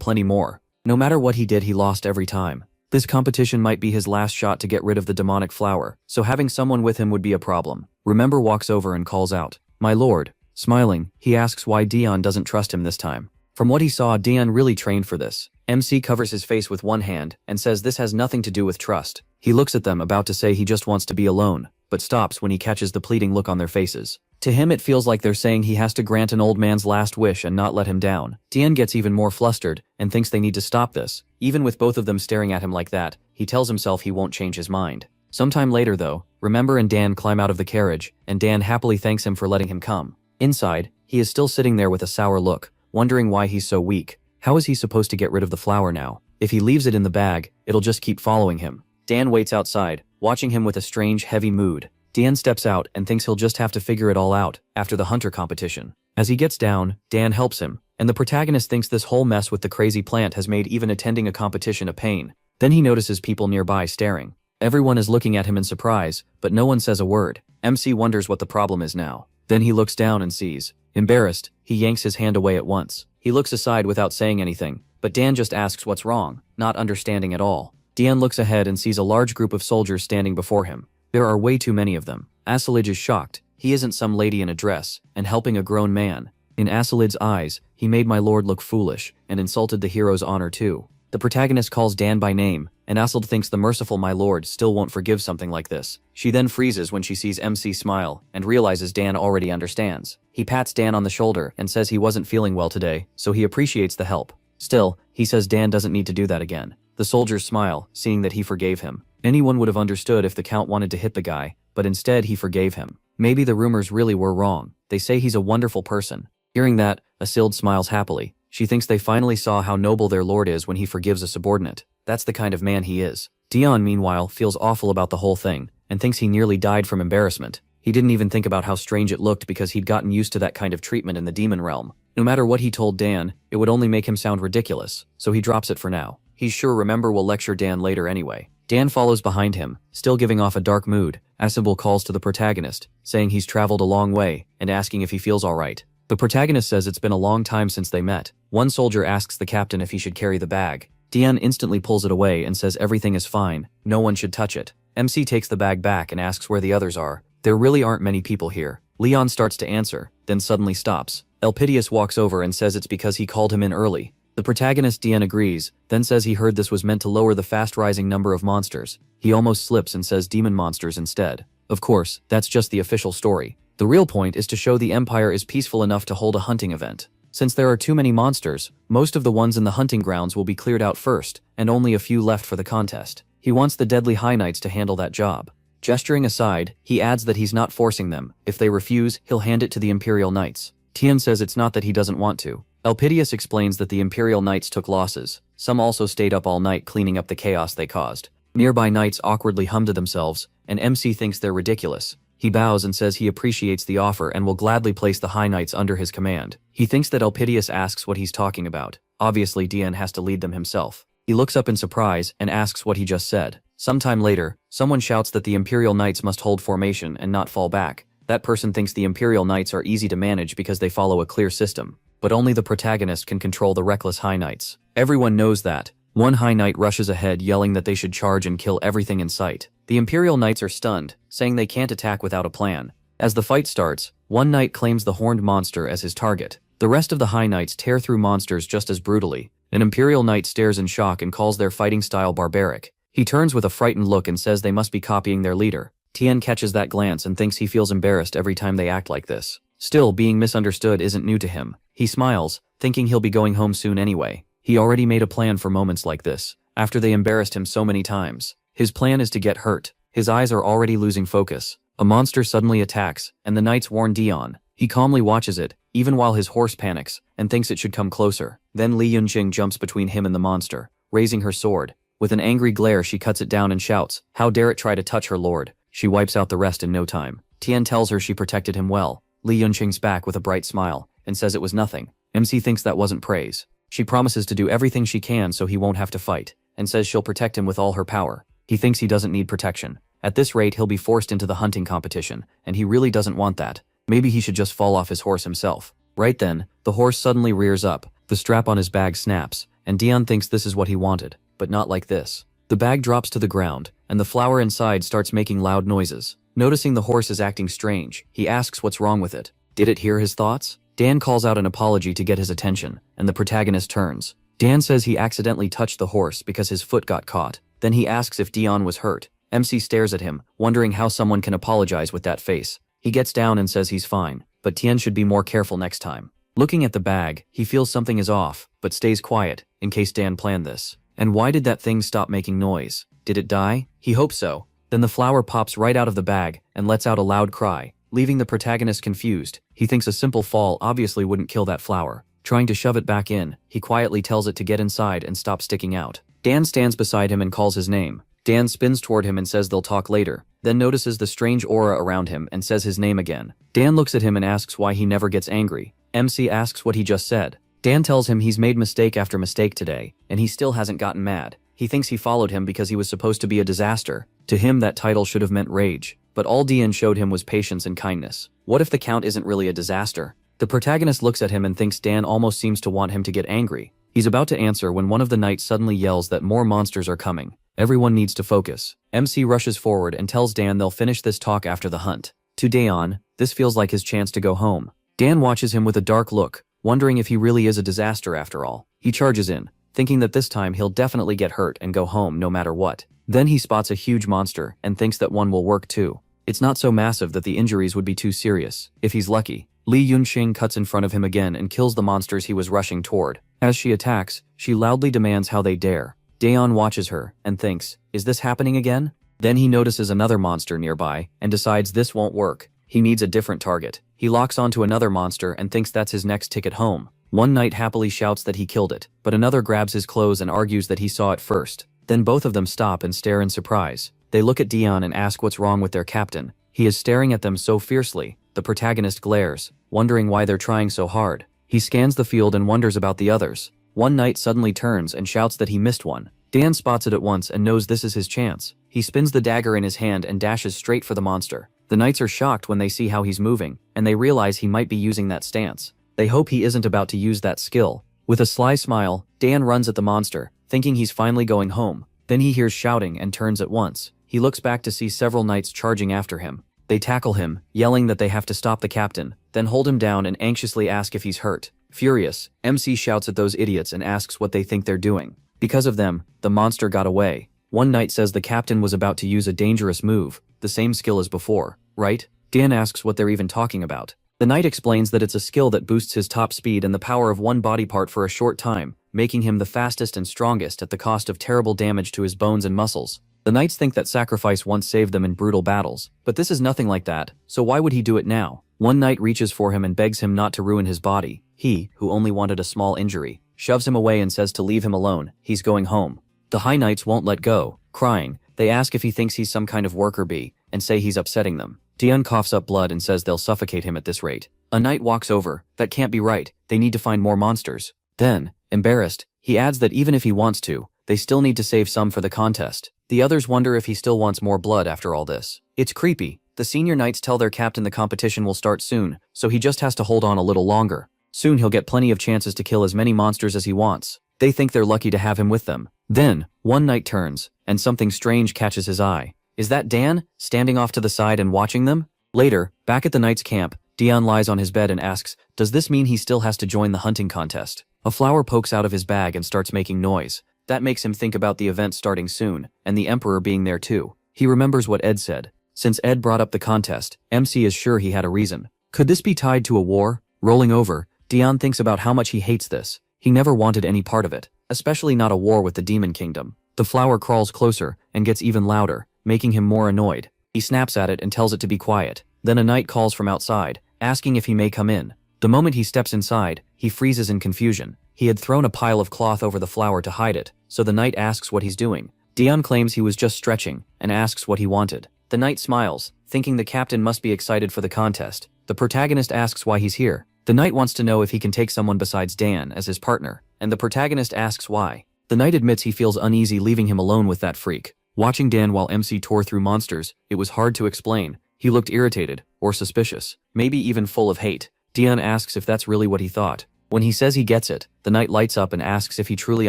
Speaker 1: plenty more. No matter what he did, he lost every time. This competition might be his last shot to get rid of the demonic flower, so having someone with him would be a problem. Remember walks over and calls out, "My lord." Smiling, he asks why Dion doesn't trust him this time. From what he saw, Dion really trained for this. MC covers his face with one hand and says this has nothing to do with trust. He looks at them about to say he just wants to be alone, but stops when he catches the pleading look on their faces. To him it feels like they're saying he has to grant an old man's last wish and not let him down. Dion gets even more flustered and thinks they need to stop this. Even with both of them staring at him like that, he tells himself he won't change his mind. Sometime later though, Remember and Dan climb out of the carriage, and Dan happily thanks him for letting him come. Inside, he is still sitting there with a sour look, wondering why he's so weak. How is he supposed to get rid of the flower now? If he leaves it in the bag, it'll just keep following him. Dan waits outside, watching him with a strange, heavy mood. Dan steps out and thinks he'll just have to figure it all out after the hunter competition. As he gets down, Dan helps him, and the protagonist thinks this whole mess with the crazy plant has made even attending a competition a pain. Then he notices people nearby staring. Everyone is looking at him in surprise, but no one says a word. MC wonders what the problem is now. Then he looks down and sees. Embarrassed, he yanks his hand away at once. He looks aside without saying anything, but Dan just asks what's wrong, not understanding at all. Dan looks ahead and sees a large group of soldiers standing before him. There are way too many of them. Asilij is shocked. He isn't some lady in a dress, and helping a grown man. In Asilij's eyes, he made my lord look foolish, and insulted the hero's honor too. The protagonist calls Dan by name, and Asilij thinks the merciful my lord still won't forgive something like this. She then freezes when she sees MC smile, and realizes Dan already understands. He pats Dan on the shoulder and says he wasn't feeling well today, so he appreciates the help. Still, he says Dan doesn't need to do that again. The soldiers smile, seeing that he forgave him. Anyone would have understood if the count wanted to hit the guy, but instead he forgave him. Maybe the rumors really were wrong. They say he's a wonderful person. Hearing that, Asilij smiles happily. She thinks they finally saw how noble their lord is when he forgives a subordinate. That's the kind of man he is. Dion, meanwhile, feels awful about the whole thing, and thinks he nearly died from embarrassment. He didn't even think about how strange it looked because he'd gotten used to that kind of treatment in the demon realm. No matter what he told Dan, it would only make him sound ridiculous, so he drops it for now. He's sure Remember will lecture Dan later anyway. Dan follows behind him, still giving off a dark mood. Asilij calls to the protagonist, saying he's traveled a long way, and asking if he feels alright. The protagonist says it's been a long time since they met. One soldier asks the captain if he should carry the bag. Dion instantly pulls it away and says everything is fine, no one should touch it. MC takes the bag back and asks where the others are. There really aren't many people here. Leon starts to answer, then suddenly stops. Elpidius walks over and says it's because he called him in early. The protagonist Dion agrees, then says he heard this was meant to lower the fast-rising number of monsters. He almost slips and says demon monsters instead. Of course, that's just the official story. The real point is to show the Empire is peaceful enough to hold a hunting event. Since there are too many monsters, most of the ones in the hunting grounds will be cleared out first, and only a few left for the contest. He wants the Deadly High Knights to handle that job. Gesturing aside, he adds that he's not forcing them. If they refuse, he'll hand it to the Imperial Knights. Tien says it's not that he doesn't want to. Elpidius explains that the Imperial Knights took losses. Some also stayed up all night cleaning up the chaos they caused. Nearby knights awkwardly hum to themselves, and MC thinks they're ridiculous. He bows and says he appreciates the offer and will gladly place the High Knights under his command. He thinks that Elpidius asks what he's talking about. Obviously, Dion has to lead them himself. He looks up in surprise and asks what he just said. Sometime later, someone shouts that the Imperial Knights must hold formation and not fall back. That person thinks the Imperial Knights are easy to manage because they follow a clear system. But only the protagonist can control the reckless High Knights. Everyone knows that, One High Knight rushes ahead yelling that they should charge and kill everything in sight. The Imperial Knights are stunned, saying they can't attack without a plan. As the fight starts, one knight claims the horned monster as his target. The rest of the High Knights tear through monsters just as brutally. An Imperial Knight stares in shock and calls their fighting style barbaric. He turns with a frightened look and says they must be copying their leader. Tien catches that glance and thinks he feels embarrassed every time they act like this. Still, being misunderstood isn't new to him. He smiles, thinking he'll be going home soon anyway. He already made a plan for moments like this, after they embarrassed him so many times. His plan is to get hurt. His eyes are already losing focus. A monster suddenly attacks, and the knights warn Dion. He calmly watches it, even while his horse panics, and thinks it should come closer. Then Li Yunqing jumps between him and the monster, raising her sword. With an angry glare she cuts it down and shouts, "How dare it try to touch her lord." She wipes out the rest in no time. Tien tells her she protected him well. Li Yunqing's back with a bright smile, and says it was nothing. MC thinks that wasn't praise. She promises to do everything she can so he won't have to fight, and says she'll protect him with all her power. He thinks he doesn't need protection. At this rate he'll be forced into the hunting competition, and he really doesn't want that. Maybe he should just fall off his horse himself. Right then, the horse suddenly rears up, the strap on his bag snaps, and Dion thinks this is what he wanted, but not like this. The bag drops to the ground, and the flower inside starts making loud noises. Noticing the horse is acting strange, he asks what's wrong with it. Did it hear his thoughts? Dan calls out an apology to get his attention, and the protagonist turns. Dan says he accidentally touched the horse because his foot got caught. Then he asks if Dion was hurt. MC stares at him, wondering how someone can apologize with that face. He gets down and says he's fine, but Tien should be more careful next time. Looking at the bag, he feels something is off, but stays quiet, in case Dan planned this. And why did that thing stop making noise? Did it die? He hopes so. Then the flower pops right out of the bag and lets out a loud cry, leaving the protagonist confused. He thinks a simple fall obviously wouldn't kill that flower. Trying to shove it back in, he quietly tells it to get inside and stop sticking out. Dan stands beside him and calls his name. Dan spins toward him and says they'll talk later, then notices the strange aura around him and says his name again. Dan looks at him and asks why he never gets angry. MC asks what he just said. Dan tells him he's made mistake after mistake today, and he still hasn't gotten mad. He thinks he followed him because he was supposed to be a disaster. To him that title should have meant rage. But all Dion showed him was patience and kindness. What if the Count isn't really a disaster? The protagonist looks at him and thinks Dan almost seems to want him to get angry. He's about to answer when one of the knights suddenly yells that more monsters are coming. Everyone needs to focus. MC rushes forward and tells Dan they'll finish this talk after the hunt. To Daeon, this feels like his chance to go home. Dan watches him with a dark look, wondering if he really is a disaster after all. He charges in, thinking that this time he'll definitely get hurt and go home no matter what. Then he spots a huge monster and thinks that one will work too. It's not so massive that the injuries would be too serious, if he's lucky. Li Yunqing cuts in front of him again and kills the monsters he was rushing toward. As she attacks, she loudly demands how they dare. Daeon watches her and thinks, is this happening again? Then he notices another monster nearby and decides this won't work. He needs a different target. He locks onto another monster and thinks that's his next ticket home. One knight happily shouts that he killed it, but another grabs his clothes and argues that he saw it first. Then both of them stop and stare in surprise. They look at Dion and ask what's wrong with their captain. He is staring at them so fiercely. The protagonist glares, wondering why they're trying so hard. He scans the field and wonders about the others. One knight suddenly turns and shouts that he missed one. Dan spots it at once and knows this is his chance. He spins the dagger in his hand and dashes straight for the monster. The knights are shocked when they see how he's moving, and they realize he might be using that stance. They hope he isn't about to use that skill. With a sly smile, Dan runs at the monster, thinking he's finally going home. Then he hears shouting and turns at once. He looks back to see several knights charging after him. They tackle him, yelling that they have to stop the captain, then hold him down and anxiously ask if he's hurt. Furious, MC shouts at those idiots and asks what they think they're doing. Because of them, the monster got away. One knight says the captain was about to use a dangerous move, the same skill as before, right? Dan asks what they're even talking about. The knight explains that it's a skill that boosts his top speed and the power of one body part for a short time, making him the fastest and strongest at the cost of terrible damage to his bones and muscles. The knights think that sacrifice once saved them in brutal battles, but this is nothing like that, so why would he do it now? One knight reaches for him and begs him not to ruin his body. He, who only wanted a small injury, shoves him away and says to leave him alone. He's going home. The high knights won't let go. Crying, they ask if he thinks he's some kind of worker bee, and say he's upsetting them. Dion coughs up blood and says they'll suffocate him at this rate. A knight walks over. That can't be right. They need to find more monsters. Then, embarrassed, he adds that even if he wants to, they still need to save some for the contest. The others wonder if he still wants more blood after all this. It's creepy. The senior knights tell their captain the competition will start soon, so he just has to hold on a little longer. Soon he'll get plenty of chances to kill as many monsters as he wants. They think they're lucky to have him with them. Then, one night turns, and something strange catches his eye. Is that Dan, standing off to the side and watching them? Later, back at the knight's camp, Dion lies on his bed and asks, does this mean he still has to join the hunting contest? A flower pokes out of his bag and starts making noise. That makes him think about the event starting soon, and the Emperor being there too. He remembers what Ed said. Since Ed brought up the contest, MC is sure he had a reason. Could this be tied to a war? Rolling over, Dion thinks about how much he hates this. He never wanted any part of it, especially not a war with the Demon Kingdom. The flower crawls closer and gets even louder, making him more annoyed. He snaps at it and tells it to be quiet. Then a knight calls from outside, asking if he may come in. The moment he steps inside, he freezes in confusion. He had thrown a pile of cloth over the flower to hide it, so the knight asks what he's doing. Dion claims he was just stretching, and asks what he wanted. The knight smiles, thinking the captain must be excited for the contest. The protagonist asks why he's here. The knight wants to know if he can take someone besides Dan as his partner, and the protagonist asks why. The knight admits he feels uneasy leaving him alone with that freak. Watching Dan while MC tore through monsters, it was hard to explain. He looked irritated, or suspicious, maybe even full of hate. Dion asks if that's really what he thought. When he says he gets it, the knight lights up and asks if he truly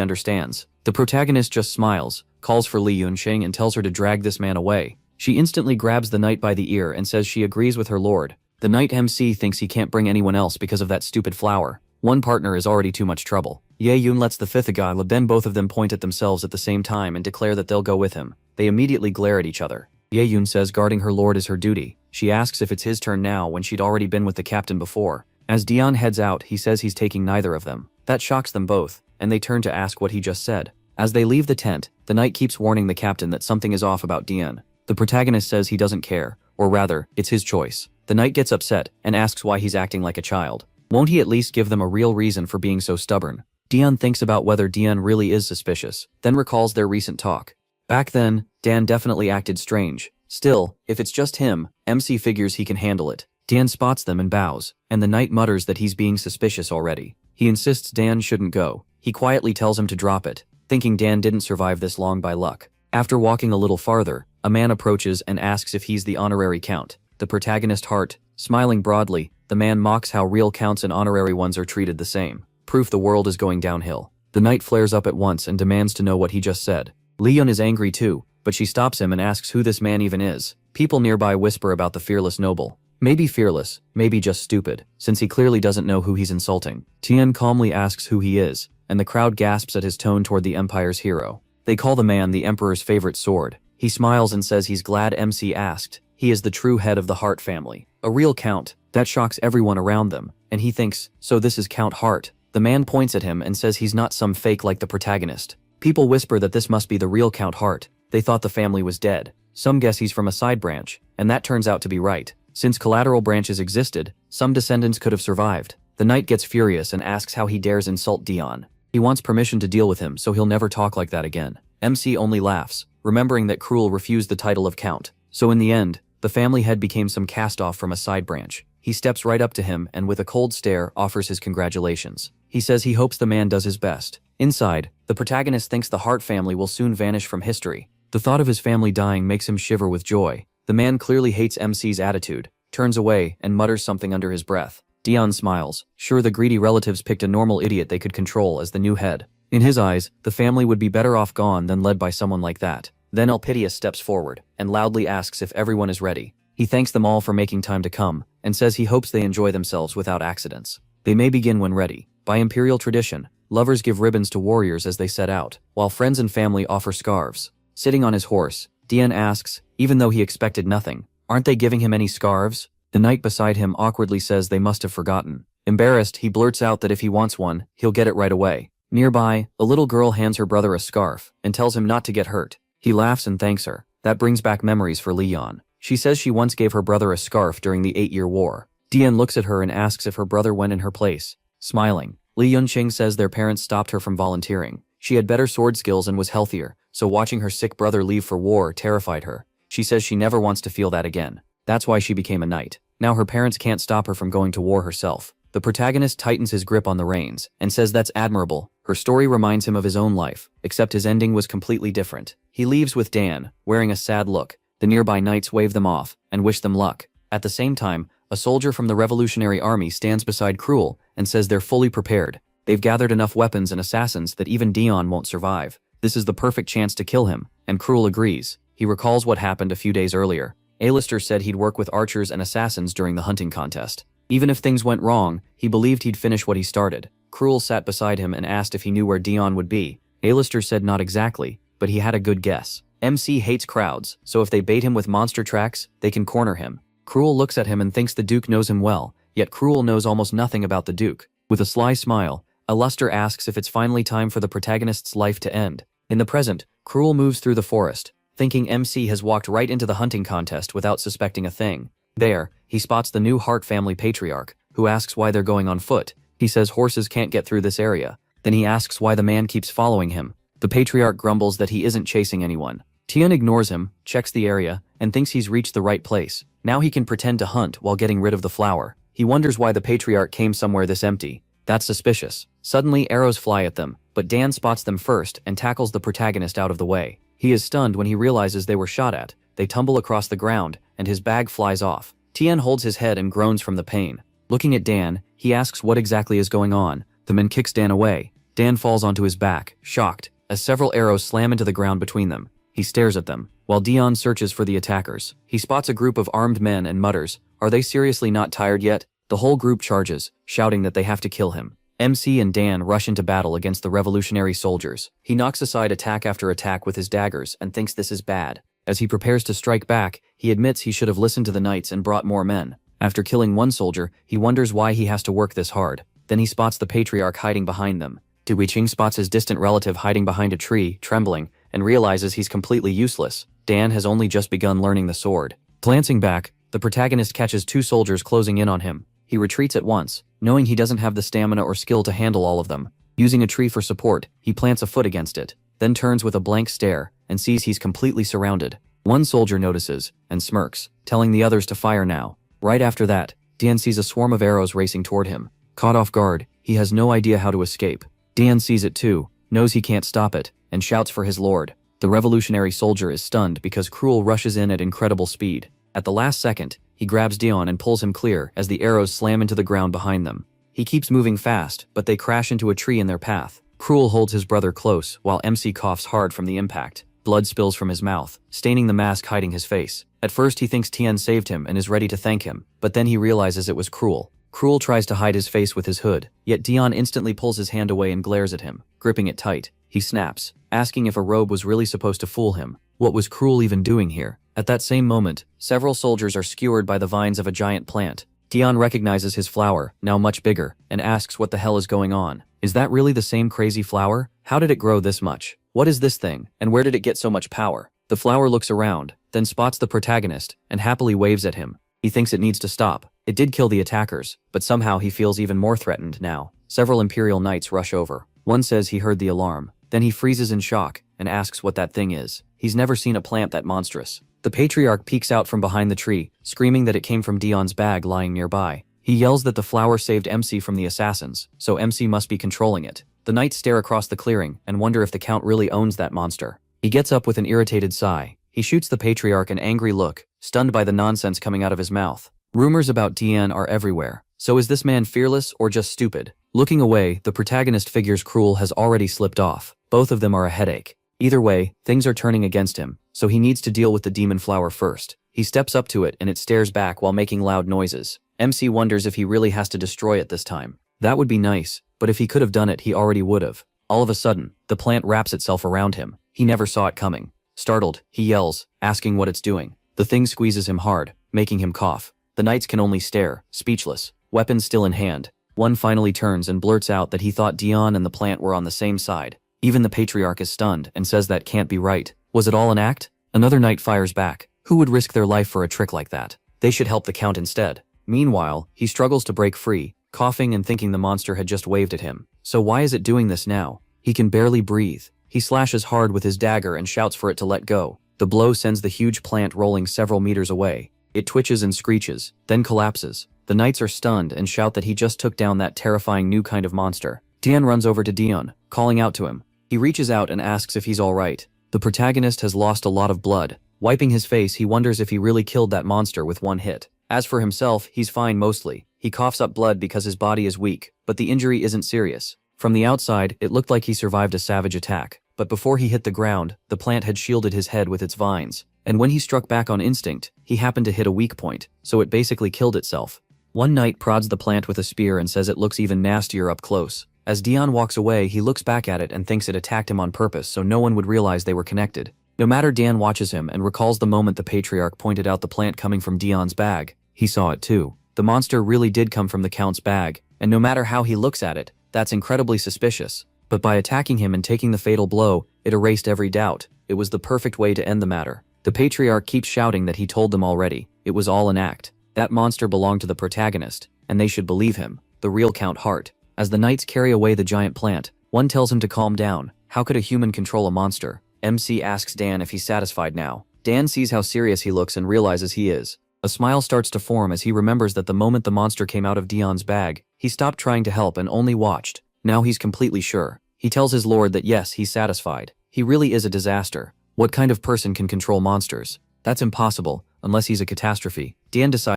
Speaker 1: understands. The protagonist just smiles, calls for Li Yunqing and tells her to drag this man away. She instantly grabs the knight by the ear and says she agrees with her lord. The knight MC thinks he can't bring anyone else because of that stupid flower. One partner is already too much trouble. Ye Yun lets the fifth guy, then both of them point at themselves at the same time and declare that they'll go with him. They immediately glare at each other. Ye Yun says guarding her lord is her duty. She asks if it's his turn now when she'd already been with the captain before. As Dion heads out, he says he's taking neither of them. That shocks them both, and they turn to ask what he just said. As they leave the tent, the knight keeps warning the captain that something is off about Dion. The protagonist says he doesn't care, or rather, it's his choice. The knight gets upset and asks why he's acting like a child. Won't he at least give them a real reason for being so stubborn? Dion thinks about whether Dion really is suspicious, then recalls their recent talk. Back then, Dan definitely acted strange. Still, if it's just him, MC figures he can handle it. Dan spots them and bows, and the knight mutters that he's being suspicious already. He insists Dan shouldn't go. He quietly tells him to drop it, thinking Dan didn't survive this long by luck. After walking a little farther, a man approaches and asks if he's the honorary count. The protagonist heart, smiling broadly, the man mocks how real counts and honorary ones are treated the same. Proof the world is going downhill. The knight flares up at once and demands to know what he just said. Leon is angry too, but she stops him and asks who this man even is. People nearby whisper about the fearless noble. Maybe fearless, maybe just stupid, since he clearly doesn't know who he's insulting. Tien calmly asks who he is, and the crowd gasps at his tone toward the Empire's hero. They call the man the Emperor's favorite sword. He smiles and says he's glad MC asked. He is the true head of the Hart family. A real count. That shocks everyone around them, and he thinks, so this is Count Hart. The man points at him and says he's not some fake like the protagonist. People whisper that this must be the real Count Hart. They thought the family was dead. Some guess he's from a side branch, and that turns out to be right. Since collateral branches existed, some descendants could have survived. The knight gets furious and asks how he dares insult Dion. He wants permission to deal with him so he'll never talk like that again. MC only laughs, remembering that Cruel refused the title of Count. So in the end, the family head became some cast-off from a side branch. He steps right up to him and with a cold stare offers his congratulations. He says he hopes the man does his best. Inside, the protagonist thinks the Hart family will soon vanish from history. The thought of his family dying makes him shiver with joy. The man clearly hates MC's attitude, turns away and mutters something under his breath. Dion smiles, sure the greedy relatives picked a normal idiot they could control as the new head. In his eyes, the family would be better off gone than led by someone like that. Then Elpidius steps forward and loudly asks if everyone is ready. He thanks them all for making time to come and says he hopes they enjoy themselves without accidents. They may begin when ready. By imperial tradition, lovers give ribbons to warriors as they set out, while friends and family offer scarves. Sitting on his horse, Dion asks, even though he expected nothing, aren't they giving him any scarves? The knight beside him awkwardly says they must have forgotten. Embarrassed, he blurts out that if he wants one, he'll get it right away. Nearby, a little girl hands her brother a scarf and tells him not to get hurt. He laughs and thanks her. That brings back memories for Leon. She says she once gave her brother a scarf during the 8-year war. Dion looks at her and asks if her brother went in her place. Smiling, Li Yunqing says their parents stopped her from volunteering. She had better sword skills and was healthier, so watching her sick brother leave for war terrified her. She says she never wants to feel that again. That's why she became a knight. Now her parents can't stop her from going to war herself. The protagonist tightens his grip on the reins and says that's admirable. Her story reminds him of his own life, except his ending was completely different. He leaves with Dan, wearing a sad look. The nearby knights wave them off and wish them luck. At the same time, a soldier from the Revolutionary Army stands beside Cruel and says they're fully prepared. They've gathered enough weapons and assassins that even Dion won't survive. This is the perfect chance to kill him, and Cruel agrees. He recalls what happened a few days earlier. Alistair said he'd work with archers and assassins during the hunting contest. Even if things went wrong, he believed he'd finish what he started. Cruel sat beside him and asked if he knew where Dion would be. Alistair said not exactly, but he had a good guess. MC hates crowds, so if they bait him with monster tracks, they can corner him. Cruel looks at him and thinks the Duke knows him well, yet Cruel knows almost nothing about the Duke. With a sly smile, Alistair asks if it's finally time for the protagonist's life to end. In the present, Cruel moves through the forest, thinking MC has walked right into the hunting contest without suspecting a thing. There, he spots the new Hart family patriarch, who asks why they're going on foot. He says horses can't get through this area. Then he asks why the man keeps following him. The patriarch grumbles that he isn't chasing anyone. Tian ignores him, checks the area, and thinks he's reached the right place. Now he can pretend to hunt while getting rid of the flower. He wonders why the patriarch came somewhere this empty. That's suspicious. Suddenly arrows fly at them, but Dan spots them first and tackles the protagonist out of the way. He is stunned when he realizes they were shot at. They tumble across the ground, and his bag flies off. Tian holds his head and groans from the pain. Looking at Dan, he asks what exactly is going on. The man kicks Dan away. Dan falls onto his back, shocked, as several arrows slam into the ground between them. He stares at them, while Dion searches for the attackers. He spots a group of armed men and mutters, "Are they seriously not tired yet?" The whole group charges, shouting that they have to kill him. MC and Dan rush into battle against the revolutionary soldiers. He knocks aside attack after attack with his daggers and thinks this is bad. As he prepares to strike back, he admits he should have listened to the knights and brought more men. After killing one soldier, he wonders why he has to work this hard. Then he spots the patriarch hiding behind them. Du Weiqing spots his distant relative hiding behind a tree, trembling, and realizes he's completely useless. Dan has only just begun learning the sword. Glancing back, the protagonist catches two soldiers closing in on him. He retreats at once, knowing he doesn't have the stamina or skill to handle all of them. Using a tree for support, he plants a foot against it, then turns with a blank stare, and sees he's completely surrounded. One soldier notices, and smirks, telling the others to fire now. Right after that, Dan sees a swarm of arrows racing toward him. Caught off guard, he has no idea how to escape. Dan sees it too, knows he can't stop it, and shouts for his lord. The revolutionary soldier is stunned because Cruel rushes in at incredible speed. At the last second, he grabs Dion and pulls him clear as the arrows slam into the ground behind them. He keeps moving fast, but they crash into a tree in their path. Cruel holds his brother close while MC coughs hard from the impact. Blood spills from his mouth, staining the mask hiding his face. At first he thinks Tian saved him and is ready to thank him, but then he realizes it was Cruel. Cruel tries to hide his face with his hood, yet Dion instantly pulls his hand away and glares at him, gripping it tight. He snaps, asking if a robe was really supposed to fool him. What was Cruel even doing here? At that same moment, several soldiers are skewered by the vines of a giant plant. Dion recognizes his flower, now much bigger, and asks what the hell is going on. Is that really the same crazy flower? How did it grow this much? What is this thing, and where did it get so much power? The flower looks around, then spots the protagonist, and happily waves at him. He thinks it needs to stop. It did kill the attackers, but somehow he feels even more threatened now. Several Imperial Knights rush over. One says he heard the alarm. Then he freezes in shock, and asks what that thing is. He's never seen a plant that monstrous. The patriarch peeks out from behind the tree, screaming that it came from Dion's bag lying nearby. He yells that the flower saved MC from the assassins, so MC must be controlling it. The knights stare across the clearing and wonder if the count really owns that monster. He gets up with an irritated sigh. He shoots the patriarch an angry look, stunned by the nonsense coming out of his mouth. Rumors about Dian are everywhere. So is this man fearless or just stupid? Looking away, the protagonist figures Cruel has already slipped off. Both of them are a headache. Either way, things are turning against him, so he needs to deal with the demon flower first. He steps up to it and it stares back while making loud noises. MC wonders if he really has to destroy it this time. That would be nice, but if he could have done it, he already would have. All of a sudden, the plant wraps itself around him. He never saw it coming. Startled, he yells, asking what it's doing. The thing squeezes him hard, making him cough. The knights can only stare, speechless, weapons still in hand. One finally turns and blurts out that he thought Dion and the plant were on the same side. Even the patriarch is stunned and says that can't be right. Was it all an act? Another knight fires back. Who would risk their life for a trick like that? They should help the count instead. Meanwhile, he struggles to break free, coughing and thinking the monster had just waved at him. So why is it doing this now? He can barely breathe. He slashes hard with his dagger and shouts for it to let go. The blow sends the huge plant rolling several meters away. It twitches and screeches, then collapses. The knights are stunned and shout that he just took down that terrifying new kind of monster. Dian runs over to Dion, calling out to him. He reaches out and asks if he's alright. The protagonist has lost a lot of blood. Wiping his face, he wonders if he really killed that monster with one hit. As for himself, he's fine mostly. He coughs up blood because his body is weak, but the injury isn't serious. From the outside, it looked like he survived a savage attack. but before he hit the ground, the plant had shielded his head with its vines. And when he struck back on instinct, he happened to hit a weak point, so it basically killed itself. One knight prods the plant with a spear and says it looks even nastier up close. As Dion walks away, he looks back at it and thinks it attacked him on purpose so no one would realize they were connected. No matter Dan watches him and recalls the moment the patriarch pointed out the plant coming from Dion's bag, he saw it too. The monster really did come from the Count's bag, and no matter how he looks at it, that's incredibly suspicious. But by attacking him and taking the fatal blow, it erased every doubt. It was the perfect way to end the matter. The patriarch keeps shouting that he told them already. It was all an act. That monster belonged to the protagonist, and they should believe him, the real Count Hart. As the knights carry away the giant plant, one tells him to calm down. How could a human control a monster? MC asks Dan if he's satisfied now. Dan sees how serious he looks and realizes he is. A smile starts to form as he remembers that the moment the monster came out of Dion's bag, he stopped trying to help and only watched. Now he's completely sure. He tells his lord that yes, he's satisfied. He really is a disaster. What kind of person can control monsters? That's impossible, unless he's a catastrophe. Dan decides